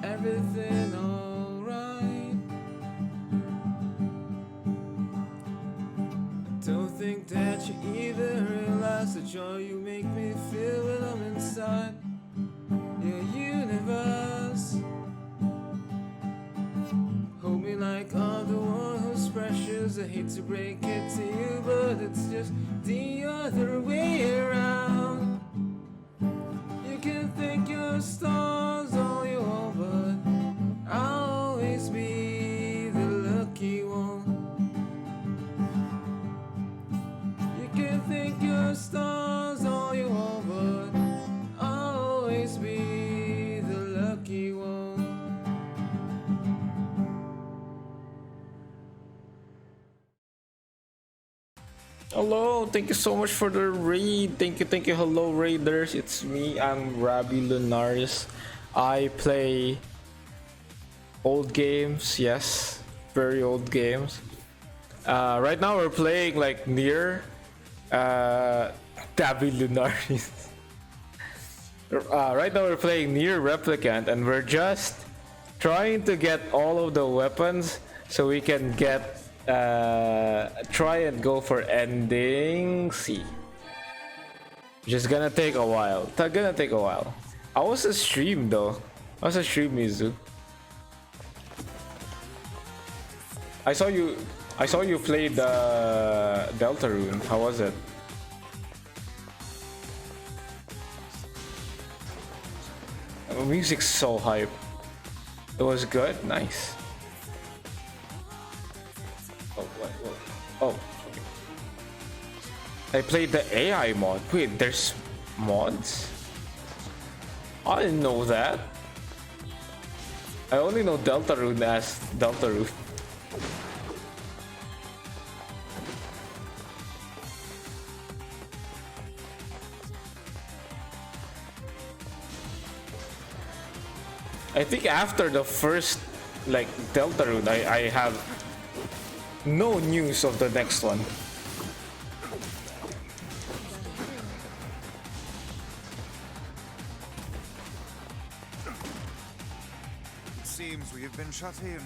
everything alright? I don't think that you even realize the joy you make me feel when I'm inside your universe. Hold me like I'm the one who's precious. I hate to break it to you, but it's just the other way around. You can think your stars all you want, but I'll always be the lucky one. You can think your stars all you want, but I'll always be the lucky one. Hello, thank you so much for the raid. Thank you. Hello, raiders. It's me. I'm RabbyLunaris. I play old games. Yes, very old games. Right now we're playing like NIER. RabbyLunaris. Right now we're playing NIER Replicant, and we're just trying to get all of the weapons so we can get try and go for ending C. Just gonna take a while. How was the stream though? How was the stream, Mizu? I saw you play the Deltarune. How was it? The music's so hype. It was good? Nice. Oh, what? Oh, okay. I played the AI mod. Wait, there's mods? I didn't know that. I only know Deltarune as Deltarune. I think after the first like Deltarune, I have no news of the next one. It seems we have been shut in.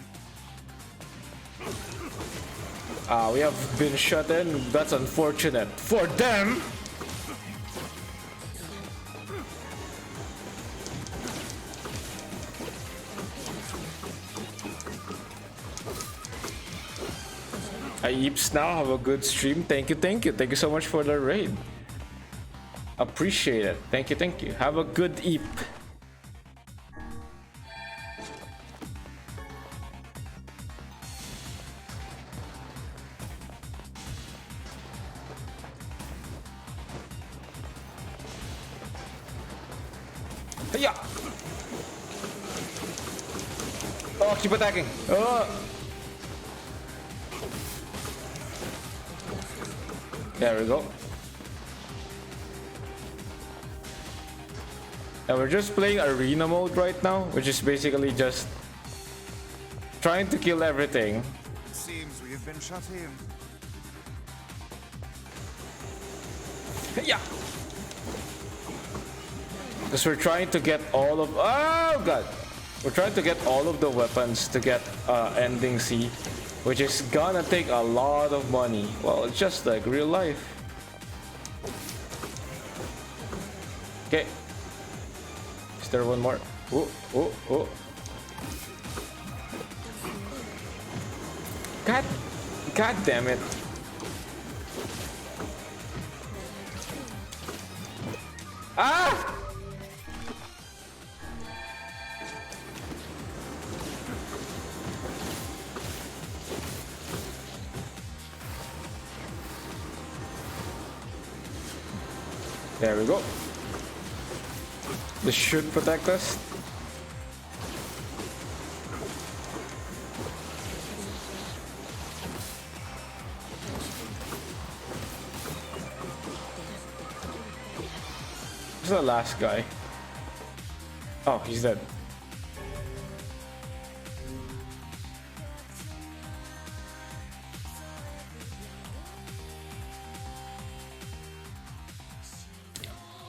We have been shut in. That's unfortunate for them. Hi Eeps now, have a good stream. Thank you. Thank you so much for the raid. Appreciate it. Thank you. Have a good Eep. Yeah. Oh, keep attacking. Oh. There we go. And we're just playing arena mode right now, which is basically just trying to kill everything. It seems we have been shut in. Yeah. Because we're trying to get all of... Oh god! We're trying to get all of the weapons to get ending C, which is gonna take a lot of money. Well, it's just like real life. Okay. Is there one more? Oh. God damn it. Ah! There we go. This should protect us. Who's the last guy? Oh, he's dead.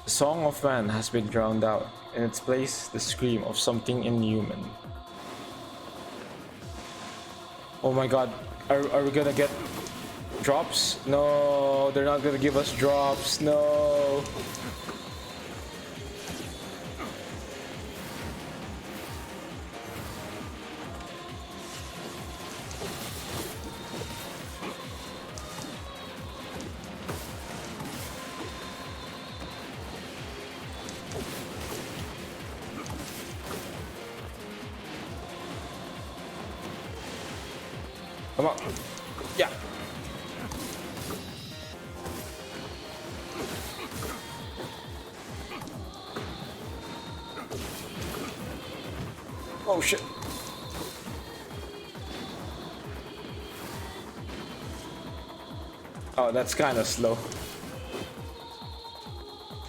The song of man has been drowned out. In its place, the scream of something inhuman. Oh my god. Are we gonna get drops? No, they're not gonna give us drops. No. Come on. Yeah. Oh shit. Oh, that's kind of slow.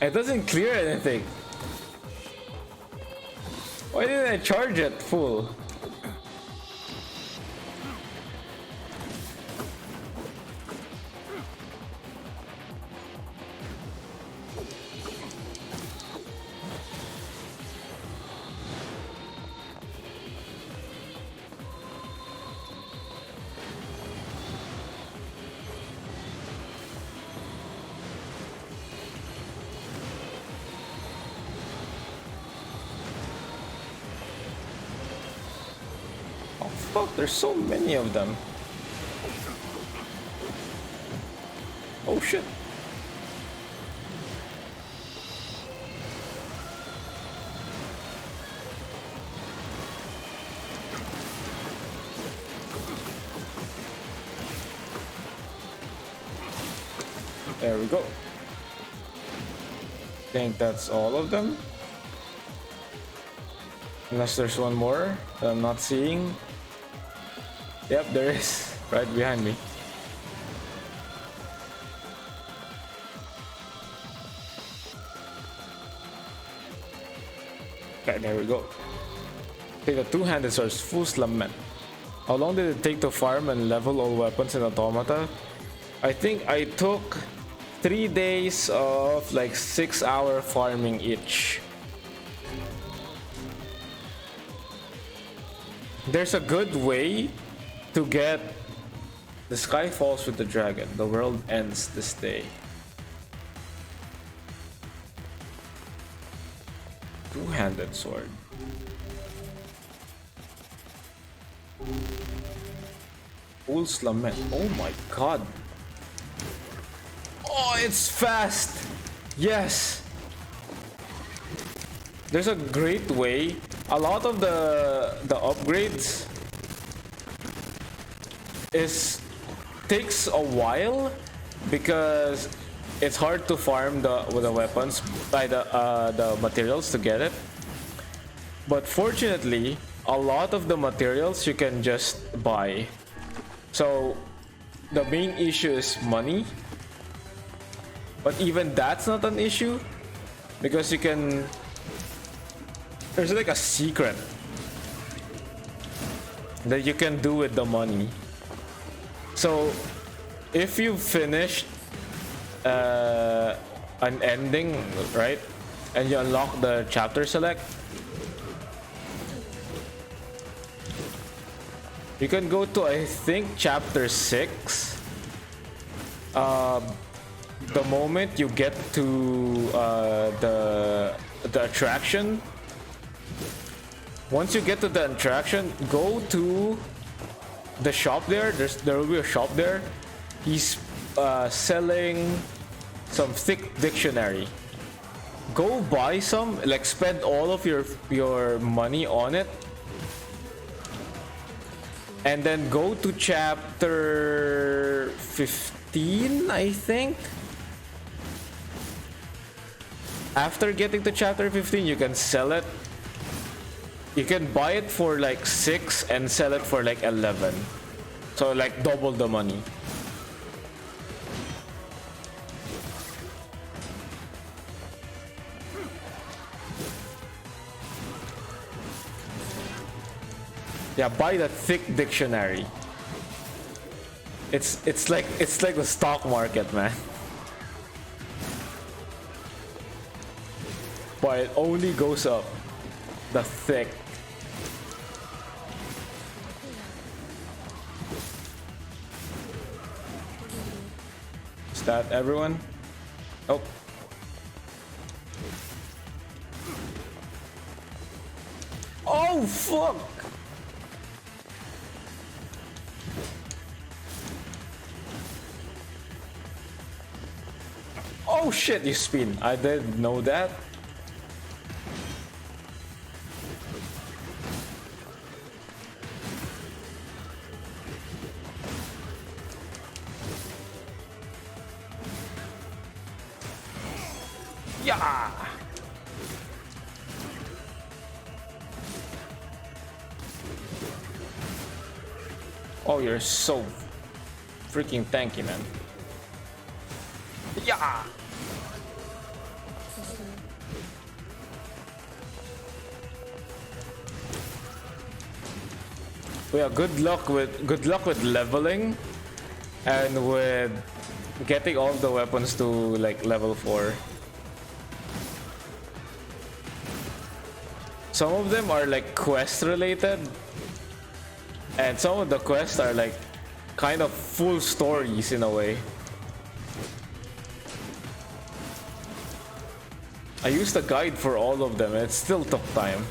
It doesn't clear anything. Why didn't I charge it full? Oh fuck, there's so many of them. Oh shit. There we go. Think that's all of them. Unless there's one more that I'm not seeing. Yep, there is. Right behind me. Okay, there we go. Take the two-handed sword's full lament. How long did it take to farm and level all weapons and automata? I think I took 3 days of like 6-hour farming each. There's a good way to get the sky falls with the dragon. The world ends this day. Two-handed sword. Fool's Lament. Oh my god. Oh, it's fast. Yes. There's a great way. A lot of the upgrades takes a while because it's hard to farm with the weapons by the materials to get it. But fortunately, a lot of the materials you can just buy. So the main issue is money. But even that's not an issue because you can. There's like a secret that you can do with the money. So if you finish an ending, right, and you unlock the chapter select, you can go to, I think, chapter 6. The moment you get to the attraction, once you get to the attraction, go to the shop there. There will be a shop there. He's selling some thick dictionary. Go buy some, like spend all of your money on it, and then go to chapter 15, I think. After getting to chapter 15, you can sell it. You can buy it for like 6 and sell it for like 11. So like double the money. Yeah, buy the thick dictionary. It's like the stock market, man. But it only goes up. The thick. Is that everyone? Oh. Oh fuck! Oh shit, you spin. I didn't know that. Yeah. Oh, you're so freaking tanky, man. Yeah. Yeah, good luck with leveling and with getting all the weapons to like level 4. Some of them are like quest related, and some of the quests are like kind of full stories in a way. I used a guide for all of them and it still took time.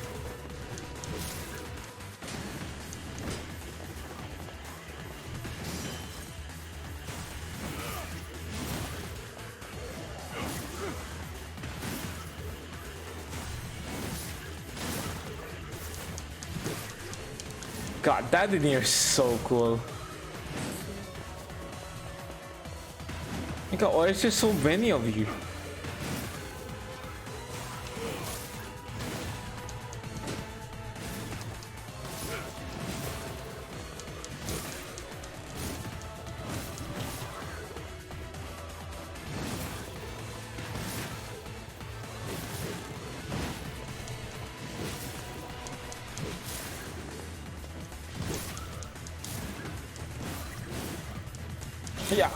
God, that in here is so cool. God, why is there so many of you? Yeah.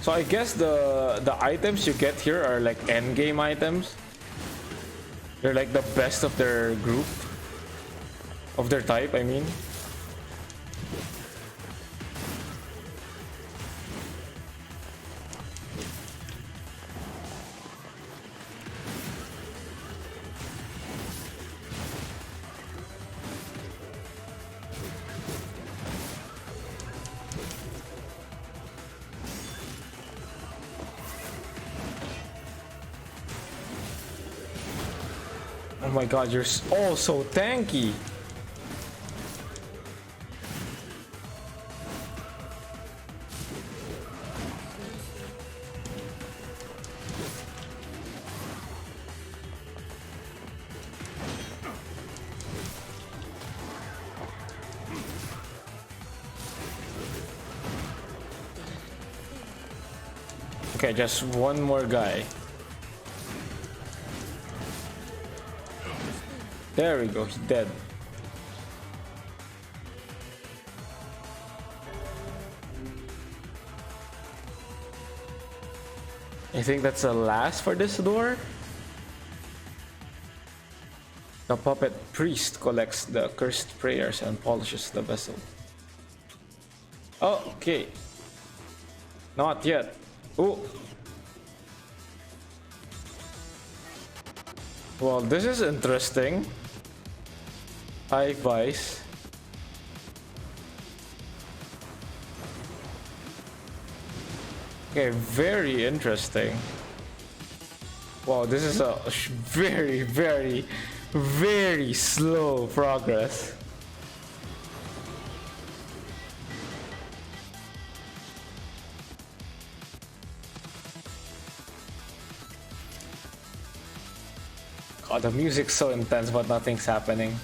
So I guess the items you get here are like end game items. They're like the best of their group, of their type, I mean. Oh my god, you're all so tanky. Okay, just one more guy. There we go, he's dead. I think that's the last for this door. The puppet priest collects the cursed prayers and polishes the vessel. Oh, okay. Not yet. Oh. Well, this is interesting. Hi, Vice. Okay, very interesting. Wow, this is a very, very, very slow progress. God, the music's so intense, but nothing's happening.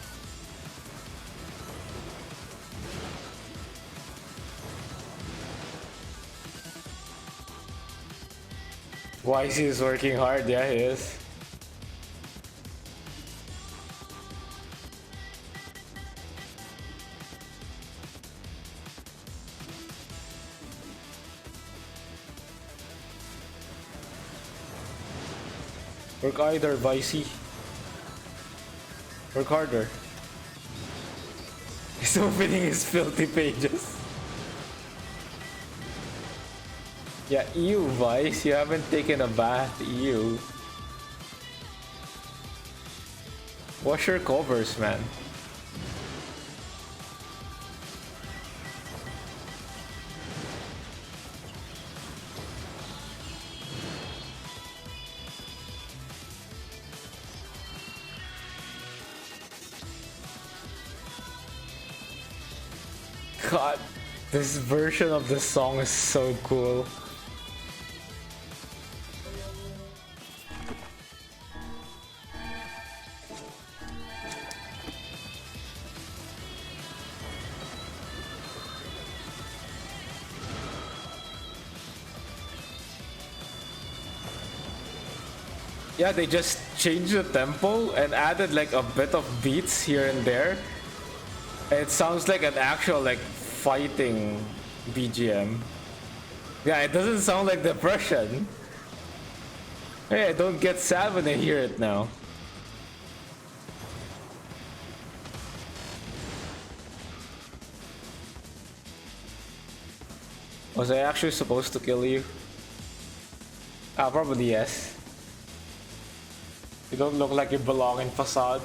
YC is working hard, yeah, he is. Work harder, YC. Work harder. He's opening his filthy pages. Yeah, you, Vice, you haven't taken a bath, you. Wash your covers, man. God, this version of the song is so cool. Yeah, they just changed the tempo and added like a bit of beats here and there. It sounds like an actual like fighting BGM. Yeah, it doesn't sound like depression. Hey, I don't get sad when I hear it now. Was I actually supposed to kill you? Ah, probably yes. You don't look like you belong in Facade.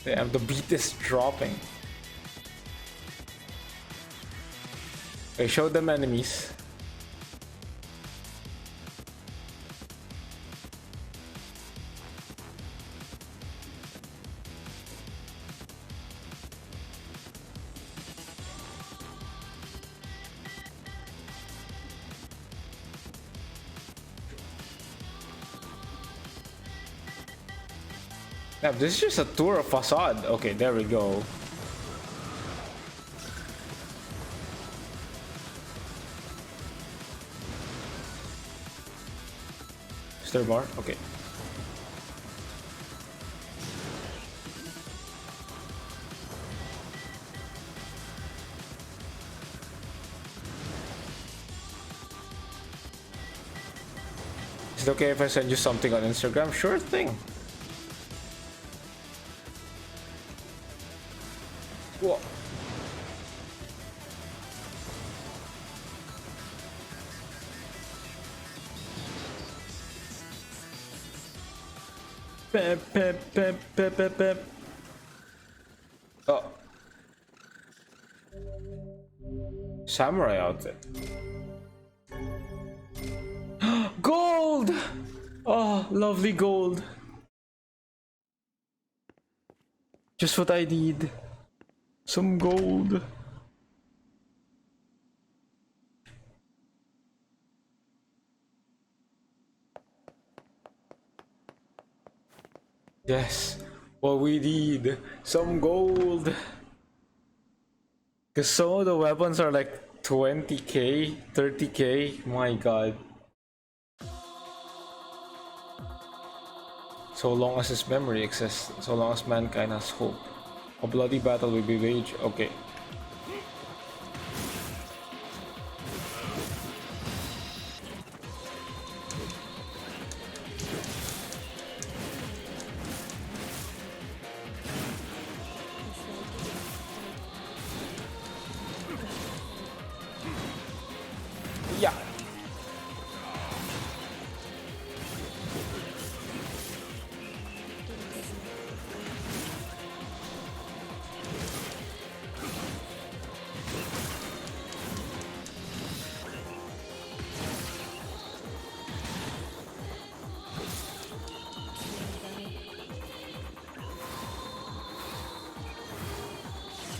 Damn, the beat is dropping. Okay, show them enemies. Now, this is just a tour of facade. Okay, there we go. Is there more? Okay. Is it okay if I send you something on Instagram? Sure thing. Whoa. Pep, pep, pep, pep, pep, pep. Oh. Samurai outfit. Gold! Oh, lovely gold. Just what I need. Some gold. Yes, what we need. Some gold. Because some of the weapons are like 20k, 30k. My god. So long as his memory exists, so long as mankind has hope. A bloody battle will be waged. Okay. Yeah.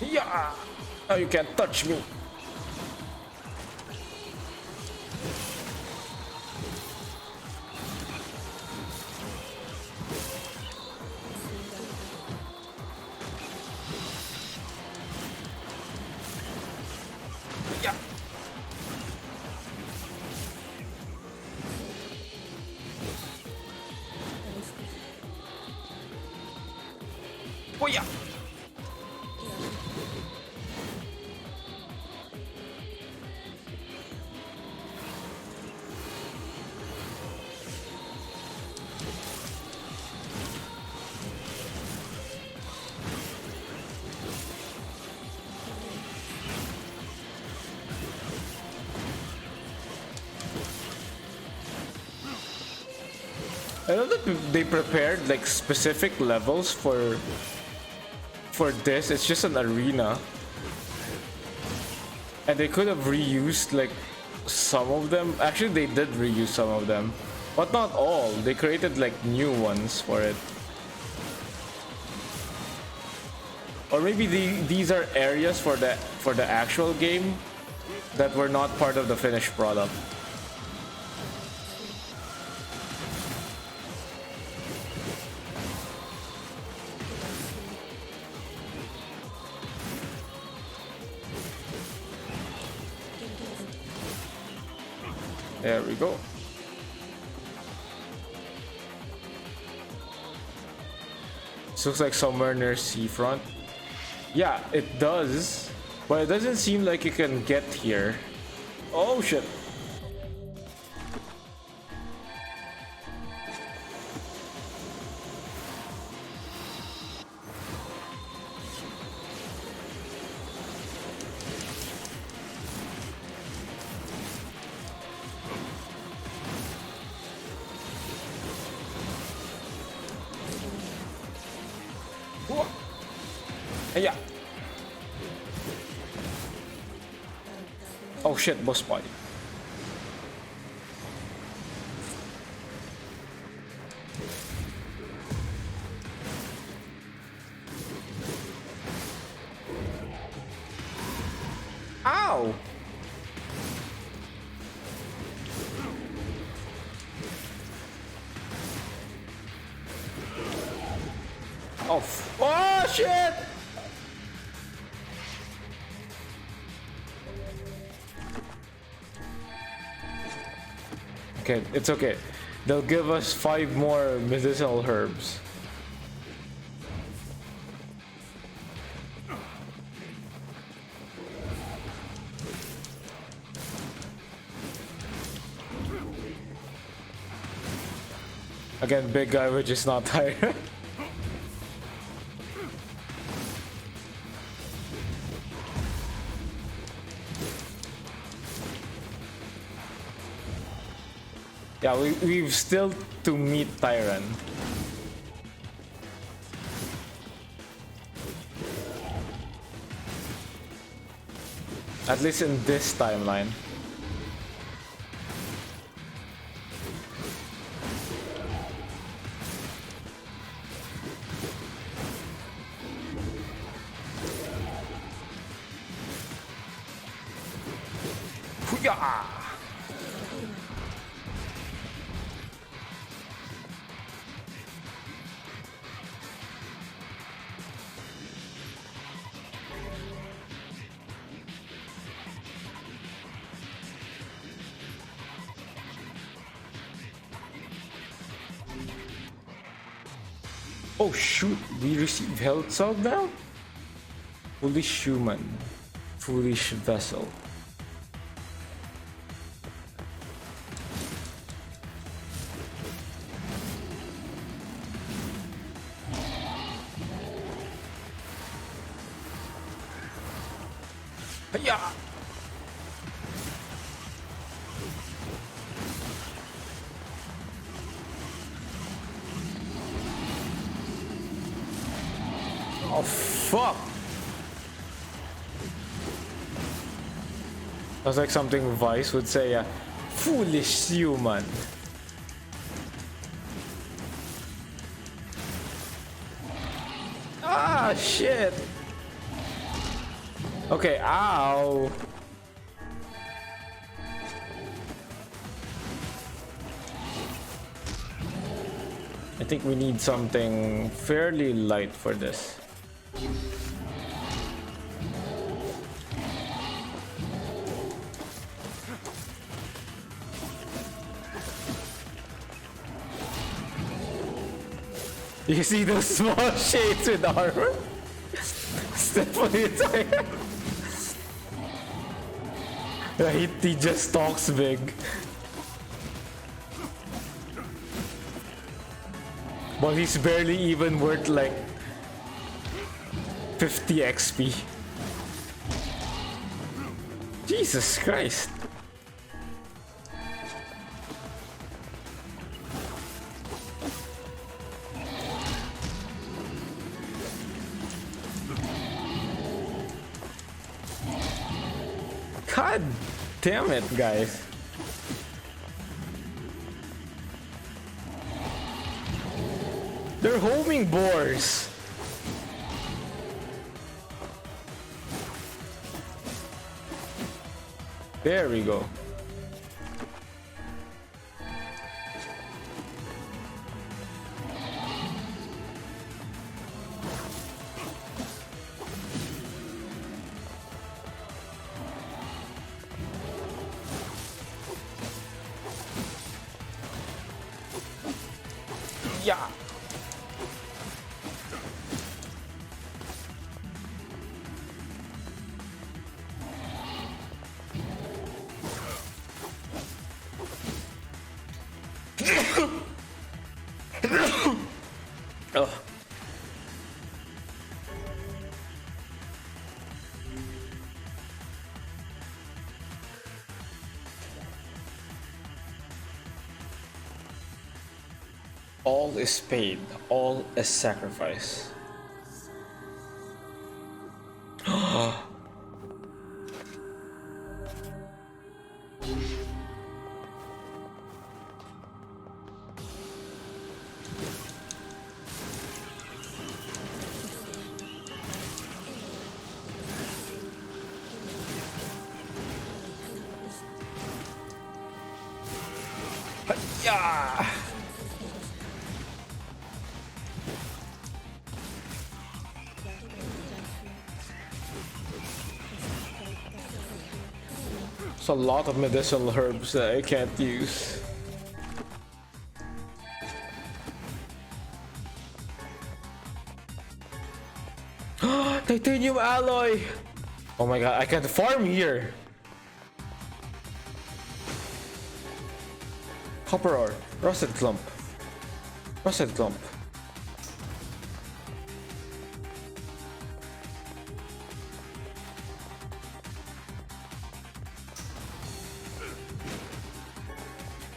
Yeah! Now you can't touch me. Yeah. Oh yeah. I know that they prepared like specific levels for this. It's just an arena, and they could have reused like some of them. Actually, they did reuse some of them, but not all. They created like new ones for it, or maybe these are areas for the actual game that were not part of the finished product. There we go. This looks like somewhere near seafront. Yeah, it does, but it doesn't seem like you can get here. Oh shit. Yeah. Oh shit, boss body. Ow! Oh, oh shit! Okay, it's okay. They'll give us 5 more medicinal herbs. Again, big guy, which is not tired. Yeah, we've still to meet Tyran. At least in this timeline. Hoo-yah! Oh shoot, we receive health sub now? Foolish human. Foolish vessel. Yeah. Oh fuck! That's like something Vice would say, foolish human. Ah shit! Okay, ow! I think we need something fairly light for this. You see those small shades with armor? Stephanie Tyre. He just talks big. But he's barely even worth like 50 XP. Jesus Christ. God damn it, guys. They're homing boars. There we go. Yeah. Oh. All is paid, all is sacrifice. Yeah. It's a lot of medicinal herbs that I can't use. Titanium alloy! Oh my god, I can farm here! Copper ore, rusted clump. Rusted clump.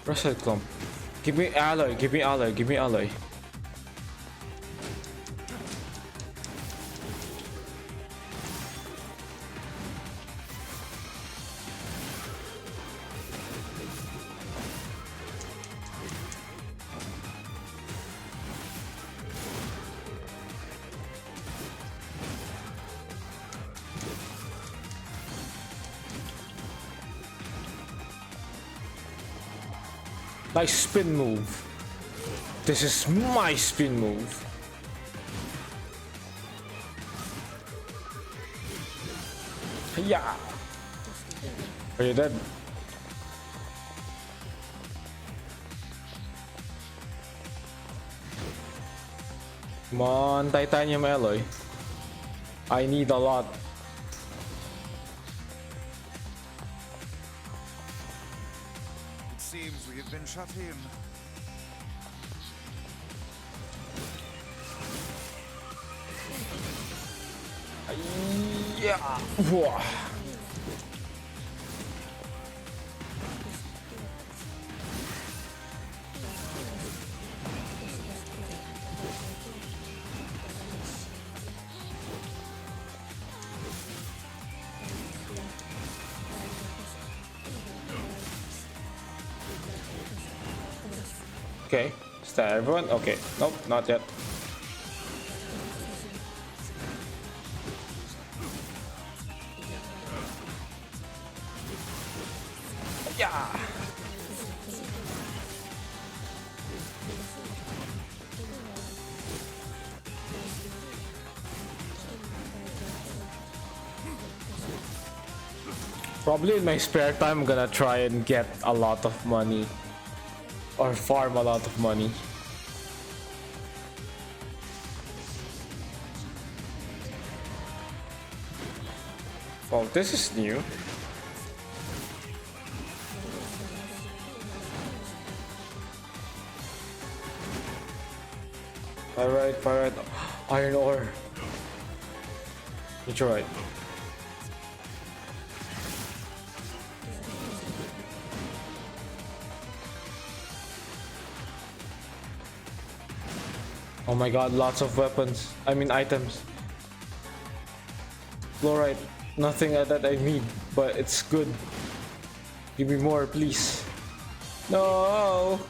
Rusted clump. Give me alloy, give me alloy, give me alloy. Nice spin move. This is my spin move. Yeah. Are you dead? Come on, titanium alloy. I need a lot. Seems we have been shut in. Yeah. Whoa. Okay, is that everyone? Okay, nope, not yet. Yeah. Probably in my spare time, I'm gonna try and get a lot of money. Or farm a lot of money. Well, this is new. Alright, iron ore. Detroit. Oh my god, lots of weapons. I mean items. Fluorite, nothing that I need, but it's good. Give me more, please. No!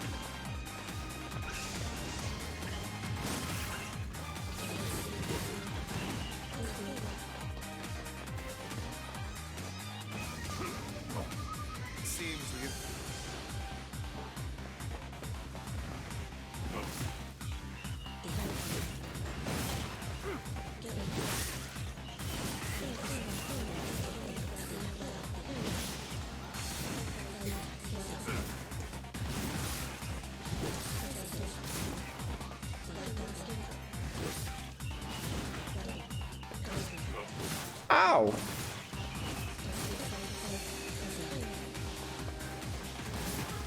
Ow!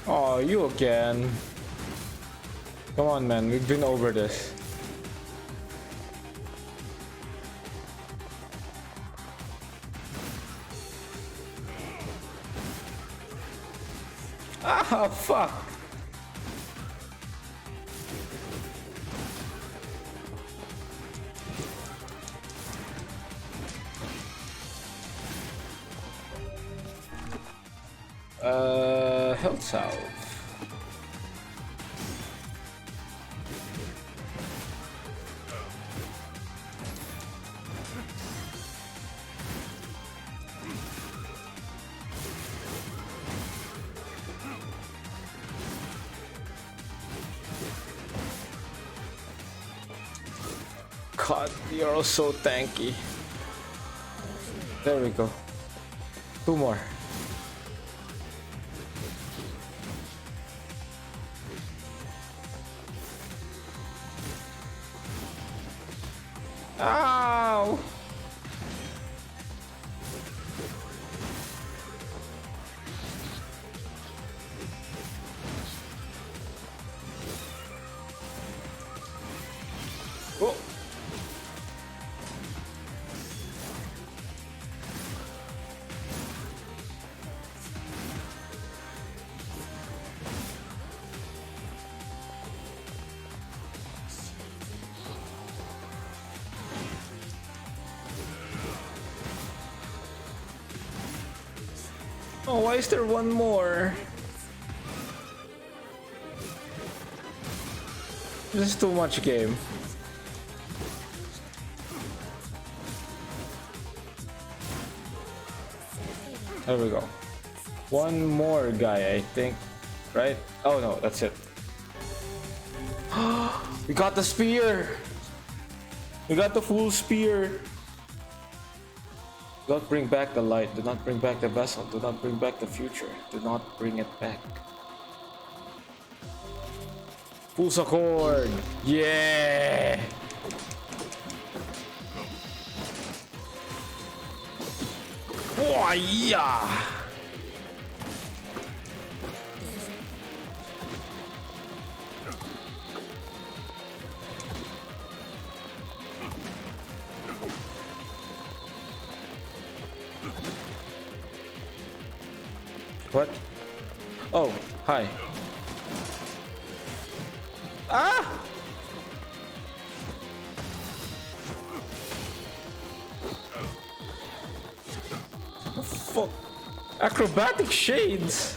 Oh, you again. Come on, man, we've been over this. Ah, fuck! Health salve. god, you're all so tanky. There we go. 2 more. Ow! Oh. Oh, why is there one more? This is too much game. There we go. One more guy, I think. Right? Oh no, that's it. We got the spear! We got the full spear! Do not bring back the light. Do not bring back the vessel. Do not bring back the future. Do not bring it back. Full accord! Yeah! Oh yeah! What? Oh, hi. Ah! Oh, fuck. Acrobatic shades.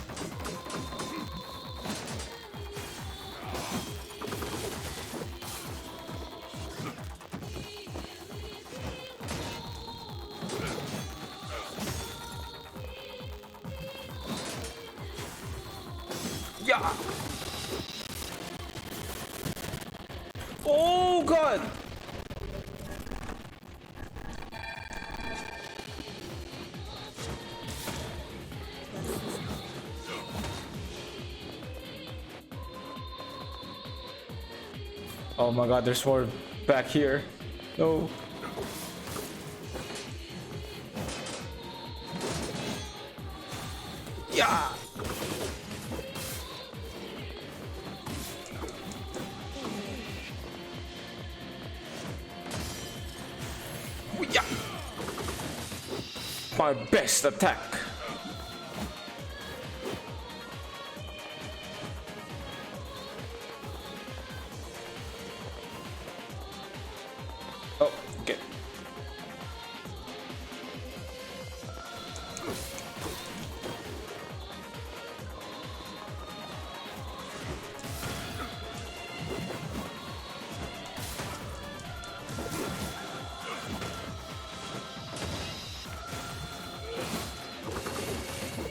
Yeah. Oh god. Oh my god, there's more back here. No. Yeah. Yeah. My best attack. Oh, okay.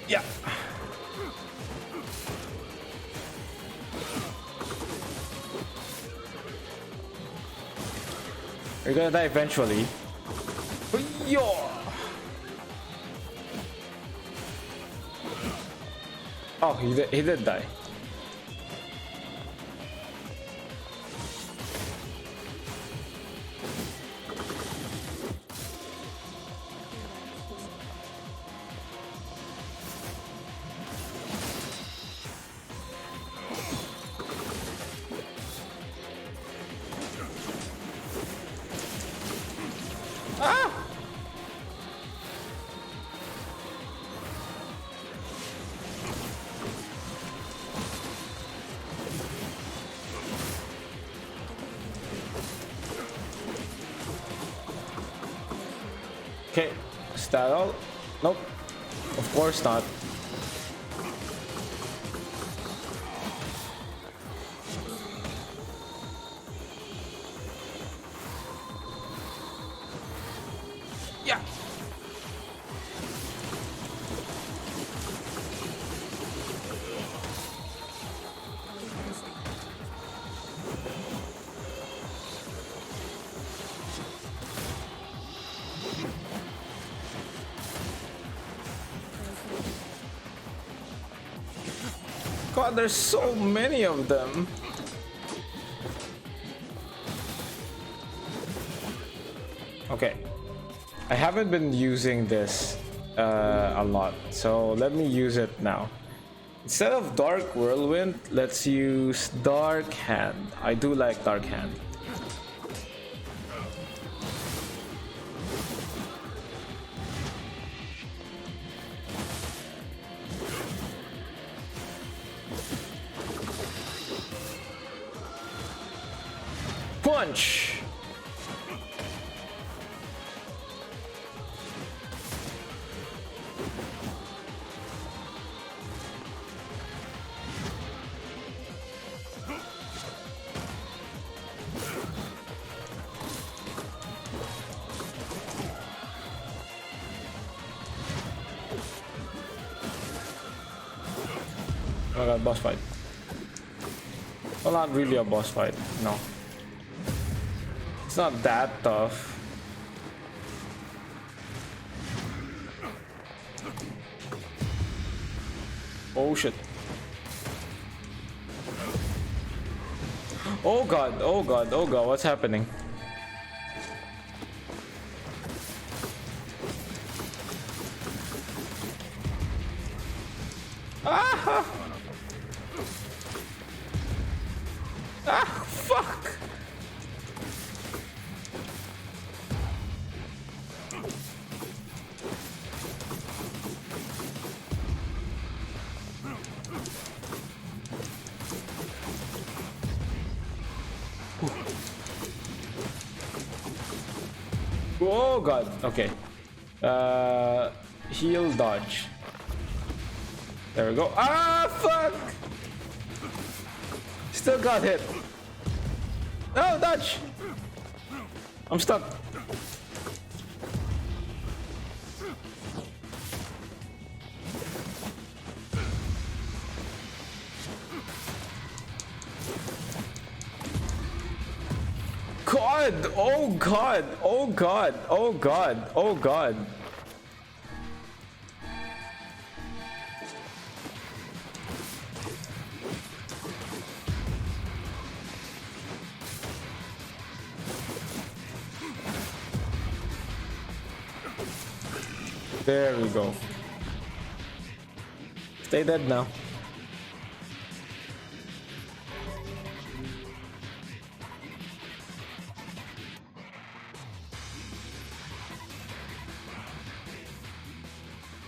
Yeah. You're gonna die eventually. Yo! Oh, he did die. Ah! Okay, is that all? Nope, of course not. Yeah. God, there's so many of them. Okay, I haven't been using this a lot, so let me use it now. Instead of Dark Whirlwind, let's use Dark Hand. I do like Dark Hand. Punch! Oh my god, boss fight. Well, not really a boss fight, no. It's not that tough. Oh shit. Oh god, oh god, oh god, what's happening? Ah! Ah, fuck! Oh god, okay. Heal dodge. There we go. Ah, fuck! Still got hit. No, dodge! I'm stuck. God! Oh god! Oh god! Oh god! Oh god! There we go. Stay dead now.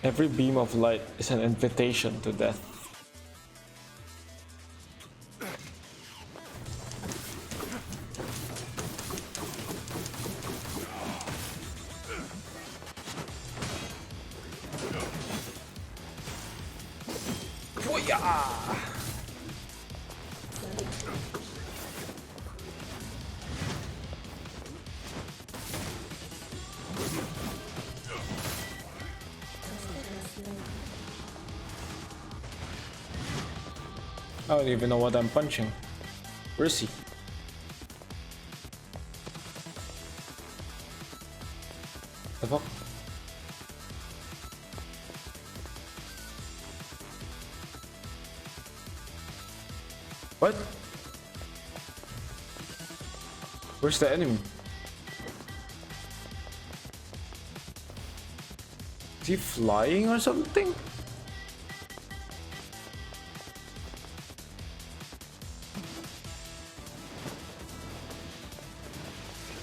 Every beam of light is an invitation to death. I don't even know what I'm punching. Where is he? The fuck? What? Where's the enemy? Is he flying or something?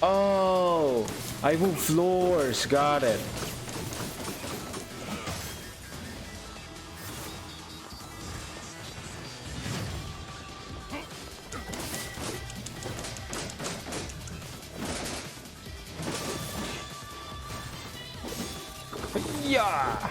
Oh, I move floors, got it. Yeah.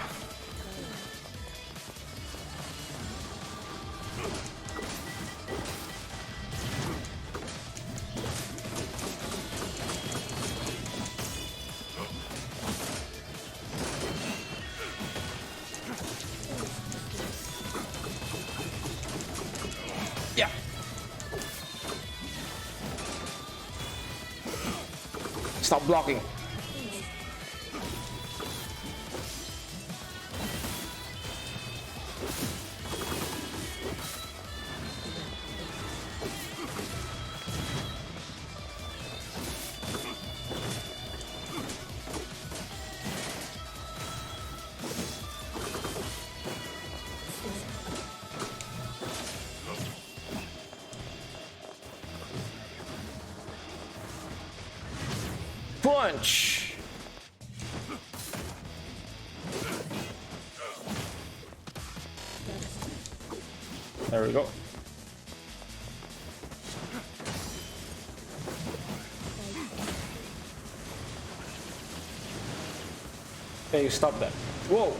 Yeah. Stop blocking. punch. There we go. Hey, stop that. Whoa.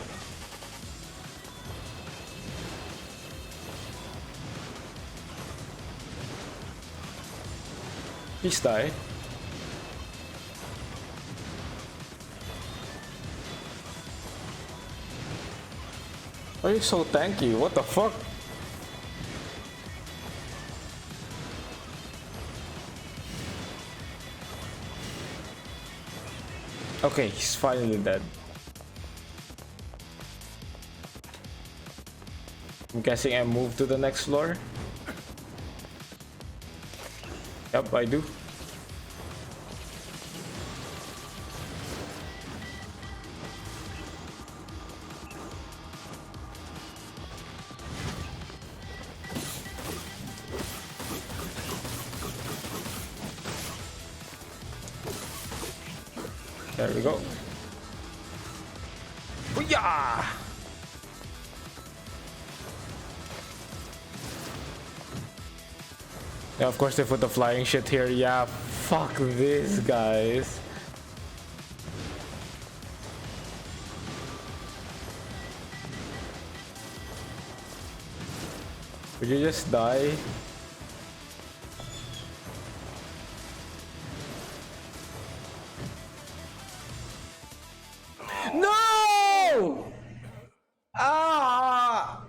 Please die. Why are you so tanky? What the fuck? Okay, he's finally dead. I'm guessing I move to the next floor. Yep, I do. There we go. Booyah! Yeah, of course they put the flying shit here. Yeah, fuck this, guys. Would you just die? No! Ah!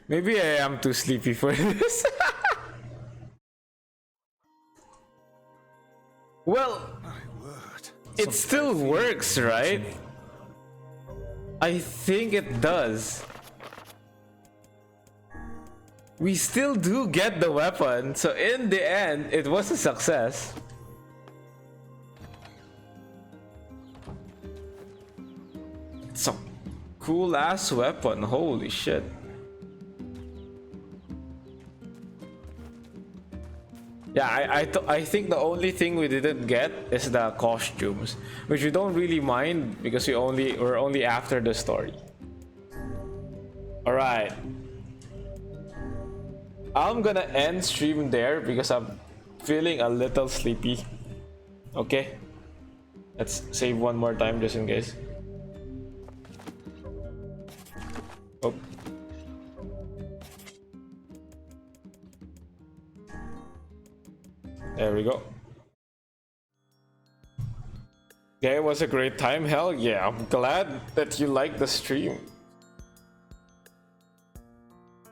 Maybe I am too sleepy for this. Well, it still works, right? I think it does. We still do get the weapon, so in the end, it was a success. It's a cool ass weapon, holy shit. Yeah, I think the only thing we didn't get is the costumes, which we don't really mind because we're only after the story. All right, I'm gonna end stream there because I'm feeling a little sleepy. Okay, let's save one more time just in case. Oh. There we go. Yeah, it was a great time. Hell yeah, I'm glad that you liked the stream.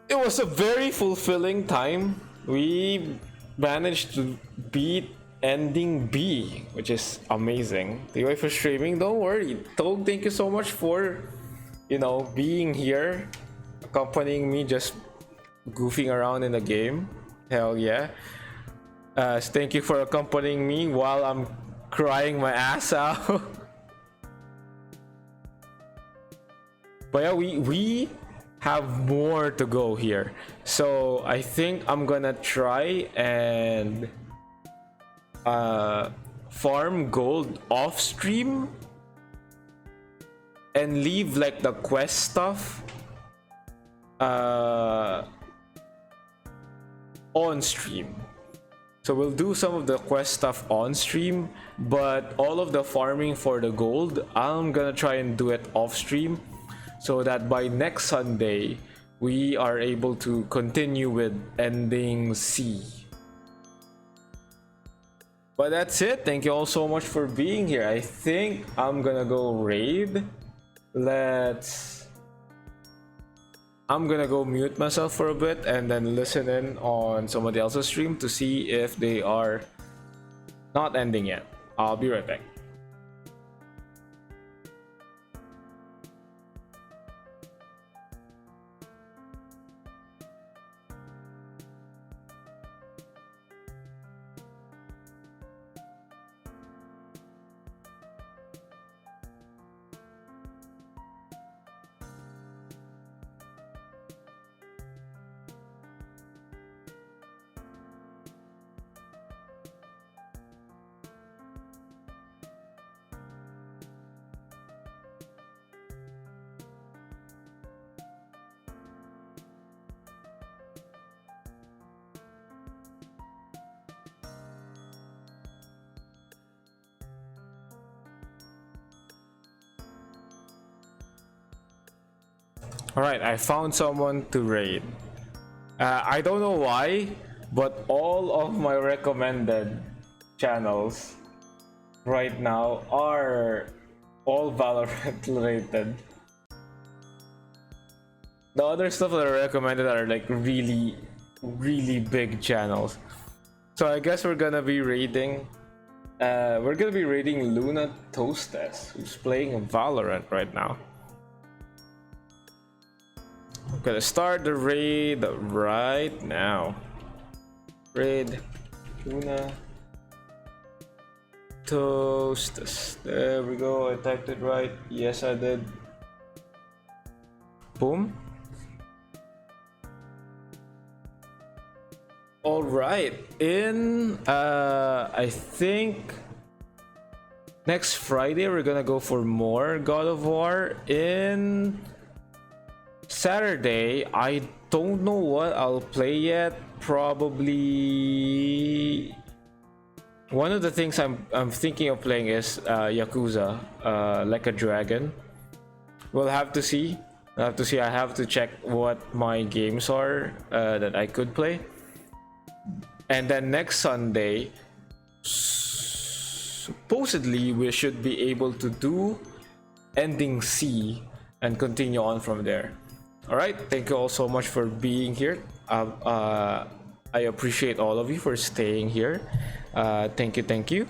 It was a very fulfilling time. We managed to beat ending B, which is amazing. Thank you for streaming. Don't worry. Thank you so much for, being here, accompanying me, just goofing around in the game. Hell yeah. Thank you for accompanying me while I'm crying my ass out. But yeah, we have more to go here. So I think I'm gonna try and farm gold off stream and leave like the quest stuff on stream. So we'll do some of the quest stuff on stream, but all of the farming for the gold, I'm gonna try and do it off stream so that by next Sunday, we are able to continue with ending C. But that's it. Thank you all so much for being here. I think I'm gonna go raid. I'm gonna go mute myself for a bit and then listen in on somebody else's stream to see if they are not ending yet. I'll be right back. Alright, I found someone to raid. I don't know why, but all of my recommended channels right now are all Valorant related. The other stuff that are recommended are like really big channels. So I guess we're gonna be raiding Luna Toastes, who's playing Valorant right now. I'm gonna start the raid right now. Raid Luna Toastes. There we go. I typed it right. Yes, I did. Boom. All right. In I think next Friday we're gonna go for more God of War. In Saturday, I don't know what I'll play yet. Probably one of the things I'm thinking of playing is Yakuza, Like a Dragon. We'll have to see. I have to check what my games are that I could play. And then next Sunday, supposedly we should be able to do Ending C and continue on from there. Alright, thank you all so much for being here. I appreciate all of you for staying here. Thank you.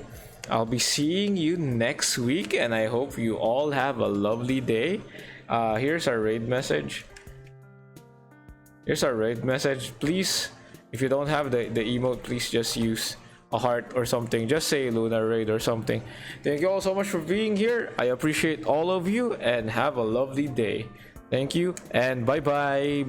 I'll be seeing you next week, and I hope you all have a lovely day. Here's our raid message. Please, if you don't have the emote, please just use a heart or something. Just say Luna Raid or something. Thank you all so much for being here. I appreciate all of you, and have a lovely day. Thank you, and bye.